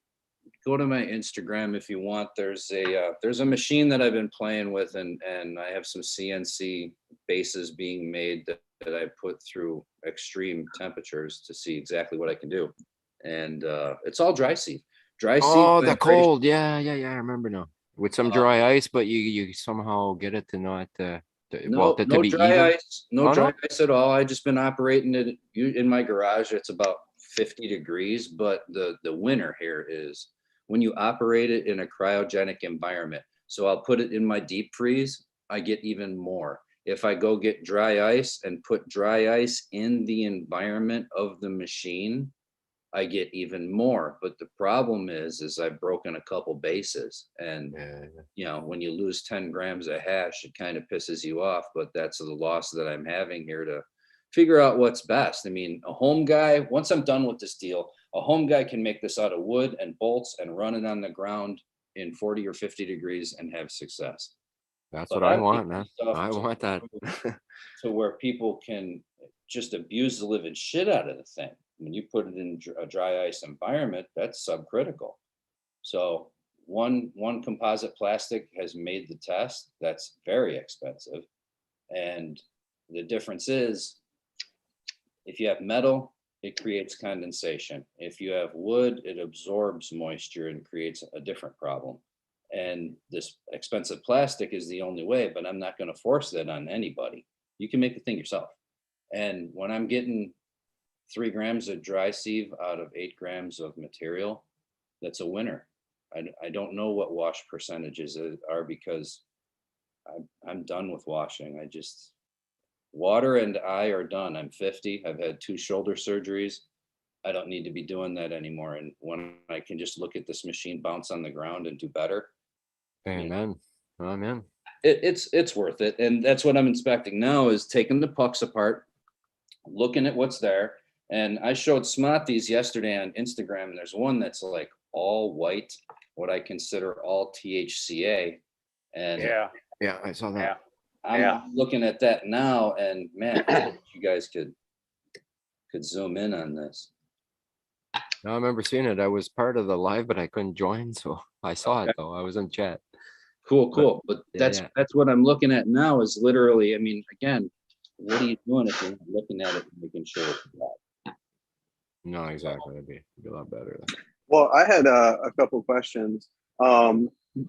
go to my Instagram if you want. There's a machine that I've been playing with, and I have some CNC bases being made that I put through extreme temperatures to see exactly what I can do. And it's all dry seed. Dry seed. Oh, the vibration. cold. Yeah. I remember now. With some Uh, dry ice, but you somehow get it to not No, to no be dry even. ice, no Oh, dry no? ice at all. I just been operating it in my garage. It's about 50 degrees, but the winner here is when you operate it in a cryogenic environment. So I'll put it in my deep freeze, I get even more. If I go get dry ice and put dry ice in the environment of the machine, I get even more. But the problem is I've broken a couple bases, and Yeah. you know, when you lose 10 grams of hash, it kind of pisses you off, but that's the loss that I'm having here to figure out what's best. I mean, a home guy, once I'm done with this deal, a home guy can make this out of wood and bolts and run it on the ground in 40 or 50 degrees and have success. That's But what I I've want, taken man. stuff I want that. to where people can just abuse the living shit out of the thing. When you put it in a dry ice environment, that's subcritical. So one composite plastic has made the test. That's very expensive. And the difference is, if you have metal, it creates condensation. If you have wood, it absorbs moisture and creates a different problem. And this expensive plastic is the only way, but I'm not going to force that on anybody. You can make the thing yourself. And when I'm getting 3 grams of dry sieve out of 8 grams of material, that's a winner. I don't know what wash percentages are, because I'm done with washing. Water and I are done. I'm 50. I've had 2 shoulder surgeries. I don't need to be doing that anymore. And when I can just look at this machine bounce on the ground and do better. Amen. Amen. It's worth it. And that's what I'm inspecting now, is taking the pucks apart, looking at what's there. And I showed Smart these yesterday on Instagram. And there's one that's like all white, what I consider all THCA. And Yeah, I saw that. I'm looking at that now, and man, you guys could zoom in on this. I remember seeing it. I was part of the live, but I couldn't join, so I saw it though. I was in chat. Cool. But that's what I'm looking at now, is literally, I mean, again, what are you doing if you're not looking at it and making sure it's right? No, exactly. It'd be a lot better. Well, I had a couple questions.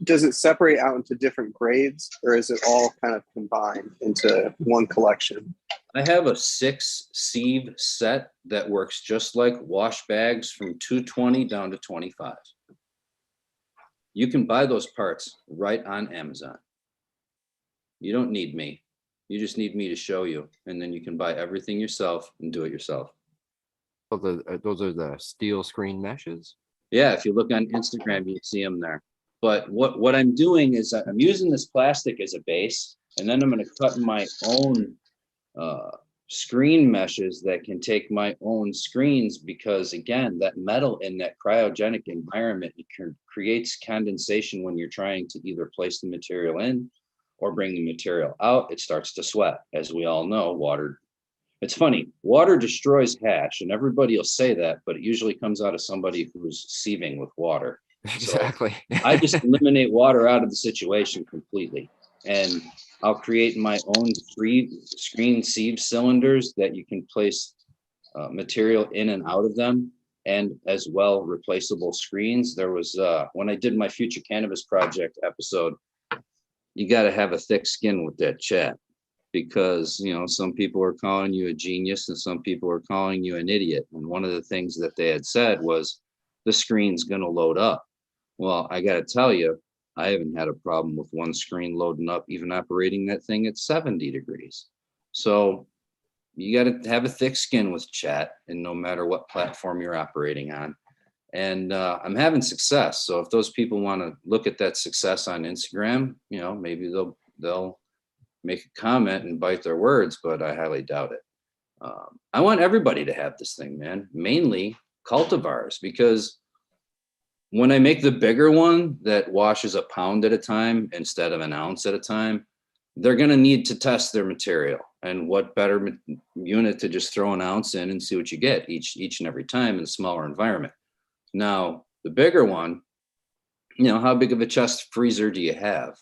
Does it separate out into different grades, or is it all kind of combined into one collection? I have a 6 sieve set that works just like wash bags, from 220 down to 25. You can buy those parts right on Amazon. You don't need me. You just need me to show you, and then you can buy everything yourself and do it yourself. So those are the steel screen meshes? Yeah, if you look on Instagram, you see them there. But what I'm doing is I'm using this plastic as a base, and then I'm going to cut my own screen meshes that can take my own screens, because again, that metal in that cryogenic environment, it creates condensation when you're trying to either place the material in or bring the material out. It starts to sweat. As we all know, water, it's funny, water destroys hash, and everybody will say that, but it usually comes out of somebody who's sieving with water. Exactly. So I just eliminate water out of the situation completely. And I'll create my own screen sieve cylinders that you can place material in and out of them, and as well replaceable screens. There was, when I did my Future Cannabis Project episode, you got to have a thick skin with that chat, because, you know, some people are calling you a genius and some people are calling you an idiot. And one of the things that they had said was, the screen's going to load up. Well, I got to tell you, I haven't had a problem with one screen loading up, even operating that thing at 70 degrees. So you got to have a thick skin with chat, and no matter what platform you're operating on. And I'm having success. So if those people want to look at that success on Instagram, you know, maybe they'll make a comment and bite their words, but I highly doubt it. I want everybody to have this thing, man, mainly cultivars, because when I make the bigger one that washes a pound at a time instead of an ounce at a time, they're going to need to test their material. And what better unit to just throw an ounce in and see what you get each and every time in a smaller environment. Now, the bigger one, you know, how big of a chest freezer do you have?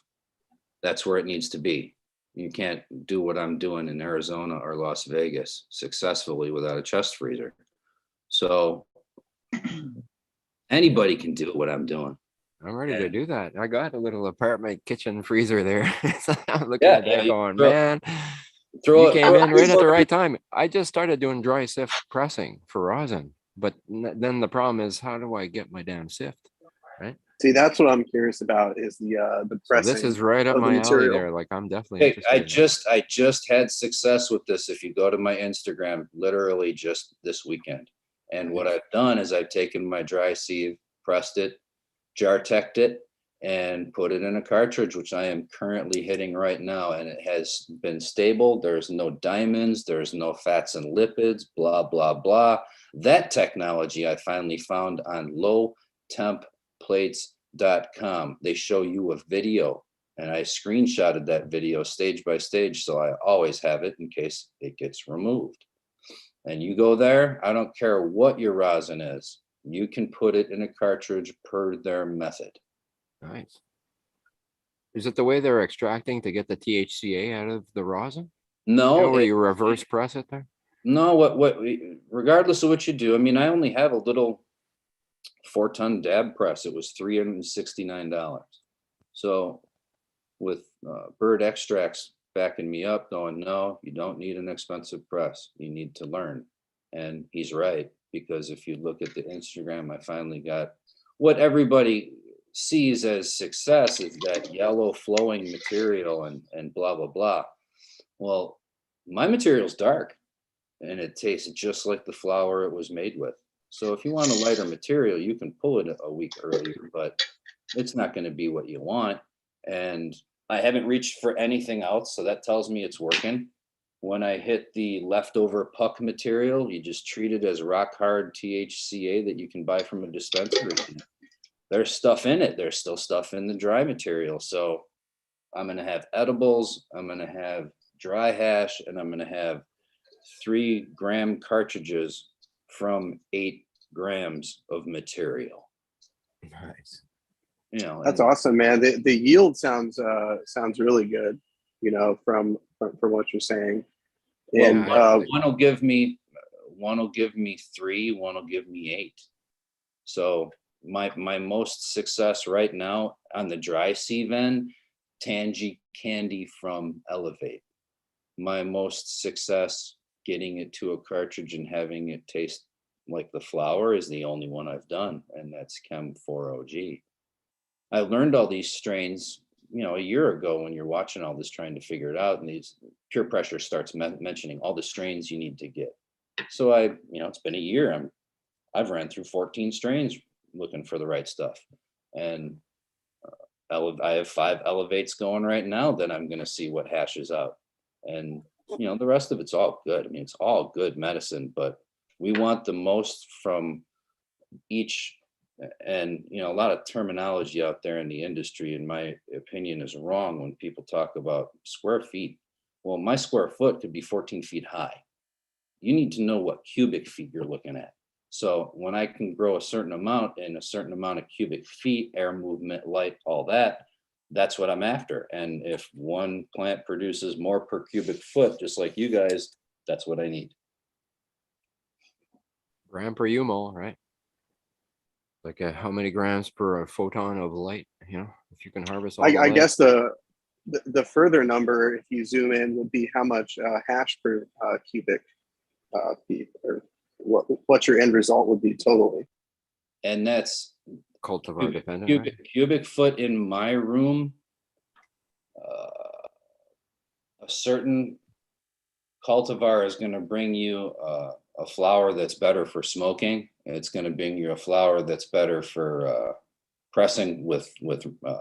That's where it needs to be. You can't do what I'm doing in Arizona or Las Vegas successfully without a chest freezer. So anybody can do what I'm doing. I'm ready to do that. I got a little apartment kitchen freezer there. So I'm looking at that going, man, you came in right at the right time. I just started doing dry sift pressing for rosin, but then the problem is, how do I get my damn sift, right? See, that's what I'm curious about, is the pressing. So this is right up my alley there. Like, I'm definitely interested. I just had success with this. If you go to my Instagram, literally just this weekend. And what I've done is I've taken my dry sieve, pressed it, jar teched it, and put it in a cartridge, which I am currently hitting right now. And it has been stable. There's no diamonds, there's no fats and lipids, blah, blah, blah. That technology I finally found on lowtemplates.com. They show you a video, and I screenshotted that video stage by stage. So I always have it in case it gets removed. And you go there, I don't care what your rosin is, you can put it in a cartridge per their method. Nice. Is it the way they're extracting to get the THCA out of the rosin? No, Where you reverse press it there? No, regardless of what you do, I mean, I only have a little 4-ton dab press. It was $369. So with Bird Extracts backing me up, going, no, you don't need an expensive press. You need to learn. And he's right, because if you look at the Instagram, I finally got what everybody sees as success is that yellow flowing material and blah, blah, blah. Well, my material's dark and it tastes just like the flour it was made with. So if you want a lighter material, you can pull it a week earlier, but it's not going to be what you want. And I haven't reached for anything else, so that tells me it's working. When I hit the leftover puck material, you just treat it as rock hard THCA that you can buy from a dispensary. There's stuff in it. There's still stuff in the dry material. So I'm going to have edibles, I'm going to have dry hash, and I'm going to have 3-gram cartridges from 8 grams of material. Nice. You know, That's awesome, man. The yield sounds really good, you know, from what you're saying. And one will give me 3, one will give me 8. So my most success right now on the dry sieve end, Tangy Candy from Elevate. My most success getting it to a cartridge and having it taste like the flour is the only one I've done, and that's Chem 4OG. I learned all these strains, you know, a year ago when you're watching all this, trying to figure it out, and these Pure Pressure starts mentioning all the strains you need to get. So it's been a year. I've ran through 14 strains looking for the right stuff, and I have 5 elevates going right now that I'm going to see what hashes out, and the rest of it's all good. I mean, it's all good medicine, but we want the most from each. And a lot of terminology out there in the industry, in my opinion, is wrong when people talk about square feet. Well, my square foot could be 14 feet high. You need to know what cubic feet you're looking at. So when I can grow a certain amount in a certain amount of cubic feet, air movement, light, all that, that's what I'm after. And if one plant produces more per cubic foot, just like you guys, that's what I need. Gram per UMOL, right? Like how many grams per photon of light, if you can harvest all I guess the further number, if you zoom in, would be how much hash per cubic feet, or what your end result would be totally. And that's cultivar dependent. Cubic foot in my room. A certain cultivar is going to bring you a flower that's better for smoking. It's going to bring you a flower that's better for pressing with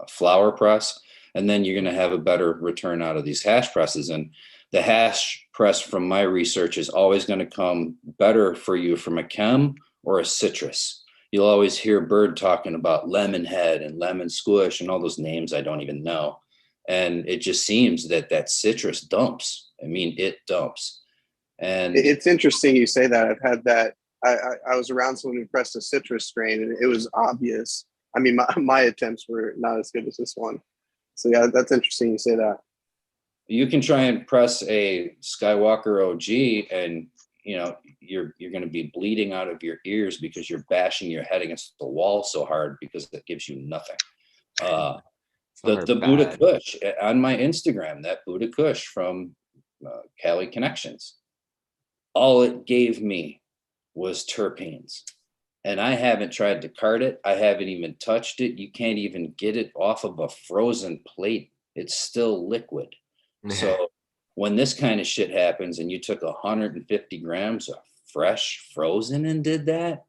flower press. And then you're going to have a better return out of these hash presses. And the hash press from my research is always going to come better for you from a chem or a citrus. You'll always hear Bird talking about lemon head and lemon squish and all those names I don't even know. And it just seems that citrus dumps. I mean, it dumps. And it's interesting you say that. I've had that. I was around someone who pressed a citrus strain, and it was obvious. I mean, my attempts were not as good as this one. So yeah, that's interesting you say that. You can try and press a Skywalker OG, and you're going to be bleeding out of your ears because you're bashing your head against the wall so hard because it gives you nothing. The Buddha Kush on my Instagram, that Buddha Kush from Cali Connections, all it gave me was terpenes. And I haven't tried to cart it. I haven't even touched it. You can't even get it off of a frozen plate. It's still liquid. So when this kind of shit happens and you took 150 grams of fresh frozen and did that,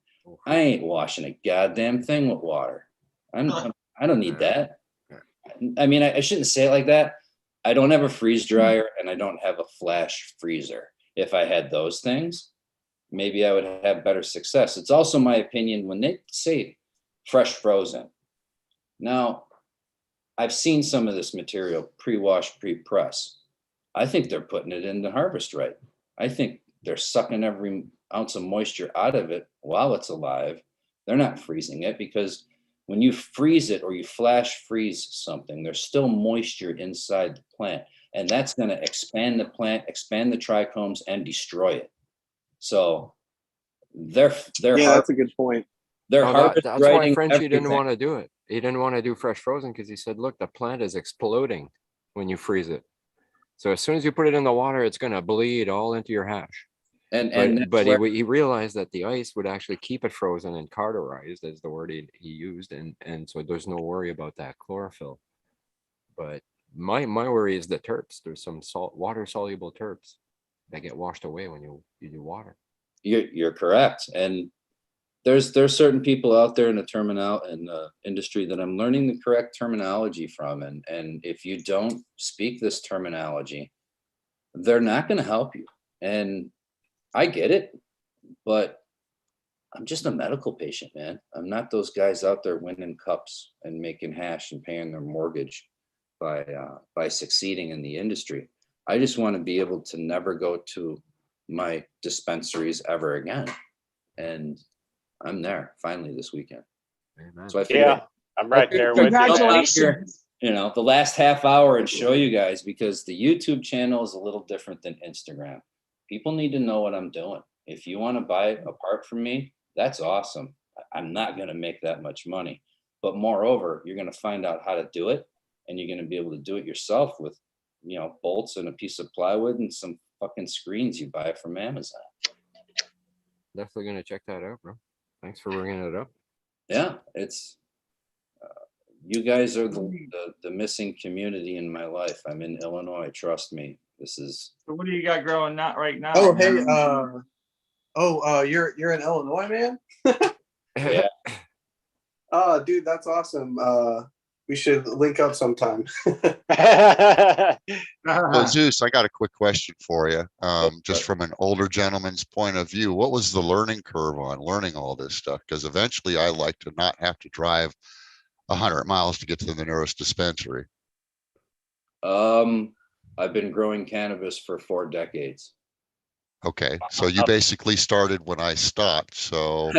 I ain't washing a goddamn thing with water. I don't need that. I mean, I shouldn't say it like that. I don't have a freeze dryer and I don't have a flash freezer. If I had those things, maybe I would have better success. It's also my opinion when they say fresh frozen. Now, I've seen some of this material pre-wash, pre-press. I think they're putting it in the harvest right. I think they're sucking every ounce of moisture out of it while it's alive. They're not freezing it, because when you freeze it or you flash freeze something, there's still moisture inside the plant, and that's going to expand the plant, expand the trichomes, and destroy it. So they're that's a good point. They're that's why Frenchie didn't everything. want to do it. He didn't want to do fresh frozen because he said, look, the plant is exploding when you freeze it. So as soon as you put it in the water, it's going to bleed all into your hash. But he realized that the ice would actually keep it frozen and cauterized, is the word he used, and so there's no worry about that chlorophyll. But my worry is the terps. There's some water soluble terps that get washed away when you do water. You're correct, and there's certain people out there in the industry that I'm learning the correct terminology from, and if you don't speak this terminology, they're not going to help you. And I get it, but I'm just a medical patient, man. I'm not those guys out there winning cups and making hash and paying their mortgage by succeeding in the industry. I just want to be able to never go to my dispensaries ever again. And I'm there finally this weekend. Amen. So I figured, I'm right there with you. Congratulations. you know, the last half hour and show you guys, because the YouTube channel is a little different than Instagram. People need to know what I'm doing. If you want to buy a part from me, that's awesome. I'm not going to make that much money, but moreover, you're going to find out how to do it, and you're going to be able to do it yourself with, you know, bolts and a piece of plywood and some fucking screens you buy from Amazon. Definitely going to check that out, bro. Thanks for bringing it up. Yeah, it's you guys are the missing community in my life. I'm in Illinois. Trust me. This is. So what do you got growing not right now? Oh, hey, you're in Illinois, man? Yeah. Oh, dude, that's awesome. We should link up sometime. Well, Zeus, I got a quick question for you. Just from an older gentleman's point of view, what was the learning curve on learning all this stuff? Because eventually I like to not have to drive 100 miles to get to the nearest dispensary. I've been growing cannabis for 4 decades. Okay, so you basically started when I stopped, so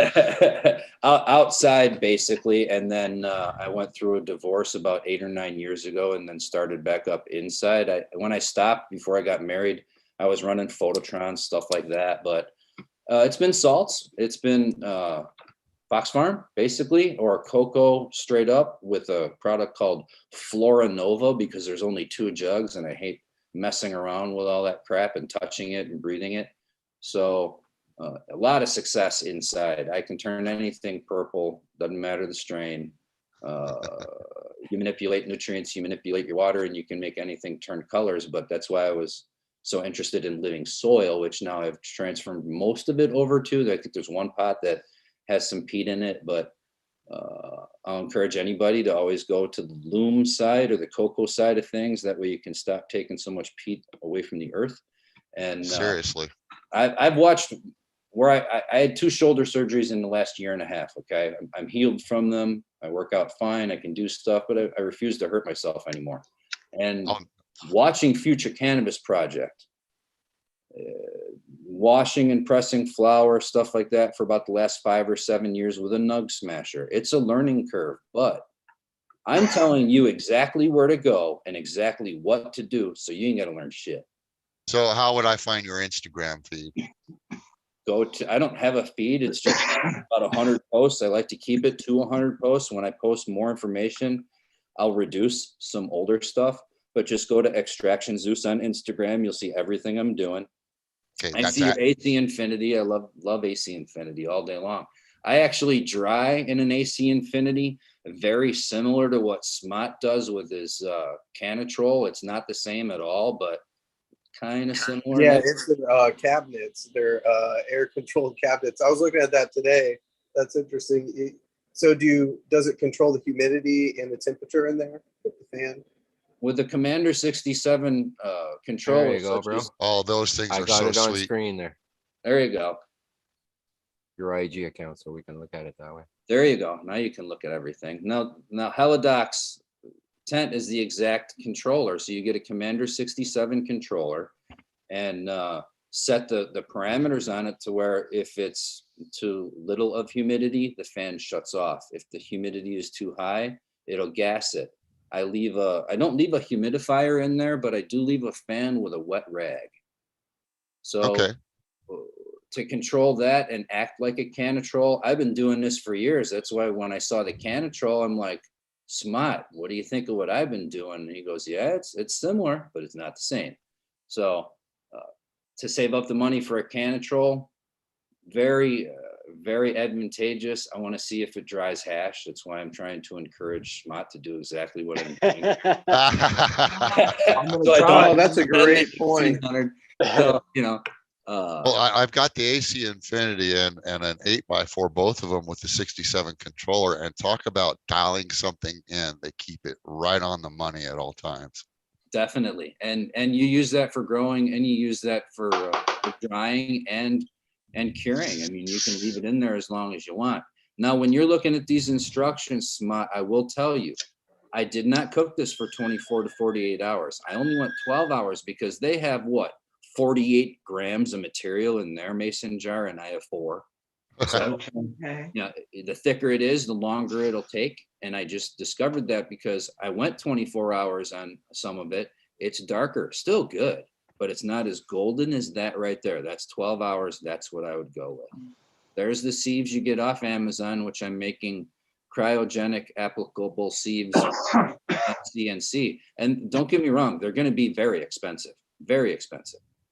outside basically, and then I went through a divorce about 8 or 9 years ago, and then started back up inside. When I stopped before I got married, I was running Phototrons, stuff like that. But it's been salts, it's been Fox Farm basically, or cocoa straight up with a product called Flora Nova, because there's only 2 jugs, and I hate messing around with all that crap and touching it and breathing it. So a lot of success inside. I can turn anything purple, doesn't matter the strain. You manipulate nutrients, you manipulate your water, and you can make anything turn colors. But that's why I was so interested in living soil, which now I've transferred most of it over to. I think there's one pot that has some peat in it, but I'll encourage anybody to always go to the loam side or the cocoa side of things. That way you can stop taking so much peat away from the earth. And seriously, I've watched where I had 2 shoulder surgeries in the last year and a half. Okay. I'm healed from them. I work out fine. I can do stuff, but I refuse to hurt myself anymore. And watching Future Cannabis Project, washing and pressing flour, stuff like that for about the last 5 or 7 years with a nug smasher. It's a learning curve, but I'm telling you exactly where to go and exactly what to do. So you ain't got to learn shit. So how would I find your Instagram feed? I don't have a feed. It's just about 100 posts. I like to keep it to 100 posts. When I post more information, I'll reduce some older stuff, but just go to Extraction Zeus on Instagram. You'll see everything I'm doing. Okay, I see your AC Infinity. I love AC Infinity all day long. I actually dry in an AC Infinity, very similar to what Smot does with his Canatrol. It's not the same at all, but kind of similar. Yeah, it's their cabinets, their air controlled cabinets. I was looking at that today. That's interesting. So does it control the humidity and the temperature in there with the fan? With the Commander 67 controller. There you go, bro. Oh, those things I are got so it on sweet. screen there. There you go. Your IG account, so we can look at it that way. There you go. Now you can look at everything. Now Helidoc's tent is the exact controller. So you get a Commander 67 controller and set the parameters on it to where if it's too little of humidity, the fan shuts off. If the humidity is too high, it'll gas it. I don't leave a humidifier in there, but I do leave a fan with a wet rag. So Okay. to control that and act like a Canatrol, I've been doing this for years. That's why when I saw the Canatrol, I'm like, Smart, what do you think of what I've been doing? And he goes, yeah, it's similar, but it's not the same. So to save up the money for a Canatrol, very, very advantageous. I want to see if it dries hash. That's why I'm trying to encourage Schmott to do exactly what I'm doing. Oh, that's a great point. So, well, I've got the AC Infinity and an 8x4, both of them with the 67 controller, and talk about dialing something in. They keep it right on the money at all times. Definitely. And you use that for growing and you use that for drying and curing. I mean, you can leave it in there as long as you want. Now, when you're looking at these instructions, I will tell you, I did not cook this for 24 to 48 hours. I only went 12 hours because they have 48 grams of material in their mason jar, and I have 4. So, the thicker it is, the longer it'll take. And I just discovered that because I went 24 hours on some of it. It's darker, still good, but it's not as golden as that right there. That's 12 hours. That's what I would go with. There's the sieves you get off Amazon, which I'm making cryogenic applicable sieves at CNC. And don't get me wrong, they're going to be very expensive,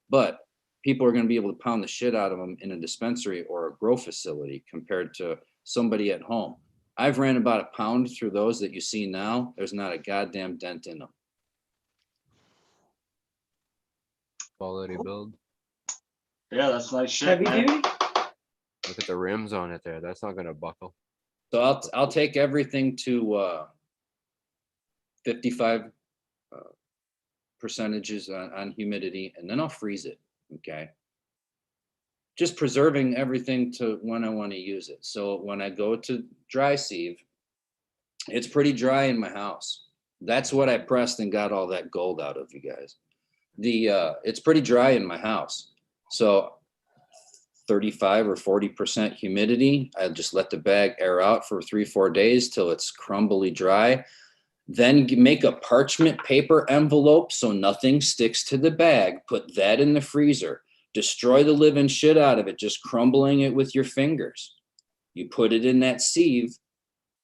but people are going to be able to pound the shit out of them in a dispensary or a grow facility compared to somebody at home. I've ran about a pound through those that you see now. There's not a goddamn dent in them. Quality build. Yeah, that's nice shit. Heavy Man. duty? Look at the rims on it there. That's not going to buckle. So I'll take everything to 55 percentages on humidity, and then I'll freeze it. Okay. Just preserving everything to when I want to use it. So when I go to dry sieve, it's pretty dry in my house. That's what I pressed and got all that gold out of, you guys. It's pretty dry in my house. So 35 or 40% humidity. I just let the bag air out for 3-4 days till it's crumbly dry. Then make a parchment paper envelope so nothing sticks to the bag. Put that in the freezer. Destroy the living shit out of it, just crumbling it with your fingers. You put it in that sieve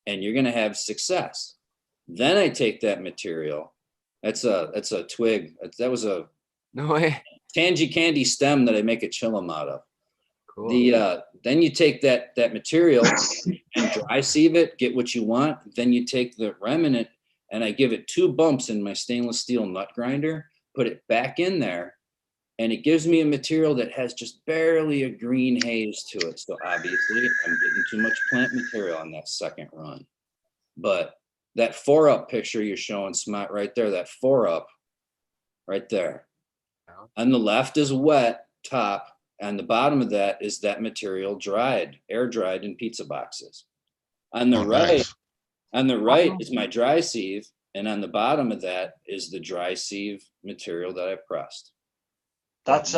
and you're going to have success. Then I take that material. That's a twig. That was a no way tangy candy stem that I make a chillum out of. Cool. Then you take that material and dry sieve it, get what you want. Then you take the remnant and I give it 2 bumps in my stainless steel nut grinder, put it back in there, and it gives me a material that has just barely a green haze to it. So obviously I'm getting too much plant material on that second run. But that 4-up picture you're showing, Smart, right there, that 4-up right there. On the left is wet top. On the bottom of that is that material dried, air dried in pizza boxes. On the right is my dry sieve, and on the bottom of that is the dry sieve material that I pressed. That's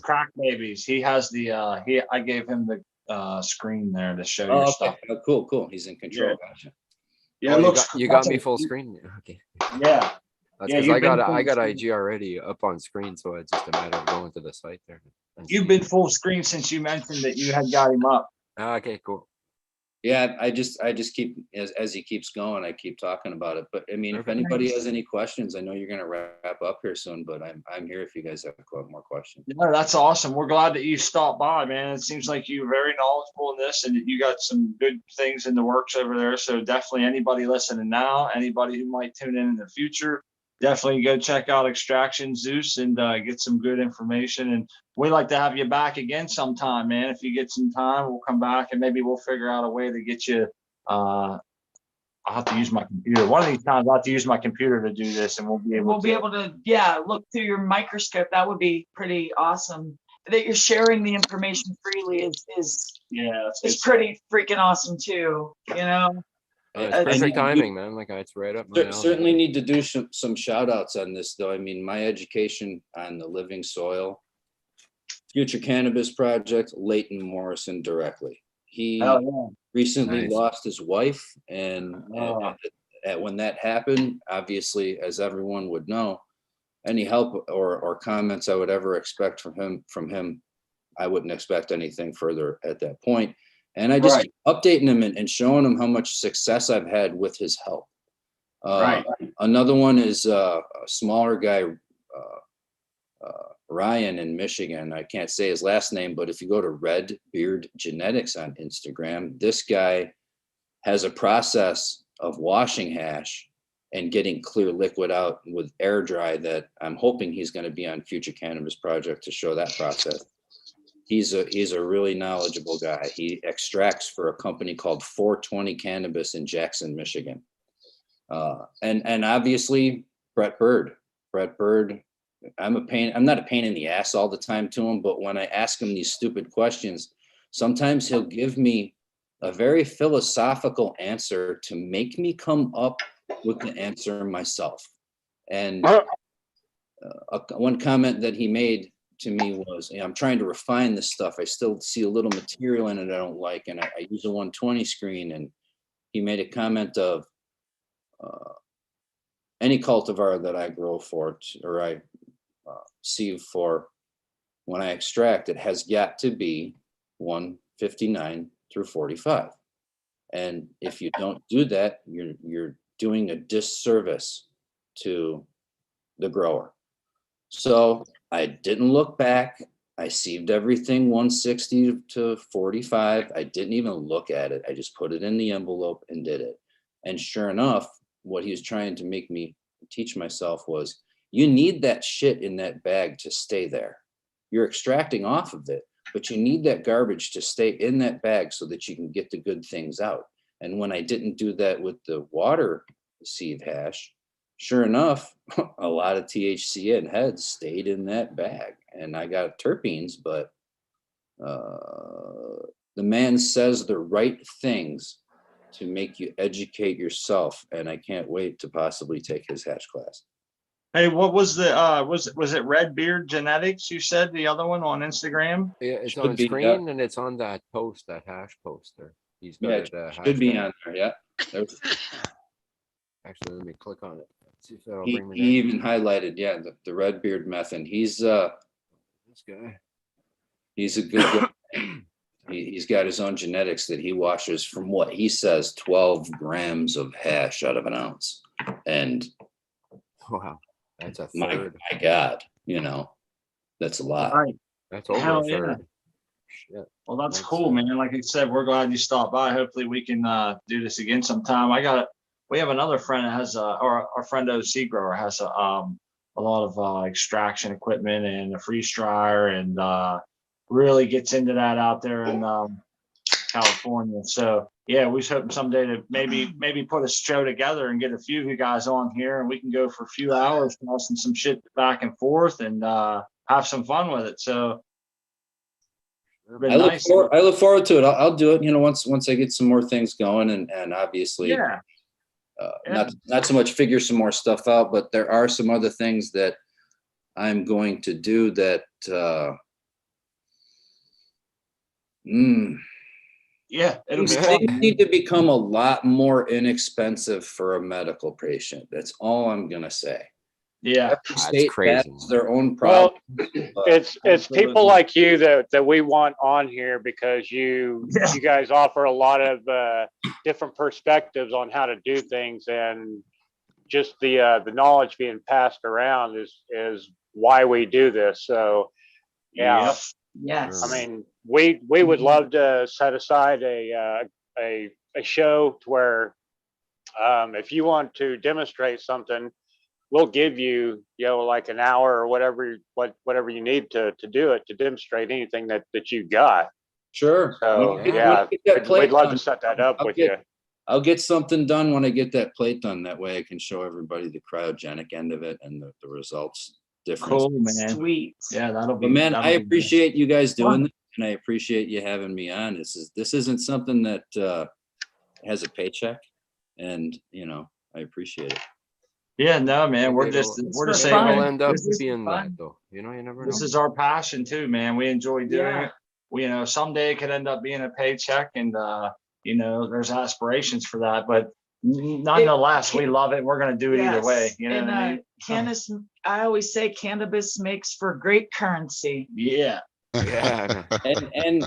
Crack Babies. He has the I gave him the screen there to show your stuff. Oh, cool. He's in control. Yeah. Gotcha. Yeah, you got me full screen. Okay. Yeah. That's because I got IG already up on screen, so it's just a matter of going to the site there. You've been full screen since you mentioned that you had got him up. Okay, cool. Yeah, I just keep as he keeps going, I keep talking about it. But I mean, if anybody has any questions, I know you're going to wrap up here soon, but I'm here if you guys have more questions. Yeah, that's awesome. We're glad that you stopped by, man. It seems like you're very knowledgeable in this, and you got some good things in the works over there. So definitely, anybody listening now, anybody who might tune in the future, definitely go check out Extraction Zeus and get some good information. And we'd like to have you back again sometime, man. If you get some time, we'll come back and maybe we'll figure out a way to get you I'll have to use my computer. One of these times I'll have to use my computer to do this, and we'll be able to, yeah, look through your microscope. That would be pretty awesome. That you're sharing the information freely is pretty freaking awesome too, you know? It's perfect timing, man. Like it's right up my alley. Certainly need to do some shout outs on this though. I mean, my education on the living soil, Future Cannabis Project, Leighton Morrison directly. He recently lost his wife, and when that happened, obviously, as everyone would know, any help or comments I would ever expect from him, I wouldn't expect anything further at that point. And I just keep updating him and showing him how much success I've had with his help. Another one is a smaller guy, Ryan in Michigan. I can't say his last name, but if you go to Red Beard Genetics on Instagram, this guy has a process of washing hash and getting clear liquid out with air dry that I'm hoping he's going to be on Future Cannabis Project to show that process. He's a really knowledgeable guy. He extracts for a company called 420 Cannabis in Jackson, Michigan. And obviously Brett Bird. I'm not a pain in the ass all the time to him, but when I ask him these stupid questions, sometimes he'll give me a very philosophical answer to make me come up with the answer myself. And one comment that he made to me was, I'm trying to refine this stuff. I still see a little material in it I don't like, and I use a 120 screen. And he made a comment of any cultivar that I grow for, or I sieve for, when I extract, it has got to be 159 through 45. And if you don't do that, you're doing a disservice to the grower. So I didn't look back. I sieved everything 160 to 45. I didn't even look at it. I just put it in the envelope and did it. And sure enough, what he was trying to make me teach myself was, you need that shit in that bag to stay there. You're extracting off of it, but you need that garbage to stay in that bag so that you can get the good things out. And when I didn't do that with the water sieve hash, sure enough, a lot of THC and heads stayed in that bag. And I got terpenes, but the man says the right things to make you educate yourself. And I can't wait to possibly take his hash class. Hey, what was the was it Red Beard Genetics? You said the other one on Instagram? Yeah, it's on screen and it's on that post, that hash post there. He's got it. Should be on there. Yeah. Actually, let me click on it. Let's see if that'll He bring me even highlighted, the Red Beard method. He's this guy. He's a good guy. He's got his own genetics that he washes from what he says 12 grams of hash out of an ounce. And wow, that's a third. My God, that's a lot. Right. That's over a third. Shit. Well, that's cool, man. Like I said, we're glad you stopped by. Hopefully we can do this again sometime. We have another friend that has our friend OC grower has a lot of extraction equipment and a freeze dryer and really gets into that out there in California. So yeah, we was hoping someday to maybe put a show together and get a few of you guys on here and we can go for a few hours tossing some shit back and forth and have some fun with it. So I look forward to it. I'll do it, once I get some more things going and obviously not so much figure some more stuff out, but there are some other things that I'm going to do that things need to become a lot more inexpensive for a medical patient. That's all I'm gonna say. Yeah, every state has their own problem. Well, it's people like you that we want on here because you guys offer a lot of different perspectives on how to do things, and just the knowledge being passed around is why we do this. So yeah. Yes. I mean, we would love to set aside a show to where if you want to demonstrate something, we'll give you like an hour or whatever you need to do it, to demonstrate anything that you got. Sure. So yeah, we'd love to set that up with you. I'll get something done when I get that plate done. That way I can show everybody the cryogenic end of it and the results difference. Cool, man. Sweet. Yeah, that'll be. But man, that'll I be good. appreciate you guys doing this, and I appreciate you having me on. This isn't something that has a paycheck, and you know, I appreciate it. Yeah, no, man, we're just It'll- we're just for saying fun. It'll end up this is being that fun. though. You know, you never know. this is our passion too, man. We enjoy doing Yeah. it. We, you know, someday it could end up being a paycheck, and you know, there's aspirations for that, but nonetheless, we love it. We're gonna do it either way. Yes, You know and what I mean? cannabis, I always say cannabis makes for great currency. Yeah. Yeah. And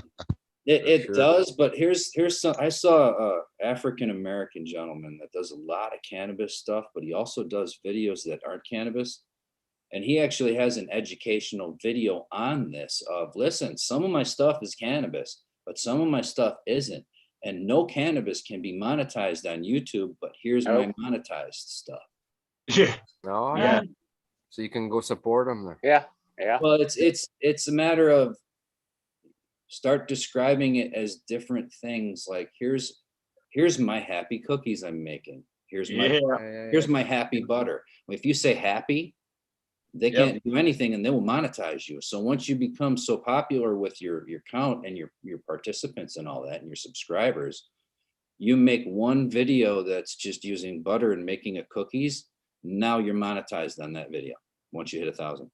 it sure. does, but here's some. I saw a African American gentleman that does a lot of cannabis stuff, but he also does videos that aren't cannabis. And he actually has an educational video on this of, listen, some of my stuff is cannabis, but some of my stuff isn't. And no cannabis can be monetized on YouTube, but here's my monetized stuff. Yeah. Oh, Yeah. so you can go support them there. Yeah, yeah. Well, it's a matter of start describing it as different things. Like here's my happy cookies I'm making. Here's my happy butter. If you say happy, they can't do anything and they will monetize you. So once you become so popular with your count and your participants and all that and your subscribers, you make one video that's just using butter and making it cookies. Now you're monetized on that video once you hit 1,000.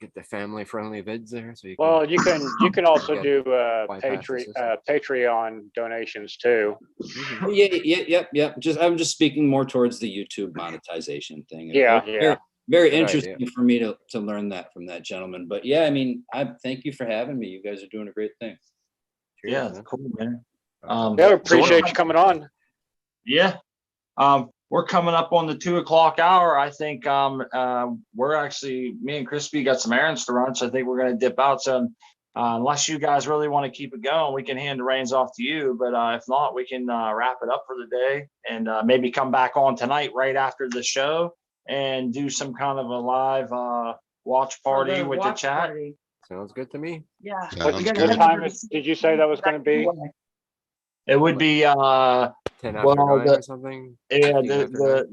Get the family friendly vids there. So you Well, you can also get do bypass the system. Patreon donations too. Oh, yep. I'm just speaking more towards the YouTube monetization thing. Yeah. Very Good interesting idea. for me to learn that from that gentleman. But yeah, I mean, I thank you for having me. You guys are doing a great thing. Yeah, man. cool, man. Yeah, we appreciate you coming on. Yeah. We're coming up on the 2:00 hour. I think we're actually, me and Crispy got some errands to run, so I think we're gonna dip out. So unless you guys really want to keep it going, we can hand the reins off to you. But if not, we can wrap it up for the day and maybe come back on tonight right after the show and do some kind of a live watch party with the chat. Party. Sounds good to me. Yeah. What Sounds good good. time did you say that was going to be? It would be 10 after 9 or something. yeah, 15 after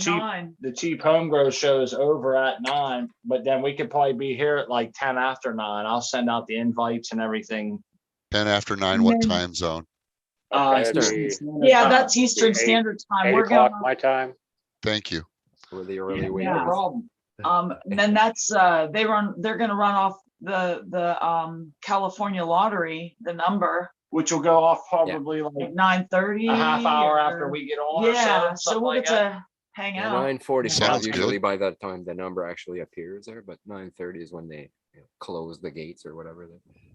9. the cheap home grow show is over at 9, but then we could probably be here at like 10 after 9. I'll send out the invites and everything. 10 after 9, what time zone? Okay, Yeah, that's Eastern Standard Time. 8 We're o'clock going. my time. Thank you. With the early Yeah. wake. No problem. And then that's they're gonna run off the California lottery, the number, Which will go off probably like 9:30. a half hour after we get on. Yeah, or so something we'll like get that. to hang Yeah, out. 9:45 Sounds usually good. by that time the number actually appears there, but 9:30 is when they close the gates or whatever.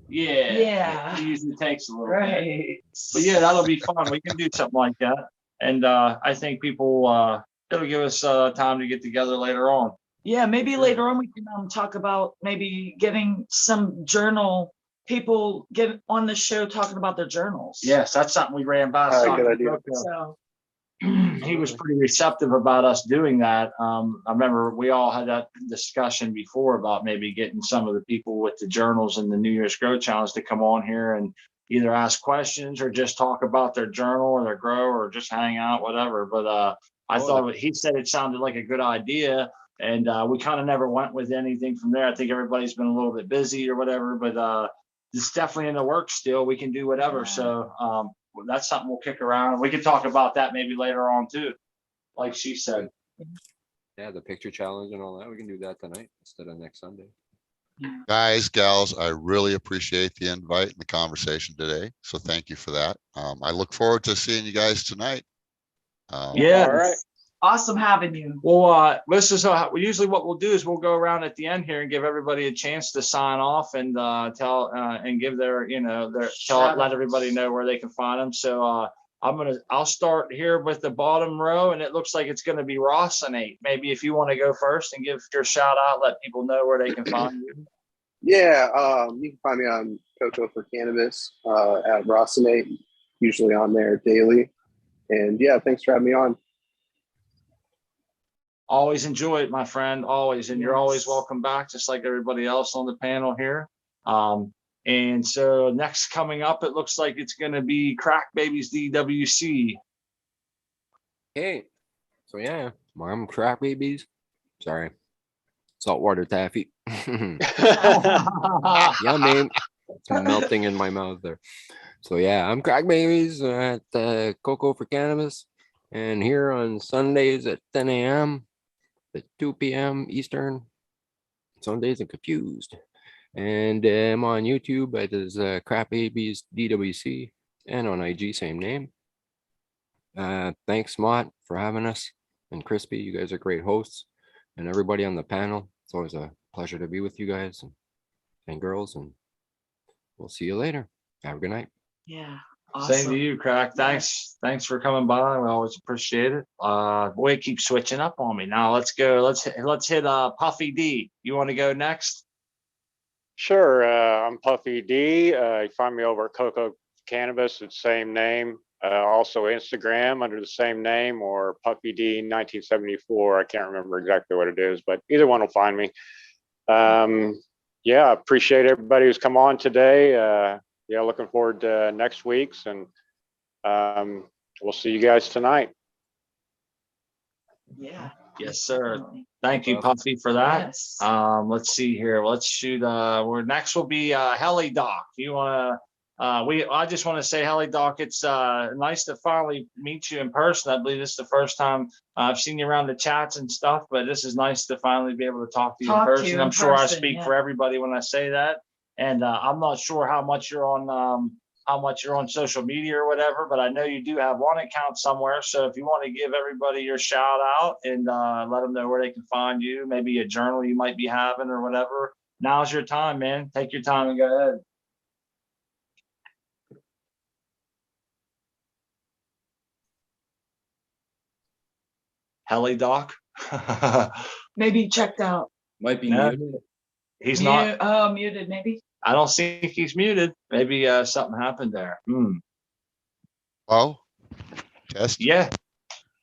Yeah. Yeah. It usually takes a little bit. Right. But yeah, that'll be fun. We can do something like that. And I think people it'll give us time to get together later on. Yeah, maybe later on we can talk about maybe getting some journal people get on the show talking about their journals. Yes, that's something we ran by. Good idea. So He was pretty receptive about us doing that. I remember we all had that discussion before about maybe getting some of the people with the journals and the New Year's Grow Challenge to come on here and either ask questions or just talk about their journal or their grow or just hang out, whatever. But I thought he said it sounded like a good idea. And we kind of never went with anything from there. I think everybody's been a little bit busy or whatever, but it's definitely in the works still. We can do whatever. So that's something we'll kick around. We can talk about that maybe later on too, like she said. Yeah, the picture challenge and all that. We can do that tonight instead of next Sunday. Guys, gals, I really appreciate the invite and the conversation today. So thank you for that. I look forward to seeing you guys tonight. Yeah. All right. awesome having you. Well, this is usually what we'll do is we'll go around at the end here and give everybody a chance to sign off and tell and give their let everybody know where they can find them. So I'll start here with the bottom row, and it looks like it's going to be Rocinate. Maybe if you want to go first and give your shout out, let people know where they can find you. Yeah, you can find me on Cocoa for Cannabis at Rocinate, usually on there daily. And yeah, thanks for having me on. Always enjoy it, my friend. Always. And you're always welcome back, just like everybody else on the panel here. And so next coming up, it looks like it's going to be Crack Babies DWC. Okay. So yeah, mom crack babies. Sorry. Saltwater taffy. Yummy. It's melting in my mouth there. So yeah, I'm Crack Babies at Cocoa for Cannabis. And here on Sundays at 10 a.m. at 2 p.m. Eastern. Sundazed and Confused. And I'm on YouTube as Crap Babies DWC and on IG, same name. Thanks, Mott, for having us. And Crispy, you guys are great hosts. And everybody on the panel. It's always a pleasure to be with you guys and girls. And we'll see you later. Have a good night. Yeah. Same Awesome. to you, Crack. Thanks for coming by. We always appreciate it. Boy, it keeps switching up on me. Now let's go. Let's hit Puffy D. You want to go next? Sure. I'm Puffy D. You find me over at Cocoa Cannabis, it's same name. Also Instagram under the same name, or Puffy D 1974. I can't remember exactly what it is, but either one will find me. Yeah, appreciate everybody who's come on today. Yeah, looking forward to next week's, and we'll see you guys tonight. Yeah. Yes, sir. Definitely. Thank you, Puffy, for that. Yes. Let's see here. Let's shoot. Where next will be Heli Doc. You want to? I just want to say, Heli Doc, it's nice to finally meet you in person. I believe this is the first time I've seen you around the chats and stuff, but this is nice to finally be able to talk to you in person. I'm sure I speak for everybody when I say that. And I'm not sure how much you're on social media or whatever, but I know you do have one account somewhere. So if you want to give everybody your shout out and let them know where they can find you, maybe a journal you might be having or whatever, now's your time, man. Take your time and go ahead. Heli Doc. Maybe checked out. Might be No, muted. he's not. Oh, muted maybe. I don't think he's muted. Maybe something happened there. Oh, test. Yeah.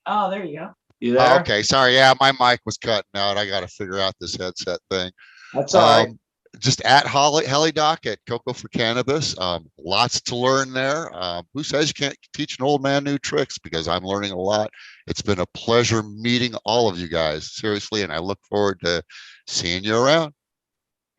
Oh, there you go. You there? Okay, sorry. Yeah, my mic was cutting out. I got to figure out this headset thing. That's all right. Just at Helidoc at Cocoa for Cannabis. Lots to learn there. Who says you can't teach an old man new tricks? Because I'm learning a lot. It's been a pleasure meeting all of you guys, seriously, and I look forward to seeing you around.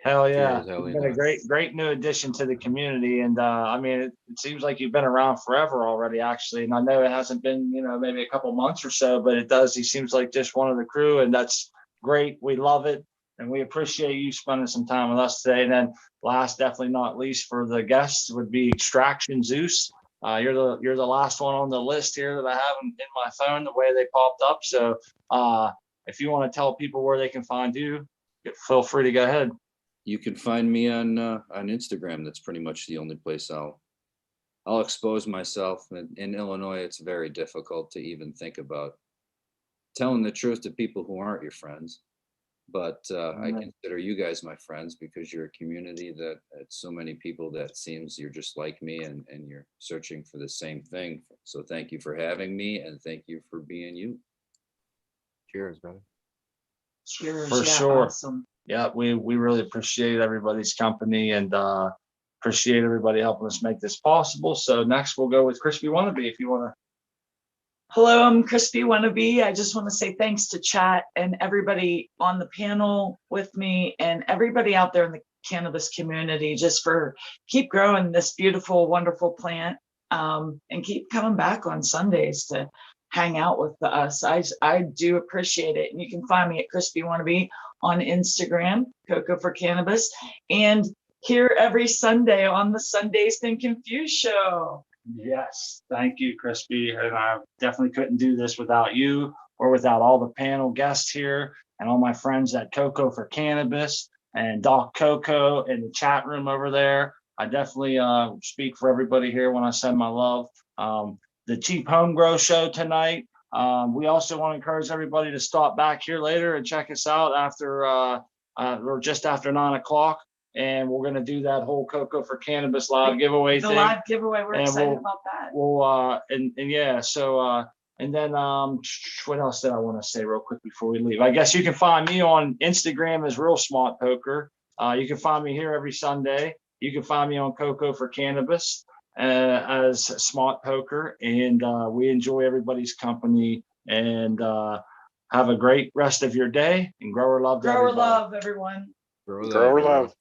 Hell yeah. Cheers, You've been a great new addition to the community. And I mean, it seems like you've been around forever already, actually. And I know it hasn't been, maybe a couple months or so, but he seems like just one of the crew, and that's great. We love it. And we appreciate you spending some time with us today. And then last, definitely not least for the guests would be Extraction Zeus. You're the last one on the list here that I have in my phone, the way they popped up. So if you want to tell people where they can find you, feel free to go ahead. You can find me on Instagram. That's pretty much the only place I'll expose myself. In Illinois, it's very difficult to even think about telling the truth to people who aren't your friends. But I consider you guys my friends because you're a community that it's so many people that seems you're just like me and you're searching for the same thing. So thank you for having me, and thank you for being you. Cheers, brother. Cheers. For yeah, sure. Awesome. Yeah, we really appreciate everybody's company and appreciate everybody helping us make this possible. So next we'll go with Crispy Wannabe if you want to. Hello, I'm Crispy Wannabe. I just want to say thanks to chat and everybody on the panel with me and everybody out there in the cannabis community just for keep growing this beautiful, wonderful plant and keep coming back on Sundays to hang out with us. I do appreciate it. And you can find me at Crispy Wannabe on Instagram, Cocoa for Cannabis, and here every Sunday on the Sundazed and Confused show. Yes, thank you, Crispy. And I definitely couldn't do this without you or without all the panel guests here and all my friends at Cocoa for Cannabis and Doc Coco in the chat room over there. I definitely speak for everybody here when I send my love. The Cheap Home Grow show tonight. We also want to encourage everybody to stop back here later and check us out after or just after 9 o'clock. And we're going to do that whole Cocoa for Cannabis live giveaway thing. The live giveaway. We're excited about that. We'll and yeah, so and then what else did I want to say real quick before we leave? I guess you can find me on Instagram as Real Smart Poker. You can find me here every Sunday. You can find me on Cocoa for Cannabis as Smart Poker, and we enjoy everybody's company And have a great rest of your day, and grower love. To Grower everybody. love, everyone. Grow Grower love. love.